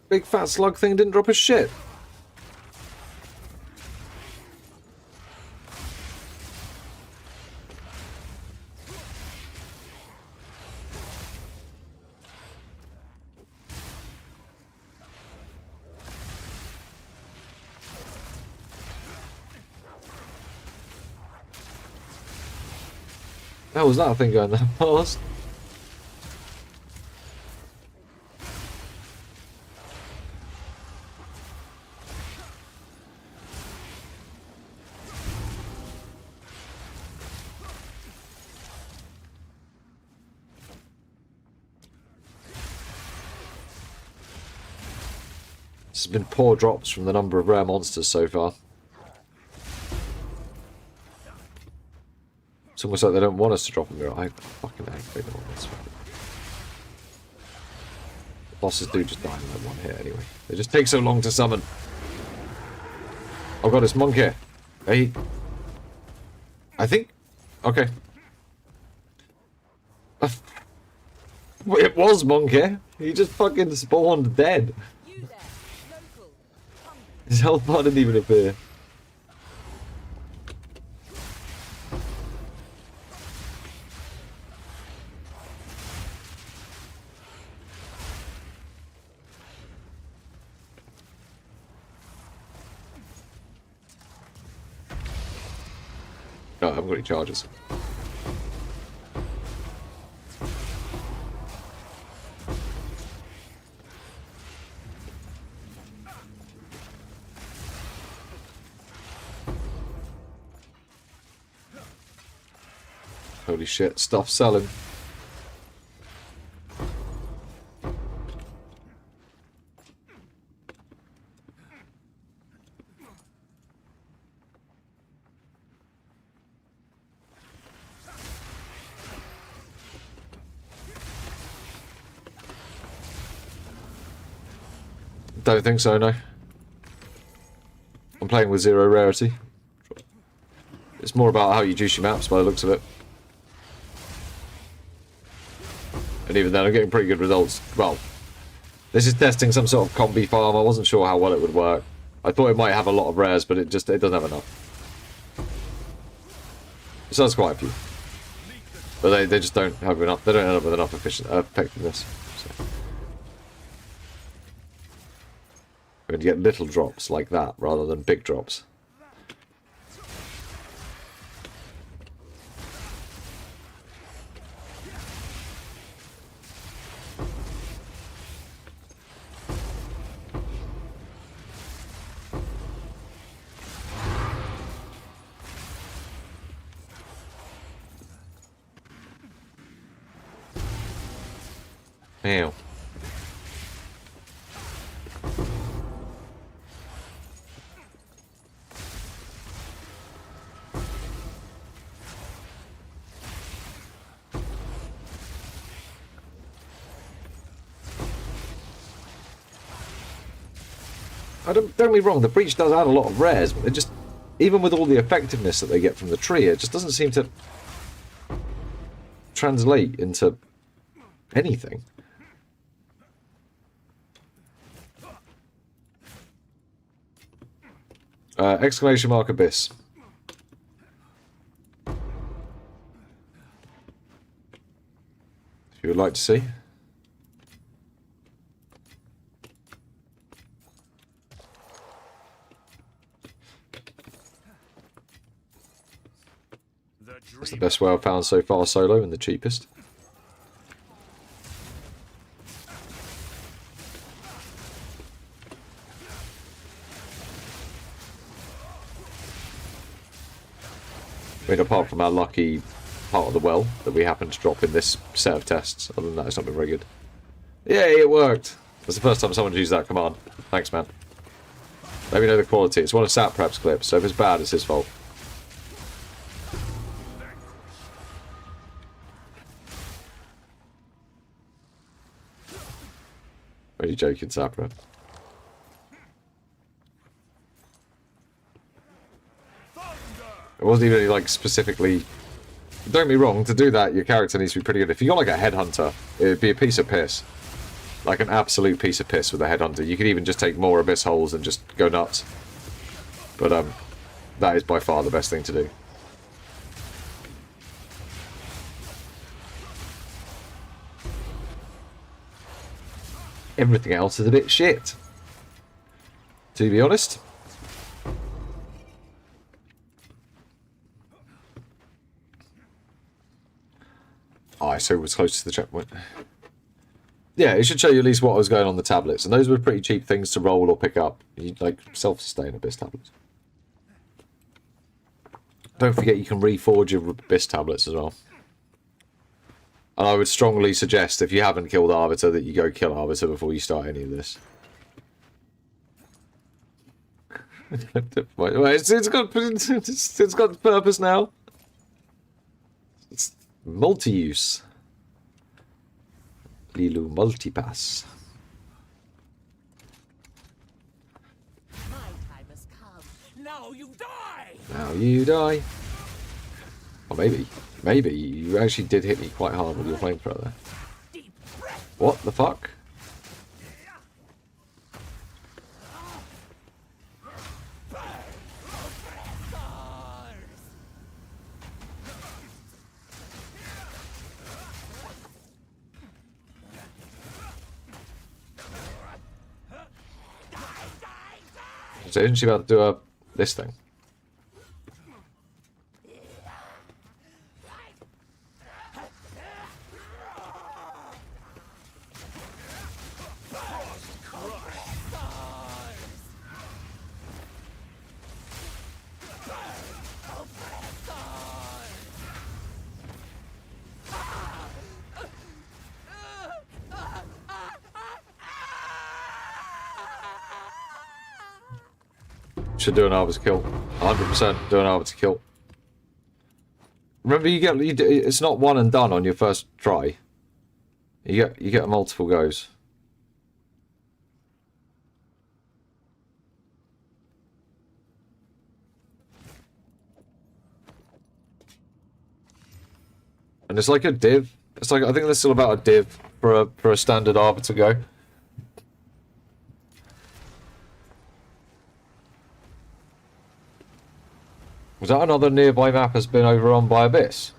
Big fat slug thing didn't drop a shit. How was that thing going that fast? This has been poor drops from the number of rare monsters so far. It's almost like they don't want us to drop them. I fucking activate them on this. The bosses do just die in like one hit anyway. They just take so long to summon. Oh god, it's Monkey. Hey. I think... Okay. It was Monkey. He just fucking spawned dead. His health bar didn't even appear. No, I haven't got any charges. Holy shit, stuff selling. Don't think so, no. I'm playing with zero rarity. It's more about how you juice your maps by the looks of it. And even then, I'm getting pretty good results. Well, this is testing some sort of combi farm. I wasn't sure how well it would work. I thought it might have a lot of rares, but it doesn't have enough. It does quite a few. But they just don't have enough. They don't end up with enough effectiveness. So. We're going to get little drops like that, rather than big drops. Ew. Don't get me wrong, the breach does add a lot of rares, but it just, even with all the effectiveness that they get from the tree, it just doesn't seem to translate into anything. Exclamation mark abyss. If you would like to see. It's the best way I've found so far solo and the cheapest. I mean, apart from our lucky part of the well that we happened to drop in this set of tests, other than that, it's not been very good. Yay, it worked! That's the first time someone's used that command. Thanks, man. Let me know the quality. It's one of Sat Prep's clips, so if it's bad, it's his fault. Really joking, Sat Prep. It wasn't even like specifically. Don't get me wrong, to do that, your character needs to be pretty good. If you got like a headhunter, it would be a piece of piss. Like an absolute piece of piss with a headhunter. You could even just take more abyss holes and just go nuts. But that is by far the best thing to do. Everything else is a bit shit, to be honest. Oh, so it was close to the checkpoint. Yeah, it should show you at least what was going on the tablets, and those were pretty cheap things to roll or pick up. You like self-sustain abyss tablets. Don't forget you can reforge your abyss tablets as well. And I would strongly suggest, if you haven't killed Arbiter, that you go kill Arbiter before you start any of this. it's got purpose now. It's multi-use. Lilu multipass. My time has come. Now you die! Now you die. Or maybe. Maybe. You actually did hit me quite hard with your flamethrower there. What the fuck? So isn't she about to do this thing? Should do an Arbiter kill. 100% do an Arbiter kill. Remember, it's not one and done on your first try. You get multiple goes. And it's like a div. It's like, I think there's still about a div for a standard Arbiter go. Was that another nearby map has been overrun by Abyss?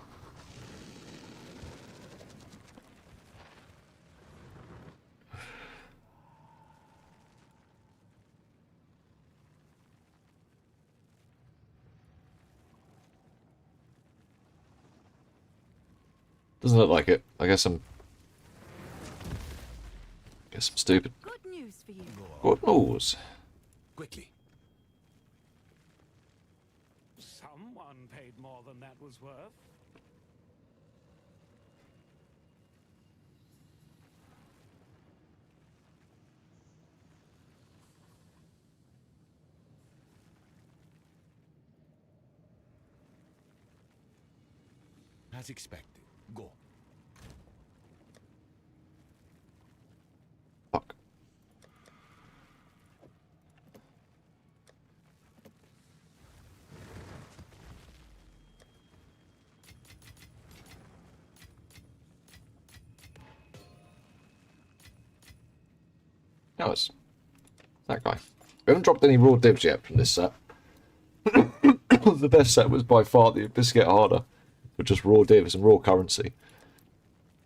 Doesn't look like it. I guess I'm stupid. Good news for you. Good news. Quickly. Someone paid more than that was worth. As expected. Go. Fuck. No, it's that guy. We haven't dropped any raw divs yet from this set. The best set was by far the Abyss Get Harder, with just raw divs and raw currency.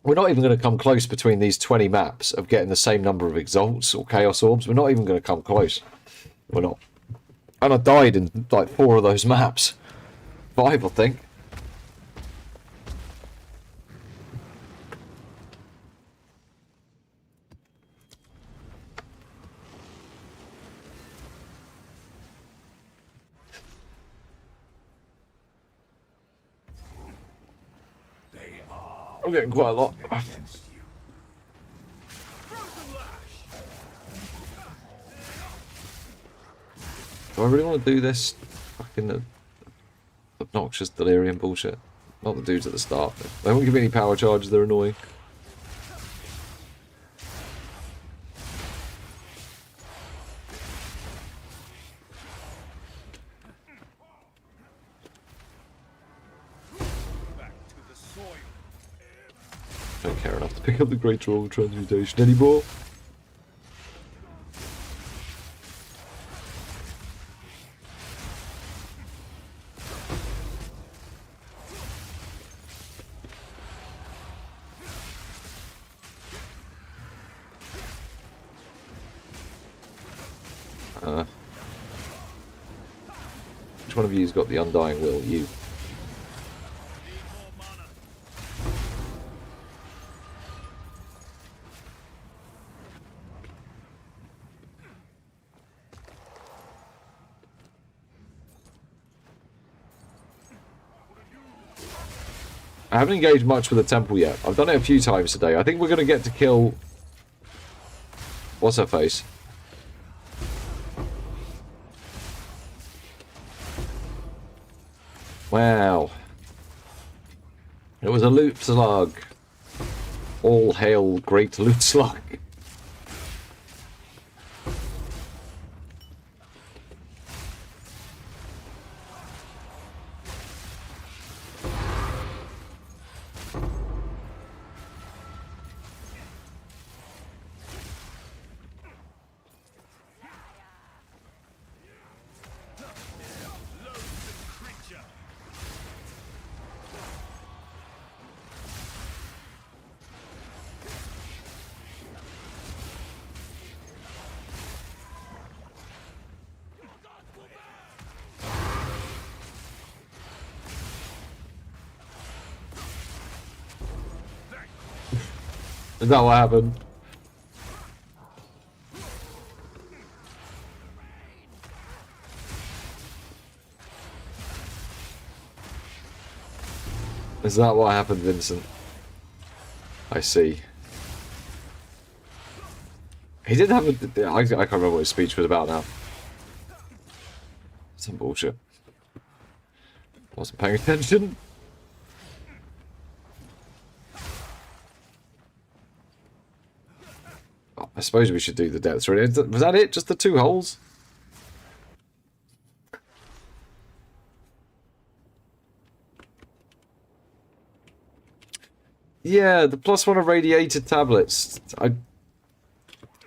We're not even going to come close between these 20 maps of getting the same number of exalts or chaos orbs. We're not even going to come close. We're not. And I died in like 4 of those maps. 5, I think. I'm getting quite a lot. Do I really want to do this fucking obnoxious delirium bullshit? Not the dudes at the start. They won't give me any power charges, they're annoying. Don't care enough to pick up the Great Troll Transmutation anymore. Which one of you's got the Undying Will? You. I haven't engaged much with the temple yet. I've done it a few times today. I think we're going to get to kill... What's her face? Wow. It was a loot slug. All hail great loot slug. Is that what happened? Is that what happened, Vincent? I see. He did have a... I can't remember what his speech was about now. Some bullshit. Wasn't paying attention. I suppose we should do the depths. Was that it? Just the 2 holes? Yeah, the +1 irradiated tablets.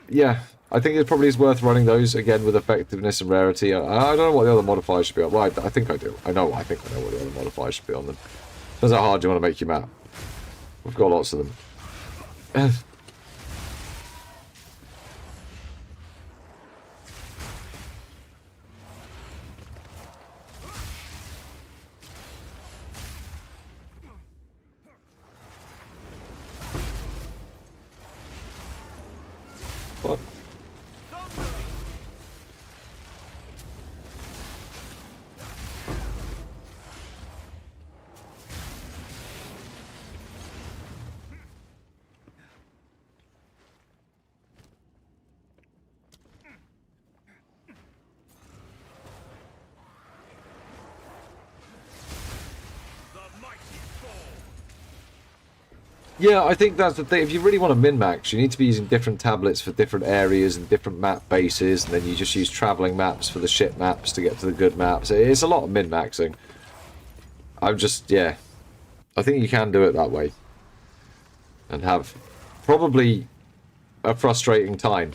Yeah, I think it probably is worth running those again with effectiveness and rarity. I don't know what the other modifiers should be on. Well, I think I do. I think I know what the other modifiers should be on them. Depends how hard you want to make your map. We've got lots of them. What? Yeah, I think that's the thing. If you really want to min-max, you need to be using different tablets for different areas and different map bases, and then you just use traveling maps for the shit maps to get to the good maps. It's a lot of min-maxing. I'm just, yeah. I think you can do it that way. And have probably a frustrating time.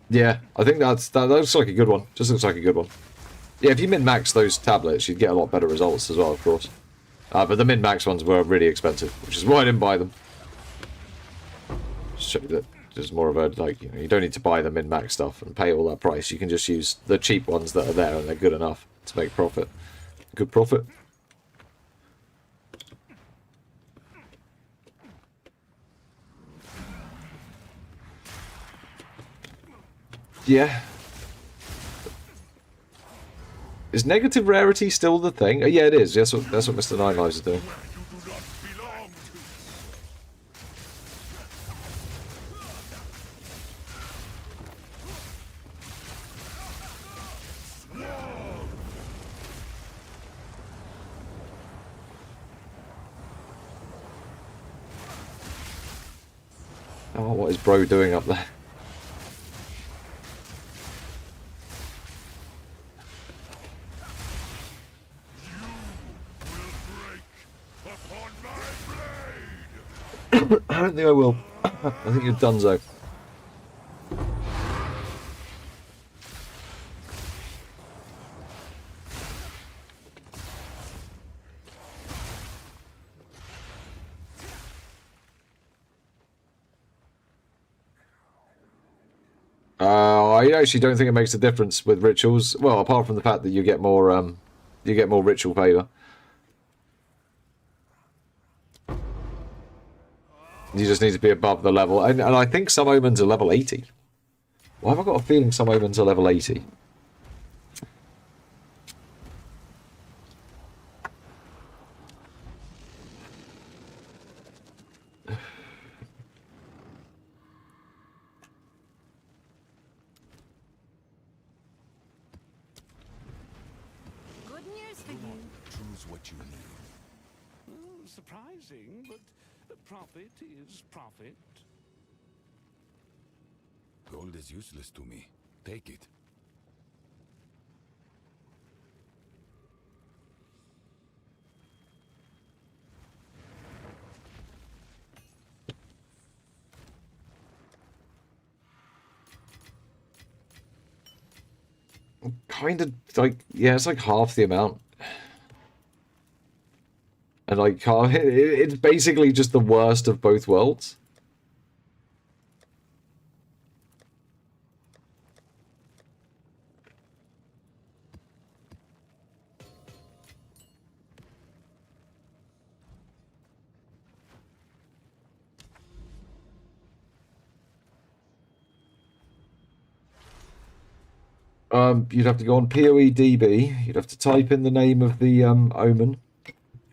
Yeah, I think that looks like a good one. Just looks like a good one. Yeah, if you min-max those tablets, you'd get a lot better results as well, of course. But the min-max ones were really expensive, which is why I didn't buy them. Just show you that there's more of a, like, you know, you don't need to buy the min-max stuff and pay all that price. You can just use the cheap ones that are there and they're good enough to make profit. Good profit. Yeah. Is negative rarity still the thing? Yeah, it is. That's what Mr. Nine Lives is doing. Oh, what is bro doing up there? I don't think I will. I think you're donezo. I actually don't think it makes a difference with rituals. Well, apart from the fact that you get more ritual favor. You just need to be above the level. And I think some omens are level 80. Why have I got a feeling some omens are level 80? Good news for you. Choose what you need. Surprising, but profit is profit. Gold is useless to me. Take it. Kind of like, yeah, it's like half the amount. And like, it's basically just the worst of both worlds. You'd have to go on PoEDB, you'd have to type in the name of the omen,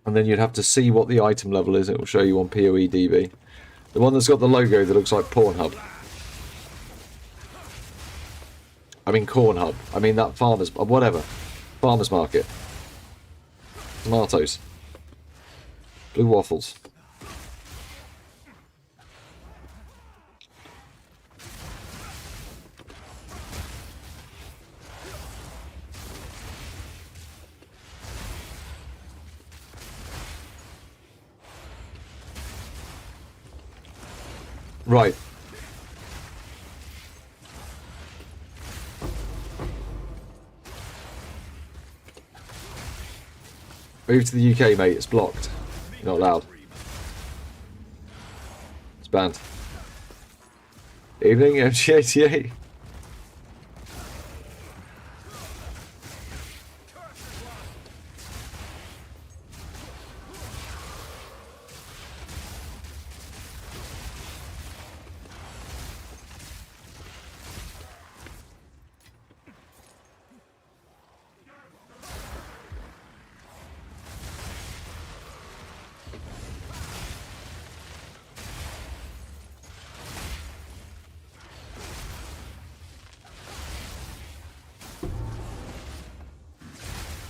and then you'd have to see what the item level is. It will show you on PoEDB. The one that's got the logo that looks like Pornhub. I mean Cornhub. I mean that farmer's... whatever. Farmer's market. Tomatoes. Blue waffles. Right. Move to the UK, mate. It's blocked. You're not allowed. It's banned. Evening, MG88.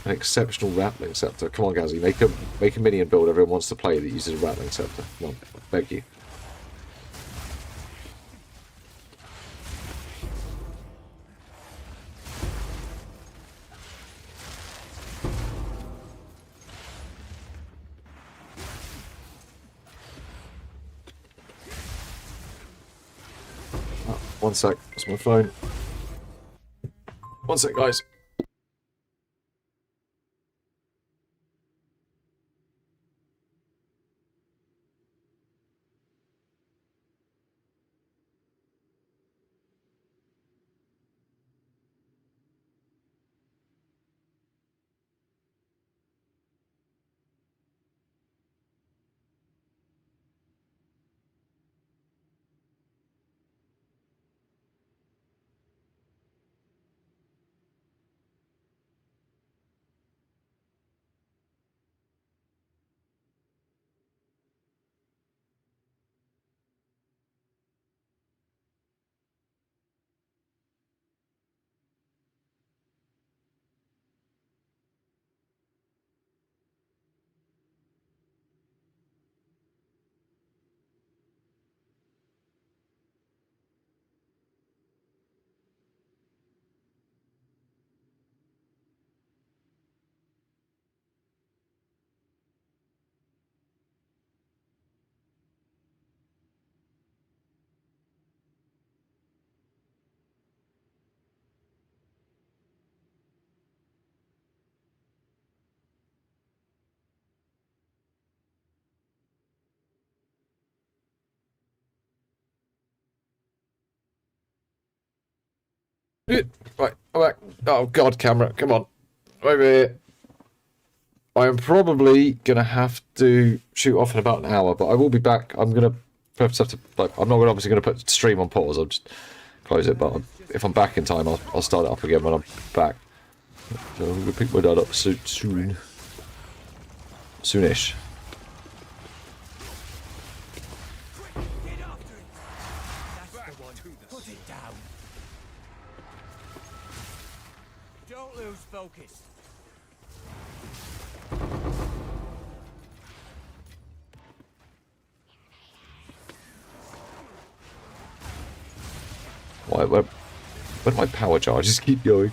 An exceptional rattling scepter. Come on, Gazzy, make a minion build everyone wants to play that uses a rattling scepter. Come on, beg you. Oh, 1 sec, that's my phone. 1 sec, guys. Right, I'm back. Oh god, camera, come on. Over here. I am probably gonna have to shoot off in about an hour, but I will be back. I'm gonna perhaps have to, like, I'm not obviously gonna put stream on pause. I'll just close it. But if I'm back in time, I'll start it up again when I'm back. So I'm gonna pick my dad up soon, soonish. Put it down. Don't lose focus. Where do my power charges keep going?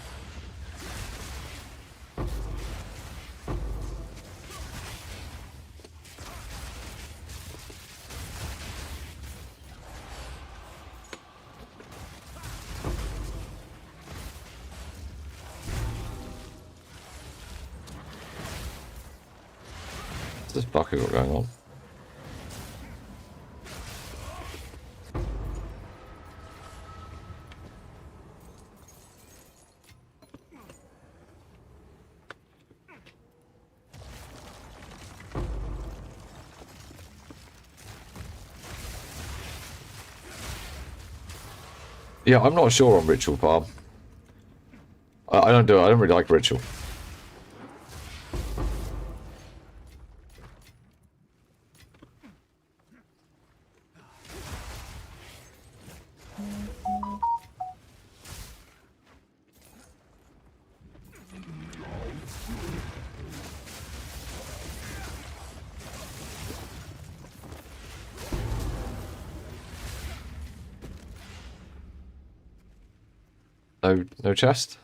What's this bucket got going on? Yeah, I'm not sure on Ritual Farm. I don't do it. I don't really like Ritual. No chest?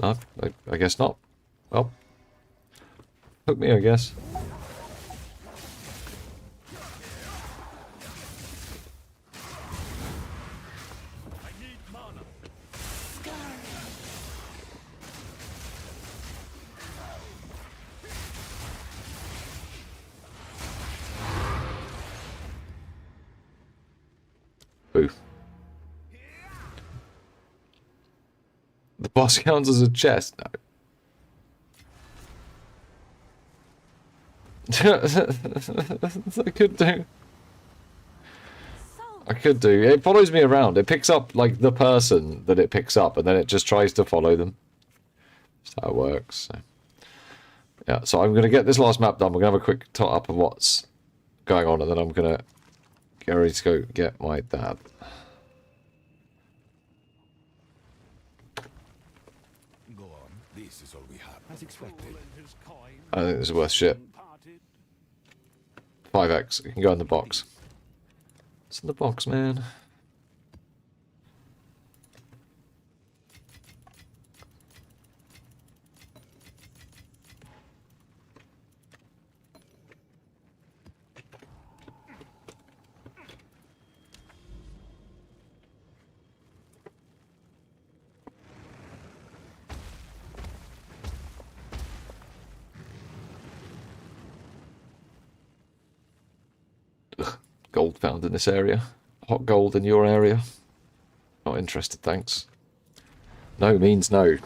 No, I guess not. Well, hook me, I guess. The boss counts as a chest? No. I could do. I could do. It follows me around. It picks up, like, the person that it picks up, and then it just tries to follow them. That's how it works. So. Yeah, so I'm going to get this last map done. We're going to have a quick tot up of what's going on, and then I'm going to get ready to go get my dad. Go on. This is all we have. As expected. I think this is worth shit. 5x. It can go in the box. It's in the box, man. Gold found in this area. Hot gold in your area. Not interested, thanks. No means no.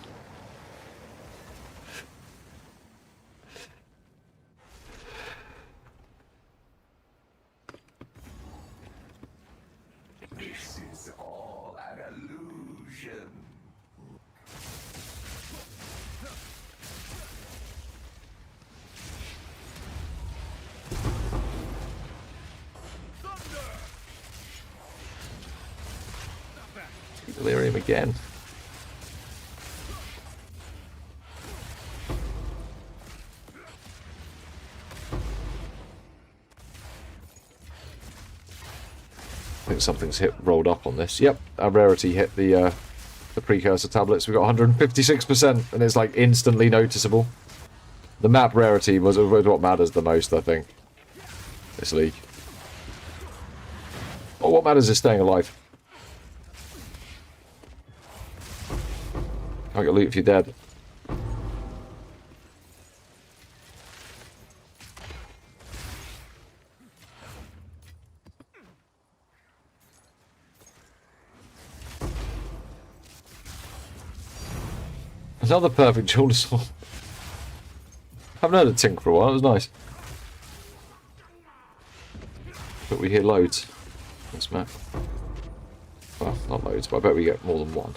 This is all an illusion. Delirium again. I think something's rolled up on this. Yep, our rarity hit the precursor tablets. We got 156%, and it's like instantly noticeable. The map rarity was what matters the most, I think. This league. Oh, what matters is staying alive. Can't get loot if you're dead. Another perfect jewel assault. Haven't heard of Tink for a while, it was nice. But we hear loads. This map. Well, not loads, but I bet we get more than one.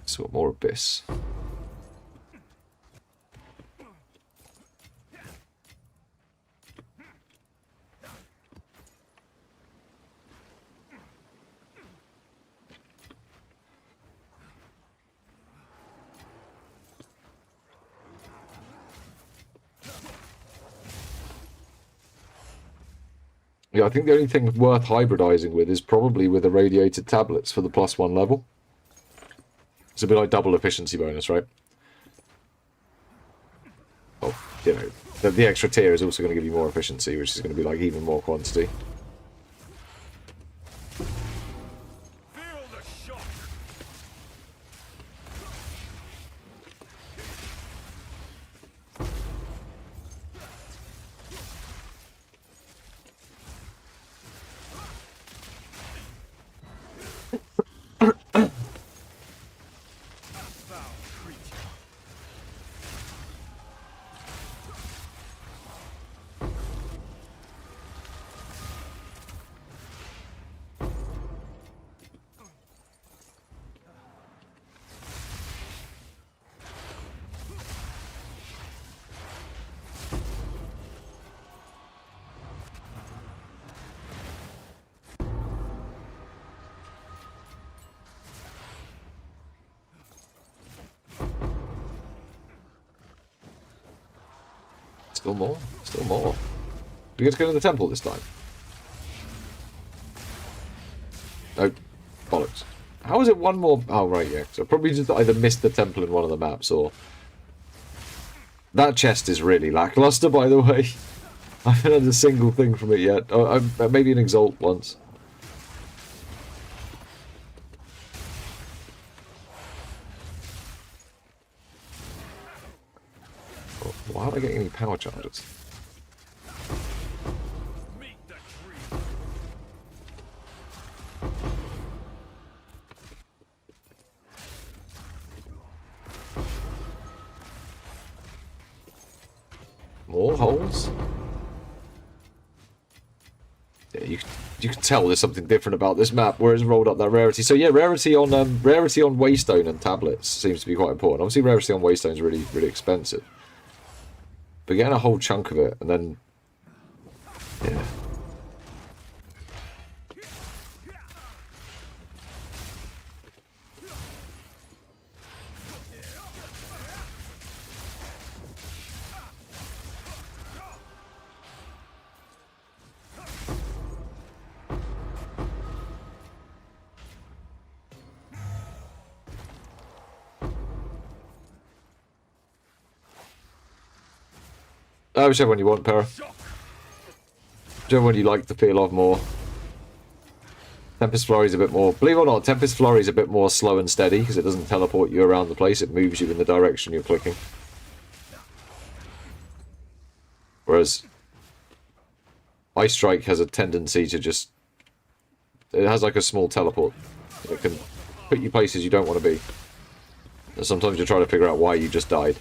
So more abyss. Yeah, I think the only thing worth hybridizing with is probably with irradiated tablets for the +1 level. It's a bit like double efficiency bonus, right? Oh, you know, the extra tier is also going to give you more efficiency, which is going to be like even more quantity. Feel the shock. Still more. Still more. Do we get to go to the temple this time? No. Bollocks. How is it one more? Oh, right, yeah. So I probably just either missed the temple in one of the maps or... That chest is really lackluster, by the way. I haven't had a single thing from it yet. Oh, maybe an exalt once. Oh, why am I getting any power charges? More holes? Yeah, you can tell there's something different about this map where it's rolled up that rarity. So yeah, rarity on Waystone and tablets seems to be quite important. Obviously rarity on Waystone is really expensive. But getting a whole chunk of it and then yeah. Oh, whichever one you want, Para. Whichever one you like the feel of more. Tempest Flurry is a bit more... Believe it or not, Tempest Flurry is a bit more slow and steady because it doesn't teleport you around the place. It moves you in the direction you're clicking. Whereas Ice Strike has a tendency to just... It has like a small teleport. It can put you places you don't want to be. And sometimes you're trying to figure out why you just died.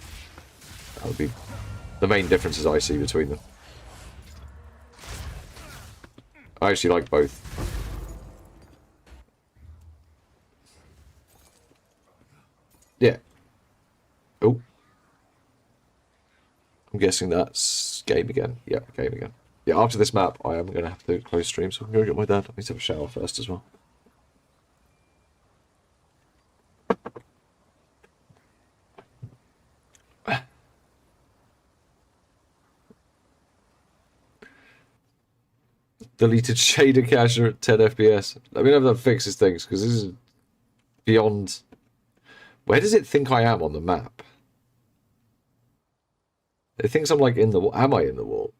That would be... The main differences I see between them. I actually like both. Yeah. Oh. I'm guessing that's game again. Yeah, game again. Yeah, after this map, I am going to have to close stream, so I can go get my dad. I need to have a shower first as well. Deleted shader cacher at 10 FPS. Let me know if that fixes things, because this is beyond... Where does it think I am on the map? It thinks I'm like in the wall. Am I in the wall?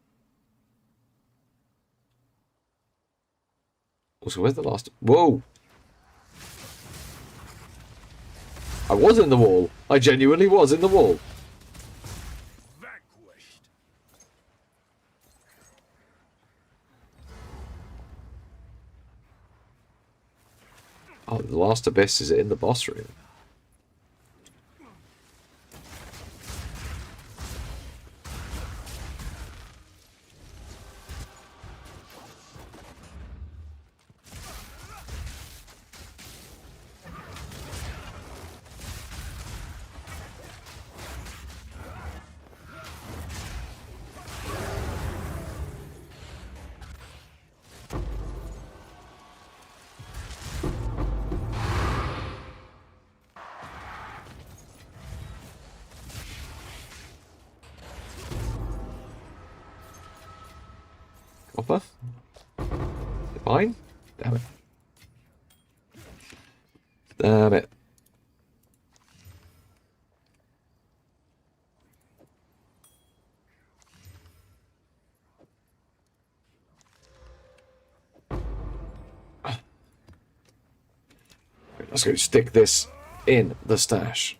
Also, where's the last... Whoa! I was in the wall. I genuinely was in the wall. Oh, the last abyss is in the boss room. Copper? Fine? Damn it. Damn it. Let's go stick this in the stash.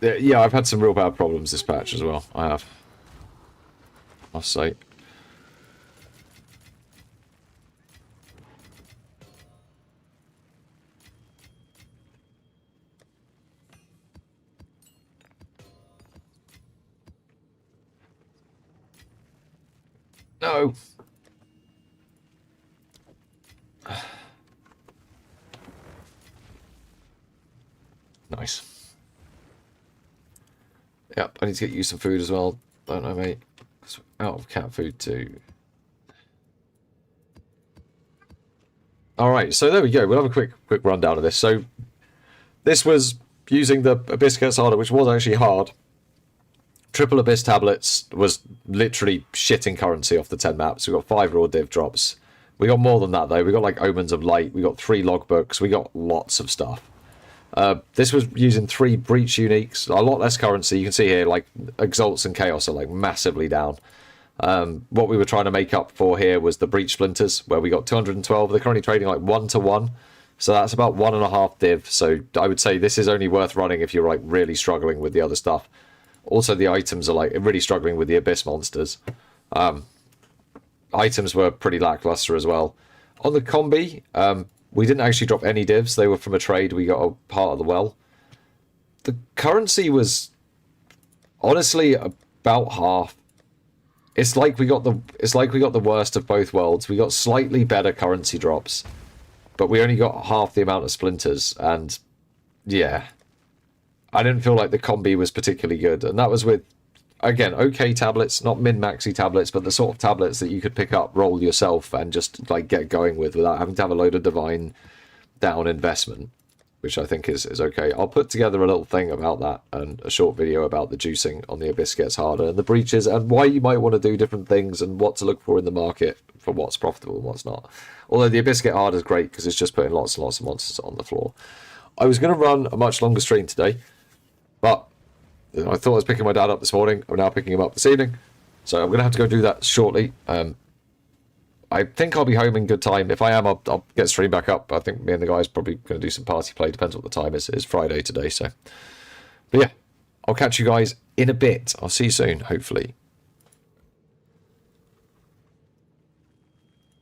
Yeah, I've had some real bad problems this patch as well. I have. I must say. No. Nice. Yep, I need to get you some food as well. Don't know, mate. Out of cat food too. Alright, so there we go. We'll have a quick rundown of this. So, this was using the Abyss Gets Harder, which was actually hard. Triple Abyss tablets was literally shitting currency off the 10 maps. We got 5 raw div drops. We got more than that though. We got like Omens of Light. We got 3 logbooks. We got lots of stuff. This was using 3 breach uniques. A lot less currency. You can see here like Exalts and Chaos are like massively down. What we were trying to make up for here was the breach splinters, where we got 212. They're currently trading like 1-to-1. So that's about 1.5 div. So I would say this is only worth running if you're like really struggling with the other stuff. Also, the items are like really struggling with the Abyss monsters. Items were pretty lackluster as well. On the combi, we didn't actually drop any divs. They were from a trade. We got a part of the well. The currency was honestly about half. It's like we got the worst of both worlds. We got slightly better currency drops, but we only got half the amount of splinters. And yeah, I didn't feel like the combi was particularly good. And that was with, again, okay tablets, not min-maxy tablets, but the sort of tablets that you could pick up, roll yourself, and just like get going with without having to have a load of divine down investment, which I think is okay. I'll put together a little thing about that and a short video about the juicing on the Abyss Gets Harder and the breaches and why you might want to do different things and what to look for in the market for what's profitable and what's not. Although the Abyss Get Harder is great because it's just putting lots and lots of monsters on the floor. I was going to run a much longer stream today, but I thought I was picking my dad up this morning. I'm now picking him up this evening. So I'm going to have to go do that shortly. I think I'll be home in good time. If I am, I'll get stream back up. I think me and the guys probably going to do some party play. Depends what the time is. It's Friday today. So, but yeah, I'll catch you guys in a bit. I'll see you soon, hopefully.